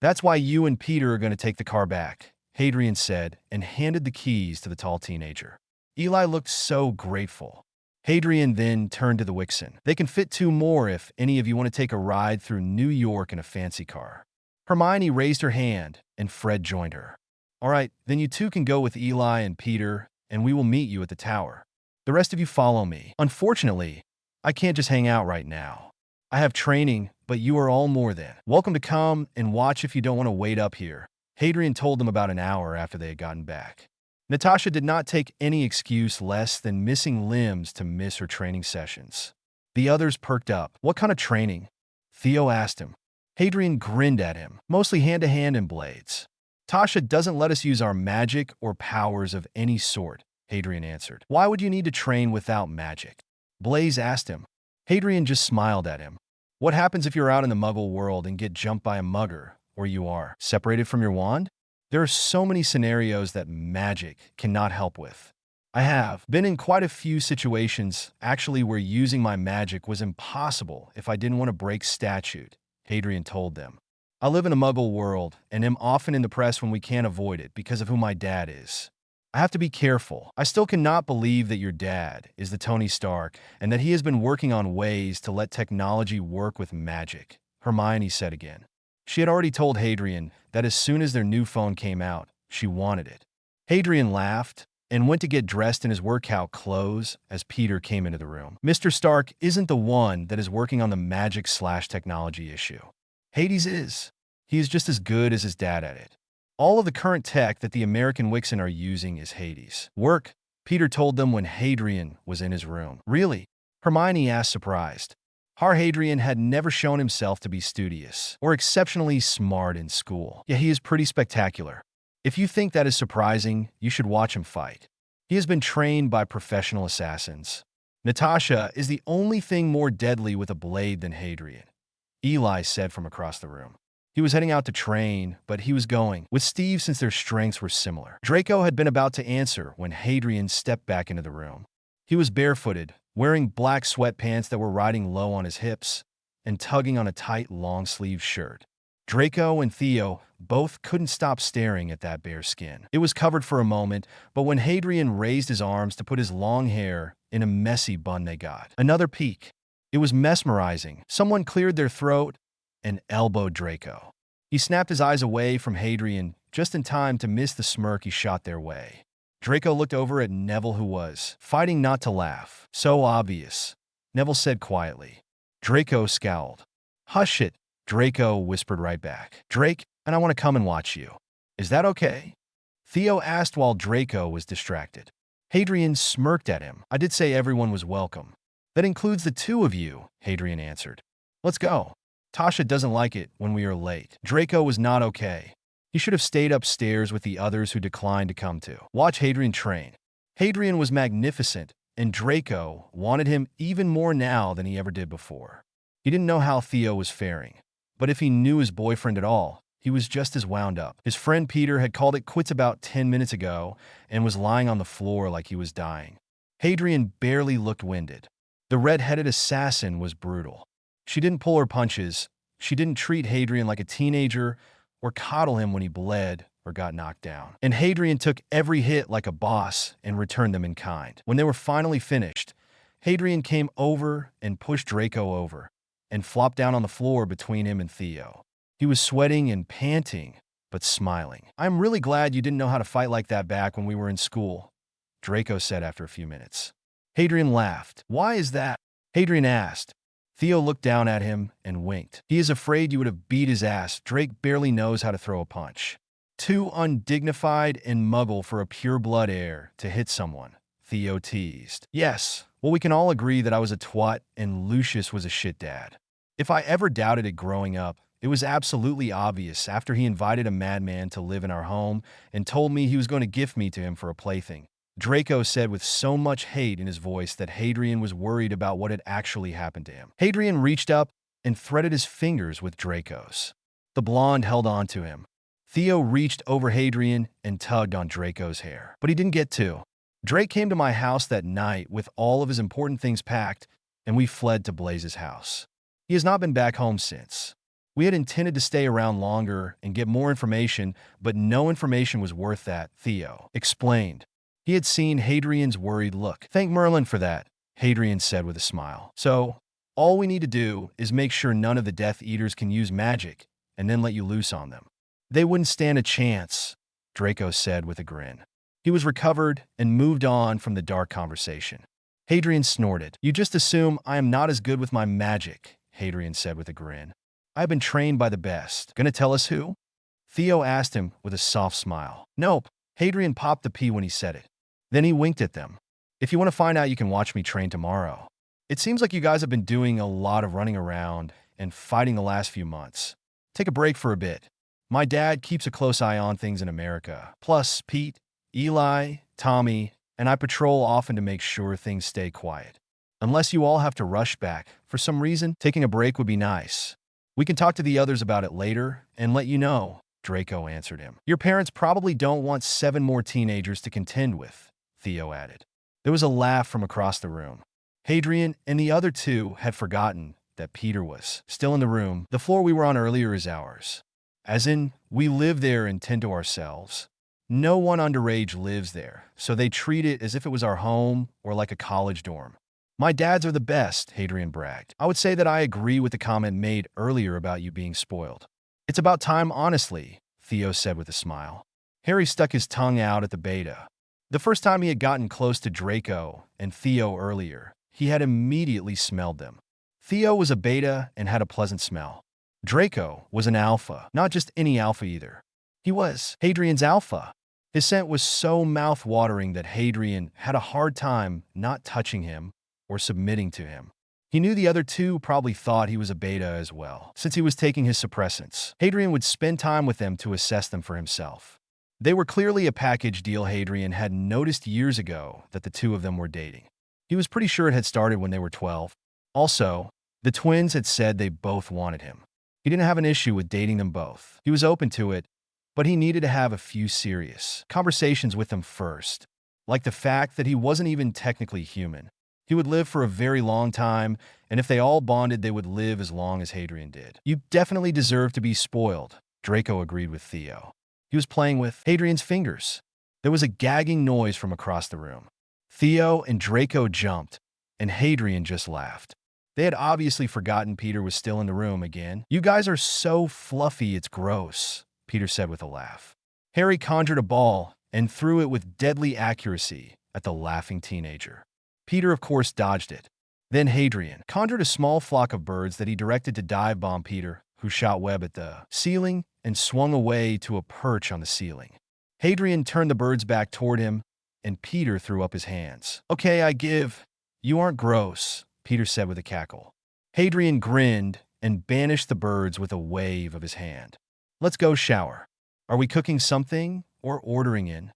That's why you and Peter are going to take the car back, Hadrien said and handed the keys to the tall teenager. Eli looked so grateful. Hadrien then turned to the Wixen. They can fit 2 more if any of you want to take a ride through New York in a fancy car. Hermione raised her hand, and Fred joined her. All right, then you 2 can go with Eli and Peter, and we will meet you at the tower. The rest of you follow me. Unfortunately, I can't just hang out right now. I have training, but you are all more than welcome to come and watch if you don't want to wait up here. Hadrien told them about an hour after they had gotten back. Natasha did not take any excuse less than missing limbs to miss her training sessions. The others perked up. What kind of training? Theo asked him. Hadrien grinned at him, mostly hand-to-hand and blades. Tasha doesn't let us use our magic or powers of any sort, Hadrien answered. Why would you need to train without magic? Blaise asked him. Hadrien just smiled at him. What happens if you're out in the muggle world and get jumped by a mugger, or you are separated from your wand? There are so many scenarios that magic cannot help with. I have been in quite a few situations, actually, where using my magic was impossible if I didn't want to break statute, Hadrien told them. I live in a muggle world and am often in the press when we can't avoid it because of who my dad is. I have to be careful. I still cannot believe that your dad is the Tony Stark and that he has been working on ways to let technology work with magic, Hermione said again. She had already told Hadrien that as soon as their new phone came out, she wanted it. Hadrien laughed and went to get dressed in his workout clothes as Peter came into the room. Mr. Stark isn't the one that is working on the magic/technology issue. Hades is. He is just as good as his dad at it. All of the current tech that the American Wixen are using is Hades' work, Peter told them when Hadrien was in his room. Really? Hermione asked, surprised. Hadrian had never shown himself to be studious or exceptionally smart in school. Yet he is pretty spectacular. If you think that is surprising, you should watch him fight. He has been trained by professional assassins. Natasha is the only thing more deadly with a blade than Hadrian, Eli said from across the room. He was heading out to train, but he was going with Steve since their strengths were similar. Draco had been about to answer when Hadrian stepped back into the room. He was barefooted, wearing black sweatpants that were riding low on his hips and tugging on a tight long-sleeved shirt. Draco and Theo both couldn't stop staring at that bare skin. It was covered for a moment, but when Hadrian raised his arms to put his long hair in a messy bun, they got another peek. It was mesmerizing. Someone cleared their throat and elbowed Draco. He snapped his eyes away from Hadrian just in time to miss the smirk he shot their way. Draco looked over at Neville, who was fighting not to laugh. So obvious, Neville said quietly. Draco scowled. Hush it, Draco whispered right back. Drake, and I want to come and watch you. Is that okay? Theo asked while Draco was distracted. Hadrian smirked at him. I did say everyone was welcome. That includes the two of you, Hadrian answered. Let's go. Tasha doesn't like it when we are late. Draco was not okay. He should have stayed upstairs with the others who declined to come to watch Hadrian train. Hadrian was magnificent, and Draco wanted him even more now than he ever did before. He didn't know how Theo was faring, but if he knew his boyfriend at all, he was just as wound up. His friend Peter had called it quits about 10 minutes ago and was lying on the floor like he was dying. Hadrian barely looked winded. The red-headed assassin was brutal. She didn't pull her punches. She didn't treat Hadrian like a teenager or coddle him when he bled or got knocked down. And Hadrian took every hit like a boss and returned them in kind. When they were finally finished, Hadrian came over and pushed Draco over and flopped down on the floor between him and Theo. He was sweating and panting, but smiling. I'm really glad you didn't know how to fight like that back when we were in school, Draco said after a few minutes. Hadrian laughed. Why is that? Hadrian asked. Theo looked down at him and winked. He is afraid you would have beat his ass. Drake barely knows how to throw a punch. Too undignified and muggle for a pure-blood heir to hit someone, Theo teased. Yes, well, we can all agree that I was a twat and Lucius was a shit dad. If I ever doubted it growing up, it was absolutely obvious after he invited a madman to live in our home and told me he was going to gift me to him for a plaything. Draco said with so much hate in his voice that Hadrian was worried about what had actually happened to him. Hadrian reached up and threaded his fingers with Draco's. The blonde held on to him. Theo reached over Hadrian and tugged on Draco's hair, but he didn't get to. Drake came to my house that night with all of his important things packed, and we fled to Blaze's house. He has not been back home since. We had intended to stay around longer and get more information, but no information was worth that, Theo explained. He had seen Hadrian's worried look. Thank Merlin for that, Hadrian said with a smile. So, all we need to do is make sure none of the Death Eaters can use magic, and then let you loose on them. They wouldn't stand a chance, Draco said with a grin. He was recovered and moved on from the dark conversation. Hadrian snorted. You just assume I am not as good with my magic, Hadrian said with a grin. I have been trained by the best. Gonna tell us who? Theo asked him with a soft smile. Nope. Hadrian popped the P when he said it. Then he winked at them. If you want to find out, you can watch me train tomorrow. It seems like you guys have been doing a lot of running around and fighting the last few months. Take a break for a bit. My dad keeps a close eye on things in America. Plus, Pete, Eli, Tommy, and I patrol often to make sure things stay quiet. Unless you all have to rush back for some reason, taking a break would be nice. We can talk to the others about it later and let you know, Draco answered him. Your parents probably don't want 7 more teenagers to contend with, Theo added. There was a laugh from across the room. Hadrian and the other two had forgotten that Peter was still in the room. The floor we were on earlier is ours. As in, we live there and tend to ourselves. No one underage lives there, so they treat it as if it was our home or like a college dorm. My dads are the best, Hadrian bragged. I would say that I agree with the comment made earlier about you being spoiled. It's about time, honestly, Theo said with a smile. Harry stuck his tongue out at the beta. The first time he had gotten close to Draco and Theo earlier, he had immediately smelled them. Theo was a beta and had a pleasant smell. Draco was an alpha, not just any alpha either. He was Hadrian's alpha. His scent was so mouth-watering that Hadrian had a hard time not touching him or submitting to him. He knew the other two probably thought he was a beta as well, since he was taking his suppressants. Hadrien would spend time with them to assess them for himself. They were clearly a package deal. Hadrien had noticed years ago that the two of them were dating. He was pretty sure it had started when they were 12. Also, the twins had said they both wanted him. He didn't have an issue with dating them both. He was open to it, but he needed to have a few serious conversations with them first, like the fact that he wasn't even technically human. He would live for a very long time, and if they all bonded, they would live as long as Hadrien did. You definitely deserve to be spoiled, Draco agreed with Theo. He was playing with Hadrian's fingers. There was a gagging noise from across the room. Theo and Draco jumped, and Hadrien just laughed. They had obviously forgotten Peter was still in the room again. You guys are so fluffy, it's gross, Peter said with a laugh. Harry conjured a ball and threw it with deadly accuracy at the laughing teenager. Peter, of course, dodged it. Then Hadrien conjured a small flock of birds that he directed to dive bomb Peter, who shot web at the ceiling and swung away to a perch on the ceiling. Hadrien turned the birds back toward him, and Peter threw up his hands. Okay, I give. You aren't gross, Peter said with a cackle. Hadrien grinned and banished the birds with a wave of his hand. Let's go shower. Are we cooking something or ordering in?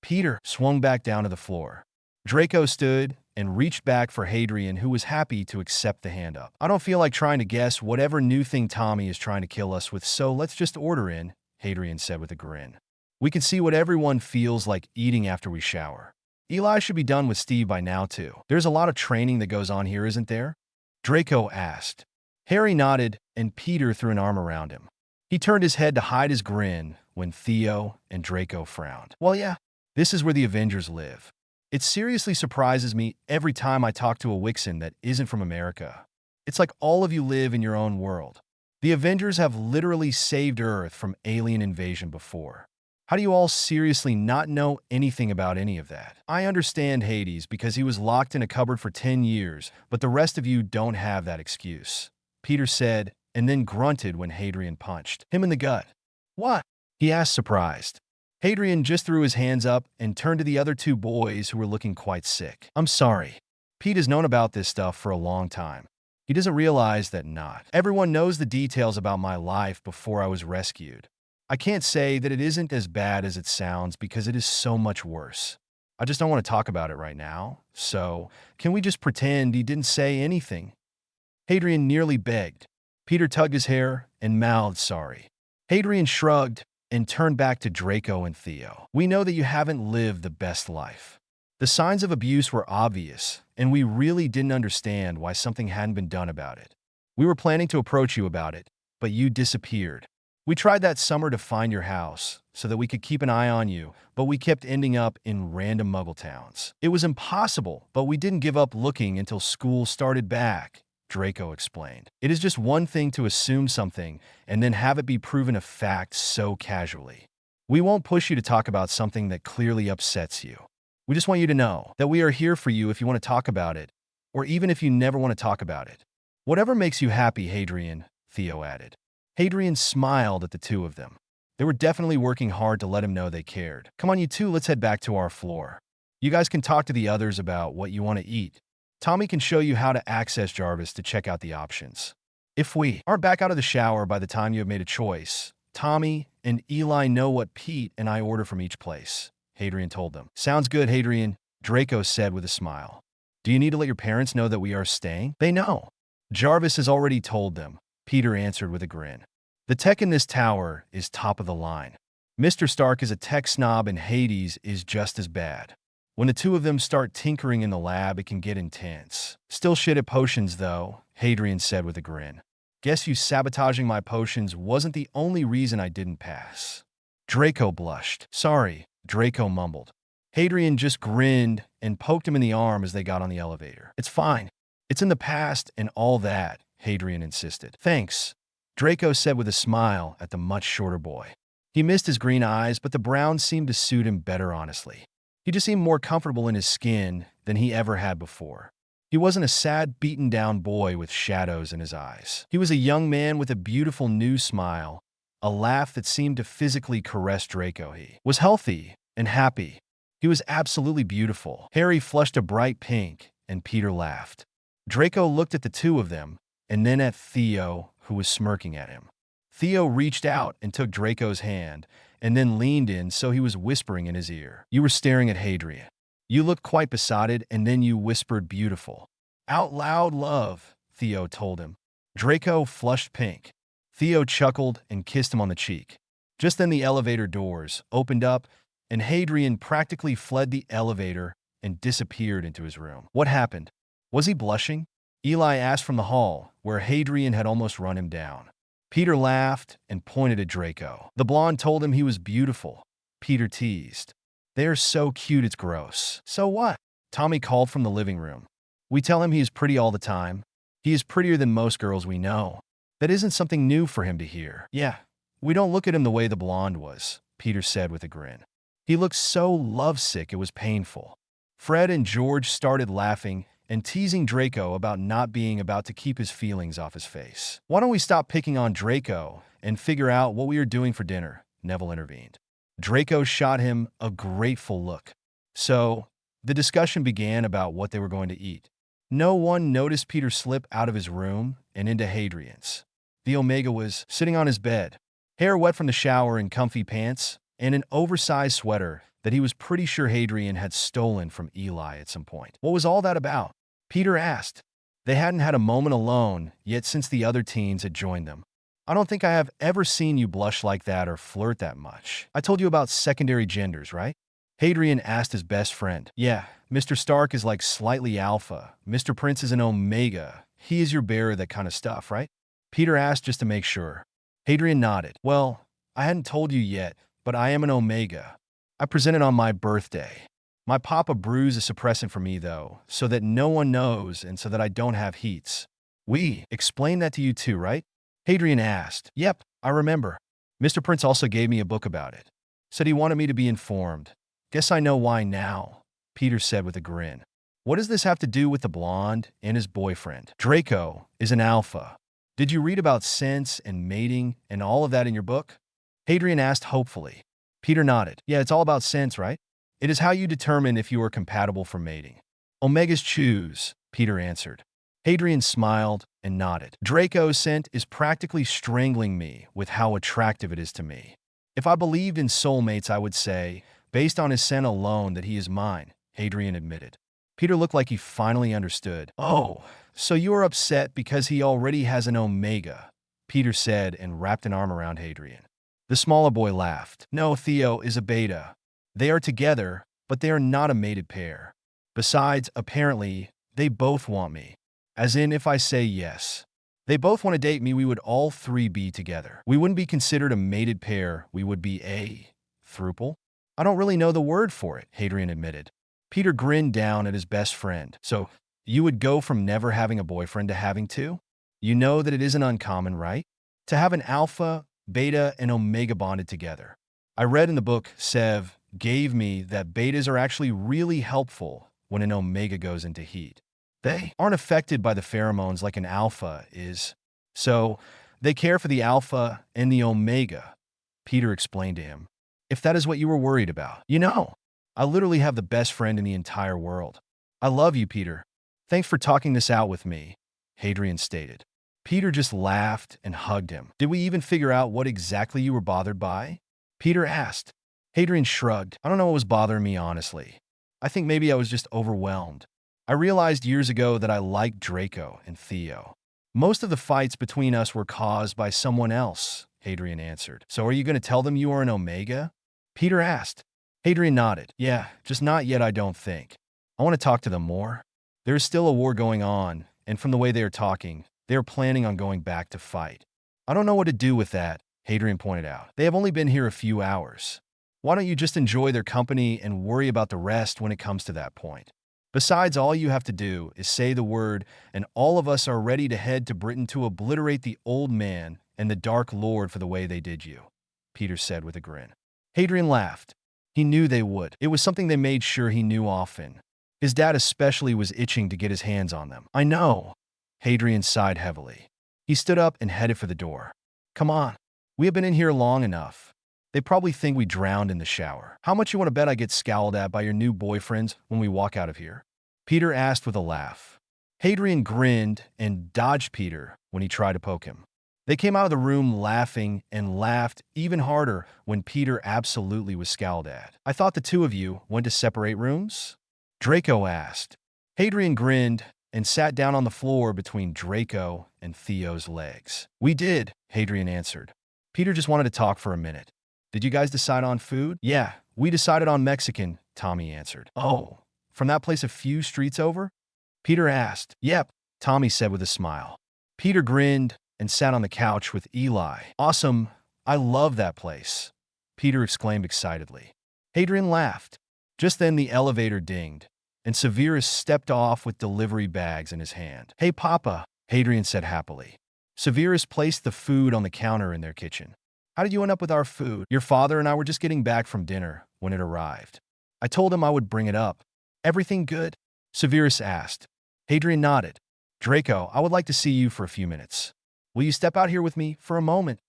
Peter swung back down to the floor. Draco stood and reached back for Hadrien, who was happy to accept the hand up. I don't feel like trying to guess whatever new thing Tommy is trying to kill us with, so let's just order in, Hadrien said with a grin. We can see what everyone feels like eating after we shower. Eli should be done with Steve by now, too. There's a lot of training that goes on here, isn't there? Draco asked. Harry nodded, and Peter threw an arm around him. He turned his head to hide his grin when Theo and Draco frowned. Well, yeah, this is where the Avengers live. It seriously surprises me every time I talk to a Wixen that isn't from America. It's like all of you live in your own world. The Avengers have literally saved Earth from alien invasion before. How do you all seriously not know anything about any of that? I understand Hades because he was locked in a cupboard for 10 years, but the rest of you don't have that excuse, Peter said, and then grunted when Hadrien punched him in the gut. What? He asked, surprised. Hadrien just threw his hands up and turned to the other two boys who were looking quite sick. I'm sorry. Pete has known about this stuff for a long time. He doesn't realize that not everyone knows the details about my life before I was rescued. I can't say that it isn't as bad as it sounds because it is so much worse. I just don't want to talk about it right now, so can we just pretend he didn't say anything? Hadrien nearly begged. Peter tugged his hair and mouthed sorry. Hadrien shrugged and turned back to Draco and Theo. We know that you haven't lived the best life. The signs of abuse were obvious, and we really didn't understand why something hadn't been done about it. We were planning to approach you about it, but you disappeared. We tried that summer to find your house so that we could keep an eye on you, but we kept ending up in random Muggle towns. It was impossible, but we didn't give up looking until school started back, Draco explained. It is just one thing to assume something and then have it be proven a fact so casually. We won't push you to talk about something that clearly upsets you. We just want you to know that we are here for you if you want to talk about it, or even if you never want to talk about it. Whatever makes you happy, Hadrien, Theo added. Hadrien smiled at the two of them. They were definitely working hard to let him know they cared. Come on, you two, let's head back to our floor. You guys can talk to the others about what you want to eat. Tommy can show you how to access Jarvis to check out the options. If we aren't back out of the shower by the time you have made a choice, Tommy and Eli know what Pete and I order from each place, Hadrien told them. Sounds good, Hadrien, Draco said with a smile. Do you need to let your parents know that we are staying? They know. Jarvis has already told them, Peter answered with a grin. The tech in this tower is top of the line. Mr. Stark is a tech snob and Hades is just as bad. When the two of them start tinkering in the lab, it can get intense. Still shit at potions, though, Hadrien said with a grin. Guess you sabotaging my potions wasn't the only reason I didn't pass. Draco blushed. Sorry, Draco mumbled. Hadrien just grinned and poked him in the arm as they got on the elevator. It's fine. It's in the past and all that, Hadrien insisted. Thanks, Draco said with a smile at the much shorter boy. He missed his green eyes, but the brown seemed to suit him better, honestly. He just seemed more comfortable in his skin than he ever had before. He wasn't a sad, beaten-down boy with shadows in his eyes. He was a young man with a beautiful new smile, a laugh that seemed to physically caress Draco. He was healthy and happy. He was absolutely beautiful. Harry flushed a bright pink and Peter laughed. Draco looked at the two of them, and then at Theo, who was smirking at him. Theo reached out and took Draco's hand, and then leaned in so he was whispering in his ear. You were staring at Hadrian. You looked quite besotted, and then you whispered beautiful. Out loud love, Theo told him. Draco flushed pink. Theo chuckled and kissed him on the cheek. Just then the elevator doors opened up, and Hadrian practically fled the elevator and disappeared into his room. What happened? Was he blushing? Eli asked from the hall, where Hadrian had almost run him down. Peter laughed and pointed at Draco. The blonde told him he was beautiful. Peter teased. They're so cute it's gross. So what? Tommy called from the living room. We tell him he is pretty all the time. He is prettier than most girls we know. That isn't something new for him to hear. Yeah, we don't look at him the way the blonde was, Peter said with a grin. He looked so lovesick it was painful. Fred and George started laughing and teasing Draco about not being about to keep his feelings off his face. Why don't we stop picking on Draco and figure out what we are doing for dinner? Neville intervened. Draco shot him a grateful look. So, the discussion began about what they were going to eat. No one noticed Peter slip out of his room and into Hadrian's. The Omega was sitting on his bed, hair wet from the shower in comfy pants, and an oversized sweater that he was pretty sure Hadrian had stolen from Eli at some point. What was all that about? Peter asked. They hadn't had a moment alone yet since the other teens had joined them. I don't think I have ever seen you blush like that or flirt that much. I told you about secondary genders, right? Hadrian asked his best friend. Yeah, Mr. Stark is like slightly alpha. Mr. Prince is an omega. He is your bearer, that kind of stuff, right? Peter asked just to make sure. Hadrian nodded. Well, I hadn't told you yet, but I am an omega. I presented on my birthday. My papa brews a suppressant for me, though, so that no one knows and so that I don't have heats. We explained that to you too, right? Hadrian asked. Yep, I remember. Mr. Prince also gave me a book about it. Said he wanted me to be informed. Guess I know why now, Peter said with a grin. What does this have to do with the blonde and his boyfriend? Draco is an alpha. Did you read about sense and mating and all of that in your book? Hadrian asked hopefully. Peter nodded. Yeah, it's all about sense, right? It is how you determine if you are compatible for mating. Omegas choose, Peter answered. Hadrian smiled and nodded. Draco's scent is practically strangling me with how attractive it is to me. If I believed in soulmates, I would say, based on his scent alone, that he is mine, Hadrian admitted. Peter looked like he finally understood. Oh, so you are upset because he already has an omega, Peter said and wrapped an arm around Hadrian. The smaller boy laughed. No, Theo is a beta. They are together, but they are not a mated pair. Besides, apparently, they both want me. As in, if I say yes. They both want to date me, we would all three be together. We wouldn't be considered a mated pair, we would be a throuple. I don't really know the word for it, Hadrian admitted. Peter grinned down at his best friend. So, you would go from never having a boyfriend to having two? You know that it isn't uncommon, right? To have an alpha, beta, and omega bonded together. I read in the book, Sev gave me that betas are actually really helpful when an omega goes into heat. They aren't affected by the pheromones like an alpha is. So, they care for the alpha and the omega, Peter explained to him. If that is what you were worried about. You know, I literally have the best friend in the entire world. I love you, Peter. Thanks for talking this out with me, Hadrian stated. Peter just laughed and hugged him. Did we even figure out what exactly you were bothered by? Peter asked. Hadrian shrugged. I don't know what was bothering me, honestly. I think maybe I was just overwhelmed. I realized years ago that I liked Draco and Theo. Most of the fights between us were caused by someone else, Hadrian answered. So are you going to tell them you are an omega? Peter asked. Hadrian nodded. Yeah, just not yet, I don't think. I want to talk to them more. There is still a war going on, and from the way they are talking, they are planning on going back to fight. I don't know what to do with that, Hadrian pointed out. They have only been here a few hours. Why don't you just enjoy their company and worry about the rest when it comes to that point? Besides, all you have to do is say the word, and all of us are ready to head to Britain to obliterate the old man and the Dark Lord for the way they did you, Peter said with a grin. Hadrian laughed. He knew they would. It was something they made sure he knew often. His dad especially was itching to get his hands on them. I know. Hadrian sighed heavily. He stood up and headed for the door. Come on. We have been in here long enough. They probably think we drowned in the shower. How much you want to bet I get scowled at by your new boyfriends when we walk out of here? Peter asked with a laugh. Hadrien grinned and dodged Peter when he tried to poke him. They came out of the room laughing and laughed even harder when Peter absolutely was scowled at. I thought the two of you went to separate rooms? Draco asked. Hadrien grinned and sat down on the floor between Draco and Theo's legs. We did, Hadrien answered. Peter just wanted to talk for a minute. Did you guys decide on food? Yeah, we decided on Mexican, Tommy answered. Oh, from that place a few streets over? Peter asked. Yep, Tommy said with a smile. Peter grinned and sat on the couch with Eli. Awesome, I love that place, Peter exclaimed excitedly. Hadrien laughed. Just then the elevator dinged, and Sirius stepped off with delivery bags in his hand. Hey, Papa, Hadrien said happily. Sirius placed the food on the counter in their kitchen. How did you end up with our food? Your father and I were just getting back from dinner when it arrived. I told him I would bring it up. Everything good? Sirius asked. Hadrien nodded. Draco, I would like to see you for a few minutes. Will you step out here with me for a moment?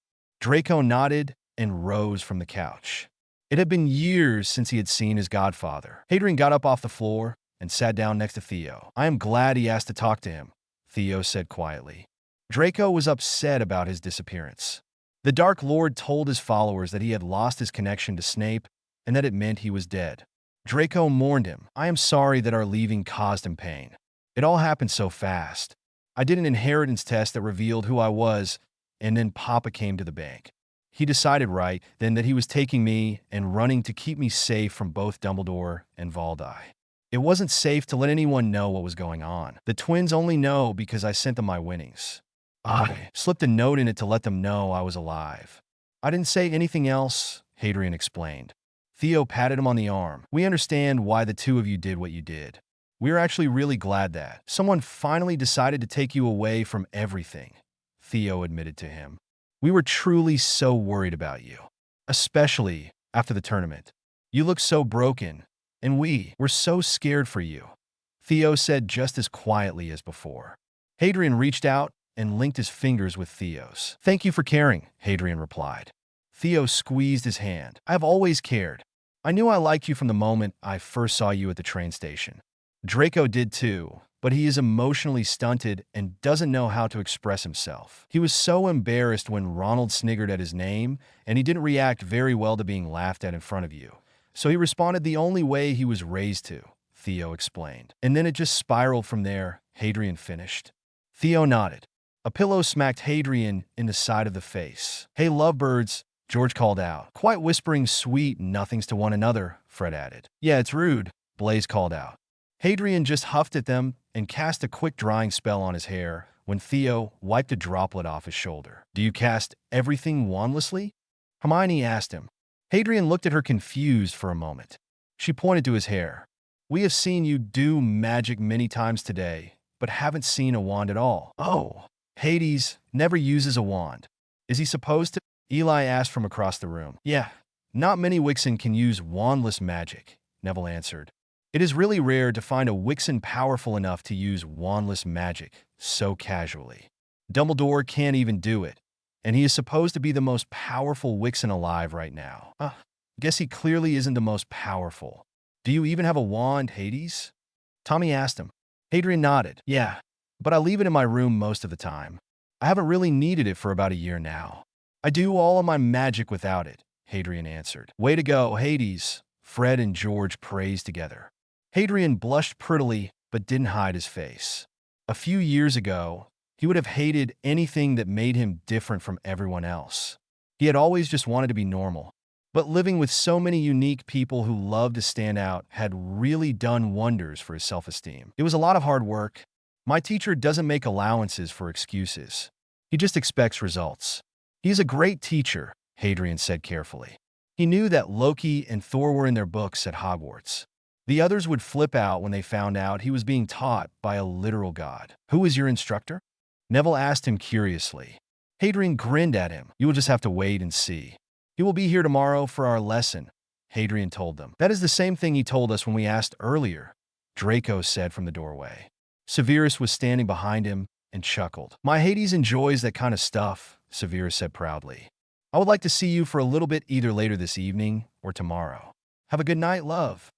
Draco nodded and rose from the couch. It had been years since he had seen his godfather. Hadrien got up off the floor and sat down next to Theo. I am glad he asked to talk to him, Theo said quietly. Draco was upset about his disappearance. The Dark Lord told his followers that he had lost his connection to Snape and that it meant he was dead. Draco mourned him. I am sorry that our leaving caused him pain. It all happened so fast. I did an inheritance test that revealed who I was, and then Papa came to the bank. He decided right then that he was taking me and running to keep me safe from both Dumbledore and Valdi. It wasn't safe to let anyone know what was going on. The twins only know because I sent them my winnings. I slipped a note in it to let them know I was alive. I didn't say anything else, Hadrien explained. Theo patted him on the arm. We understand why the two of you did what you did. We're actually really glad that someone finally decided to take you away from everything, Theo admitted to him. We were truly so worried about you, especially after the tournament. You look so broken, and we were so scared for you, Theo said just as quietly as before. Hadrien reached out and linked his fingers with Theo's. Thank you for caring, Hadrien replied. Theo squeezed his hand. I have always cared. I knew I liked you from the moment I first saw you at the train station. Draco did too, but he is emotionally stunted and doesn't know how to express himself. He was so embarrassed when Ronald sniggered at his name, and he didn't react very well to being laughed at in front of you. So he responded the only way he was raised to, Theo explained. And then it just spiraled from there, Hadrien finished. Theo nodded. A pillow smacked Hadrien in the side of the face. Hey, lovebirds, George called out. Quite whispering sweet nothings to one another, Fred added. Yeah, it's rude, Blaze called out. Hadrien just huffed at them and cast a quick drying spell on his hair when Theo wiped a droplet off his shoulder. Do you cast everything wandlessly? Hermione asked him. Hadrien looked at her confused for a moment. She pointed to his hair. We have seen you do magic many times today, but haven't seen a wand at all. Oh, Hades never uses a wand. Is he supposed to? Eli asked from across the room. Yeah, not many Wixen can use wandless magic, Neville answered. It is really rare to find a Wixen powerful enough to use wandless magic so casually. Dumbledore can't even do it, and he is supposed to be the most powerful Wixen alive right now. Guess he clearly isn't the most powerful. Do you even have a wand, Hades? Tommy asked him. Hadrien nodded. Yeah, but I leave it in my room most of the time. I haven't really needed it for about a year now. I do all of my magic without it, Hadrien answered. Way to go, Hades, Fred and George praised together. Hadrien blushed prettily, but didn't hide his face. A few years ago, he would have hated anything that made him different from everyone else. He had always just wanted to be normal. But living with so many unique people who loved to stand out had really done wonders for his self-esteem. It was a lot of hard work. My teacher doesn't make allowances for excuses. He just expects results. He's a great teacher, Hadrien said carefully. He knew that Loki and Thor were in their books at Hogwarts. The others would flip out when they found out he was being taught by a literal god. Who is your instructor? Neville asked him curiously. Hadrien grinned at him. You will just have to wait and see. He will be here tomorrow for our lesson, Hadrien told them. That is the same thing he told us when we asked earlier, Draco said from the doorway. Sirius was standing behind him and chuckled. My Hades enjoys that kind of stuff, Sirius said proudly. I would like to see you for a little bit either later this evening or tomorrow. Have a good night, love.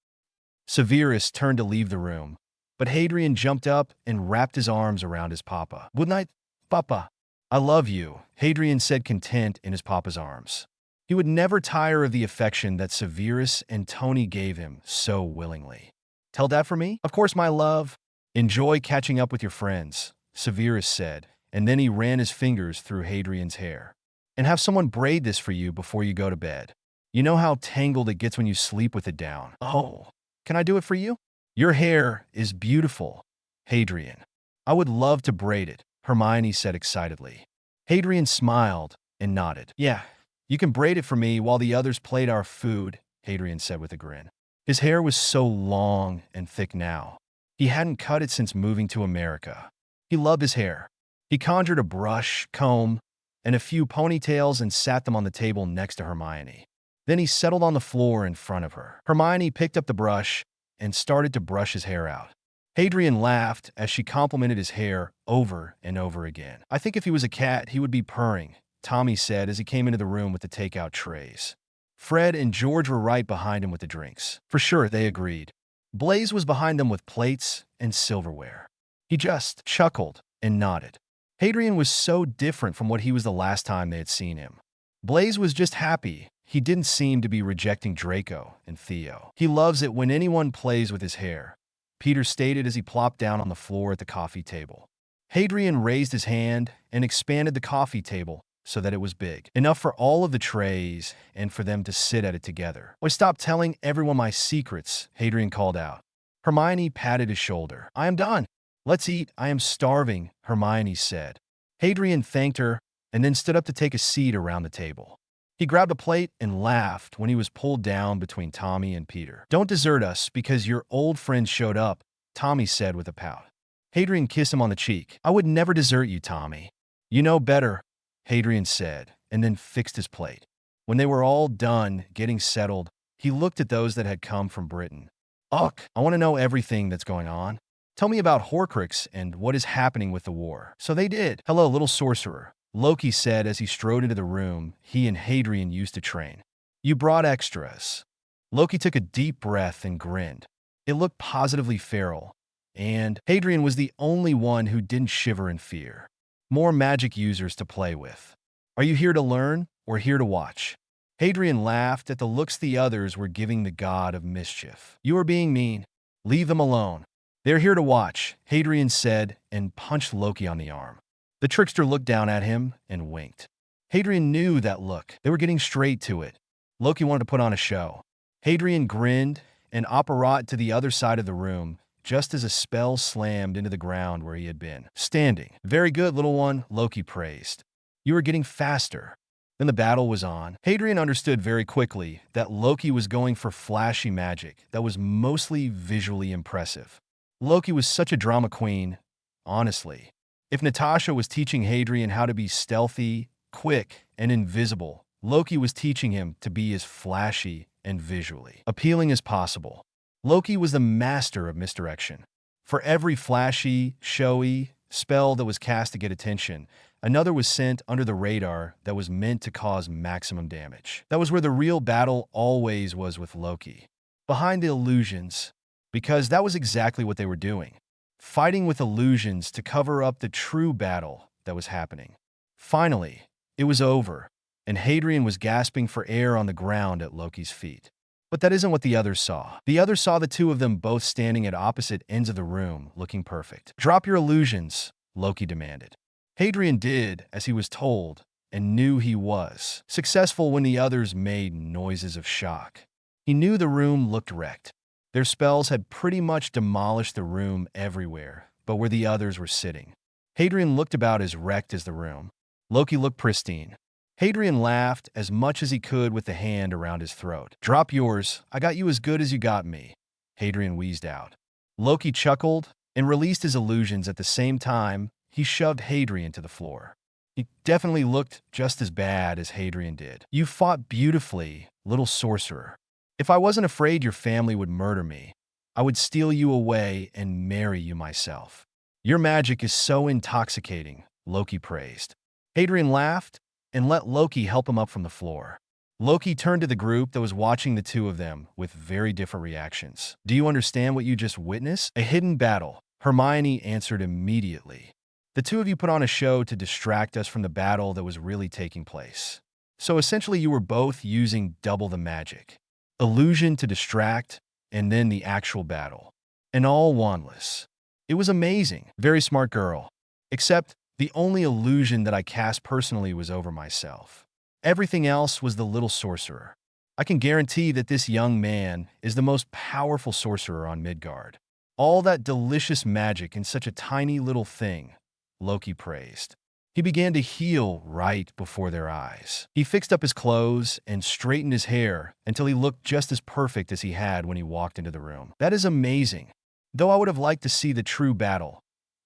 Sirius turned to leave the room, But Hadrian jumped up and wrapped his arms around his papa. "Good night, papa. I love you," Hadrian said, content in his papa's arms. He would never tire of the affection that Severus and Tony gave him so willingly. "Tell Dad for me?" "Of course, my love." "Enjoy catching up with your friends," Severus said, and then he ran his fingers through Hadrian's hair. "And have someone braid this for you before you go to bed. You know how tangled it gets when you sleep with it down." "Oh, can I do it for you?" "Your hair is beautiful, Hadrian. I would love to braid it," Hermione said excitedly. Hadrian smiled and nodded. "Yeah, you can braid it for me while the others plate our food," Hadrian said with a grin. His hair was so long and thick now. He hadn't cut it since moving to America. He loved his hair. He conjured a brush, comb, and a few ponytails and sat them on the table next to Hermione. Then he settled on the floor in front of her. Hermione picked up the brush and started to brush his hair out. Hadrian laughed as she complimented his hair over and over again. "I think if he was a cat, he would be purring," Tommy said as he came into the room with the takeout trays. Fred and George were right behind him with the drinks. "For sure," they agreed. Blaise was behind them with plates and silverware. He just chuckled and nodded. Hadrian was so different from what he was the last time they had seen him. Blaise was just happy. He didn't seem to be rejecting Draco and Theo. "He loves it when anyone plays with his hair," Peter stated as he plopped down on the floor at the coffee table. Hadrian raised his hand and expanded the coffee table so that it was big, enough for all of the trays and for them to sit at it together. "Why, stop telling everyone my secrets," Hadrian called out. Hermione patted his shoulder. "I am done. Let's eat. I am starving," Hermione said. Hadrian thanked her and then stood up to take a seat around the table. He grabbed a plate and laughed when he was pulled down between Tommy and Peter. "Don't desert us because your old friend showed up," Tommy said with a pout. Hadrian kissed him on the cheek. "I would never desert you, Tommy." "You know better," Hadrian said, and then fixed his plate. When they were all done getting settled, he looked at those that had come from Britain. "Ugh, I want to know everything that's going on. Tell me about Horcrux and what is happening with the war." So they did. "Hello, little sorcerer," Loki said as he strode into the room he and Hadrian used to train. "You brought extras." Loki took a deep breath and grinned. It looked positively feral, and Hadrian was the only one who didn't shiver in fear. "More magic users to play with. Are you here to learn or here to watch?" Hadrian laughed at the looks the others were giving the god of mischief. "You are being mean. Leave them alone." "They're here to watch," Hadrian said and punched Loki on the arm. The trickster looked down at him and winked. Hadrian knew that look. They were getting straight to it. Loki wanted to put on a show. Hadrian grinned and apparat to the other side of the room just as a spell slammed into the ground where he had been standing. "Very good, little one," Loki praised. "You were getting faster." Then the battle was on. Hadrian understood very quickly that Loki was going for flashy magic that was mostly visually impressive. Loki was such a drama queen, honestly. If Natasha was teaching Hadrian how to be stealthy, quick, and invisible, Loki was teaching him to be as flashy and visually appealing as possible. Loki was the master of misdirection. For every flashy, showy spell that was cast to get attention, another was sent under the radar that was meant to cause maximum damage. That was where the real battle always was with Loki. Behind the illusions, because that was exactly what they were doing. Fighting with illusions to cover up the true battle that was happening. Finally, it was over, and Hadrian was gasping for air on the ground at Loki's feet. But that isn't what the others saw. The others saw the two of them both standing at opposite ends of the room, looking perfect. "Drop your illusions," Loki demanded. Hadrian did as he was told, and knew he was successful when the others made noises of shock. He knew the room looked wrecked. Their spells had pretty much demolished the room everywhere, but where the others were sitting. Hadrian looked about as wrecked as the room. Loki looked pristine. Hadrian laughed as much as he could with the hand around his throat. "Drop yours. I got you as good as you got me," Hadrian wheezed out. Loki chuckled and released his illusions at the same time he shoved Hadrian to the floor. He definitely looked just as bad as Hadrian did. "You fought beautifully, little sorcerer. If I wasn't afraid your family would murder me, I would steal you away and marry you myself. Your magic is so intoxicating," Loki praised. Hadrian laughed and let Loki help him up from the floor. Loki turned to the group that was watching the two of them with very different reactions. Do you understand what you just witnessed? A hidden battle. Hermione answered immediately. The two of you put on a show to distract us from the battle that was really taking place. So essentially you were both using double the magic. Illusion to distract, and then the actual battle. And all wandless. It was amazing. Very smart girl. Except the only illusion that I cast personally was over myself. Everything else was the little sorcerer. I can guarantee that this young man is the most powerful sorcerer on Midgard. All that delicious magic in such a tiny little thing, Loki praised. He began to heal right before their eyes. He fixed up his clothes and straightened his hair until he looked just as perfect as he had when he walked into the room. That is amazing. Though I would have liked to see the true battle,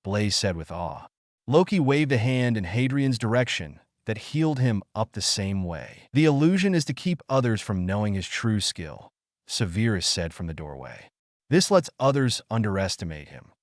Blaze said with awe. Loki waved a hand in Hadrian's direction that healed him up the same way. The illusion is to keep others from knowing his true skill, Sirius said from the doorway. This lets others underestimate him.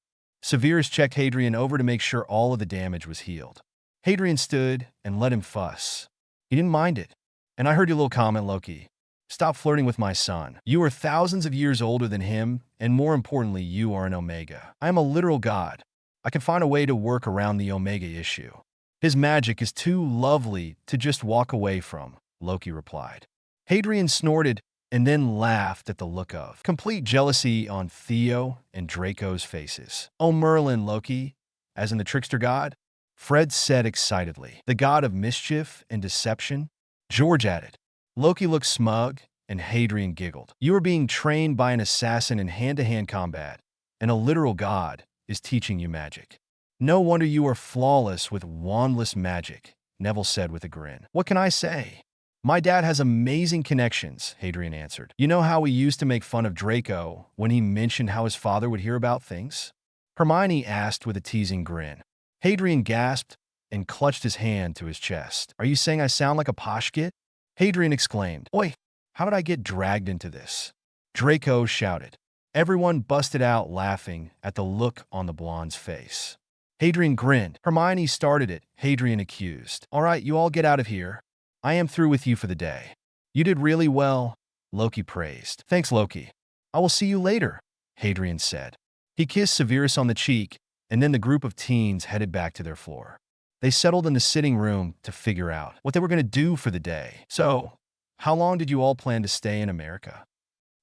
Sirius checked Hadrian over to make sure all of the damage was healed. Hadrian stood and let him fuss. He didn't mind it. And I heard your little comment, Loki. Stop flirting with my son. You are thousands of years older than him, and more importantly, you are an Omega. I am a literal god. I can find a way to work around the Omega issue. His magic is too lovely to just walk away from, Loki replied. Hadrian snorted and then laughed at the look of complete jealousy on Theo and Draco's faces. Oh, Merlin, Loki, as in the trickster god? Fred said excitedly. The god of mischief and deception? George added. Loki looked smug, and Hadrian giggled. You are being trained by an assassin in hand-to-hand combat, and a literal god is teaching you magic. No wonder you are flawless with wandless magic, Neville said with a grin. What can I say? My dad has amazing connections, Hadrian answered. You know how we used to make fun of Draco when he mentioned how his father would hear about things? Hermione asked with a teasing grin. Hadrian gasped and clutched his hand to his chest. Are you saying I sound like a posh git? Hadrian exclaimed. Oi, how did I get dragged into this? Draco shouted. Everyone busted out laughing at the look on the blonde's face. Hadrian grinned. Hermione started it, Hadrian accused. All right, you all get out of here. I am through with you for the day. You did really well, Loki praised. Thanks, Loki. I will see you later, Hadrian said. He kissed Sirius on the cheek, and then the group of teens headed back to their floor. They settled in the sitting room to figure out what they were going to do for the day. So, how long did you all plan to stay in America?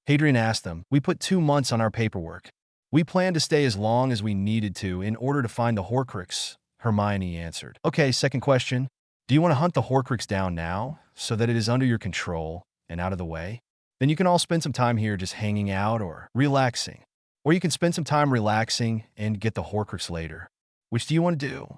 Hadrian asked them. We put 2 months on our paperwork. We planned to stay as long as we needed to in order to find the horcrux, Hermione answered. Okay, second question. Do you want to hunt the horcrux down now, so that it is under your control and out of the way? Then you can all spend some time here just hanging out or relaxing. Or you can spend some time relaxing and get the horcrux later. Which do you want to do?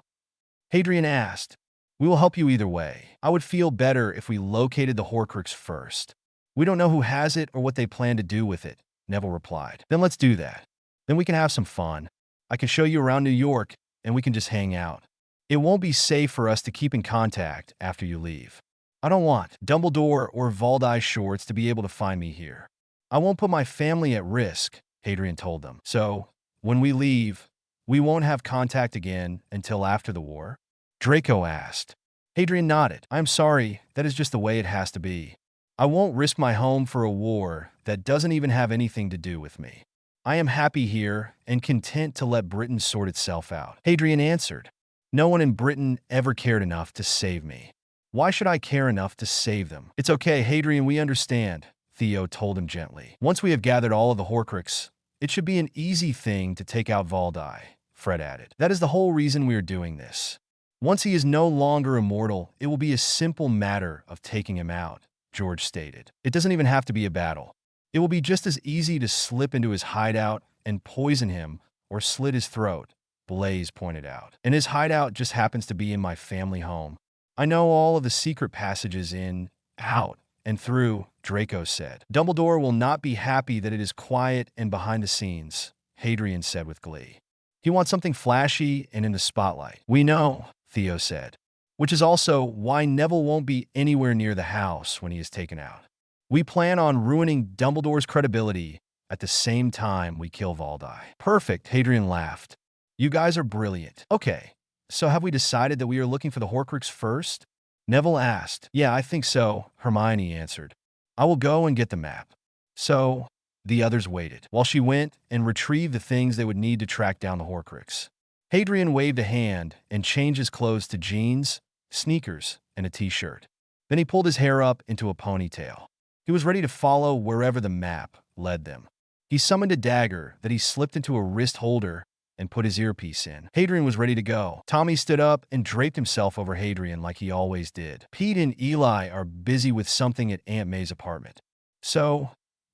Hadrian asked. We will help you either way. I would feel better if we located the horcrux first. We don't know who has it or what they plan to do with it, Neville replied. Then let's do that. Then we can have some fun. I can show you around New York, and we can just hang out. It won't be safe for us to keep in contact after you leave. I don't want Dumbledore or Valdi Shorts to be able to find me here. I won't put my family at risk, Hadrian told them. So, when we leave, we won't have contact again until after the war? Draco asked. Hadrian nodded. I am sorry, that is just the way it has to be. I won't risk my home for a war that doesn't even have anything to do with me. I am happy here and content to let Britain sort itself out. Hadrian answered. No one in Britain ever cared enough to save me. Why should I care enough to save them? It's okay, Hadrian, we understand, Theo told him gently. Once we have gathered all of the horcrux, it should be an easy thing to take out Valdi, Fred added. That is the whole reason we are doing this. Once he is no longer immortal, it will be a simple matter of taking him out, George stated. It doesn't even have to be a battle. It will be just as easy to slip into his hideout and poison him or slit his throat, Blaze pointed out. And his hideout just happens to be in my family home. I know all of the secret passages in, out, and through, Draco said. Dumbledore will not be happy that it is quiet and behind the scenes, Hadrian said with glee. He wants something flashy and in the spotlight. We know, Theo said. Which is also why Neville won't be anywhere near the house when he is taken out. We plan on ruining Dumbledore's credibility at the same time we kill Valdi. Perfect, Hadrian laughed. You guys are brilliant. Okay, so have we decided that we are looking for the horcrux first? Neville asked. Yeah, I think so, Hermione answered. I will go and get the map. So, the others waited, while she went and retrieved the things they would need to track down the Horcrux. Hadrian waved a hand and changed his clothes to jeans, sneakers, and a t-shirt. Then he pulled his hair up into a ponytail. He was ready to follow wherever the map led them. He summoned a dagger that he slipped into a wrist holder and put his earpiece in. Hadrian was ready to go. Tommy stood up and draped himself over Hadrian like he always did. Pete and Eli are busy with something at Aunt May's apartment. So,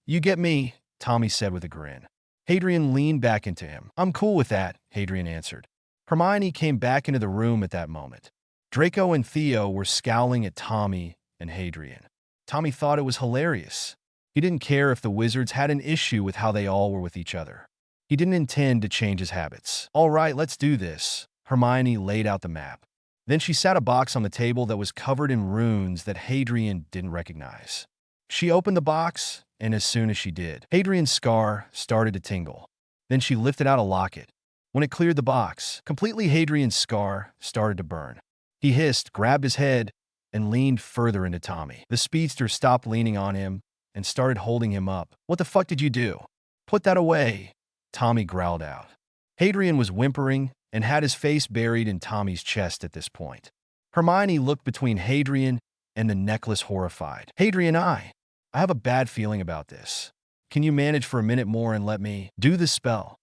you get me, Tommy said with a grin. Hadrian leaned back into him. I'm cool with that, Hadrian answered. Hermione came back into the room at that moment. Draco and Theo were scowling at Tommy and Hadrian. Tommy thought it was hilarious. He didn't care if the wizards had an issue with how they all were with each other. He didn't intend to change his habits. All right, let's do this. Hermione laid out the map. Then she sat a box on the table that was covered in runes that Hadrian didn't recognize. She opened the box, and as soon as she did, Hadrian's scar started to tingle. Then she lifted out a locket. When it cleared the box, completely Hadrian's scar started to burn. He hissed, grabbed his head, and leaned further into Tommy. The speedster stopped leaning on him and started holding him up. What the fuck did you do? Put that away, Tommy growled out. Hadrian was whimpering and had his face buried in Tommy's chest at this point. Hermione looked between Hadrian and the necklace horrified. Hadrian, I have a bad feeling about this. Can you manage for a minute more and let me do the spell?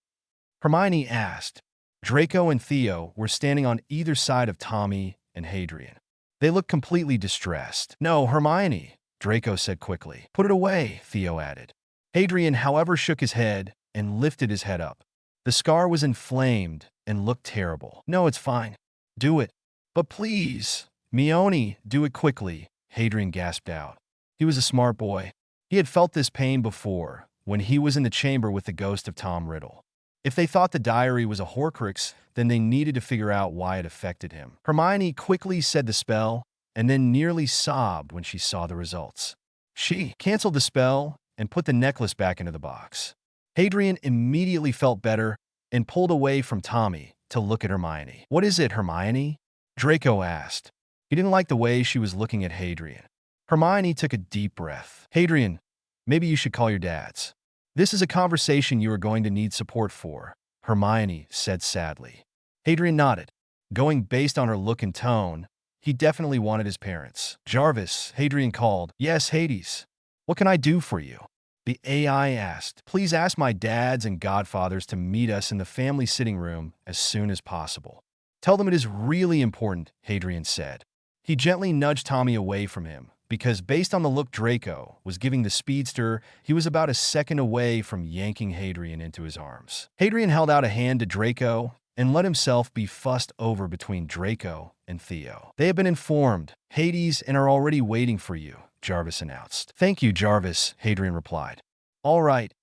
Hermione asked. Draco and Theo were standing on either side of Tommy and Hadrian. They looked completely distressed. No, Hermione, Draco said quickly. Put it away, Theo added. Hadrian, however, shook his head and lifted his head up. The scar was inflamed and looked terrible. No, it's fine. Do it. But please, Mione, do it quickly, Hadrian gasped out. He was a smart boy. He had felt this pain before, when he was in the chamber with the ghost of Tom Riddle. If they thought the diary was a Horcrux, then they needed to figure out why it affected him. Hermione quickly said the spell, and then nearly sobbed when she saw the results. She canceled the spell and put the necklace back into the box. Hadrian immediately felt better and pulled away from Tommy to look at Hermione. What is it, Hermione? Draco asked. He didn't like the way she was looking at Hadrian. Hermione took a deep breath. Hadrian, maybe you should call your dads. This is a conversation you are going to need support for, Hermione said sadly. Hadrian nodded. Going based on her look and tone, he definitely wanted his parents. Jarvis, Hadrian called. Yes, Hades. What can I do for you? The AI asked. Please ask my dads and godfathers to meet us in the family sitting room as soon as possible. Tell them it is really important, Hadrian said. He gently nudged Tommy away from him, because based on the look Draco was giving the speedster, he was about a second away from yanking Hadrian into his arms. Hadrian held out a hand to Draco and let himself be fussed over between Draco and Theo. They have been informed, Hades, and are already waiting for you, Jarvis announced. Thank you, Jarvis, Hadrian replied. All right,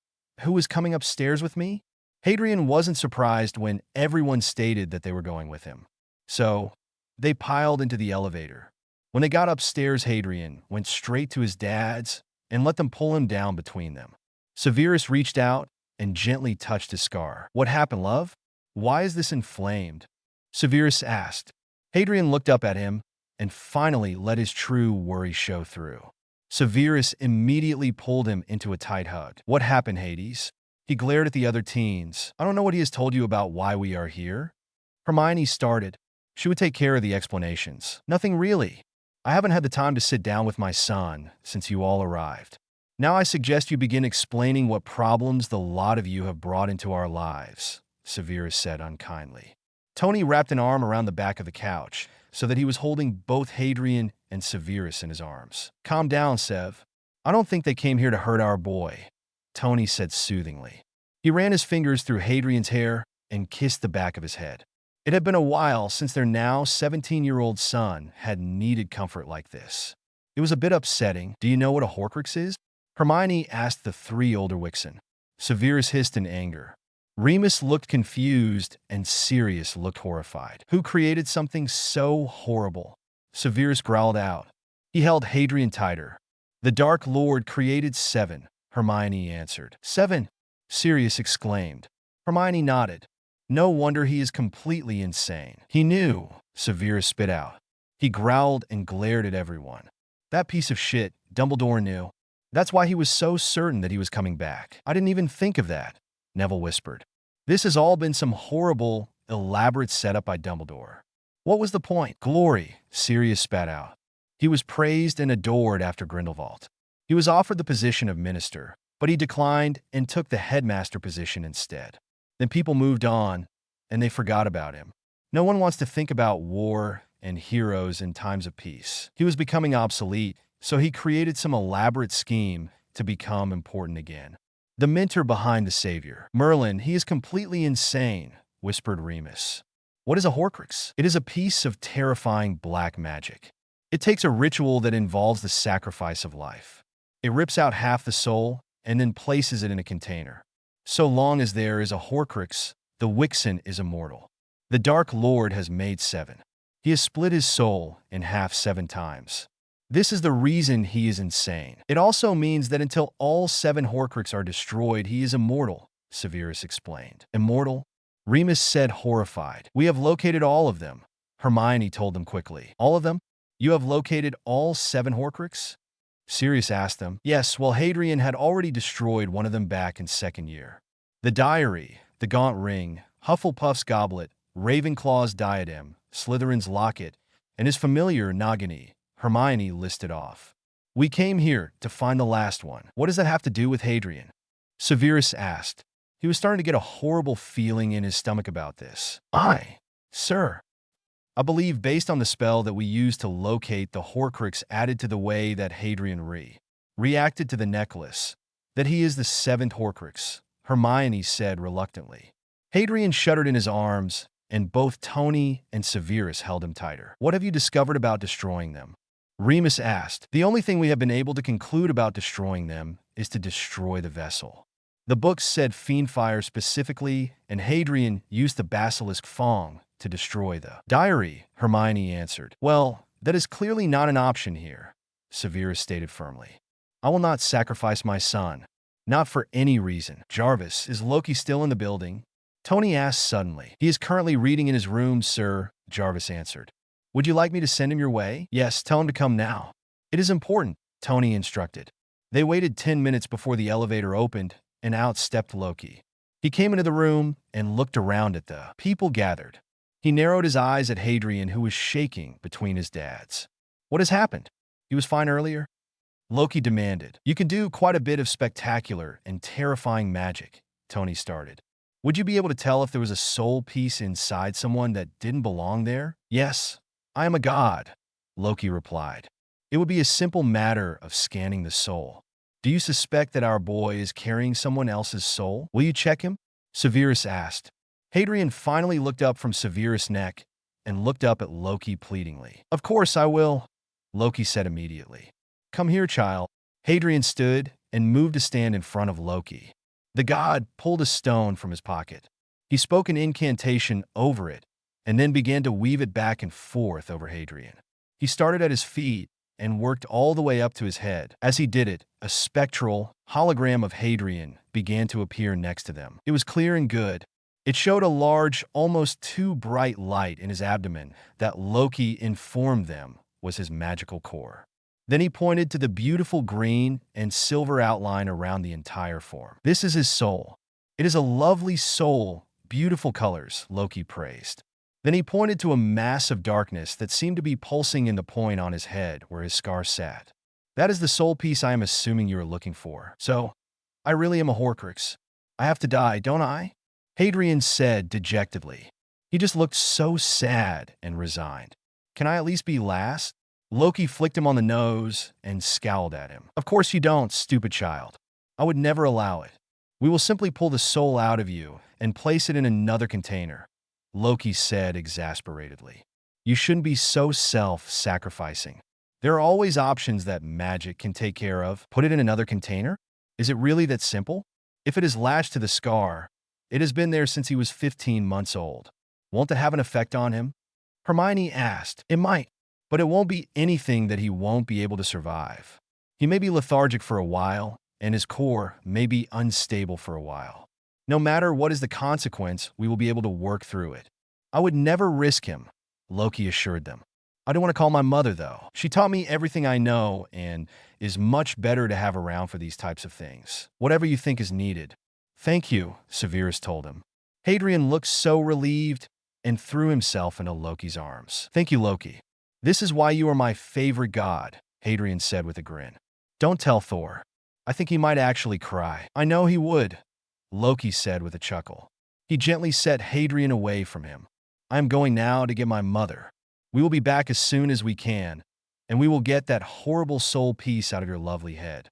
who is coming upstairs with me? Hadrian wasn't surprised when everyone stated that they were going with him. So, they piled into the elevator. When they got upstairs, Hadrian went straight to his dad's and let them pull him down between them. Sirius reached out and gently touched his scar. What happened, love? Why is this inflamed? Sirius asked. Hadrian looked up at him and finally let his true worry show through. Sirius immediately pulled him into a tight hug. What happened, Hades? He glared at the other teens. I don't know what he has told you about why we are here. Hermione started. She would take care of the explanations. Nothing really. I haven't had the time to sit down with my son since you all arrived. Now I suggest you begin explaining what problems the lot of you have brought into our lives, Sirius said unkindly. Tony wrapped an arm around the back of the couch so that he was holding both Hadrian and Sirius in his arms. Calm down, Sev. I don't think they came here to hurt our boy, Tony said soothingly. He ran his fingers through Hadrian's hair and kissed the back of his head. It had been a while since their now 17-year-old son had needed comfort like this. It was a bit upsetting. Do you know what a horcrux is? Hermione asked the three older Wixen. Sirius hissed in anger. Remus looked confused and Sirius looked horrified. Who created something so horrible? Sirius growled out. He held Hadrian tighter. The Dark Lord created 7, Hermione answered. 7? Sirius exclaimed. Hermione nodded. No wonder he is completely insane. He knew, Sirius spit out. He growled and glared at everyone. That piece of shit, Dumbledore knew. That's why he was so certain that he was coming back. I didn't even think of that, Neville whispered. This has all been some horrible, elaborate setup by Dumbledore. What was the point? Glory, Sirius spat out. He was praised and adored after Grindelwald. He was offered the position of minister, but he declined and took the headmaster position instead. Then people moved on, and they forgot about him. No one wants to think about war and heroes in times of peace. He was becoming obsolete, so he created some elaborate scheme to become important again. The mentor behind the savior. Merlin, he is completely insane, whispered Remus. What is a horcrux? It is a piece of terrifying black magic. It takes a ritual that involves the sacrifice of life. It rips out half the soul and then places it in a container. So long as there is a horcrux, the Wixen is immortal. The Dark Lord has made 7. He has split his soul in half 7 times. This is the reason he is insane. It also means that until all 7 horcruxes are destroyed, he is immortal, Severus explained. Immortal? Remus said, horrified. We have located all of them, Hermione told them quickly. All of them? You have located all 7 horcruxes? Sirius asked them. Yes, well, Hadrian had already destroyed one of them back in 2nd year. The diary, the gaunt ring, Hufflepuff's goblet, Ravenclaw's diadem, Slytherin's locket, and his familiar Nagini, Hermione listed off. We came here to find the last one. What does that have to do with Hadrian? Severus asked. He was starting to get a horrible feeling in his stomach about this. Sir. I believe based on the spell that we used to locate the horcrux added to the way that Hadrian reacted to the necklace, that he is the 7th horcrux, Hermione said reluctantly. Hadrian shuddered in his arms, and both Tony and Severus held him tighter. What have you discovered about destroying them? Remus asked. The only thing we have been able to conclude about destroying them is to destroy the vessel. The books said fiendfire specifically, and Hadrian used the Basilisk Fong to destroy the diary, Hermione answered. Well, that is clearly not an option here, Severus stated firmly. I will not sacrifice my son. Not for any reason. Jarvis, is Loki still in the building? Tony asked suddenly. He is currently reading in his room, sir, Jarvis answered. Would you like me to send him your way? Yes, tell him to come now. It is important, Tony instructed. They waited 10 minutes before the elevator opened, and out stepped Loki. He came into the room and looked around at the people gathered. He narrowed his eyes at Hadrian, who was shaking between his dads. What has happened? He was fine earlier? Loki demanded. You can do quite a bit of spectacular and terrifying magic, Tony started. Would you be able to tell if there was a soul piece inside someone that didn't belong there? Yes, I am a god, Loki replied. It would be a simple matter of scanning the soul. Do you suspect that our boy is carrying someone else's soul? Will you check him? Severus asked. Hadrian finally looked up from Severus' neck and looked up at Loki pleadingly. Of course I will, Loki said immediately. Come here, child. Hadrian stood and moved to stand in front of Loki. The god pulled a stone from his pocket. He spoke an incantation over it and then began to weave it back and forth over Hadrian. He started at his feet and worked all the way up to his head. As he did it, a spectral hologram of Hadrian began to appear next to them. It was clear and good. It showed a large, almost too bright light in his abdomen that Loki informed them was his magical core. Then he pointed to the beautiful green and silver outline around the entire form. This is his soul. It is a lovely soul, beautiful colors, Loki praised. Then he pointed to a mass of darkness that seemed to be pulsing in the point on his head where his scar sat. That is the soul piece I am assuming you are looking for. So, I really am a horcrux. I have to die, don't I? Hadrian said dejectedly. He just looked so sad and resigned. Can I at least be last? Loki flicked him on the nose and scowled at him. Of course you don't, stupid child. I would never allow it. We will simply pull the soul out of you and place it in another container, Loki said exasperatedly. You shouldn't be so self-sacrificing. There are always options that magic can take care of. Put it in another container? Is it really that simple? If it is lashed to the scar, it has been there since he was 15 months old. Won't that have an effect on him? Hermione asked. It might, but it won't be anything that he won't be able to survive. He may be lethargic for a while, and his core may be unstable for a while. No matter what is the consequence, we will be able to work through it. I would never risk him, Loki assured them. I don't want to call my mother, though. She taught me everything I know and is much better to have around for these types of things. Whatever you think is needed. Thank you, Sirius told him. Hadrien looked so relieved and threw himself into Loki's arms. Thank you, Loki. This is why you are my favorite god, Hadrien said with a grin. Don't tell Thor. I think he might actually cry. I know he would, Loki said with a chuckle. He gently set Hadrien away from him. I am going now to get my mother. We will be back as soon as we can, and we will get that horrible soul piece out of your lovely head.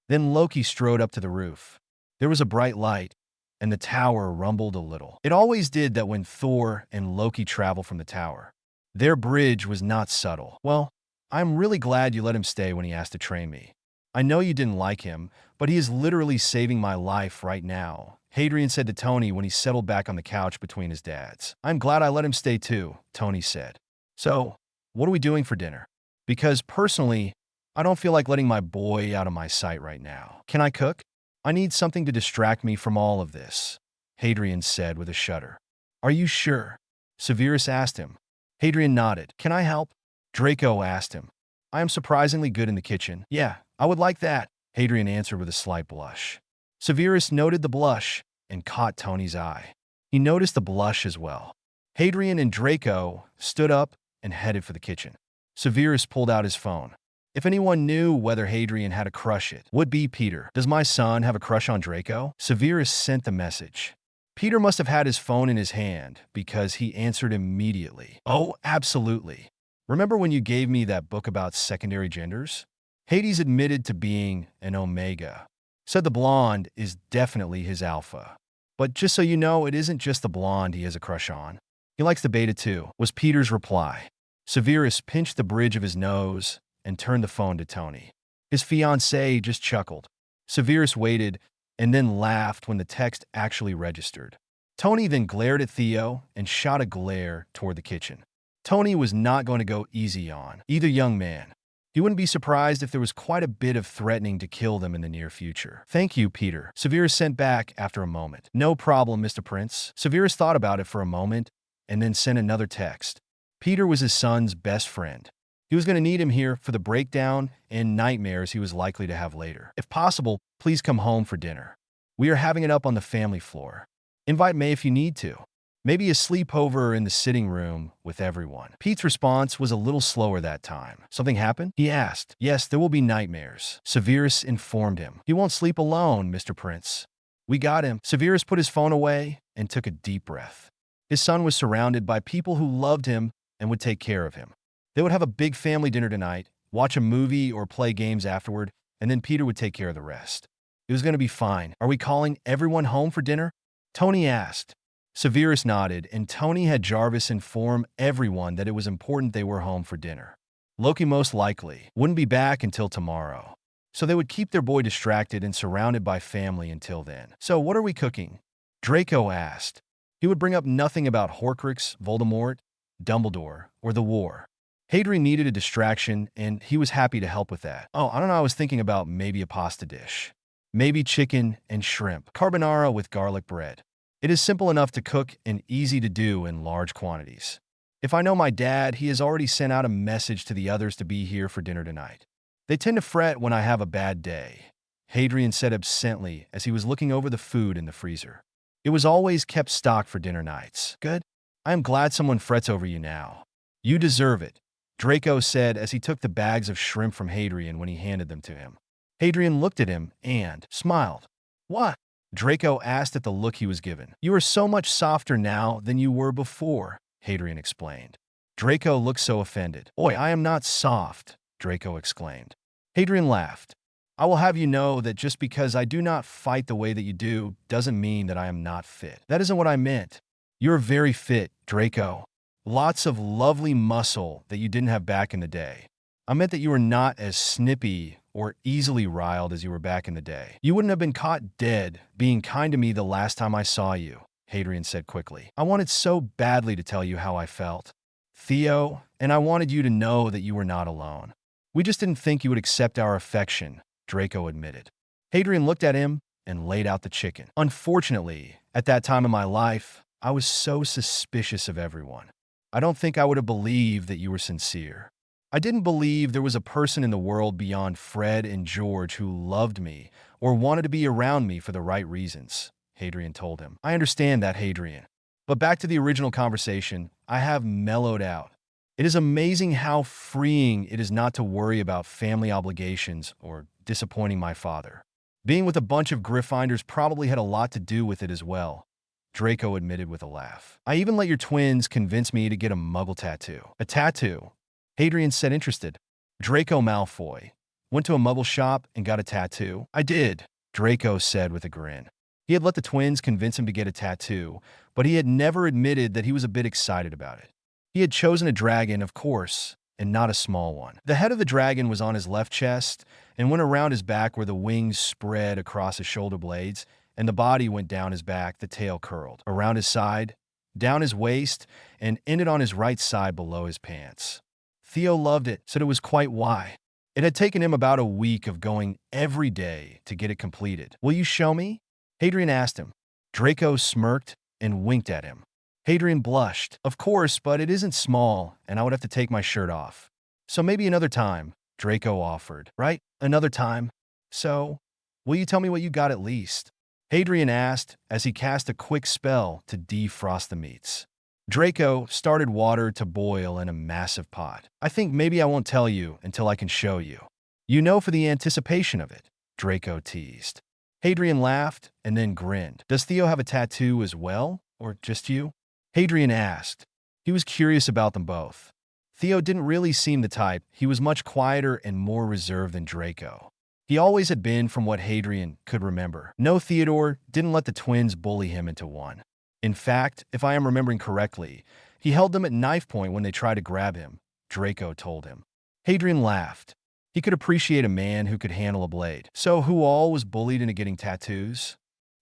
Then Loki strode up to the roof. There was a bright light, and the tower rumbled a little. It always did that when Thor and Loki traveled from the tower. Their bridge was not subtle. Well, I'm really glad you let him stay when he asked to train me. I know you didn't like him, but he is literally saving my life right now, Hadrien said to Tony when he settled back on the couch between his dads. I'm glad I let him stay too, Tony said. So, what are we doing for dinner? Because personally, I don't feel like letting my boy out of my sight right now. Can I cook? I need something to distract me from all of this, Hadrien said with a shudder. Are you sure? Sirius asked him. Hadrien nodded. Can I help? Draco asked him. I am surprisingly good in the kitchen. Yeah, I would like that, Hadrien answered with a slight blush. Sirius noted the blush and caught Tony's eye. He noticed the blush as well. Hadrien and Draco stood up and headed for the kitchen. Sirius pulled out his phone. If anyone knew whether Hadrien had a crush, it would be Peter. Does my son have a crush on Draco? Sirius sent the message. Peter must have had his phone in his hand because he answered immediately. Oh, absolutely. Remember when you gave me that book about secondary genders? Hades admitted to being an Omega. Said the blonde is definitely his alpha. But just so you know, it isn't just the blonde he has a crush on. He likes the beta too, was Peter's reply. Sirius pinched the bridge of his nose and turned the phone to Tony. His fiancée just chuckled. Sirius waited and then laughed when the text actually registered. Tony then glared at Theo and shot a glare toward the kitchen. Tony was not going to go easy on either young man. He wouldn't be surprised if there was quite a bit of threatening to kill them in the near future. Thank you, Peter, Sirius sent back after a moment. No problem, Mr. Prince. Sirius thought about it for a moment and then sent another text. Peter was his son's best friend. He was going to need him here for the breakdown and nightmares he was likely to have later. If possible, please come home for dinner. We are having it up on the family floor. Invite May if you need to. Maybe a sleepover in the sitting room with everyone. Pete's response was a little slower that time. Something happened? He asked. Yes, there will be nightmares. Sirius informed him. He won't sleep alone, Mr. Prince. We got him. Sirius put his phone away and took a deep breath. His son was surrounded by people who loved him and would take care of him. They would have a big family dinner tonight, watch a movie or play games afterward, and then Peter would take care of the rest. It was going to be fine. Are we calling everyone home for dinner? Tony asked. Sirius nodded, and Tony had Jarvis inform everyone that it was important they were home for dinner. Loki most likely wouldn't be back until tomorrow, so they would keep their boy distracted and surrounded by family until then. So what are we cooking? Draco asked. He would bring up nothing about Horcrux, Voldemort, Dumbledore, or the war. Hadrien needed a distraction, and he was happy to help with that. Oh, I don't know, I was thinking about maybe a pasta dish. Maybe chicken and shrimp. Carbonara with garlic bread. It is simple enough to cook and easy to do in large quantities. If I know my dad, he has already sent out a message to the others to be here for dinner tonight. They tend to fret when I have a bad day, Hadrien said absently as he was looking over the food in the freezer. It was always kept stocked for dinner nights. Good. I am glad someone frets over you now. You deserve it, Draco said as he took the bags of shrimp from Hadrien when he handed them to him. Hadrien looked at him and smiled. What? Draco asked at the look he was given. You are so much softer now than you were before, Hadrien explained. Draco looked so offended. Oi, I am not soft, Draco exclaimed. Hadrien laughed. I will have you know that just because I do not fight the way that you do doesn't mean that I am not fit. That isn't what I meant. You're very fit, Draco. Lots of lovely muscle that you didn't have back in the day. I meant that you were not as snippy or easily riled as you were back in the day. You wouldn't have been caught dead being kind to me the last time I saw you, Hadrien said quickly. I wanted so badly to tell you how I felt, Theo, and I wanted you to know that you were not alone. We just didn't think you would accept our affection, Draco admitted. Hadrien looked at him and laid out the chicken. Unfortunately, at that time in my life, I was so suspicious of everyone. I don't think I would have believed that you were sincere. I didn't believe there was a person in the world beyond Fred and George who loved me or wanted to be around me for the right reasons, Hadrian told him. I understand that, Hadrian. But back to the original conversation, I have mellowed out. It is amazing how freeing it is not to worry about family obligations or disappointing my father. Being with a bunch of Gryffindors probably had a lot to do with it as well, Draco admitted with a laugh. I even let your twins convince me to get a Muggle tattoo. A tattoo? Hadrian said, interested. Draco Malfoy went to a Muggle shop and got a tattoo. I did, Draco said with a grin. He had let the twins convince him to get a tattoo, but he had never admitted that he was a bit excited about it. He had chosen a dragon, of course, and not a small one. The head of the dragon was on his left chest and went around his back where the wings spread across his shoulder blades, and the body went down his back, the tail curled, around his side, down his waist, and ended on his right side below his pants. Theo loved it, said it was quite why. It had taken him about a week of going every day to get it completed. Will you show me? Hadrian asked him. Draco smirked and winked at him. Hadrian blushed. Of course, but it isn't small, and I would have to take my shirt off. So maybe another time, Draco offered. Right? Another time. So, will you tell me what you got at least? Hadrian asked as he cast a quick spell to defrost the meats. Draco started water to boil in a massive pot. I think maybe I won't tell you until I can show you. You know, for the anticipation of it, Draco teased. Hadrian laughed and then grinned. Does Theo have a tattoo as well, or just you? Hadrian asked. He was curious about them both. Theo didn't really seem the type. He was much quieter and more reserved than Draco. He always had been, from what Hadrian could remember. No, Theodore didn't let the twins bully him into one. In fact, if I am remembering correctly, he held them at knife point when they tried to grab him, Draco told him. Hadrian laughed. He could appreciate a man who could handle a blade. So who all was bullied into getting tattoos?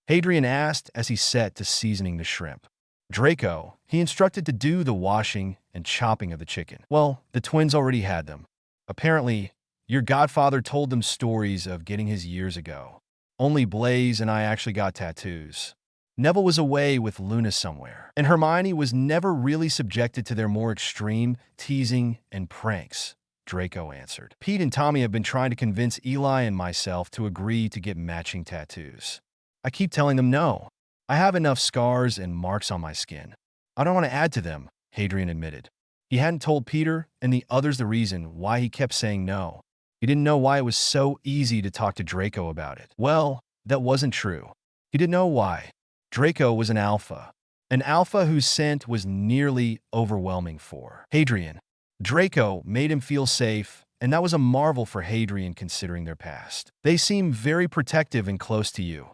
Hadrian asked as he set to seasoning the shrimp. Draco, he instructed to do the washing and chopping of the chicken. Well, the twins already had them. Apparently, your godfather told them stories of getting his years ago. Only Blaise and I actually got tattoos. Neville was away with Luna somewhere, and Hermione was never really subjected to their more extreme teasing and pranks, Draco answered. Pete and Tommy have been trying to convince Eli and myself to agree to get matching tattoos. I keep telling them no. I have enough scars and marks on my skin. I don't want to add to them, Hadrian admitted. He hadn't told Peter and the others the reason why he kept saying no. He didn't know why it was so easy to talk to Draco about it. Well, that wasn't true. He didn't know why. Draco was an alpha whose scent was nearly overwhelming for Hadrian. Draco made him feel safe, and that was a marvel for Hadrian considering their past. They seem very protective and close to you,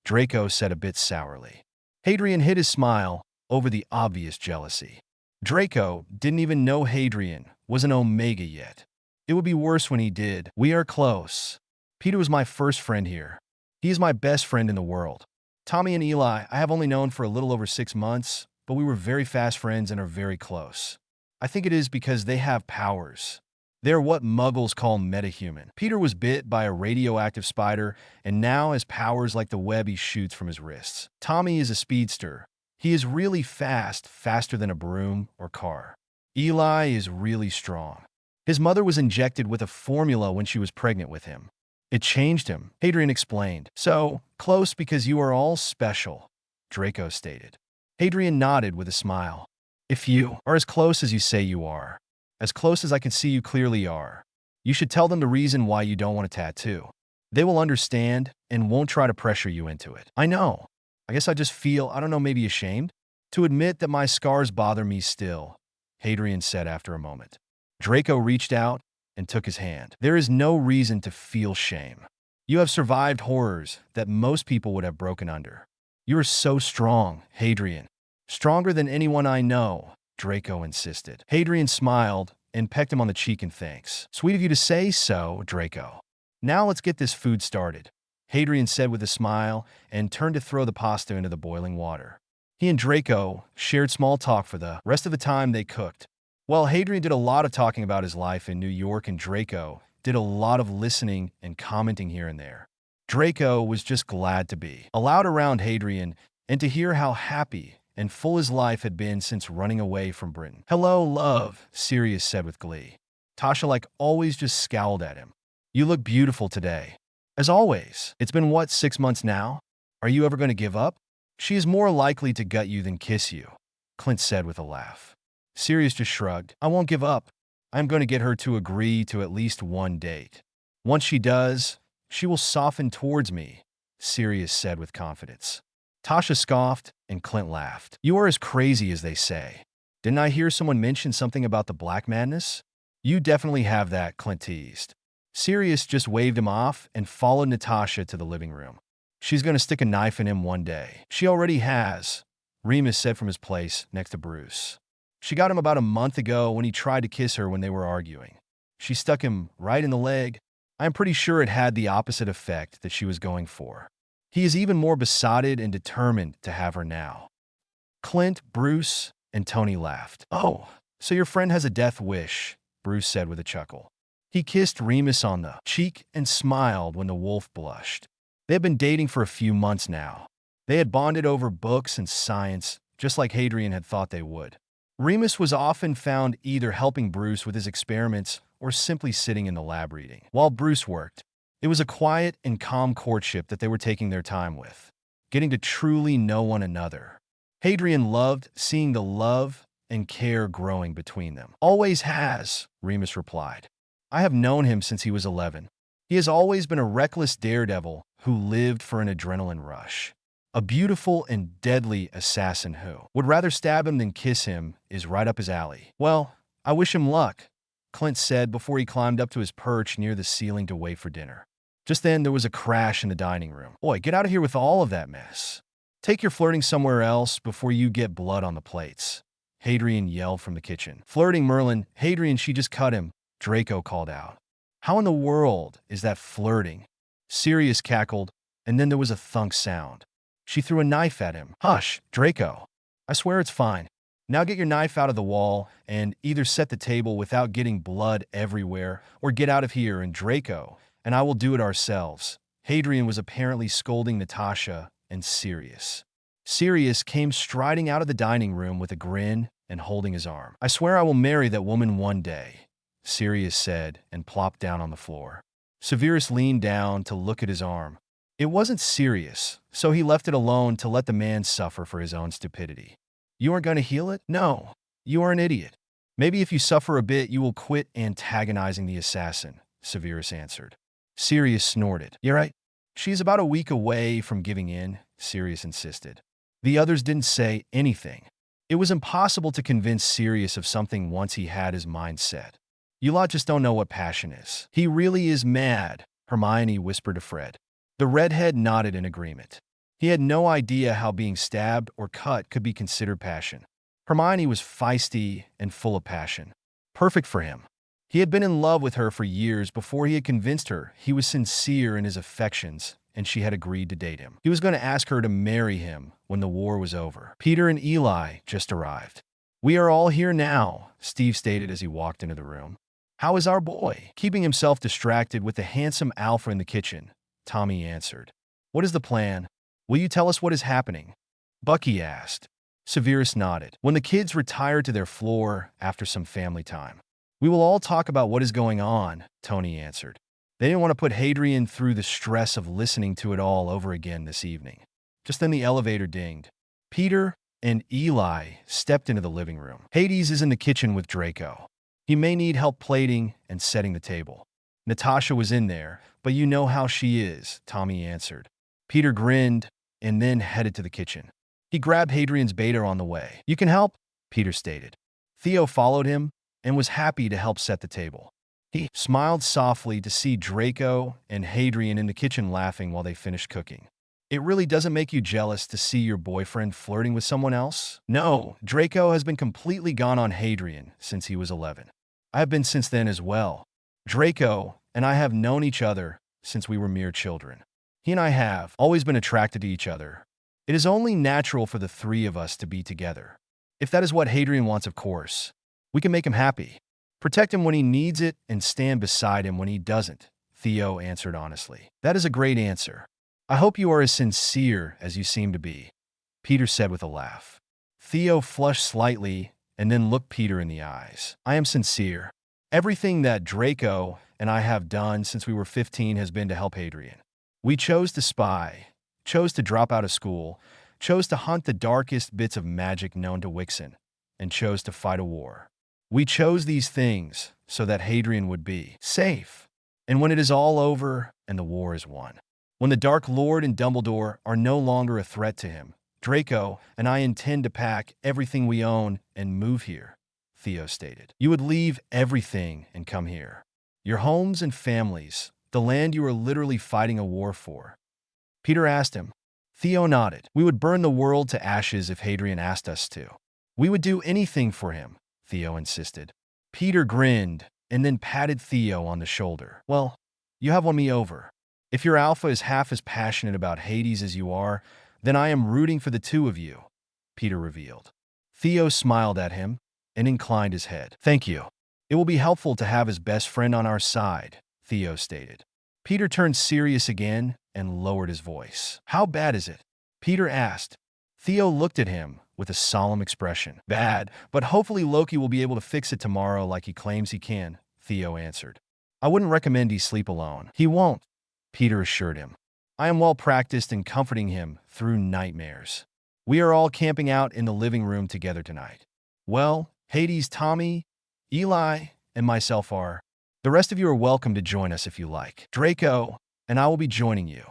Draco said a bit sourly. Hadrian hid his smile over the obvious jealousy. Draco didn't even know Hadrian was an Omega yet. It would be worse when he did. We are close. Peter was my first friend here. He is my best friend in the world. Tommy and Eli I have only known for a little over 6 months, but we were very fast friends and are very close. I think it is because they have powers. They're what Muggles call metahuman. Peter was bit by a radioactive spider and now has powers like the web he shoots from his wrists. Tommy is a speedster. He is really fast, faster than a broom or car. Eli is really strong. His mother was injected with a formula when she was pregnant with him. It changed him, Hadrian explained. So, close because you are all special, Draco stated. Hadrian nodded with a smile. If you are as close as you say you are, as close as I can see you clearly are, you should tell them the reason why you don't want a tattoo. They will understand and won't try to pressure you into it. I know. I guess I just feel, I don't know, maybe ashamed to admit that my scars bother me still, Hadrian said after a moment. Draco reached out and took his hand. There is no reason to feel shame. You have survived horrors that most people would have broken under. You are so strong, Hadrian. Stronger than anyone I know, Draco insisted. Hadrian smiled and pecked him on the cheek in thanks. Sweet of you to say so, Draco. Now let's get this food started, Hadrian said with a smile and turned to throw the pasta into the boiling water. He and Draco shared small talk for the rest of the time they cooked. Well, Hadrian did a lot of talking about his life in New York, and Draco did a lot of listening and commenting here and there. Draco was just glad to be allowed around Hadrian and to hear how happy and full as life had been since running away from Britain. "Hello, love," Sirius said with glee. Tasha, like always, just scowled at him. "You look beautiful today." "As always. It's been, what, 6 months now? Are you ever going to give up?" "She is more likely to gut you than kiss you," Clint said with a laugh. Sirius just shrugged. "I won't give up. I'm going to get her to agree to at least one date. Once she does, she will soften towards me," Sirius said with confidence. Tasha scoffed, and Clint laughed. "You are as crazy as they say. Didn't I hear someone mention something about the Black Madness?" "You definitely have that," Clint teased. Sirius just waved him off and followed Natasha to the living room. "She's going to stick a knife in him one day." "She already has," Remus said from his place next to Bruce. "She got him about a month ago when he tried to kiss her when they were arguing. She stuck him right in the leg. I'm pretty sure it had the opposite effect that she was going for. He is even more besotted and determined to have her now." Clint, Bruce, and Tony laughed. "Oh, so your friend has a death wish," Bruce said with a chuckle. He kissed Remus on the cheek and smiled when the wolf blushed. They had been dating for a few months now. They had bonded over books and science, just like Hadrian had thought they would. Remus was often found either helping Bruce with his experiments or simply sitting in the lab reading while Bruce worked. It was a quiet and calm courtship that they were taking their time with, getting to truly know one another. Hadrian loved seeing the love and care growing between them. "Always has," Remus replied. "I have known him since he was 11. He has always been a reckless daredevil who lived for an adrenaline rush. A beautiful and deadly assassin who would rather stab him than kiss him is right up his alley." "Well, I wish him luck," Clint said before he climbed up to his perch near the ceiling to wait for dinner. Just then, there was a crash in the dining room. "Boy, get out of here with all of that mess. Take your flirting somewhere else before you get blood on the plates," Hadrian yelled from the kitchen. "Flirting, Merlin. Hadrian, she just cut him," Draco called out. "How in the world is that flirting?" Sirius cackled, and then there was a thunk sound. "She threw a knife at him." "Hush, Draco. I swear it's fine. Now get your knife out of the wall and either set the table without getting blood everywhere or get out of here, and Draco and I will do it ourselves." Hadrian was apparently scolding Natasha and Sirius. Sirius came striding out of the dining room with a grin and holding his arm. "I swear I will marry that woman one day," Sirius said and plopped down on the floor. Severus leaned down to look at his arm. It wasn't serious, so he left it alone to let the man suffer for his own stupidity. "You aren't going to heal it?" "No, you are an idiot. Maybe if you suffer a bit, you will quit antagonizing the assassin," Severus answered. Sirius snorted. "You're right. She's about a week away from giving in," Sirius insisted. The others didn't say anything. It was impossible to convince Sirius of something once he had his mind set. "You lot just don't know what passion is." "He really is mad," Hermione whispered to Fred. The redhead nodded in agreement. He had no idea how being stabbed or cut could be considered passion. Hermione was feisty and full of passion. Perfect for him. He had been in love with her for years before he had convinced her he was sincere in his affections and she had agreed to date him. He was going to ask her to marry him when the war was over. Peter and Eli just arrived. "We are all here now," Steve stated as he walked into the room. "How is our boy?" Keeping himself distracted with the handsome Alpha in the kitchen, Tommy answered. "What is the plan? Will you tell us what is happening?" Bucky asked. Severus nodded. "When the kids retire to their floor after some family time, we will all talk about what is going on," Tony answered. They didn't want to put Hadrian through the stress of listening to it all over again this evening. Just then the elevator dinged. Peter and Eli stepped into the living room. "Hades is in the kitchen with Draco. He may need help plating and setting the table." Natasha was in there, but you know how she is, Tommy answered. Peter grinned and then headed to the kitchen. He grabbed Hadrian's beta on the way. "You can help," Peter stated. Theo followed him and was happy to help set the table. He smiled softly to see Draco and Hadrian in the kitchen laughing while they finished cooking. "It really doesn't make you jealous to see your boyfriend flirting with someone else?" "No, Draco has been completely gone on Hadrian since he was 11. I have been since then as well. Draco and I have known each other since we were mere children. He and I have always been attracted to each other. It is only natural for the three of us to be together. If that is what Hadrian wants, of course. We can make him happy. Protect him when he needs it and stand beside him when he doesn't," Theo answered honestly. "That is a great answer. I hope you are as sincere as you seem to be," Peter said with a laugh. Theo flushed slightly and then looked Peter in the eyes. I am sincere. Everything that Draco and I have done since we were 15 has been to help Hadrien. We chose to spy, chose to drop out of school, chose to hunt the darkest bits of magic known to Wixen, and chose to fight a war. We chose these things so that Hadrien would be safe. And when it is all over and the war is won, when the Dark Lord and Dumbledore are no longer a threat to him, Draco and I intend to pack everything we own and move here, Theo stated. You would leave everything and come here. Your homes and families, the land you are literally fighting a war for. Peter asked him. Theo nodded. We would burn the world to ashes if Hadrien asked us to. We would do anything for him, Theo insisted. Peter grinned and then patted Theo on the shoulder. Well, you have won me over. If your alpha is half as passionate about Hades as you are, then I am rooting for the two of you, Peter revealed. Theo smiled at him and inclined his head. Thank you. It will be helpful to have his best friend on our side, Theo stated. Peter turned serious again and lowered his voice. How bad is it? Peter asked. Theo looked at him with a solemn expression. Bad, but hopefully Loki will be able to fix it tomorrow like he claims he can, Theo answered. I wouldn't recommend he sleep alone. He won't, Peter assured him. I am well practiced in comforting him through nightmares. We are all camping out in the living room together tonight. Well, Hades, Tommy, Eli, and myself are. The rest of you are welcome to join us if you like. Draco and I will be joining you.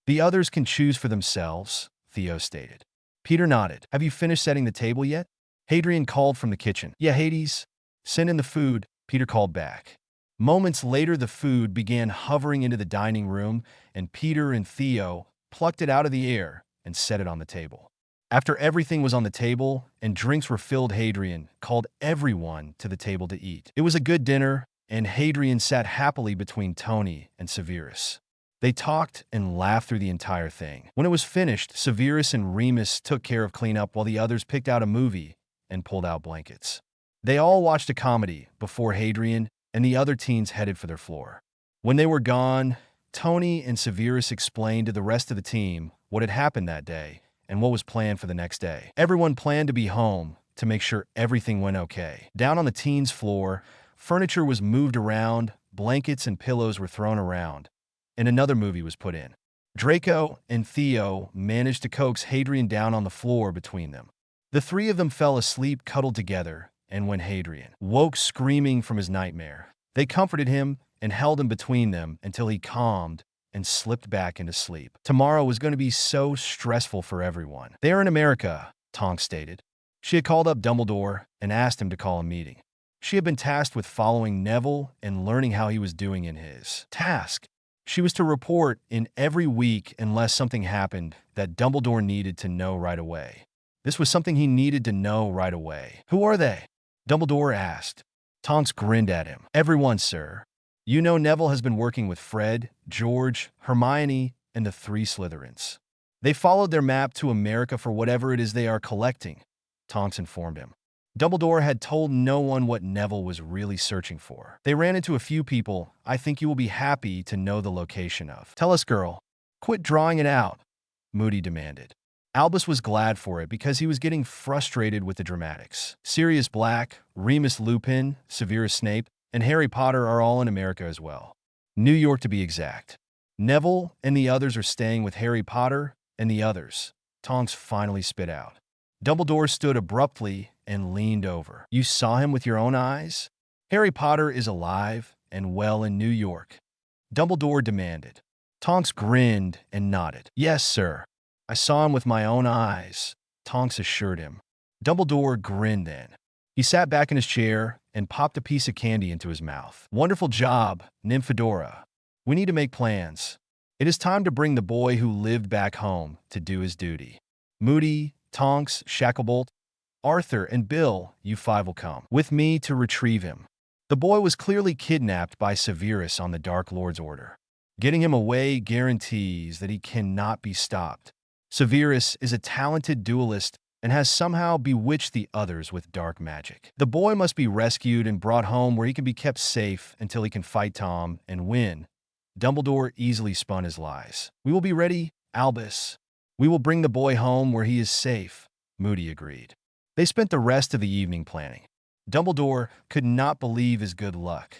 The others can choose for themselves, Theo stated. Peter nodded. Have you finished setting the table yet? Hadrien called from the kitchen. Yeah, Hades. Send in the food, Peter called back. Moments later, the food began hovering into the dining room, and Peter and Theo plucked it out of the air and set it on the table. After everything was on the table and drinks were filled, Hadrien called everyone to the table to eat. It was a good dinner, and Hadrien sat happily between Tony and Sirius. They talked and laughed through the entire thing. When it was finished, Sirius and Remus took care of cleanup while the others picked out a movie and pulled out blankets. They all watched a comedy before Hadrien and the other teens headed for their floor. When they were gone, Tony and Sirius explained to the rest of the team what had happened that day and what was planned for the next day. Everyone planned to be home to make sure everything went okay. Down on the teens' floor, furniture was moved around, blankets and pillows were thrown around, and another movie was put in. Draco and Theo managed to coax Hadrien down on the floor between them. The three of them fell asleep cuddled together, and when Hadrien woke screaming from his nightmare, they comforted him and held him between them until he calmed and slipped back into sleep. Tomorrow was going to be so stressful for everyone. They are in America, Tonks stated. She had called up Dumbledore and asked him to call a meeting. She had been tasked with following Neville and learning how he was doing in his task. She was to report in every week unless something happened that Dumbledore needed to know right away. This was something he needed to know right away. Who are they? Dumbledore asked. Tonks grinned at him. Everyone, sir. You know Neville has been working with Fred, George, Hermione, and the three Slytherins. They followed their map to America for whatever it is they are collecting, Tonks informed him. Dumbledore had told no one what Neville was really searching for. They ran into a few people I think you will be happy to know the location of. Tell us, girl. Quit drawing it out, Moody demanded. Albus was glad for it because he was getting frustrated with the dramatics. Sirius Black, Remus Lupin, Severus Snape, and Harry Potter are all in America as well. New York to be exact. Neville and the others are staying with Harry Potter and the others, Tonks finally spit out. Dumbledore stood abruptly and leaned over. You saw him with your own eyes? Harry Potter is alive and well in New York, Dumbledore demanded. Tonks grinned and nodded. Yes, sir. I saw him with my own eyes, Tonks assured him. Dumbledore grinned then. He sat back in his chair and popped a piece of candy into his mouth. Wonderful job, Nymphadora. We need to make plans. It is time to bring the boy who lived back home to do his duty. Moody, Tonks, Shacklebolt, Arthur, and Bill, you five will come with me to retrieve him. The boy was clearly kidnapped by Severus on the Dark Lord's order. Getting him away guarantees that he cannot be stopped. Severus is a talented duelist and has somehow bewitched the others with dark magic. The boy must be rescued and brought home where he can be kept safe until he can fight Tom and win. Dumbledore easily spun his lies. We will be ready, Albus. We will bring the boy home where he is safe, Moody agreed. They spent the rest of the evening planning. Dumbledore could not believe his good luck.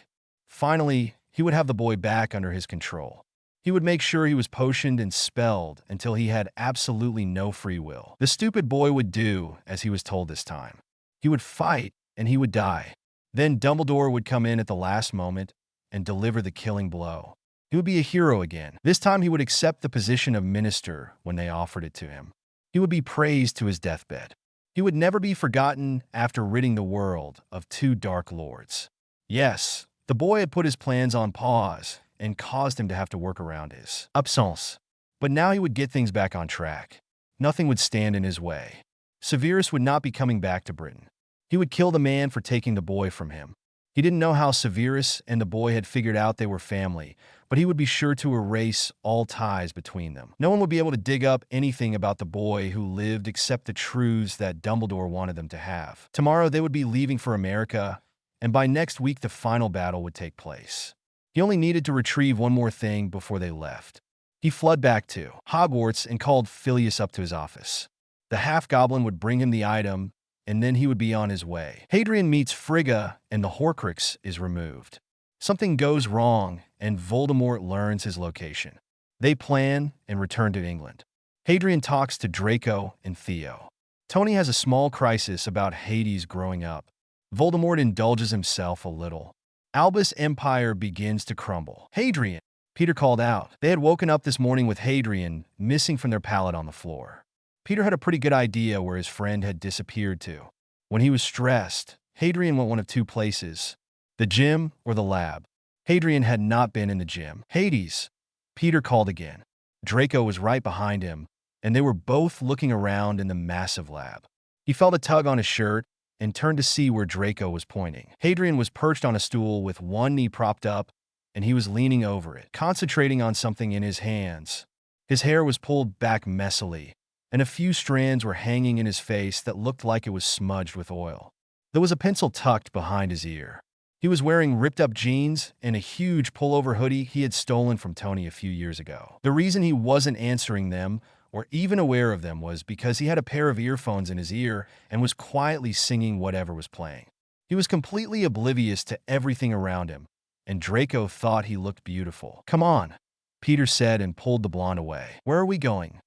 Finally, he would have the boy back under his control. He would make sure he was potioned and spelled until he had absolutely no free will. The stupid boy would do as he was told this time. He would fight and he would die. Then Dumbledore would come in at the last moment and deliver the killing blow. He would be a hero again. This time he would accept the position of minister when they offered it to him. He would be praised to his deathbed. He would never be forgotten after ridding the world of two Dark Lords. Yes, the boy had put his plans on pause and caused him to have to work around his absence. But now he would get things back on track. Nothing would stand in his way. Sirius would not be coming back to Britain. He would kill the man for taking the boy from him. He didn't know how Sirius and the boy had figured out they were family, but he would be sure to erase all ties between them. No one would be able to dig up anything about the boy who lived except the truths that Dumbledore wanted them to have. Tomorrow they would be leaving for America, and by next week the final battle would take place. He only needed to retrieve one more thing before they left. He fled back to Hogwarts and called Phileas up to his office. The half-goblin would bring him the item, and then he would be on his way. Hadrien meets Frigga, and the horcrux is removed. Something goes wrong, and Voldemort learns his location. They plan and return to England. Hadrien talks to Draco and Theo. Tony has a small crisis about Hades growing up. Voldemort indulges himself a little. Albus' empire begins to crumble. Hadrien, Peter called out. They had woken up this morning with Hadrien missing from their pallet on the floor. Peter had a pretty good idea where his friend had disappeared to. When he was stressed, Hadrien went one of two places, the gym or the lab. Hadrien had not been in the gym. Hades, Peter called again. Draco was right behind him, and they were both looking around in the massive lab. He felt a tug on his shirt and turned to see where Draco was pointing. Hadrien was perched on a stool with one knee propped up, and he was leaning over it, concentrating on something in his hands. His hair was pulled back messily, and a few strands were hanging in his face that looked like it was smudged with oil. There was a pencil tucked behind his ear. He was wearing ripped-up jeans and a huge pullover hoodie he had stolen from Tony a few years ago. The reason he wasn't answering them or even aware of them was because he had a pair of earphones in his ear and was quietly singing whatever was playing. He was completely oblivious to everything around him, and Draco thought he looked beautiful. "Come on," Peter said and pulled the blonde away. "Where are we going?"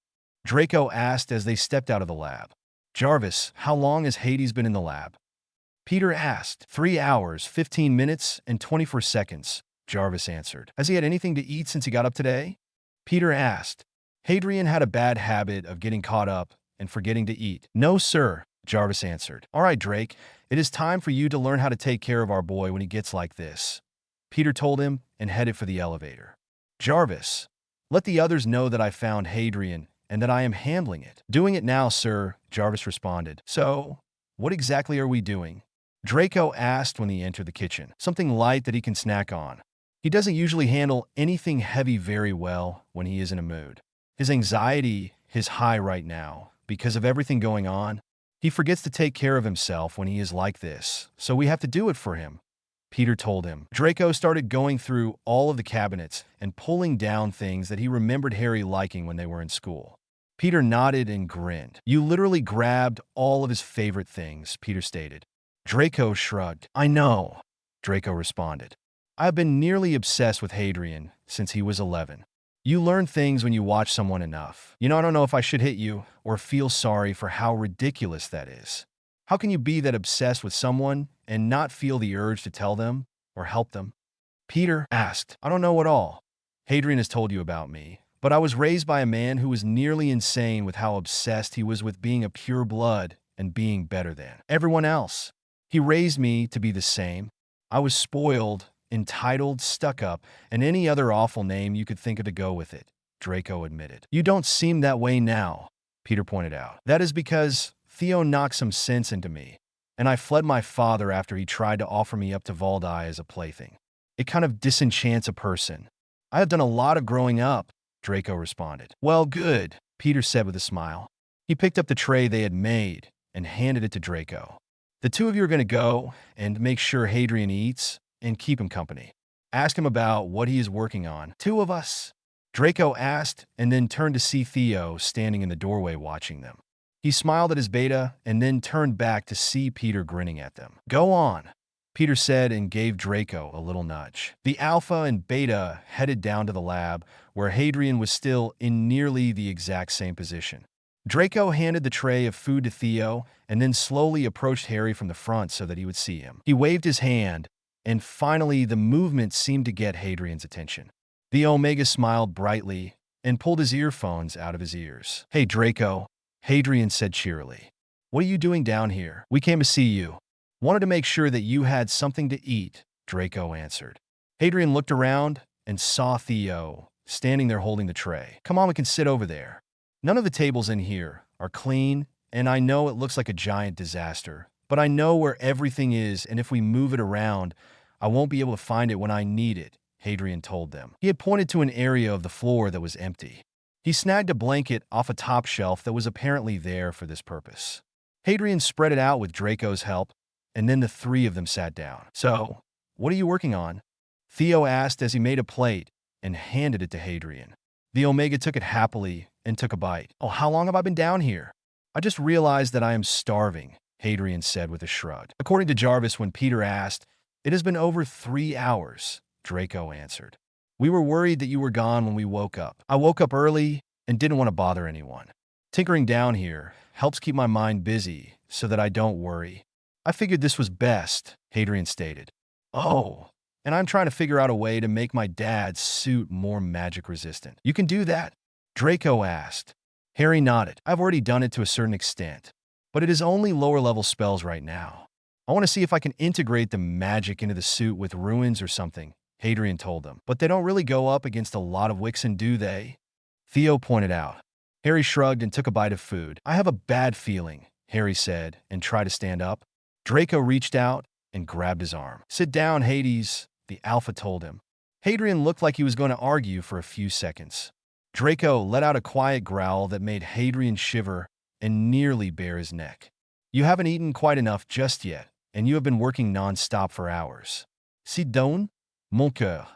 Draco asked as they stepped out of the lab. "Jarvis, how long has Hades been in the lab?" Peter asked. 3 hours, 15 minutes, and 24 seconds, Jarvis answered. "Has he had anything to eat since he got up today?" Peter asked. Hadrien had a bad habit of getting caught up and forgetting to eat. "No, sir," Jarvis answered. "All right, Drake, it is time for you to learn how to take care of our boy when he gets like this," Peter told him and headed for the elevator. "Jarvis, let the others know that I found Hadrien and that I am handling it." "Doing it now, sir," Jarvis responded. "So, what exactly are we doing?" Draco asked when he entered the kitchen. "Something light that he can snack on. He doesn't usually handle anything heavy very well when he is in a mood. His anxiety is high right now because of everything going on. He forgets to take care of himself when he is like this, so we have to do it for him," Peter told him. Draco started going through all of the cabinets and pulling down things that he remembered Harry liking when they were in school. Peter nodded and grinned. "You literally grabbed all of his favorite things," Peter stated. Draco shrugged. "I know," Draco responded. "I have been nearly obsessed with Hadrien since he was 11. You learn things when you watch someone enough. I don't know if I should hit you or feel sorry for how ridiculous that is. How can you be that obsessed with someone and not feel the urge to tell them or help them?" Peter asked. "I don't know at all. Hadrien has told you about me, but I was raised by a man who was nearly insane with how obsessed he was with being a pure blood and being better than everyone else. He raised me to be the same. I was spoiled, entitled, stuck up, and any other awful name you could think of to go with it," Draco admitted. "You don't seem that way now," Peter pointed out. "That is because Theo knocked some sense into me, and I fled my father after he tried to offer me up to Valdi as a plaything. It kind of disenchants a person. I have done a lot of growing up," Draco responded. "Well, good," Peter said with a smile. He picked up the tray they had made and handed it to Draco. "The two of you are going to go and make sure Hadrien eats and keep him company. Ask him about what he is working on." "2 of us?" Draco asked and then turned to see Theo standing in the doorway watching them. He smiled at his beta and then turned back to see Peter grinning at them. "Go on," Peter said and gave Draco a little nudge. The alpha and beta headed down to the lab, where Hadrian was still in nearly the exact same position. Draco handed the tray of food to Theo and then slowly approached Harry from the front so that he would see him. He waved his hand, and finally the movement seemed to get Hadrian's attention. The Omega smiled brightly and pulled his earphones out of his ears. "Hey, Draco," Hadrian said cheerily. "What are you doing down here?" "We came to see you. Wanted to make sure that you had something to eat," Draco answered. Hadrian looked around and saw Theo standing there holding the tray. "Come on, we can sit over there. None of the tables in here are clean, and I know it looks like a giant disaster, but I know where everything is, and if we move it around, I won't be able to find it when I need it," Hadrian told them. He had pointed to an area of the floor that was empty. He snagged a blanket off a top shelf that was apparently there for this purpose. Hadrian spread it out with Draco's help, and then the three of them sat down. "So, what are you working on?" Theo asked as he made a plate and handed it to Hadrian. The Omega took it happily and took a bite. "Oh, how long have I been down here?" "I just realized that I am starving," Hadrian said with a shrug. According to Jarvis, when Peter asked, "It has been over 3 hours," Draco answered. "We were worried that you were gone when we woke up. I woke up early and didn't want to bother anyone. Tinkering down here helps keep my mind busy so that I don't worry. I figured this was best," Hadrian stated. "Oh, and I'm trying to figure out a way to make my dad's suit more magic resistant." "You can do that?" Draco asked. Harry nodded. "I've already done it to a certain extent, but it is only lower level spells right now. I want to see if I can integrate the magic into the suit with ruins or something," Hadrian told them. "But they don't really go up against a lot of Wixen, do they?" Theo pointed out. Harry shrugged and took a bite of food. "I have a bad feeling," Harry said, and tried to stand up. Draco reached out and grabbed his arm. "Sit down, Hades," the alpha told him. Hadrian looked like he was going to argue for a few seconds. Draco let out a quiet growl that made Hadrian shiver and nearly bare his neck. "You haven't eaten quite enough just yet, and you have been working non-stop for hours. Sit down, mon cœur."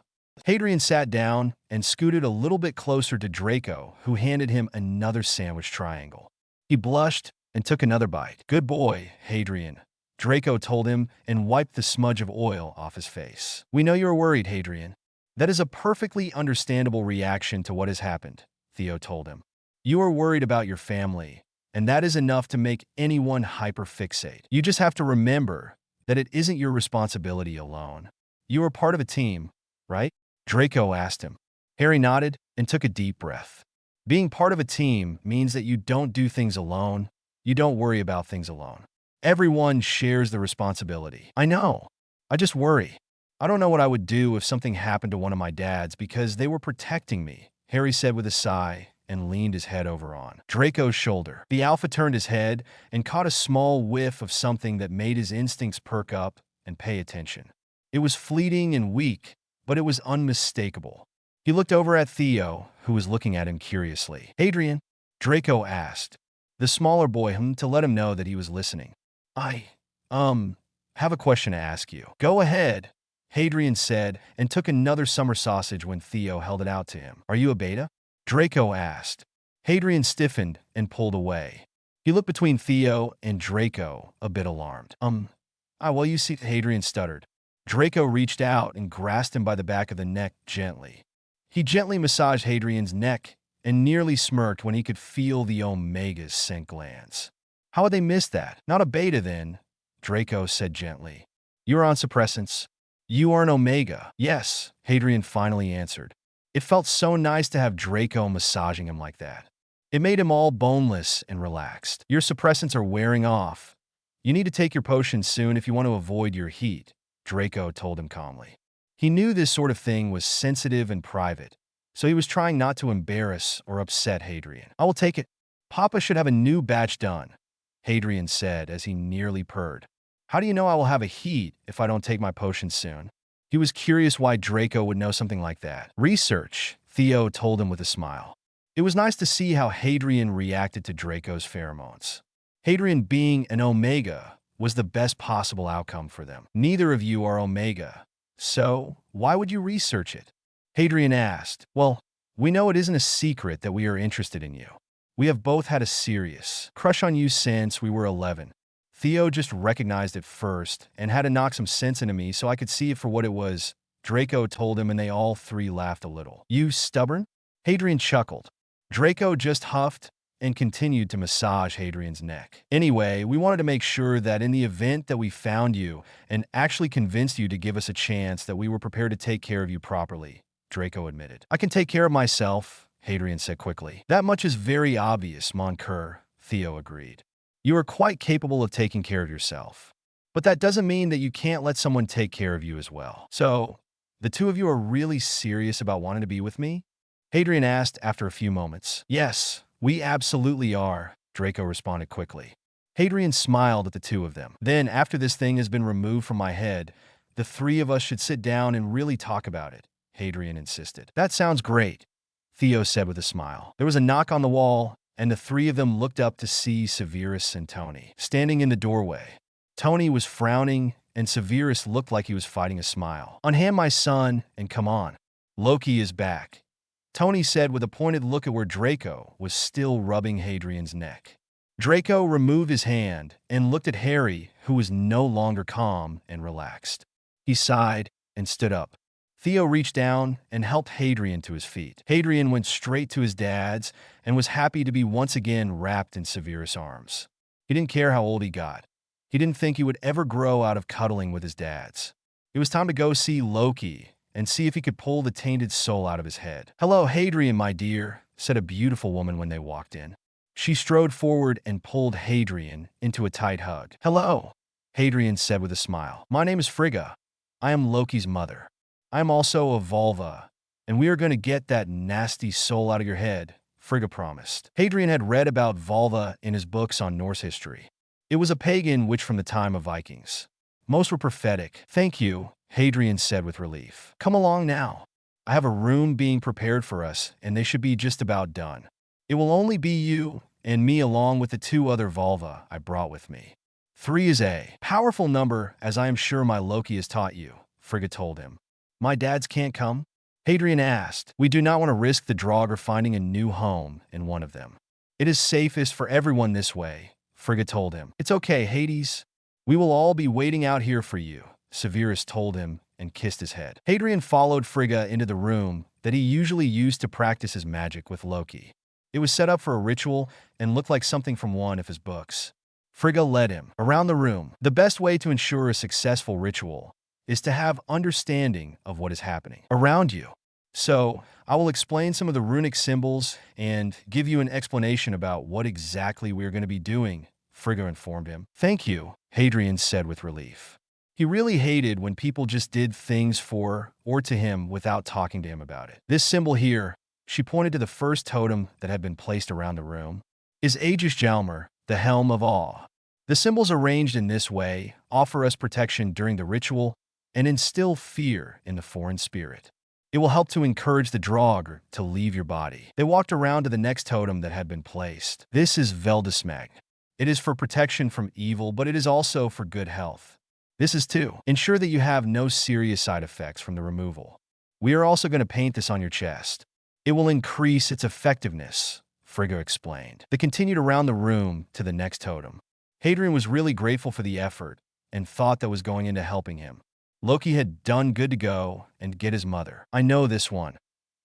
Hadrian sat down and scooted a little bit closer to Draco, who handed him another sandwich triangle. He blushed and took another bite. "Good boy, Hadrian," Draco told him and wiped the smudge of oil off his face. "We know you're worried, Hadrian. That is a perfectly understandable reaction to what has happened," Theo told him. "You are worried about your family, and that is enough to make anyone hyperfixate. You just have to remember that it isn't your responsibility alone. You are part of a team, right?" Draco asked him. Harry nodded and took a deep breath. "Being part of a team means that you don't do things alone. You don't worry about things alone. Everyone shares the responsibility." "I know. I just worry. I don't know what I would do if something happened to one of my dads because they were protecting me," Harry said with a sigh and leaned his head over on Draco's shoulder. The alpha turned his head and caught a small whiff of something that made his instincts perk up and pay attention. It was fleeting and weak, but it was unmistakable. He looked over at Theo, who was looking at him curiously. "Hadrian," Draco asked, the smaller boy to let him know that he was listening. I have a question to ask you." "Go ahead," Hadrian said, and took another summer sausage when Theo held it out to him. "Are you a beta?" Draco asked. Hadrian stiffened and pulled away. He looked between Theo and Draco, a bit alarmed. Well, you see," Hadrian stuttered. Draco reached out and grasped him by the back of the neck gently. He gently massaged Hadrian's neck and nearly smirked when he could feel the Omega's scent glands. "How had they missed that?" "Not a beta, then," Draco said gently. "You're on suppressants. You are an Omega." "Yes," Hadrian finally answered. It felt so nice to have Draco massaging him like that. It made him all boneless and relaxed. "Your suppressants are wearing off. You need to take your potions soon if you want to avoid your heat," Draco told him calmly. He knew this sort of thing was sensitive and private, so he was trying not to embarrass or upset Hadrian. "I will take it. Papa should have a new batch done," Hadrian said as he nearly purred. "How do you know I will have a heat if I don't take my potions soon?" He was curious why Draco would know something like that. "Research," Theo told him with a smile. It was nice to see how Hadrian reacted to Draco's pheromones. Hadrian being an Omega was the best possible outcome for them. "Neither of you are Omega, so why would you research it?" Hadrian asked. "Well, we know it isn't a secret that we are interested in you. We have both had a serious crush on you since we were 11. Theo just recognized it first and had to knock some sense into me so I could see it for what it was. Draco told him, and they all three laughed a little. You stubborn? Hadrien chuckled. Draco just huffed and continued to massage Hadrian's neck. Anyway, we wanted to make sure that in the event that we found you and actually convinced you to give us a chance, that we were prepared to take care of you properly, Draco admitted. I can take care of myself, Hadrien said quickly. That much is very obvious, mon cœur, Theo agreed. You are quite capable of taking care of yourself. But that doesn't mean that you can't let someone take care of you as well. So, the two of you are really serious about wanting to be with me? Hadrien asked after a few moments. Yes, we absolutely are, Draco responded quickly. Hadrien smiled at the two of them. Then, after this thing has been removed from my head, the three of us should sit down and really talk about it, Hadrien insisted. That sounds great, Theo said with a smile. There was a knock on the wall, and the three of them looked up to see Sirius and Tony standing in the doorway. Tony was frowning, and Sirius looked like he was fighting a smile. Unhand my son, and come on. Loki is back, Tony said with a pointed look at where Draco was still rubbing Hadrian's neck. Draco removed his hand and looked at Harry, who was no longer calm and relaxed. He sighed and stood up. Theo reached down and helped Hadrien to his feet. Hadrien went straight to his dad's and was happy to be once again wrapped in Sirius' arms. He didn't care how old he got. He didn't think he would ever grow out of cuddling with his dads. It was time to go see Loki and see if he could pull the tainted soul out of his head. Hello, Hadrien, my dear, said a beautiful woman when they walked in. She strode forward and pulled Hadrien into a tight hug. Hello, Hadrien said with a smile. My name is Frigga. I am Loki's mother. I am also a vulva, and we are going to get that nasty soul out of your head, Frigga promised. Hadrien had read about vulva in his books on Norse history. It was a pagan witch from the time of Vikings. Most were prophetic. Thank you, Hadrien said with relief. Come along now. I have a room being prepared for us, and they should be just about done. It will only be you and me along with the two other vulva I brought with me. 3 is a powerful number, as I am sure my Loki has taught you, Frigga told him. My dads can't come? Hadrien asked. We do not want to risk the Draugr finding a new home in one of them. It is safest for everyone this way, Frigga told him. It's okay, Hades. We will all be waiting out here for you, Sirius told him and kissed his head. Hadrien followed Frigga into the room that he usually used to practice his magic with Loki. It was set up for a ritual and looked like something from one of his books. Frigga led him around the room. The best way to ensure a successful ritual is to have understanding of what is happening around you. So, I will explain some of the runic symbols and give you an explanation about what exactly we are going to be doing, Frigga informed him. Thank you, Hadrien said with relief. He really hated when people just did things for or to him without talking to him about it. This symbol here, she pointed to the first totem that had been placed around the room, is Aegis Jalmer, the Helm of Awe. The symbols arranged in this way offer us protection during the ritual and instill fear in the foreign spirit. It will help to encourage the Draugr to leave your body. They walked around to the next totem that had been placed. This is Veldismeg. It is for protection from evil, but it is also for good health. This is too. Ensure that you have no serious side effects from the removal. We are also going to paint this on your chest. It will increase its effectiveness, Frigga explained. They continued around the room to the next totem. Hadrien was really grateful for the effort and thought that was going into helping him. Loki had done good to go and get his mother. I know this one.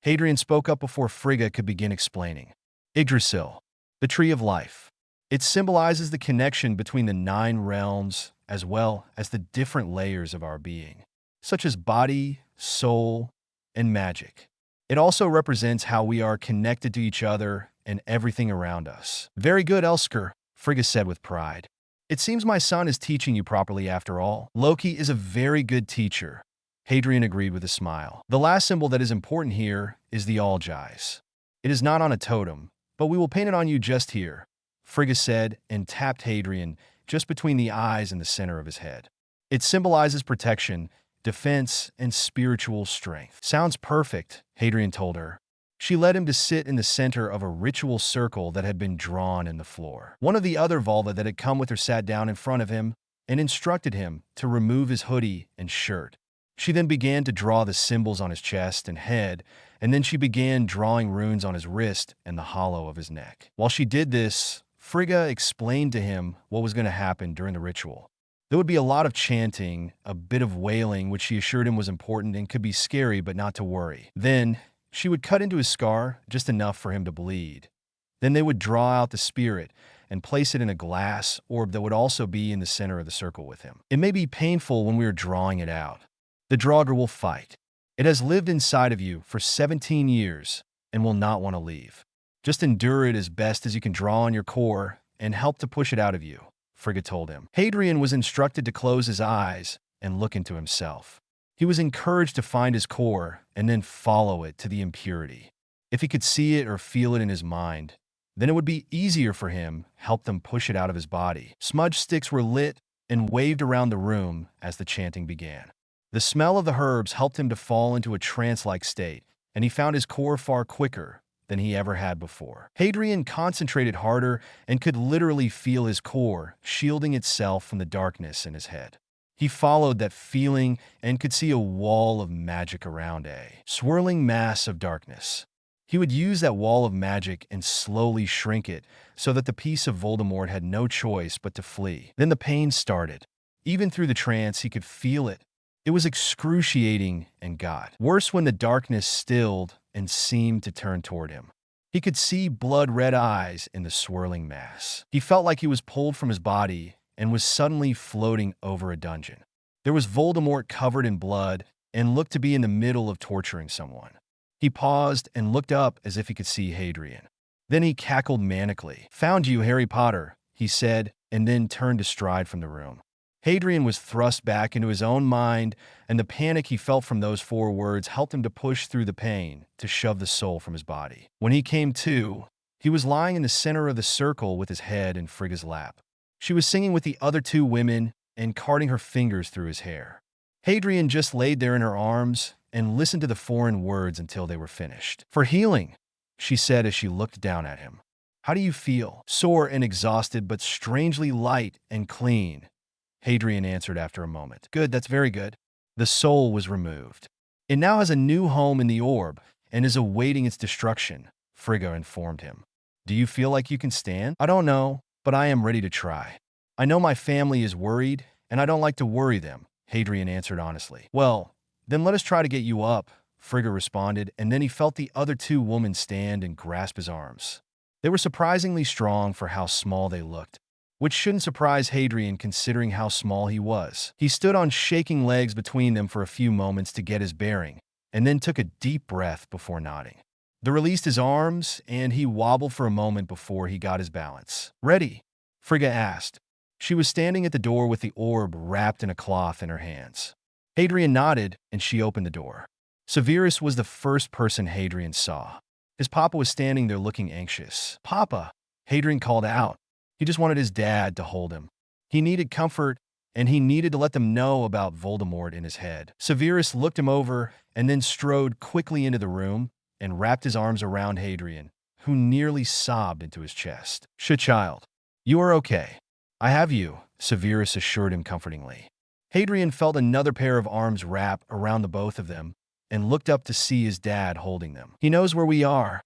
Hadrien spoke up before Frigga could begin explaining. Yggdrasil, the Tree of Life. It symbolizes the connection between the 9 realms as well as the different layers of our being, such as body, soul, and magic. It also represents how we are connected to each other and everything around us. Very good, Elsker, Frigga said with pride. It seems my son is teaching you properly after all. Loki is a very good teacher, Hadrien agreed with a smile. The last symbol that is important here is the Algies. It is not on a totem, but we will paint it on you just here, Frigga said and tapped Hadrien just between the eyes and the center of his head. It symbolizes protection, defense, and spiritual strength. Sounds perfect, Hadrien told her. She led him to sit in the center of a ritual circle that had been drawn in the floor. One of the other vulva that had come with her sat down in front of him and instructed him to remove his hoodie and shirt. She then began to draw the symbols on his chest and head and then she began drawing runes on his wrist and the hollow of his neck. While she did this, Frigga explained to him what was going to happen during the ritual. There would be a lot of chanting, a bit of wailing, which she assured him was important and could be scary but not to worry. Then, she would cut into his scar just enough for him to bleed. Then they would draw out the spirit and place it in a glass orb that would also be in the center of the circle with him. It may be painful when we are drawing it out. The draugr will fight. It has lived inside of you for 17 years and will not want to leave. Just endure it as best as you can draw on your core and help to push it out of you, Frigga told him. Hadrien was instructed to close his eyes and look into himself. He was encouraged to find his core and then follow it to the impurity. If he could see it or feel it in his mind, then it would be easier for him, help them push it out of his body. Smudge sticks were lit and waved around the room as the chanting began. The smell of the herbs helped him to fall into a trance-like state, and he found his core far quicker than he ever had before. Hadrien concentrated harder and could literally feel his core shielding itself from the darkness in his head. He followed that feeling and could see a wall of magic around a swirling mass of darkness. He would use that wall of magic and slowly shrink it so that the piece of Voldemort had no choice but to flee. Then the pain started. Even through the trance, he could feel it. It was excruciating and got worse when the darkness stilled and seemed to turn toward him. He could see blood-red eyes in the swirling mass. He felt like he was pulled from his body and was suddenly floating over a dungeon. There was Voldemort covered in blood and looked to be in the middle of torturing someone. He paused and looked up as if he could see Hadrien. Then he cackled manically. "Found you, Harry Potter," he said, and then turned to stride from the room. Hadrien was thrust back into his own mind, and the panic he felt from those 4 words helped him to push through the pain, to shove the soul from his body. When he came to, he was lying in the center of the circle with his head in Frigga's lap. She was singing with the other 2 women and carting her fingers through his hair. Hadrien just laid there in her arms and listened to the foreign words until they were finished. "For healing," she said as she looked down at him. "How do you feel?" "Sore and exhausted, but strangely light and clean," Hadrien answered after a moment. "Good, that's very good." The soul was removed. "It now has a new home in the orb and is awaiting its destruction," Frigga informed him. "Do you feel like you can stand?" "I don't know, but I am ready to try. I know my family is worried, and I don't like to worry them," Hadrien answered honestly. "Well, then let us try to get you up," Frigga responded, and then he felt the other 2 women stand and grasp his arms. They were surprisingly strong for how small they looked, which shouldn't surprise Hadrien considering how small he was. He stood on shaking legs between them for a few moments to get his bearing, and then took a deep breath before nodding. They released his arms, and he wobbled for a moment before he got his balance. "Ready?" Frigga asked. She was standing at the door with the orb wrapped in a cloth in her hands. Hadrien nodded, and she opened the door. Sirius was the first person Hadrien saw. His papa was standing there looking anxious. "Papa," Hadrien called out. He just wanted his dad to hold him. He needed comfort, and he needed to let them know about Voldemort in his head. Sirius looked him over and then strode quickly into the room and wrapped his arms around Hadrien, who nearly sobbed into his chest. "Shh, child. You are okay. I have you," Sirius assured him comfortingly. Hadrien felt another pair of arms wrap around the both of them and looked up to see his dad holding them. "He knows where we are,"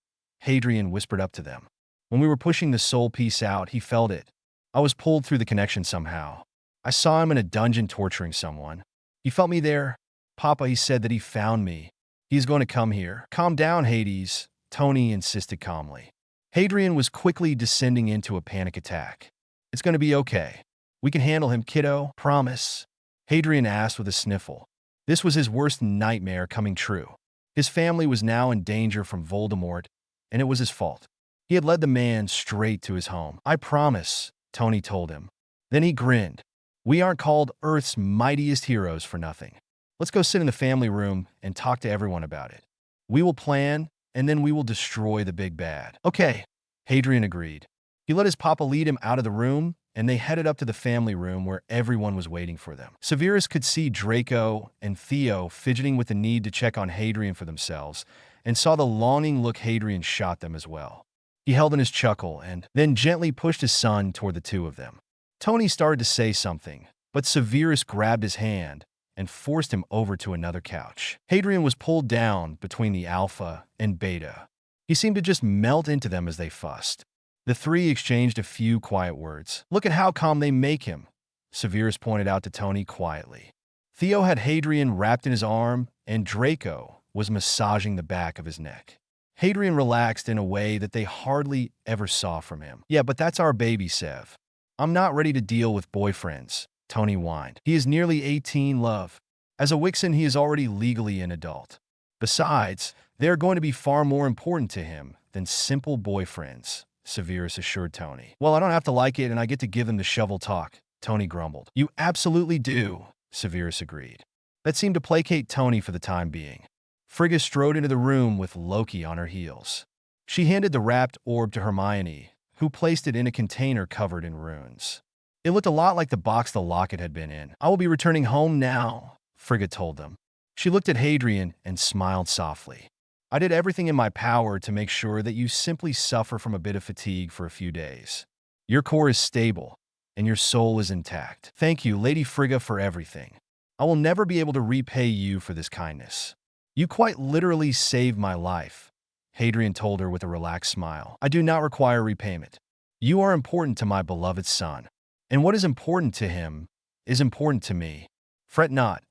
Hadrien whispered up to them. "When we were pushing the soul piece out, he felt it. I was pulled through the connection somehow. I saw him in a dungeon torturing someone. He felt me there. Papa, he said that he found me. He is going to come here." "Calm down, Hades," Tony insisted calmly. Hadrien was quickly descending into a panic attack. "It's going to be okay. We can handle him, kiddo. Promise?" Hadrien asked with a sniffle. This was his worst nightmare coming true. His family was now in danger from Voldemort, and it was his fault. He had led the man straight to his home. "I promise," Tony told him. Then he grinned. "We aren't called Earth's mightiest heroes for nothing. Let's go sit in the family room and talk to everyone about it. We will plan, and then we will destroy the big bad." "Okay," Hadrien agreed. He let his papa lead him out of the room, and they headed up to the family room where everyone was waiting for them. Sirius could see Draco and Theo fidgeting with the need to check on Hadrien for themselves, and saw the longing look Hadrien shot them as well. He held in his chuckle and then gently pushed his son toward the 2 of them. Tony started to say something, but Sirius grabbed his hand and forced him over to another couch. Hadrian was pulled down between the alpha and beta. He seemed to just melt into them as they fussed. The three exchanged a few quiet words. "Look at how calm they make him," Sirius pointed out to Tony quietly. Theo had Hadrian wrapped in his arm, and Draco was massaging the back of his neck. Hadrian relaxed in a way that they hardly ever saw from him. "Yeah, but that's our baby, Sev. I'm not ready to deal with boyfriends," Tony whined. "He is nearly 18, love. As a Wixen, he is already legally an adult. Besides, they are going to be far more important to him than simple boyfriends," Sirius assured Tony. "Well, I don't have to like it, and I get to give them the shovel talk," Tony grumbled. "You absolutely do," Sirius agreed. That seemed to placate Tony for the time being. Frigga strode into the room with Loki on her heels. She handed the wrapped orb to Hermione, who placed it in a container covered in runes. It looked a lot like the box the locket had been in. "I will be returning home now," Frigga told them. She looked at Hadrian and smiled softly. "I did everything in my power to make sure that you simply suffer from a bit of fatigue for a few days. Your core is stable, and your soul is intact. Thank you, Lady Frigga, for everything. I will never be able to repay you for this kindness. You quite literally saved my life," Hadrian told her with a relaxed smile. "I do not require repayment. You are important to my beloved son, and what is important to him is important to me. Fret not,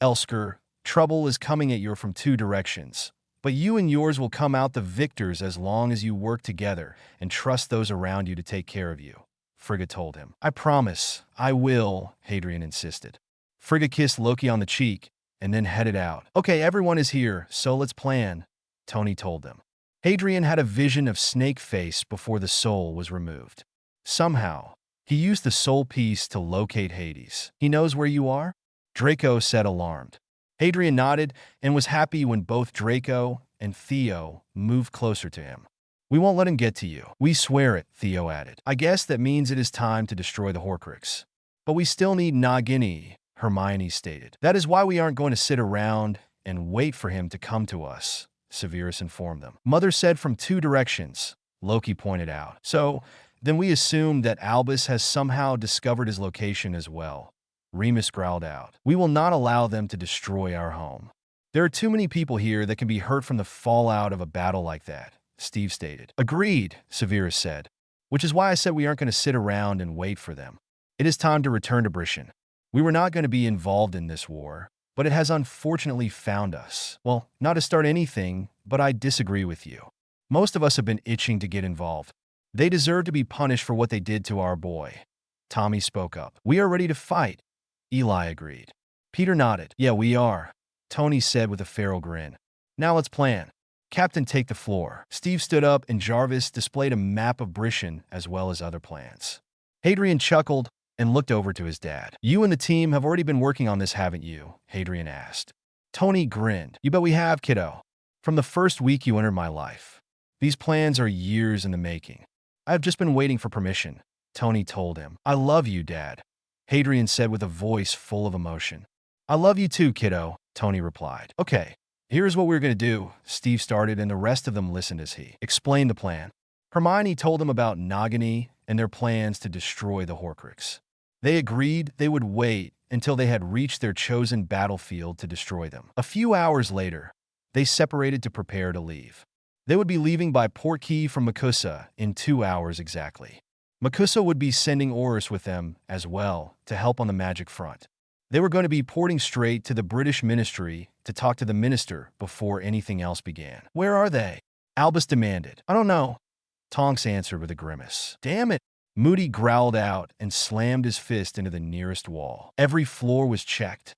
Elsker. Trouble is coming at you from two directions, but you and yours will come out the victors as long as you work together and trust those around you to take care of you," Frigga told him. "I promise, I will," Hadrian insisted. Frigga kissed Loki on the cheek and then headed out. "Okay, everyone is here, so let's plan," Tony told them. Hadrian had a vision of Snake Face before the soul was removed. Somehow, he used the soul piece to locate Hades. "He knows where you are?" Draco said, alarmed. Hadrian nodded and was happy when both Draco and Theo moved closer to him. "We won't let him get to you." "We swear it," Theo added. "I guess that means it is time to destroy the Horcrux. But we still need Nagini," Hermione stated. "That is why we aren't going to sit around and wait for him to come to us," Sirius informed them. "Mother said from two directions," Loki pointed out. "So, then we assume that Albus has somehow discovered his location as well," Remus growled out. "We will not allow them to destroy our home. There are too many people here that can be hurt from the fallout of a battle like that," Steve stated. "Agreed," Sirius said, "which is why I said we aren't going to sit around and wait for them. It is time to return to Britain. We were not going to be involved in this war, but it has unfortunately found us. Well, not to start anything, but I disagree with you. Most of us have been itching to get involved. They deserve to be punished for what they did to our boy." Tommy spoke up. "We are ready to fight," Eli agreed. Peter nodded. "Yeah, we are," Tony said with a feral grin. "Now let's plan. Captain, take the floor." Steve stood up and Jarvis displayed a map of Britain as well as other plans. Hadrian chuckled and looked over to his dad. "You and the team have already been working on this, haven't you?" Hadrian asked. Tony grinned. "You bet we have, kiddo. From the first week you entered my life. These plans are years in the making. I have just been waiting for permission," Tony told him. "I love you, Dad," Hadrian said with a voice full of emotion. "I love you too, kiddo," Tony replied. "Okay, here's what we're going to do," Steve started, and the rest of them listened as he explained the plan. Hermione told them about Nagini and their plans to destroy the Horcrux. They agreed they would wait until they had reached their chosen battlefield to destroy them. A few hours later, they separated to prepare to leave. They would be leaving by Portkey from Makusa in 2 hours exactly. Makusa would be sending Oris with them as well to help on the magic front. They were going to be porting straight to the British Ministry to talk to the minister before anything else began. "Where are they?" Albus demanded. "I don't know," Tonks answered with a grimace. "Damn it," Moody growled out and slammed his fist into the nearest wall. Every floor was checked.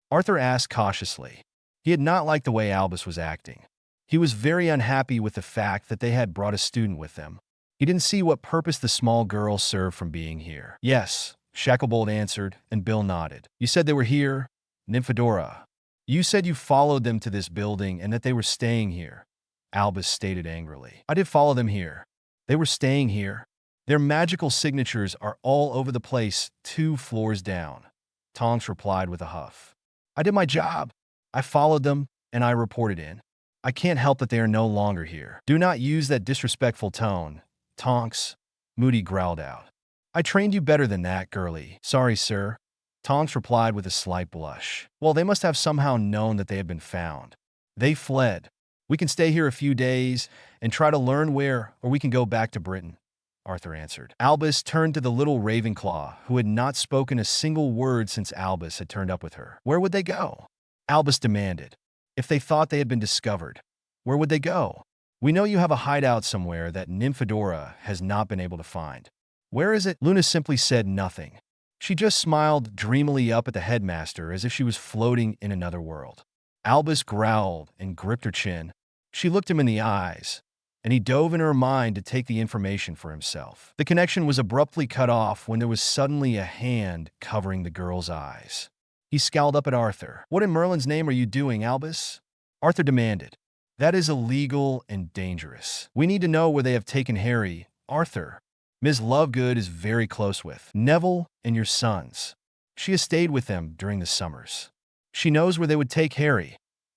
Arthur asked cautiously. He had not liked the way Albus was acting. He was very unhappy with the fact that they had brought a student with them. He didn't see what purpose the small girl served from being here. "Yes," Shacklebolt answered, and Bill nodded. "You said they were here, Nymphadora. You said you followed them to this building and that they were staying here," Albus stated angrily. "I did follow them here. They were staying here. Their magical signatures are all over the place 2 floors down," Tonks replied with a huff. "I did my job. I followed them, and I reported in. I can't help that they are no longer here." "Do not use that disrespectful tone, Tonks," Moody growled out. "I trained you better than that, girlie." "Sorry, sir," Tonks replied with a slight blush. Well, they must have somehow known that they had been found. They fled. We can stay here a few days and try to learn where, or we can go back to Britain, Arthur answered. Albus turned to the little Ravenclaw, who had not spoken a single word since Albus had turned up with her. Where would they go? Albus demanded. If they thought they had been discovered, where would they go? We know you have a hideout somewhere that Nymphadora has not been able to find. Where is it? Luna simply said nothing. She just smiled dreamily up at the headmaster as if she was floating in another world. Albus growled and gripped her chin. She looked him in the eyes, and he dove into her mind to take the information for himself. The connection was abruptly cut off when there was suddenly a hand covering the girl's eyes. He scowled up at Arthur. What in Merlin's name are you doing, Albus? Arthur demanded. That is illegal and dangerous. We need to know where they have taken Harry. Arthur, Ms. Lovegood is very close with Neville and your sons. She has stayed with them during the summers. She knows where they would take Harry,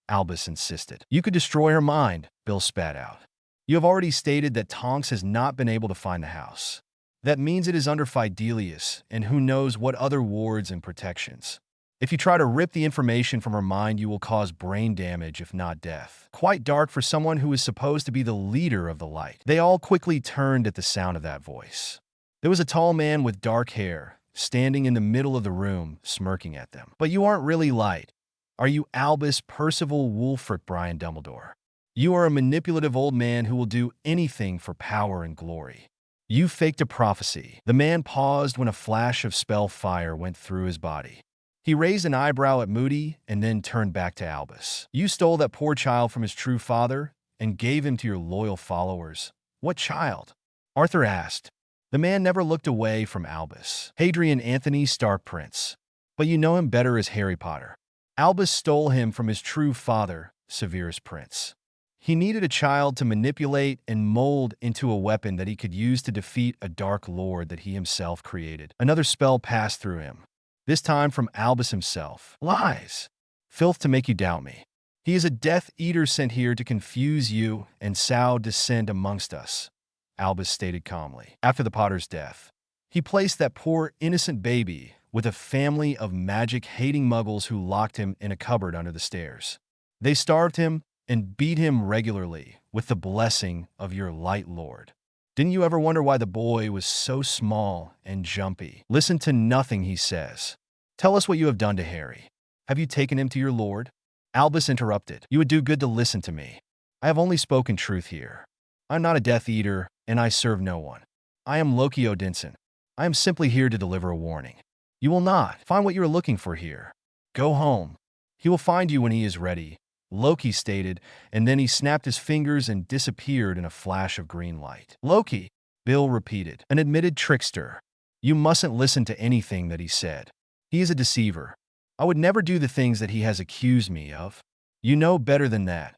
Albus insisted. You could destroy her mind, Bill spat out. You have already stated that Tonks has not been able to find the house. That means it is under Fidelius, and who knows what other wards and protections. If you try to rip the information from her mind, you will cause brain damage, if not death. Quite dark for someone who is supposed to be the leader of the light. They all quickly turned at the sound of that voice. There was a tall man with dark hair, standing in the middle of the room, smirking at them. But you aren't really light. Are you Albus Percival Wulfric Brian Dumbledore? You are a manipulative old man who will do anything for power and glory. You faked a prophecy. The man paused when a flash of spell fire went through his body. He raised an eyebrow at Moody and then turned back to Albus. You stole that poor child from his true father and gave him to your loyal followers. What child? Arthur asked. The man never looked away from Albus. Hadrian Anthony Stark Prince. But you know him better as Harry Potter. Albus stole him from his true father, Severus Prince. He needed a child to manipulate and mold into a weapon that he could use to defeat a dark lord that he himself created. Another spell passed through him. This time from Albus himself. Lies. Filth to make you doubt me. He is a Death Eater sent here to confuse you and sow dissent amongst us, Albus stated calmly. After the Potter's death, he placed that poor innocent baby with a family of magic-hating muggles who locked him in a cupboard under the stairs. They starved him and beat him regularly with the blessing of your light lord. Didn't you ever wonder why the boy was so small and jumpy? Listen to nothing he says. Tell us what you have done to Harry. Have you taken him to your lord? Albus interrupted. You would do good to listen to me. I have only spoken truth here. I'm not a Death Eater, and I serve no one. I am Loki Odinson. I am simply here to deliver a warning. You will not find what you are looking for here. Go home. He will find you when he is ready, Loki stated, and then he snapped his fingers and disappeared in a flash of green light. Loki, Bill repeated, an admitted trickster. You mustn't listen to anything that he said. He is a deceiver. I would never do the things that he has accused me of. You know better than that,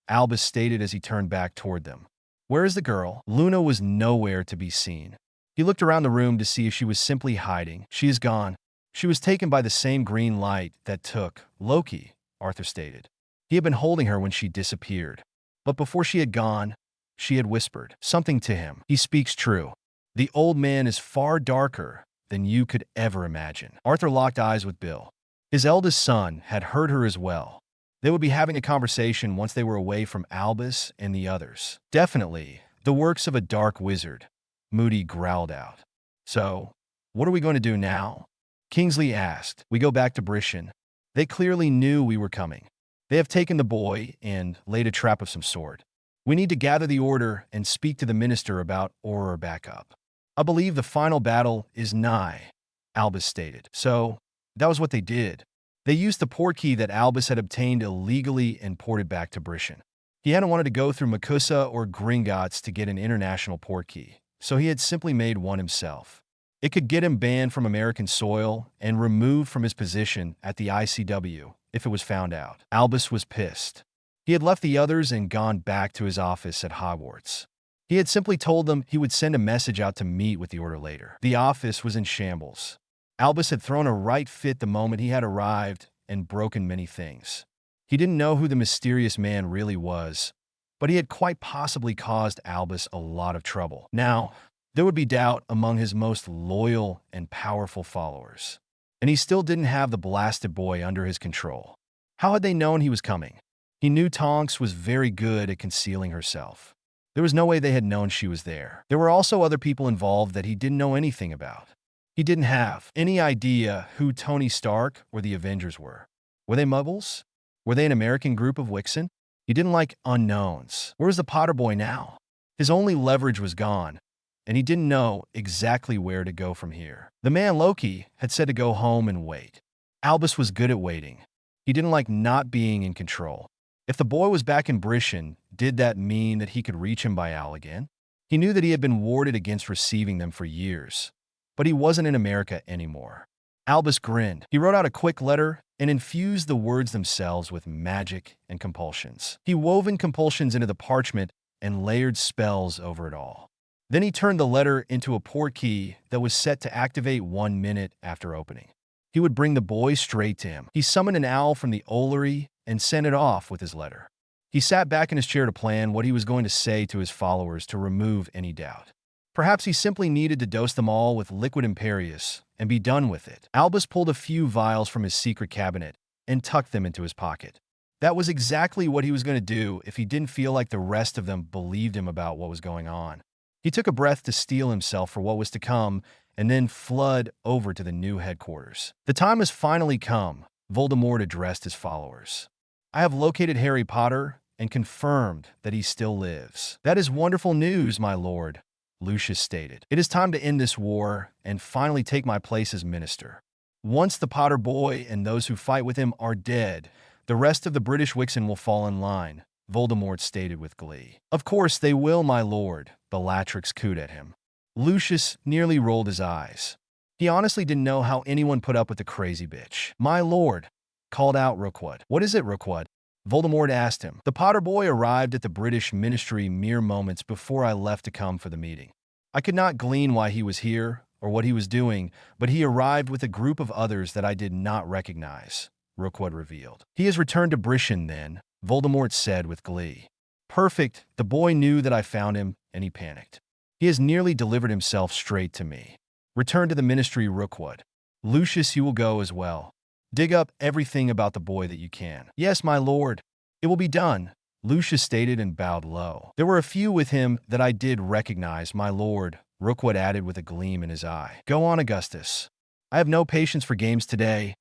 Albus stated as he turned back toward them. Where is the girl? Luna was nowhere to be seen. He looked around the room to see if she was simply hiding. She is gone. She was taken by the same green light that took Loki, Arthur stated. He had been holding her when she disappeared. But before she had gone, she had whispered something to him. He speaks true. The old man is far darker than you could ever imagine. Arthur locked eyes with Bill. His eldest son had heard her as well. They would be having a conversation once they were away from Albus and the others. Definitely the works of a dark wizard, Moody growled out. So, what are we going to do now? Kingsley asked. We go back to Britain. They clearly knew we were coming. They have taken the boy and laid a trap of some sort. We need to gather the order and speak to the minister about Auror backup. I believe the final battle is nigh, Albus stated. So, that was what they did. They used the portkey that Albus had obtained illegally and ported back to Britain. He hadn't wanted to go through Makusa or Gringotts to get an international portkey, so he had simply made one himself. It could get him banned from American soil and removed from his position at the ICW if it was found out. Albus was pissed. He had left the others and gone back to his office at Hogwarts. He had simply told them he would send a message out to meet with the order later. The office was in shambles. Albus had thrown a right fit the moment he had arrived and broken many things. He didn't know who the mysterious man really was, but he had quite possibly caused Albus a lot of trouble. Now, there would be doubt among his most loyal and powerful followers. and he still didn't have the blasted boy under his control. How had they known he was coming? He knew Tonks was very good at concealing herself. There was no way they had known she was there. There were also other people involved that he didn't know anything about. He didn't have any idea who Tony Stark or the Avengers were. Were they Muggles? Were they an American group of Wixen? He didn't like unknowns. Where was the Potter boy now? His only leverage was gone, and he didn't know exactly where to go from here. The man Loki had said to go home and wait. Albus was good at waiting. He didn't like not being in control. If the boy was back in Britain, did that mean that he could reach him by Al again? He knew that he had been warded against receiving them for years, but he wasn't in America anymore. Albus grinned. He wrote out a quick letter and infused the words themselves with magic and compulsions. He woven compulsions into the parchment and layered spells over it all. Then he turned the letter into a portkey that was set to activate 1 minute after opening. He would bring the boy straight to him. He summoned an owl from the Ollery and sent it off with his letter. He sat back in his chair to plan what he was going to say to his followers to remove any doubt. Perhaps he simply needed to dose them all with liquid imperious and be done with it. Albus pulled a few vials from his secret cabinet and tucked them into his pocket. That was exactly what he was going to do if he didn't feel like the rest of them believed him about what was going on. He took a breath to steel himself for what was to come and then flood over to the new headquarters. The time has finally come, Voldemort addressed his followers. I have located Harry Potter and confirmed that he still lives. That is wonderful news, my lord, Lucius stated. It is time to end this war and finally take my place as minister. Once the Potter boy and those who fight with him are dead, the rest of the British Wixen will fall in line, Voldemort stated with glee. Of course they will, my lord, Bellatrix cooed at him. Lucius nearly rolled his eyes. He honestly didn't know how anyone put up with the crazy bitch. My lord, called out Rookwood. What is it, Rookwood? Voldemort asked him. The Potter boy arrived at the British ministry mere moments before I left to come for the meeting. I could not glean why he was here or what he was doing, but he arrived with a group of others that I did not recognize, Rookwood revealed. He has returned to Britain then, Voldemort said with glee. Perfect. The boy knew that I found him, and he panicked. He has nearly delivered himself straight to me. Return to the ministry, Rookwood. Lucius, you will go as well. Dig up everything about the boy that you can. Yes, my lord. It will be done, Lucius stated and bowed low. There were a few with him that I did recognize, my lord, Rookwood added with a gleam in his eye. Go on, Augustus. I have no patience for games today,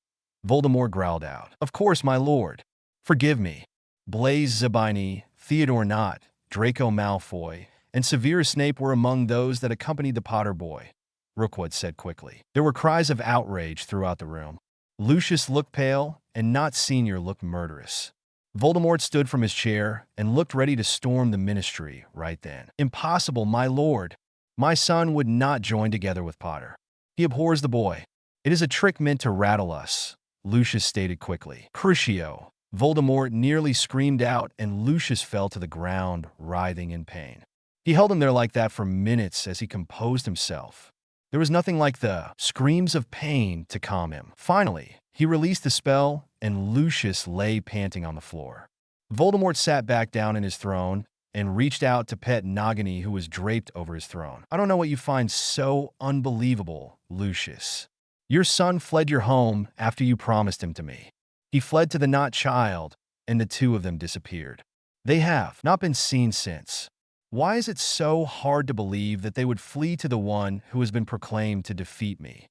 Voldemort growled out. Of course, my lord. Forgive me. Blaise Zabini, Theodore Nott, Draco Malfoy, and Severus Snape were among those that accompanied the Potter boy, Rookwood said quickly. There were cries of outrage throughout the room. Lucius looked pale, and Nott Sr. looked murderous. Voldemort stood from his chair and looked ready to storm the ministry right then. Impossible, my lord. My son would not join together with Potter. He abhors the boy. It is a trick meant to rattle us, Lucius stated quickly. Crucio. Voldemort nearly screamed out, and Lucius fell to the ground, writhing in pain. He held him there like that for minutes as he composed himself. There was nothing like the screams of pain to calm him. Finally, he released the spell, and Lucius lay panting on the floor. Voldemort sat back down in his throne and reached out to pet Nagini, who was draped over his throne. I don't know what you find so unbelievable, Lucius. Your son fled your home after you promised him to me. He fled to the Nott child, and the two of them disappeared. They have not been seen since. Why is it so hard to believe that they would flee to the one who has been proclaimed to defeat me?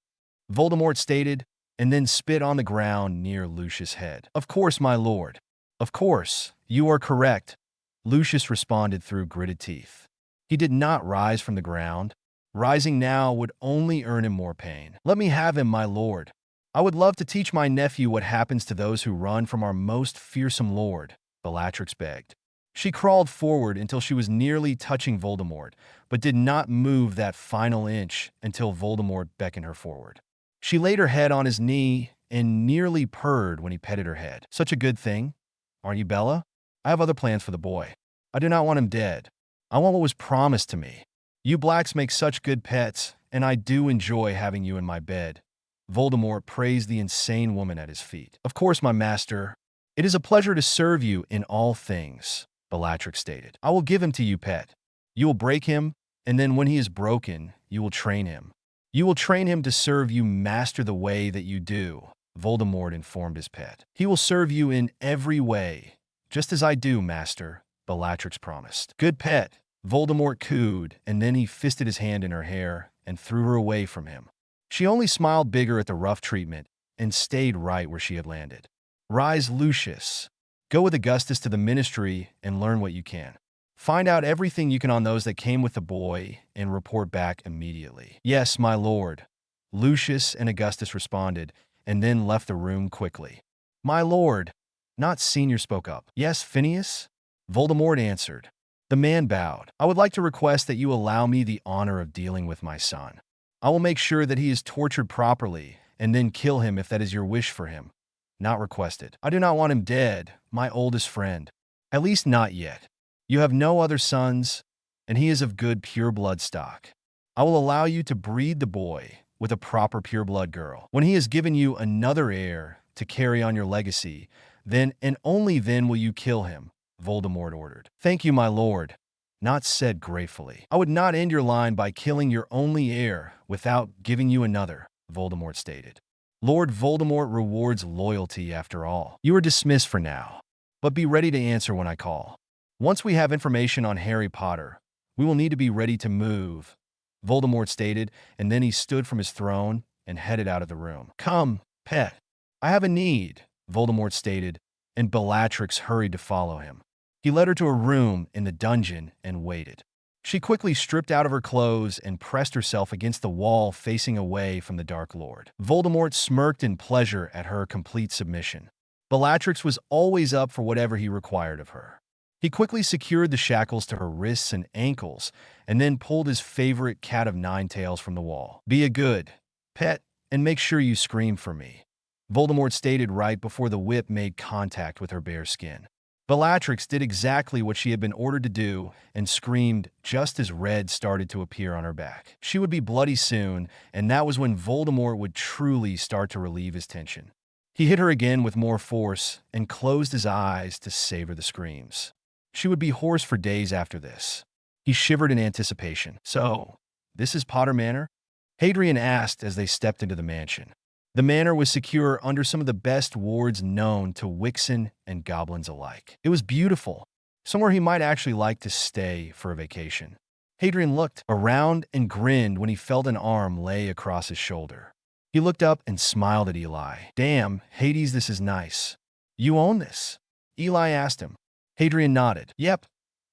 Voldemort stated, and then spit on the ground near Lucius' head. Of course, my lord. Of course, you are correct, Lucius responded through gritted teeth. He did not rise from the ground. Rising now would only earn him more pain. Let me have him, my lord. I would love to teach my nephew what happens to those who run from our most fearsome lord, Bellatrix begged. She crawled forward until she was nearly touching Voldemort, but did not move that final inch until Voldemort beckoned her forward. She laid her head on his knee and nearly purred when he petted her head. Such a good thing, aren't you, Bella? I have other plans for the boy. I do not want him dead. I want what was promised to me. You blacks make such good pets, and I do enjoy having you in my bed. Voldemort praised the insane woman at his feet. Of course, my master. It is a pleasure to serve you in all things, Bellatrix stated. I will give him to you, pet. You will break him, and then when he is broken, you will train him. You will train him to serve you master the way that you do, Voldemort informed his pet. He will serve you in every way, just as I do, master, Bellatrix promised. Good pet, Voldemort cooed, and then he fisted his hand in her hair and threw her away from him. She only smiled bigger at the rough treatment and stayed right where she had landed. Rise, Lucius. Go with Augustus to the ministry and learn what you can. Find out everything you can on those that came with the boy and report back immediately. Yes, my lord. Lucius and Augustus responded and then left the room quickly. My lord. Not Senior spoke up. Yes, Phineas? Voldemort answered. The man bowed. I would like to request that you allow me the honor of dealing with my son. I will make sure that he is tortured properly and then kill him if that is your wish for him. Not requested. I do not want him dead, my oldest friend. At least not yet. You have no other sons, and he is of good pure-blood stock. I will allow you to breed the boy with a proper pure-blood girl. When he has given you another heir to carry on your legacy, then and only then will you kill him, Voldemort ordered. Thank you, my lord. Not said gratefully. I would not end your line by killing your only heir without giving you another, Voldemort stated. Lord Voldemort rewards loyalty after all. You are dismissed for now, but be ready to answer when I call. Once we have information on Harry Potter, we will need to be ready to move, Voldemort stated, and then he stood from his throne and headed out of the room. Come, pet. I have a need, Voldemort stated, and Bellatrix hurried to follow him. He led her to a room in the dungeon and waited. She quickly stripped out of her clothes and pressed herself against the wall facing away from the Dark Lord. Voldemort smirked in pleasure at her complete submission. Bellatrix was always up for whatever he required of her. He quickly secured the shackles to her wrists and ankles and then pulled his favorite cat of nine tails from the wall. Be a good pet and make sure you scream for me, Voldemort stated right before the whip made contact with her bare skin. Bellatrix did exactly what she had been ordered to do and screamed just as red started to appear on her back. She would be bloody soon, and that was when Voldemort would truly start to relieve his tension. He hit her again with more force and closed his eyes to savor the screams. She would be hoarse for days after this. He shivered in anticipation. So, this is Potter Manor? Hadrien asked as they stepped into the mansion. The manor was secure under some of the best wards known to Wixen and goblins alike. It was beautiful, somewhere he might actually like to stay for a vacation. Hadrien looked around and grinned when he felt an arm lay across his shoulder. He looked up and smiled at Eli. Damn, Hades, this is nice. You own this? Eli asked him. Hadrien nodded. Yep.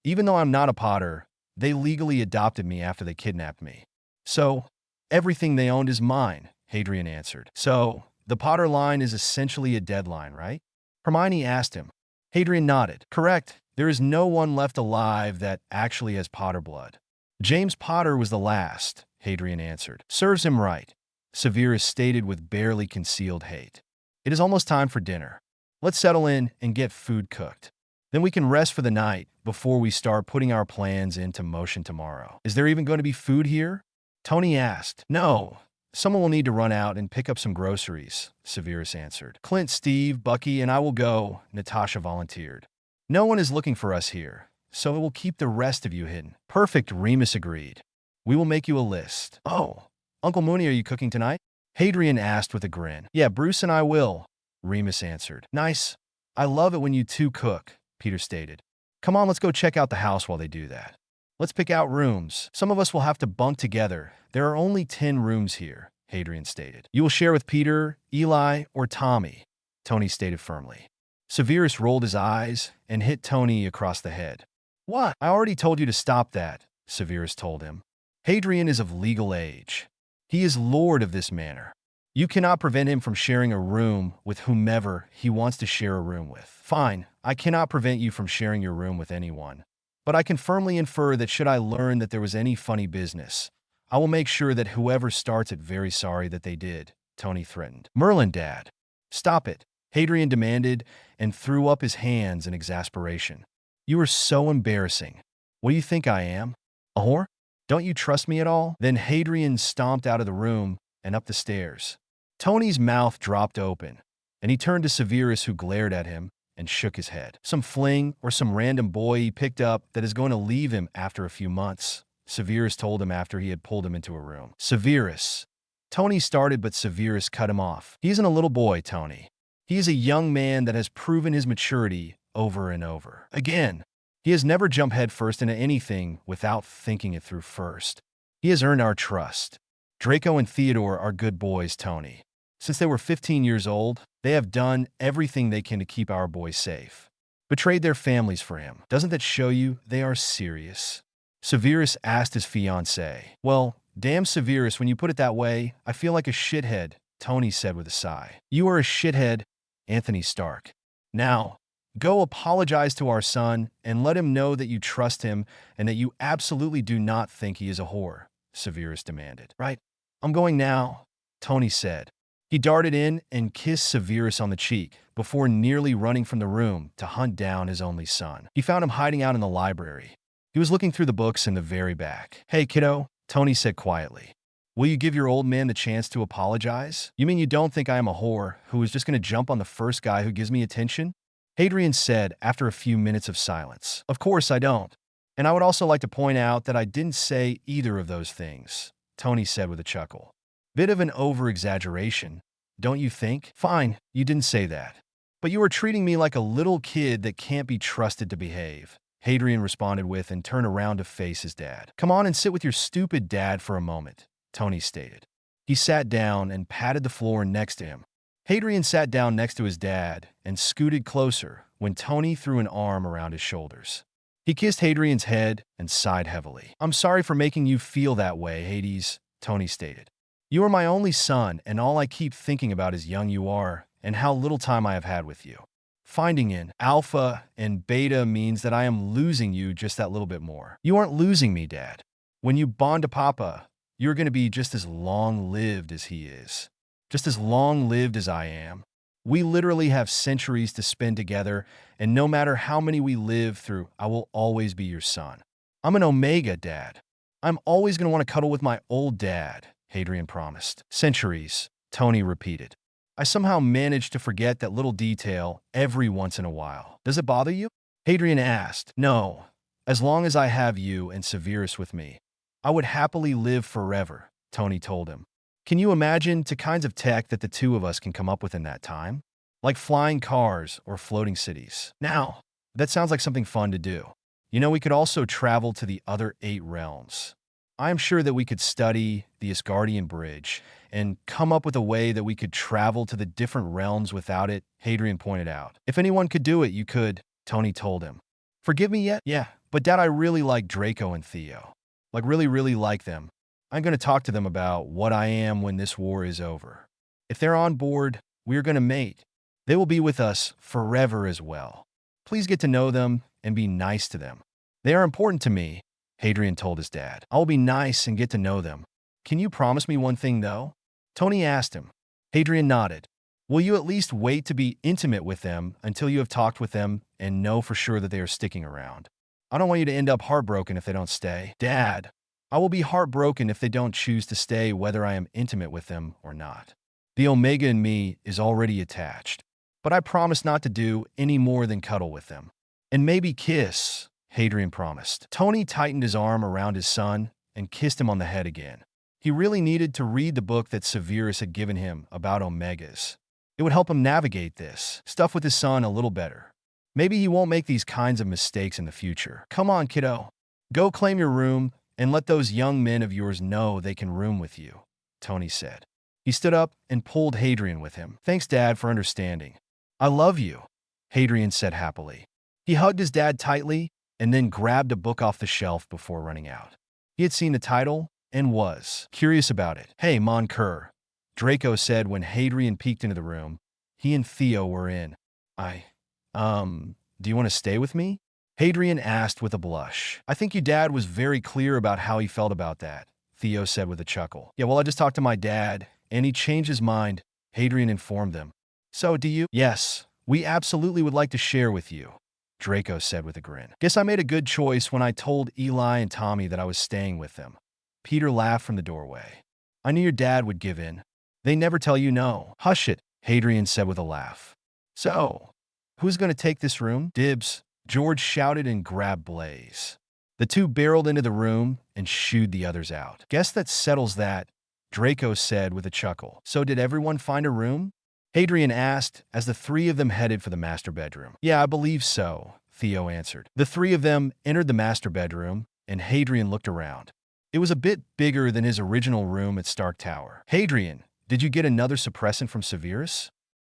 Even though I'm not a Potter, they legally adopted me after they kidnapped me. So, everything they owned is mine, Hadrien answered. So, the Potter line is essentially a deadline, right? Hermione asked him. Hadrien nodded. Correct. There is no one left alive that actually has Potter blood. James Potter was the last, Hadrien answered. Serves him right, Sirius stated with barely concealed hate. It is almost time for dinner. Let's settle in and get food cooked. Then we can rest for the night before we start putting our plans into motion tomorrow. Is there even going to be food here? Tony asked. No. Someone will need to run out and pick up some groceries, Sirius answered. Clint, Steve, Bucky, and I will go, Natasha volunteered. No one is looking for us here, so it will keep the rest of you hidden. Perfect, Remus agreed. We will make you a list. Oh, Uncle Mooney, are you cooking tonight? Hadrien asked with a grin. Yeah, Bruce and I will, Remus answered. Nice. I love it when you two cook, Peter stated. Come on, let's go check out the house while they do that. Let's pick out rooms. Some of us will have to bunk together. There are only 10 rooms here, Hadrien stated. You will share with Peter, Eli, or Tommy, Tony stated firmly. Sirius rolled his eyes and hit Tony across the head. What? I already told you to stop that, Sirius told him. Hadrien is of legal age. He is lord of this manor. You cannot prevent him from sharing a room with whomever he wants to share a room with. Fine, I cannot prevent you from sharing your room with anyone. But I can firmly infer that should I learn that there was any funny business, I will make sure that whoever starts it very sorry that they did, Tony threatened. Merlin, Dad. Stop it, Hadrien demanded and threw up his hands in exasperation. You are so embarrassing. What do you think I am? A whore? Don't you trust me at all? Then Hadrien stomped out of the room and up the stairs. Tony's mouth dropped open, and he turned to Sirius, who glared at him and shook his head. Some fling or some random boy he picked up that is going to leave him after a few months, Sirius told him after he had pulled him into a room. Sirius, Tony started, but Sirius cut him off. He isn't a little boy, Tony. He is a young man that has proven his maturity over and over again. He has never jumped headfirst into anything without thinking it through first. He has earned our trust. Draco and Theodore are good boys, Tony. Since they were 15 years old, they have done everything they can to keep our boy safe. Betrayed their families for him. Doesn't that show you they are serious? Sirius asked his fiancée. Well, damn Sirius, when you put it that way, I feel like a shithead, Tony said with a sigh. You are a shithead, Anthony Stark. Now, go apologize to our son and let him know that you trust him and that you absolutely do not think he is a whore, Sirius demanded. Right, I'm going now, Tony said. He darted in and kissed Sirius on the cheek before nearly running from the room to hunt down his only son. He found him hiding out in the library. He was looking through the books in the very back. Hey, kiddo, Tony said quietly. Will you give your old man the chance to apologize? You mean you don't think I am a whore who is just going to jump on the first guy who gives me attention? Hadrian said after a few minutes of silence. Of course I don't. And I would also like to point out that I didn't say either of those things, Tony said with a chuckle. Bit of an over-exaggeration, don't you think? Fine, you didn't say that. But you are treating me like a little kid that can't be trusted to behave, Hadrian responded with and turned around to face his dad. Come on and sit with your stupid dad for a moment, Tony stated. He sat down and patted the floor next to him. Hadrian sat down next to his dad and scooted closer when Tony threw an arm around his shoulders. He kissed Hadrian's head and sighed heavily. I'm sorry for making you feel that way, Hades, Tony stated. You are my only son, and all I keep thinking about is young you are and how little time I have had with you. Finding in alpha and beta means that I am losing you just that little bit more. You aren't losing me, Dad. When you bond to Papa, you're going to be just as long-lived as he is. Just as long-lived as I am. We literally have centuries to spend together, and no matter how many we live through, I will always be your son. I'm an Omega, Dad. I'm always going to want to cuddle with my old dad, Hadrian promised. Centuries, Tony repeated. I somehow managed to forget that little detail every once in a while. Does it bother you? Hadrian asked. No. As long as I have you and Sirius with me, I would happily live forever, Tony told him. Can you imagine the kinds of tech that the two of us can come up with in that time? Like flying cars or floating cities. Now, that sounds like something fun to do. You know, we could also travel to the other 8 realms. I am sure that we could study the Asgardian Bridge and come up with a way that we could travel to the different realms without it, Hadrian pointed out. If anyone could do it, you could, Tony told him. Forgive me yet? Yeah, but Dad, I really like Draco and Theo. Like really like them. I'm going to talk to them about what I am when this war is over. If they're on board, we are going to mate. They will be with us forever as well. Please get to know them and be nice to them. They are important to me, Hadrian told his dad. I will be nice and get to know them. Can you promise me one thing, though? Tony asked him. Hadrian nodded. Will you at least wait to be intimate with them until you have talked with them and know for sure that they are sticking around? I don't want you to end up heartbroken if they don't stay. Dad, I will be heartbroken if they don't choose to stay whether I am intimate with them or not. The Omega in me is already attached, but I promise not to do any more than cuddle with them. And maybe kiss, Hadrian promised. Tony tightened his arm around his son and kissed him on the head again. He really needed to read the book that Sirius had given him about Omegas. It would help him navigate this stuff with his son a little better. Maybe he won't make these kinds of mistakes in the future. Come on, kiddo. Go claim your room and let those young men of yours know they can room with you, Tony said. He stood up and pulled Hadrian with him. Thanks, Dad, for understanding. I love you, Hadrian said happily. He hugged his dad tightly and then grabbed a book off the shelf before running out. He had seen the title and was curious about it. Hey, Mon Cur, Draco said when Hadrian peeked into the room. He and Theo were in. Do you want to stay with me? Hadrian asked with a blush. I think your dad was very clear about how he felt about that, Theo said with a chuckle. Yeah, well, I just talked to my dad, and he changed his mind, Hadrian informed them. So, do you? Yes, we absolutely would like to share with you, Draco said with a grin. Guess I made a good choice when I told Eli and Tommy that I was staying with them. Peter laughed from the doorway. I knew your dad would give in. They never tell you no. Hush it, Hadrian said with a laugh. So, who's going to take this room? Dibs, George shouted and grabbed Blaze. The two barreled into the room and shooed the others out. Guess that settles that, Draco said with a chuckle. So did everyone find a room? Hadrian asked as the three of them headed for the master bedroom. Yeah, I believe so, Theo answered. The three of them entered the master bedroom, and Hadrian looked around. It was a bit bigger than his original room at Stark Tower. Hadrian, did you get another suppressant from Sirius?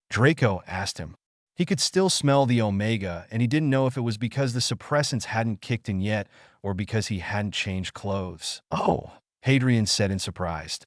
Draco asked him. He could still smell the Omega, and he didn't know if it was because the suppressants hadn't kicked in yet or because he hadn't changed clothes. Oh, Hadrian said in surprise.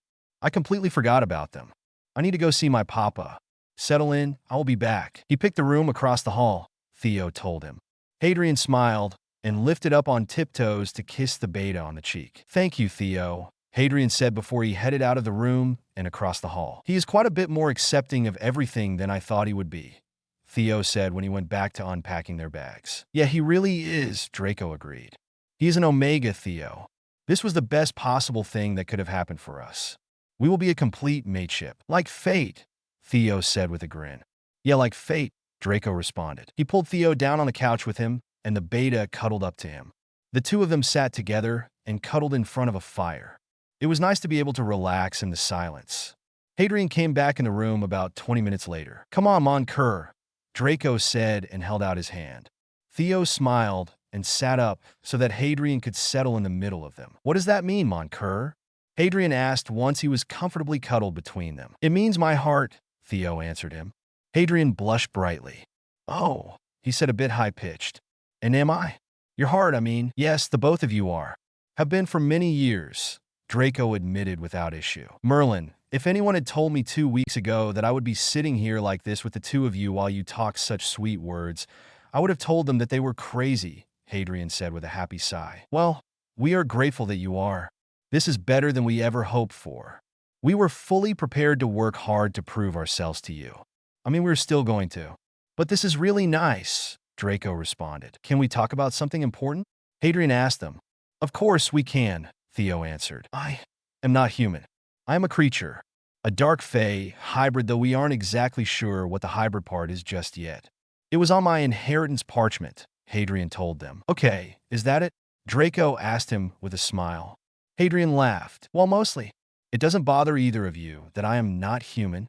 I completely forgot about them. I need to go see my papa. Settle in, I will be back. He picked the room across the hall, Theo told him. Hadrian smiled and lifted up on tiptoes to kiss the beta on the cheek. Thank you, Theo, Hadrian said before he headed out of the room and across the hall. He is quite a bit more accepting of everything than I thought he would be, Theo said when he went back to unpacking their bags. Yeah, he really is, Draco agreed. He is an Omega, Theo. This was the best possible thing that could have happened for us. We will be a complete mateship. Like fate, Theo said with a grin. Yeah, like fate, Draco responded. He pulled Theo down on the couch with him, and the beta cuddled up to him. The two of them sat together and cuddled in front of a fire. It was nice to be able to relax in the silence. Hadrian came back in the room about 20 minutes later. Come on, mon cur, Draco said and held out his hand. Theo smiled and sat up so that Hadrian could settle in the middle of them. What does that mean, mon cur? Hadrian asked once he was comfortably cuddled between them. It means my heart, Theo answered him. Hadrian blushed brightly. Oh, he said a bit high-pitched. And am I? Your heart, I mean. Yes, the both of you are. Have been for many years, Draco admitted without issue. Merlin, if anyone had told me 2 weeks ago that I would be sitting here like this with the two of you while you talk such sweet words, I would have told them that they were crazy, Hadrian said with a happy sigh. Well, we are grateful that you are. This is better than we ever hoped for. We were fully prepared to work hard to prove ourselves to you. I mean, we're still going to. But this is really nice, Draco responded. Can we talk about something important? Hadrian asked them. Of course we can, Theo answered. I am not human. I am a creature. A dark fae hybrid, though we aren't exactly sure what the hybrid part is just yet. It was on my inheritance parchment, Hadrian told them. Okay, is that it? Draco asked him with a smile. Hadrian laughed. Well, mostly. It doesn't bother either of you that I am not human?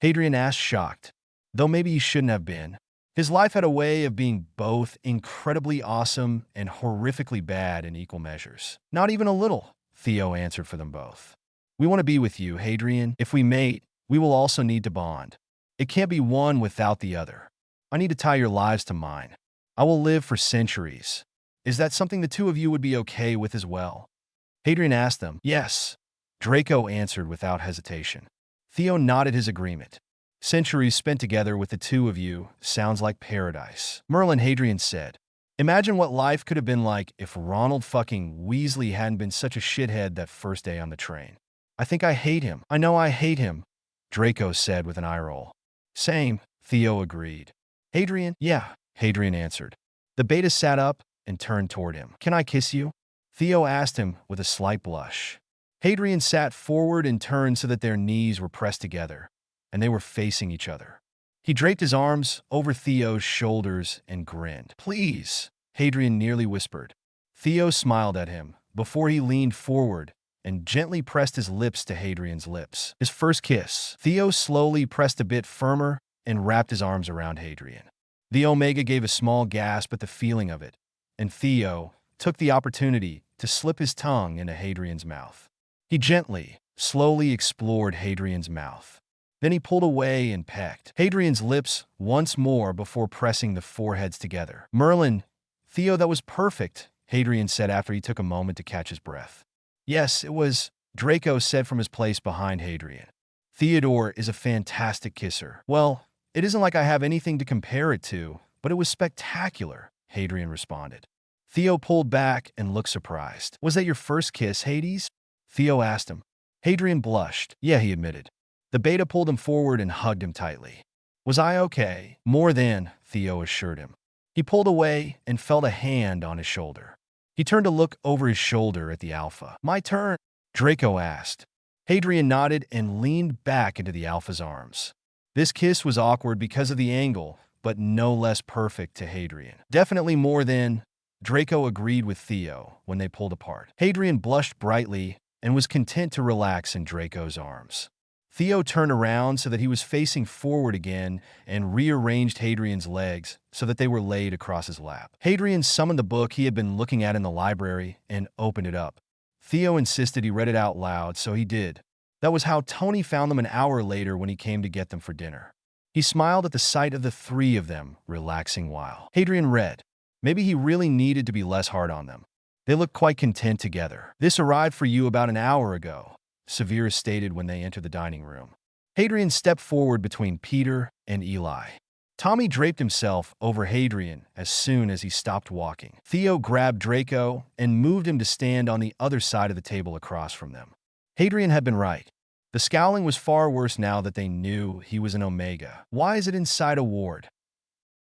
Hadrian asked, shocked. Though maybe he shouldn't have been. His life had a way of being both incredibly awesome and horrifically bad in equal measures. Not even a little, Theo answered for them both. We want to be with you, Hadrian. If we mate, we will also need to bond. It can't be one without the other. I need to tie your lives to mine. I will live for centuries. Is that something the two of you would be okay with as well? Hadrian asked them. Yes, Draco answered without hesitation. Theo nodded his agreement. Centuries spent together with the two of you sounds like paradise. Merlin, Hadrian said. Imagine what life could have been like if Ronald fucking Weasley hadn't been such a shithead that first day on the train. I think I hate him. I know I hate him, Draco said with an eye roll. Same, Theo agreed. Hadrian? Yeah, Hadrian answered. The beta sat up and turned toward him. Can I kiss you? Theo asked him with a slight blush. Hadrian sat forward and turned so that their knees were pressed together, and they were facing each other. He draped his arms over Theo's shoulders and grinned. Please, Hadrian nearly whispered. Theo smiled at him before he leaned forward and gently pressed his lips to Hadrian's lips. His first kiss. Theo slowly pressed a bit firmer and wrapped his arms around Hadrian. The Omega gave a small gasp at the feeling of it, and Theo took the opportunity to slip his tongue into Hadrian's mouth. He gently, slowly explored Hadrian's mouth. Then he pulled away and pecked Hadrian's lips once more before pressing the foreheads together. Merlin, Theo, that was perfect, Hadrian said after he took a moment to catch his breath. Yes, it was, Draco said from his place behind Hadrian. Theodore is a fantastic kisser. Well, it isn't like I have anything to compare it to, but it was spectacular, Hadrian responded. Theo pulled back and looked surprised. Was that your first kiss, Hades? Theo asked him. Hadrian blushed. Yeah, he admitted. The beta pulled him forward and hugged him tightly. Was I okay? More than, Theo assured him. He pulled away and felt a hand on his shoulder. He turned to look over his shoulder at the Alpha. My turn? Draco asked. Hadrian nodded and leaned back into the Alpha's arms. This kiss was awkward because of the angle, but no less perfect to Hadrian. Definitely more than, Draco agreed with Theo when they pulled apart. Hadrian blushed brightly and was content to relax in Draco's arms. Theo turned around so that he was facing forward again and rearranged Hadrian's legs so that they were laid across his lap. Hadrian summoned the book he had been looking at in the library and opened it up. Theo insisted he read it out loud, so he did. That was how Tony found them an hour later when he came to get them for dinner. He smiled at the sight of the three of them, relaxing while Hadrian read. Maybe he really needed to be less hard on them. They looked quite content together. "This arrived for you about an hour ago," Sirius stated when they entered the dining room. Hadrian stepped forward between Peter and Eli. Tommy draped himself over Hadrian as soon as he stopped walking. Theo grabbed Draco and moved him to stand on the other side of the table across from them. Hadrian had been right. The scowling was far worse now that they knew he was an Omega. "Why is it inside a ward?"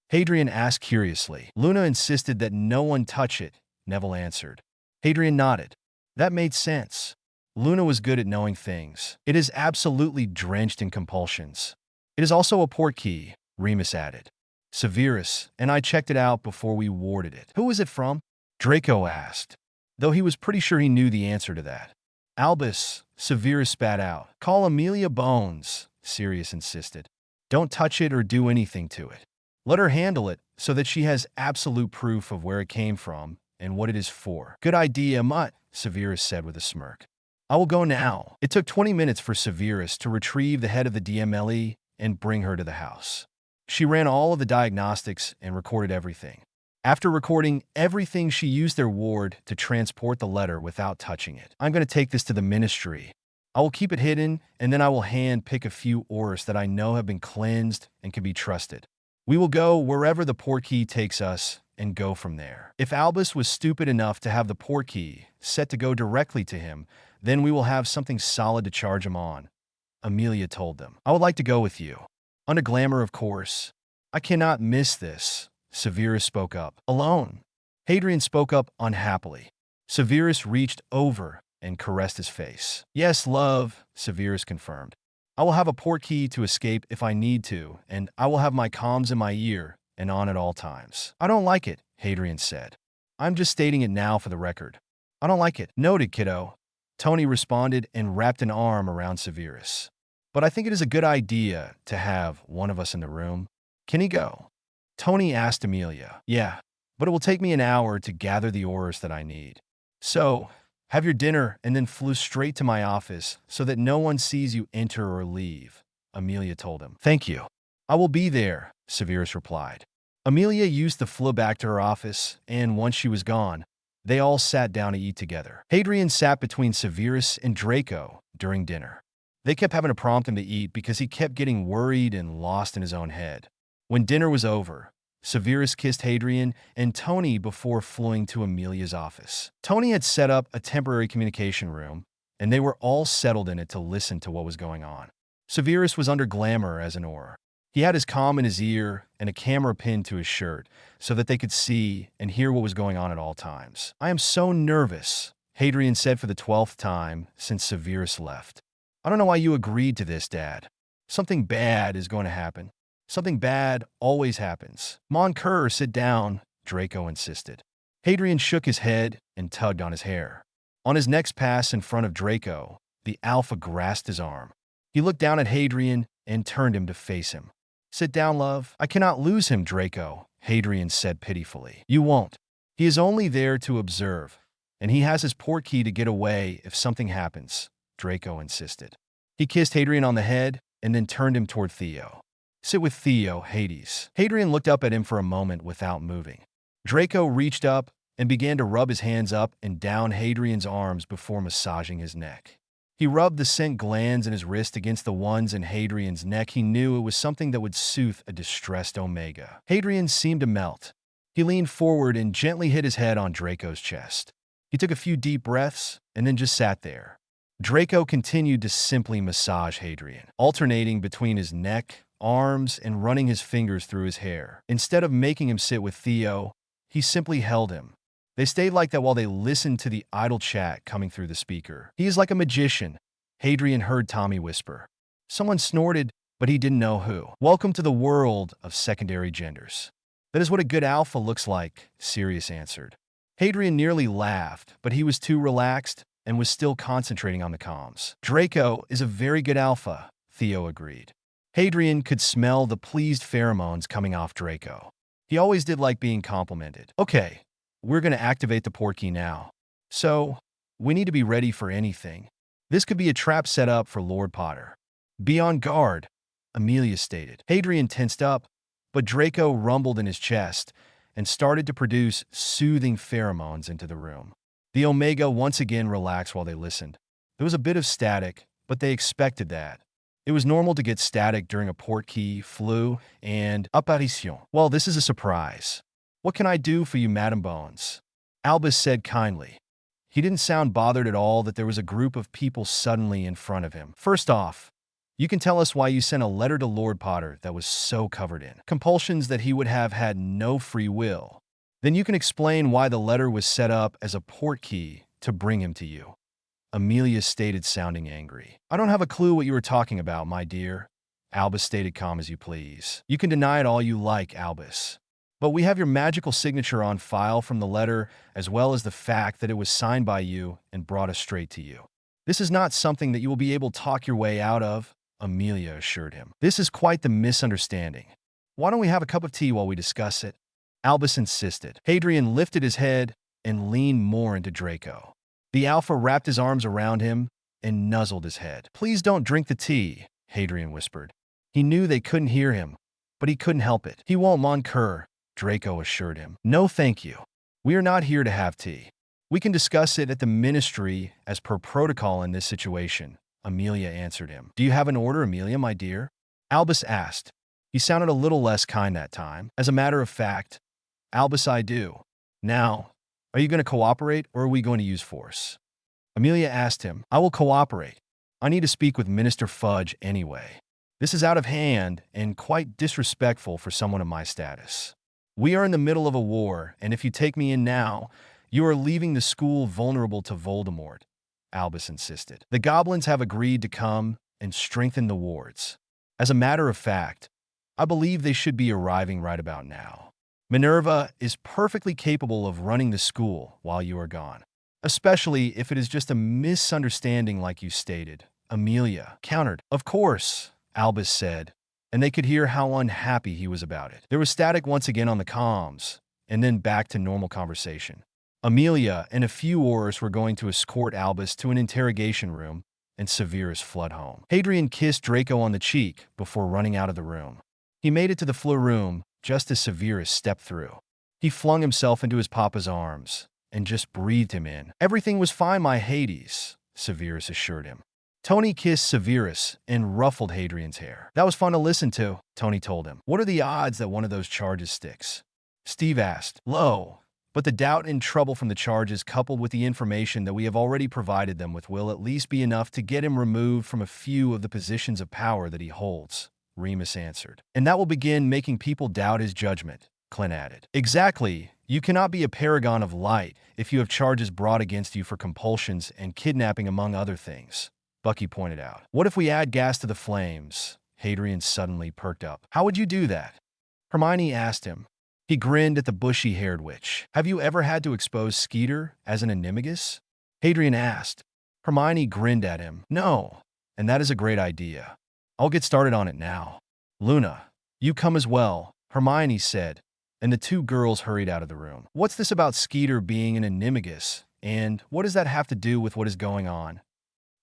Hadrian asked curiously. "Luna insisted that no one touch it," Neville answered. Hadrian nodded. That made sense. Luna was good at knowing things. "It is absolutely drenched in compulsions. It is also a port key," Remus added. "Sirius and I checked it out before we warded it." "Who is it from?" Draco asked, though he was pretty sure he knew the answer to that. "Albus," Sirius spat out. "Call Amelia Bones," Sirius insisted. "Don't touch it or do anything to it. Let her handle it so that she has absolute proof of where it came from and what it is for." "Good idea, Mutt," Sirius said with a smirk. "I will go now." It took 20 minutes for Sirius to retrieve the head of the DMLE and bring her to the house. She ran all of the diagnostics and recorded everything. After recording everything, she used their ward to transport the letter without touching it. "I'm going to take this to the ministry. I will keep it hidden, and then I will hand-pick a few ores that I know have been cleansed and can be trusted. We will go wherever the port key takes us and go from there. If Albus was stupid enough to have the port key set to go directly to him, then we will have something solid to charge him on," Amelia told them. "I would like to go with you. On a glamour, of course." "I cannot miss this," Sirius spoke up. "Alone?" Hadrian spoke up unhappily. Sirius reached over and caressed his face. "Yes, love," Sirius confirmed. "I will have a port key to escape if I need to, and I will have my comms in my ear and on at all times." "I don't like it," Hadrian said. "I'm just stating it now for the record." "I don't like it." "Noted, kiddo," Tony responded and wrapped an arm around Sirius. "But I think it is a good idea to have one of us in the room. Can he go?" Tony asked Amelia. "Yeah, but it will take me an hour to gather the ores that I need. So, have your dinner and then flew straight to my office so that no one sees you enter or leave," Amelia told him. "Thank you. I will be there," Sirius replied. Amelia used the flew back to her office, and once she was gone, they all sat down to eat together. Hadrian sat between Sirius and Draco during dinner. They kept having to prompt him to eat because he kept getting worried and lost in his own head. When dinner was over, Sirius kissed Hadrian and Tony before fleeing to Amelia's office. Tony had set up a temporary communication room, and they were all settled in it to listen to what was going on. Sirius was under glamour as an Auror. He had his comm in his ear and a camera pinned to his shirt so that they could see and hear what was going on at all times. "I am so nervous," Hadrian said for the 12th time since Sirius left. "I don't know why you agreed to this, Dad. Something bad is going to happen. Something bad always happens." "Mon cur, sit down," Draco insisted. Hadrian shook his head and tugged on his hair. On his next pass in front of Draco, the Alpha grasped his arm. He looked down at Hadrian and turned him to face him. "Sit down, love." "I cannot lose him, Draco," Hadrian said pitifully. "You won't. He is only there to observe, and he has his port key to get away if something happens," Draco insisted. He kissed Hadrian on the head and then turned him toward Theo. "Sit with Theo, Hades." Hadrian looked up at him for a moment without moving. Draco reached up and began to rub his hands up and down Hadrian's arms before massaging his neck. He rubbed the scent glands in his wrist against the ones in Hadrian's neck. He knew it was something that would soothe a distressed Omega. Hadrian seemed to melt. He leaned forward and gently hit his head on Draco's chest. He took a few deep breaths and then just sat there. Draco continued to simply massage Hadrian, alternating between his neck, arms, and running his fingers through his hair. Instead of making him sit with Theo, he simply held him. They stayed like that while they listened to the idle chat coming through the speaker. "He is like a magician," Hadrian heard Tommy whisper. Someone snorted, but he didn't know who. "Welcome to the world of secondary genders." "That is what a good alpha looks like," Sirius answered. Hadrian nearly laughed, but he was too relaxed and was still concentrating on the comms. Draco is a very good alpha, Theo agreed. Hadrien could smell the pleased pheromones coming off Draco. He always did like being complimented. Okay, we're going to activate the portkey now. So, we need to be ready for anything. This could be a trap set up for Lord Potter. Be on guard, Amelia stated. Hadrien tensed up, but Draco rumbled in his chest and started to produce soothing pheromones into the room. The Omega once again relaxed while they listened. There was a bit of static, but they expected that. It was normal to get static during a portkey, flu, and apparition. Well, this is a surprise. What can I do for you, Madam Bones? Albus said kindly. He didn't sound bothered at all that there was a group of people suddenly in front of him. First off, you can tell us why you sent a letter to Lord Potter that was so covered in compulsions that he would have had no free will. Then you can explain why the letter was set up as a portkey to bring him to you. Amelia stated, sounding angry. I don't have a clue what you were talking about, my dear. Albus stated, calm as you please. You can deny it all you like, Albus. But we have your magical signature on file from the letter, as well as the fact that it was signed by you and brought us straight to you. This is not something that you will be able to talk your way out of, Amelia assured him. This is quite the misunderstanding. Why don't we have a cup of tea while we discuss it? Albus insisted. Hadrien lifted his head and leaned more into Draco. The Alpha wrapped his arms around him and nuzzled his head. Please don't drink the tea, Hadrien whispered. He knew they couldn't hear him, but he couldn't help it. He won't, mon cœur, Draco assured him. No, thank you. We are not here to have tea. We can discuss it at the ministry as per protocol in this situation, Amelia answered him. Do you have an order, Amelia, my dear? Albus asked. He sounded a little less kind that time. As a matter of fact, Albus, I do. Now, are you going to cooperate or are we going to use force? Amelia asked him. I will cooperate. I need to speak with Minister Fudge anyway. This is out of hand and quite disrespectful for someone of my status. We are in the middle of a war, and if you take me in now, you are leaving the school vulnerable to Voldemort, Albus insisted. The goblins have agreed to come and strengthen the wards. As a matter of fact, I believe they should be arriving right about now. Minerva is perfectly capable of running the school while you are gone, especially if it is just a misunderstanding like you stated, Amelia countered. Of course, Albus said, and they could hear how unhappy he was about it. There was static once again on the comms, and then back to normal conversation. Amelia and a few Aurors were going to escort Albus to an interrogation room, and Severus fled home. Hadrien kissed Draco on the cheek before running out of the room. He made it to the floor room just as Severus stepped through. He flung himself into his papa's arms and just breathed him in. Everything was fine, my Hades, Severus assured him. Tony kissed Severus and ruffled Hadrian's hair. That was fun to listen to, Tony told him. What are the odds that one of those charges sticks? Steve asked. Low, but the doubt and trouble from the charges coupled with the information that we have already provided them with will at least be enough to get him removed from a few of the positions of power that he holds, Remus answered. And that will begin making people doubt his judgment, Clint added. Exactly. You cannot be a paragon of light if you have charges brought against you for compulsions and kidnapping among other things, Bucky pointed out. What if we add gas to the flames? Hadrien suddenly perked up. How would you do that? Hermione asked him. He grinned at the bushy-haired witch. Have you ever had to expose Skeeter as an animagus? Hadrien asked. Hermione grinned at him. No, and that is a great idea. I'll get started on it now. Luna, you come as well, Hermione said, and the two girls hurried out of the room. What's this about Skeeter being an animagus, and what does that have to do with what is going on?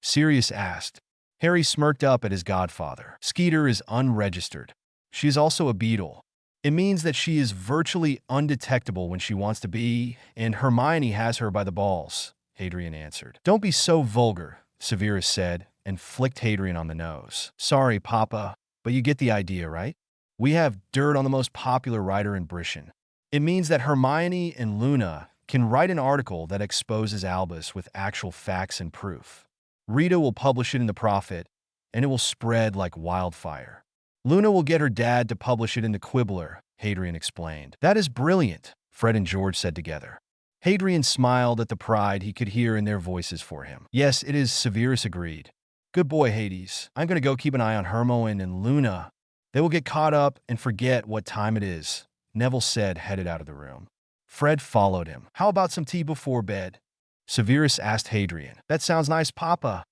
Sirius asked. Harry smirked up at his godfather. Skeeter is unregistered. She is also a beetle. It means that she is virtually undetectable when she wants to be, and Hermione has her by the balls, Hadrien answered. Don't be so vulgar, Severus said, and flicked Hadrien on the nose. Sorry, Papa, but you get the idea, right? We have dirt on the most popular writer in Britain. It means that Hermione and Luna can write an article that exposes Albus with actual facts and proof. Rita will publish it in the Prophet, and it will spread like wildfire. Luna will get her dad to publish it in the Quibbler, Hadrien explained. That is brilliant, Fred and George said together. Hadrien smiled at the pride he could hear in their voices for him. Yes, it is, Severus agreed. Good boy, Hades. I'm going to go keep an eye on Hermione and Luna. They will get caught up and forget what time it is, Neville said, headed out of the room. Fred followed him. How about some tea before bed? Sirius asked Hadrien. That sounds nice, Papa.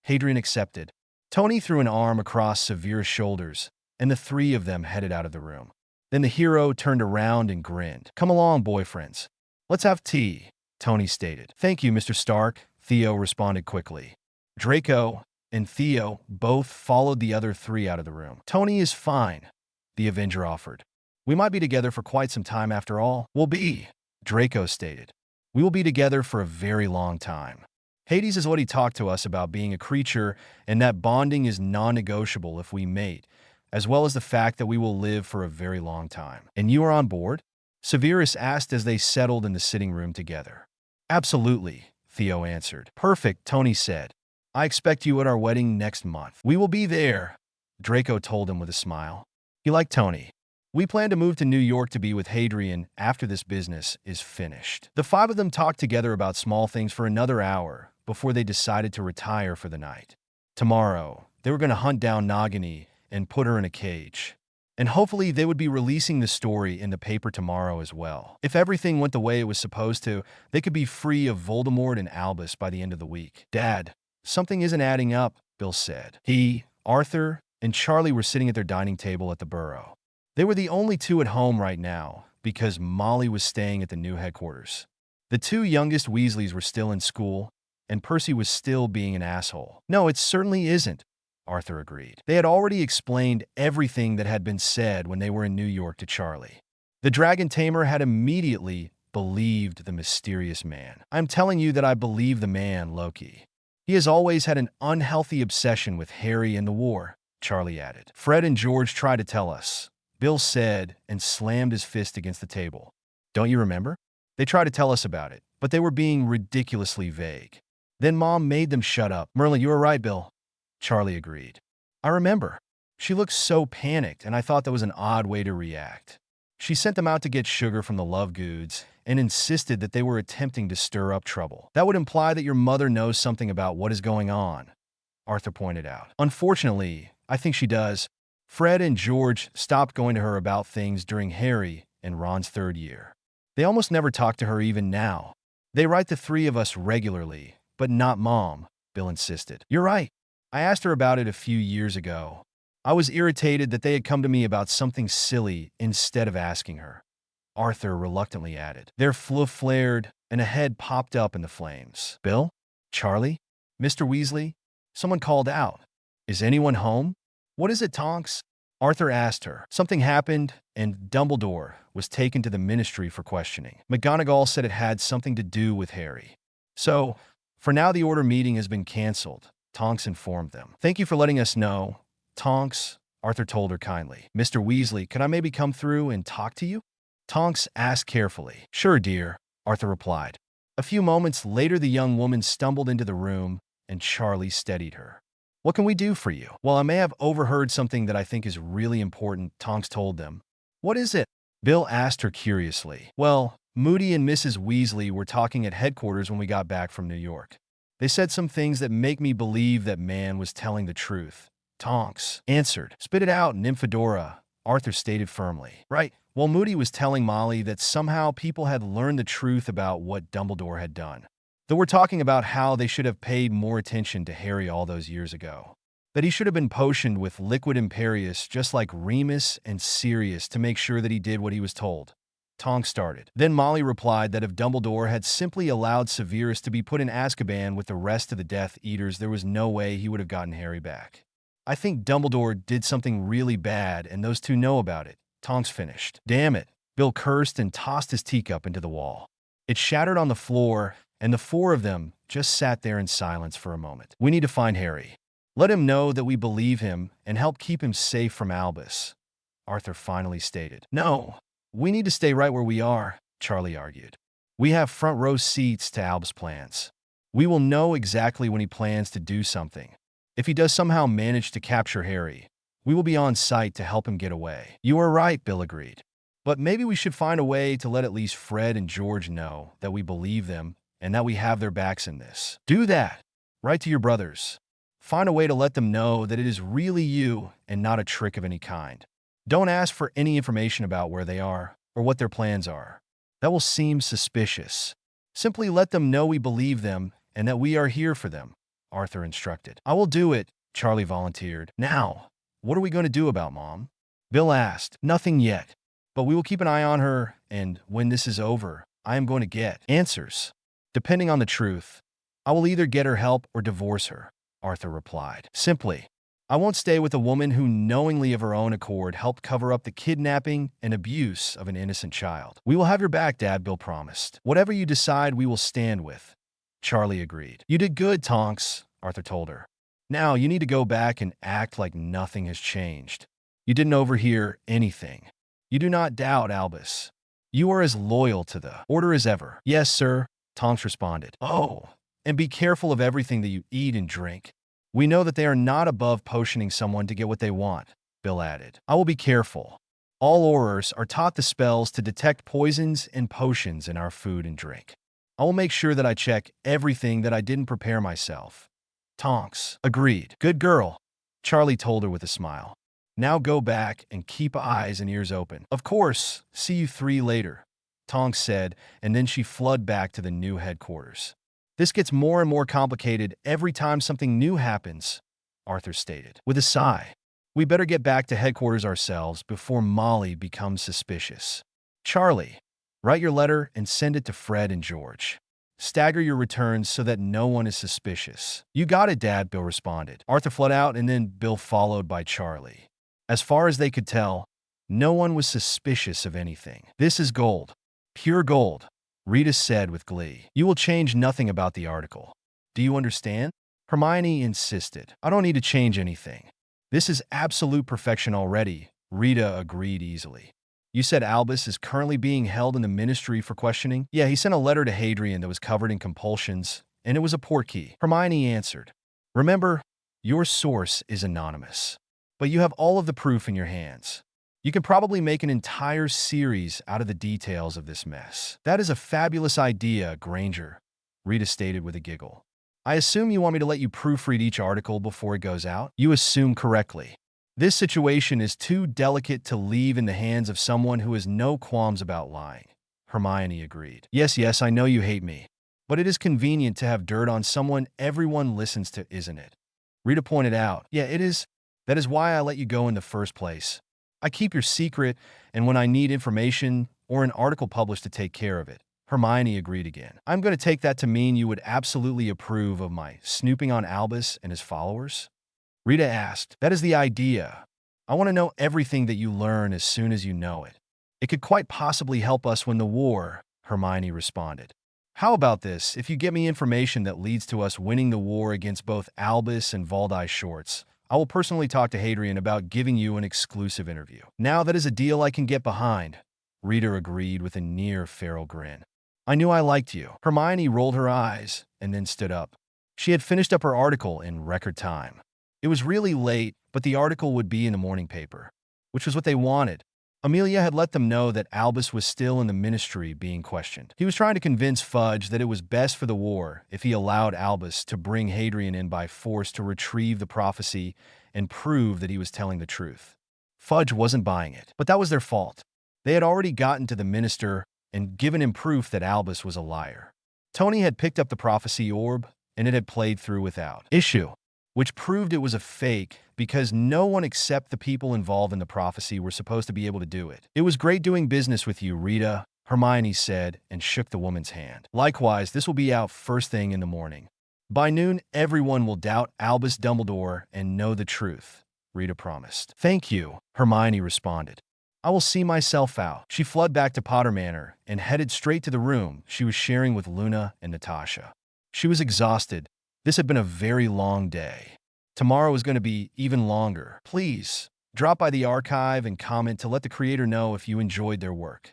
Hadrien accepted. Tony threw an arm across Sirius' shoulders, and the three of them headed out of the room. Then the hero turned around and grinned. Come along, boyfriends. Let's have tea, Tony stated. Thank you, Mr. Stark, Theo responded quickly. Draco and Theo both followed the other three out of the room. Tony is fine, the Avenger offered. We might be together for quite some time after all. We'll be, Draco stated. We will be together for a very long time. Hades is what he talked to us about being a creature, and that bonding is non-negotiable if we mate, as well as the fact that we will live for a very long time. And you are on board? Sirius asked as they settled in the sitting room together. Absolutely, Theo answered. Perfect, Tony said. I expect you at our wedding next month. We will be there, Draco told him with a smile. He liked Tony. We plan to move to New York to be with Hadrien after this business is finished. The five of them talked together about small things for another hour before they decided to retire for the night. Tomorrow, they were going to hunt down Nagini and put her in a cage. And hopefully they would be releasing the story in the paper tomorrow as well. If everything went the way it was supposed to, they could be free of Voldemort and Albus by the end of the week. Dad, something isn't adding up, Bill said. He, Arthur, and Charlie were sitting at their dining table at the Burrow. They were the only two at home right now because Molly was staying at the new headquarters. The two youngest Weasleys were still in school, and Percy was still being an asshole. No, it certainly isn't, Arthur agreed. They had already explained everything that had been said when they were in New York to Charlie. The Dragon Tamer had immediately believed the mysterious man. I'm telling you that I believe the man, Loki. He has always had an unhealthy obsession with Harry and the war, Charlie added. Fred and George tried to tell us, Bill said and slammed his fist against the table. Don't you remember? They tried to tell us about it, but they were being ridiculously vague. Then Mom made them shut up. Merlin, you were right, Bill. Charlie agreed. I remember. She looked so panicked, and I thought that was an odd way to react. She sent them out to get sugar from the Love Goods and insisted that they were attempting to stir up trouble. That would imply that your mother knows something about what is going on, Arthur pointed out. Unfortunately, I think she does. Fred and George stopped going to her about things during Harry and Ron's third year. They almost never talk to her even now. They write the three of us regularly, but not Mom, Bill insisted. You're right. I asked her about it a few years ago. I was irritated that they had come to me about something silly instead of asking her. Arthur reluctantly added. Their floof flared, and a head popped up in the flames. Bill? Charlie? Mr. Weasley? Someone called out. Is anyone home? What is it, Tonks? Arthur asked her. Something happened, and Dumbledore was taken to the ministry for questioning. McGonagall said it had something to do with Harry. So, for now the order meeting has been cancelled, Tonks informed them. Thank you for letting us know. Tonks, Arthur told her kindly. Mr. Weasley, could I maybe come through and talk to you? Tonks asked carefully. Sure, dear, Arthur replied. A few moments later, the young woman stumbled into the room, and Charlie steadied her. What can we do for you? Well, I may have overheard something that I think is really important, Tonks told them. What is it? Bill asked her curiously. Well, Moody and Mrs. Weasley were talking at headquarters when we got back from New York. They said some things that make me believe that man was telling the truth. Tonks answered. Spit it out, Nymphadora, Arthur stated firmly. Right. Well, Moody was telling Molly that somehow people had learned the truth about what Dumbledore had done. Though we're talking about how they should have paid more attention to Harry all those years ago. That he should have been potioned with liquid Imperius just like Remus and Sirius to make sure that he did what he was told. Tonks started. Then Molly replied that if Dumbledore had simply allowed Severus to be put in Azkaban with the rest of the Death Eaters, there was no way he would have gotten Harry back. I think Dumbledore did something really bad, and those two know about it, Tonks finished. Damn it, Bill cursed and tossed his teacup into the wall. It shattered on the floor, and the four of them just sat there in silence for a moment. We need to find Harry. Let him know that we believe him and help keep him safe from Albus, Arthur finally stated. No, we need to stay right where we are, Charlie argued. We have front row seats to Albus' plans. We will know exactly when he plans to do something. If he does somehow manage to capture Harry, we will be on site to help him get away. You are right, Bill agreed. But maybe we should find a way to let at least Fred and George know that we believe them and that we have their backs in this. Do that. Write to your brothers. Find a way to let them know that it is really you and not a trick of any kind. Don't ask for any information about where they are or what their plans are. That will seem suspicious. Simply let them know we believe them and that we are here for them, Arthur instructed. I will do it, Charlie volunteered. Now, what are we going to do about Mom? Bill asked. Nothing yet, but we will keep an eye on her, and when this is over, I am going to get answers. Depending on the truth, I will either get her help or divorce her, Arthur replied. Simply, I won't stay with a woman who knowingly of her own accord helped cover up the kidnapping and abuse of an innocent child. We will have your back, Dad, Bill promised. Whatever you decide, we will stand with. Charlie agreed. You did good, Tonks, Arthur told her. Now you need to go back and act like nothing has changed. You didn't overhear anything. You do not doubt Albus. You are as loyal to the order as ever. Yes, sir, Tonks responded. Oh, and be careful of everything that you eat and drink. We know that they are not above potioning someone to get what they want, Bill added. I will be careful. All Aurors are taught the spells to detect poisons and potions in our food and drink. I will make sure that I check everything that I didn't prepare myself. Tonks agreed. Good girl, Charlie told her with a smile. Now go back and keep eyes and ears open. Of course, see you three later, Tonks said, and then she fled back to the new headquarters. This gets more and more complicated every time something new happens, Arthur stated. With a sigh, we better get back to headquarters ourselves before Molly becomes suspicious. Charlie, write your letter and send it to Fred and George. Stagger your returns so that no one is suspicious. You got it, Dad, Bill responded. Arthur fled out and then Bill followed by Charlie. As far as they could tell, no one was suspicious of anything. This is gold. Pure gold, Rita said with glee. You will change nothing about the article. Do you understand? Hermione insisted. I don't need to change anything. This is absolute perfection already, Rita agreed easily. You said Albus is currently being held in the ministry for questioning? Yeah, he sent a letter to Hadrien that was covered in compulsions, and it was a portkey. Hermione answered. Remember, your source is anonymous, but you have all of the proof in your hands. You can probably make an entire series out of the details of this mess. That is a fabulous idea, Granger, Rita stated with a giggle. I assume you want me to let you proofread each article before it goes out? You assume correctly. This situation is too delicate to leave in the hands of someone who has no qualms about lying, Hermione agreed. Yes, I know you hate me, but it is convenient to have dirt on someone everyone listens to, isn't it? Rita pointed out. Yeah, it is. That is why I let you go in the first place. I keep your secret, and when I need information or an article published to take care of it. Hermione agreed again. I'm going to take that to mean you would absolutely approve of my snooping on Albus and his followers? Rita asked. That is the idea. I want to know everything that you learn as soon as you know it. It could quite possibly help us win the war, Hermione responded. How about this? If you get me information that leads to us winning the war against both Albus and Valdi Shorts, I will personally talk to Hadrien about giving you an exclusive interview. Now that is a deal I can get behind, Rita agreed with a near-feral grin. I knew I liked you. Hermione rolled her eyes and then stood up. She had finished up her article in record time. It was really late, but the article would be in the morning paper, which was what they wanted. Amelia had let them know that Albus was still in the ministry being questioned. He was trying to convince Fudge that it was best for the war if he allowed Albus to bring Hadrien in by force to retrieve the prophecy and prove that he was telling the truth. Fudge wasn't buying it, but that was their fault. They had already gotten to the minister and given him proof that Albus was a liar. Tony had picked up the prophecy orb, and it had played through without issue, which proved it was a fake because no one except the people involved in the prophecy were supposed to be able to do it. It was great doing business with you, Rita, Hermione said and shook the woman's hand. Likewise, this will be out first thing in the morning. By noon, everyone will doubt Albus Dumbledore and know the truth, Rita promised. Thank you, Hermione responded. I will see myself out. She fled back to Potter Manor and headed straight to the room she was sharing with Luna and Natasha. She was exhausted. This had been a very long day. Tomorrow is going to be even longer. Please, drop by the archive and comment to let the creator know if you enjoyed their work.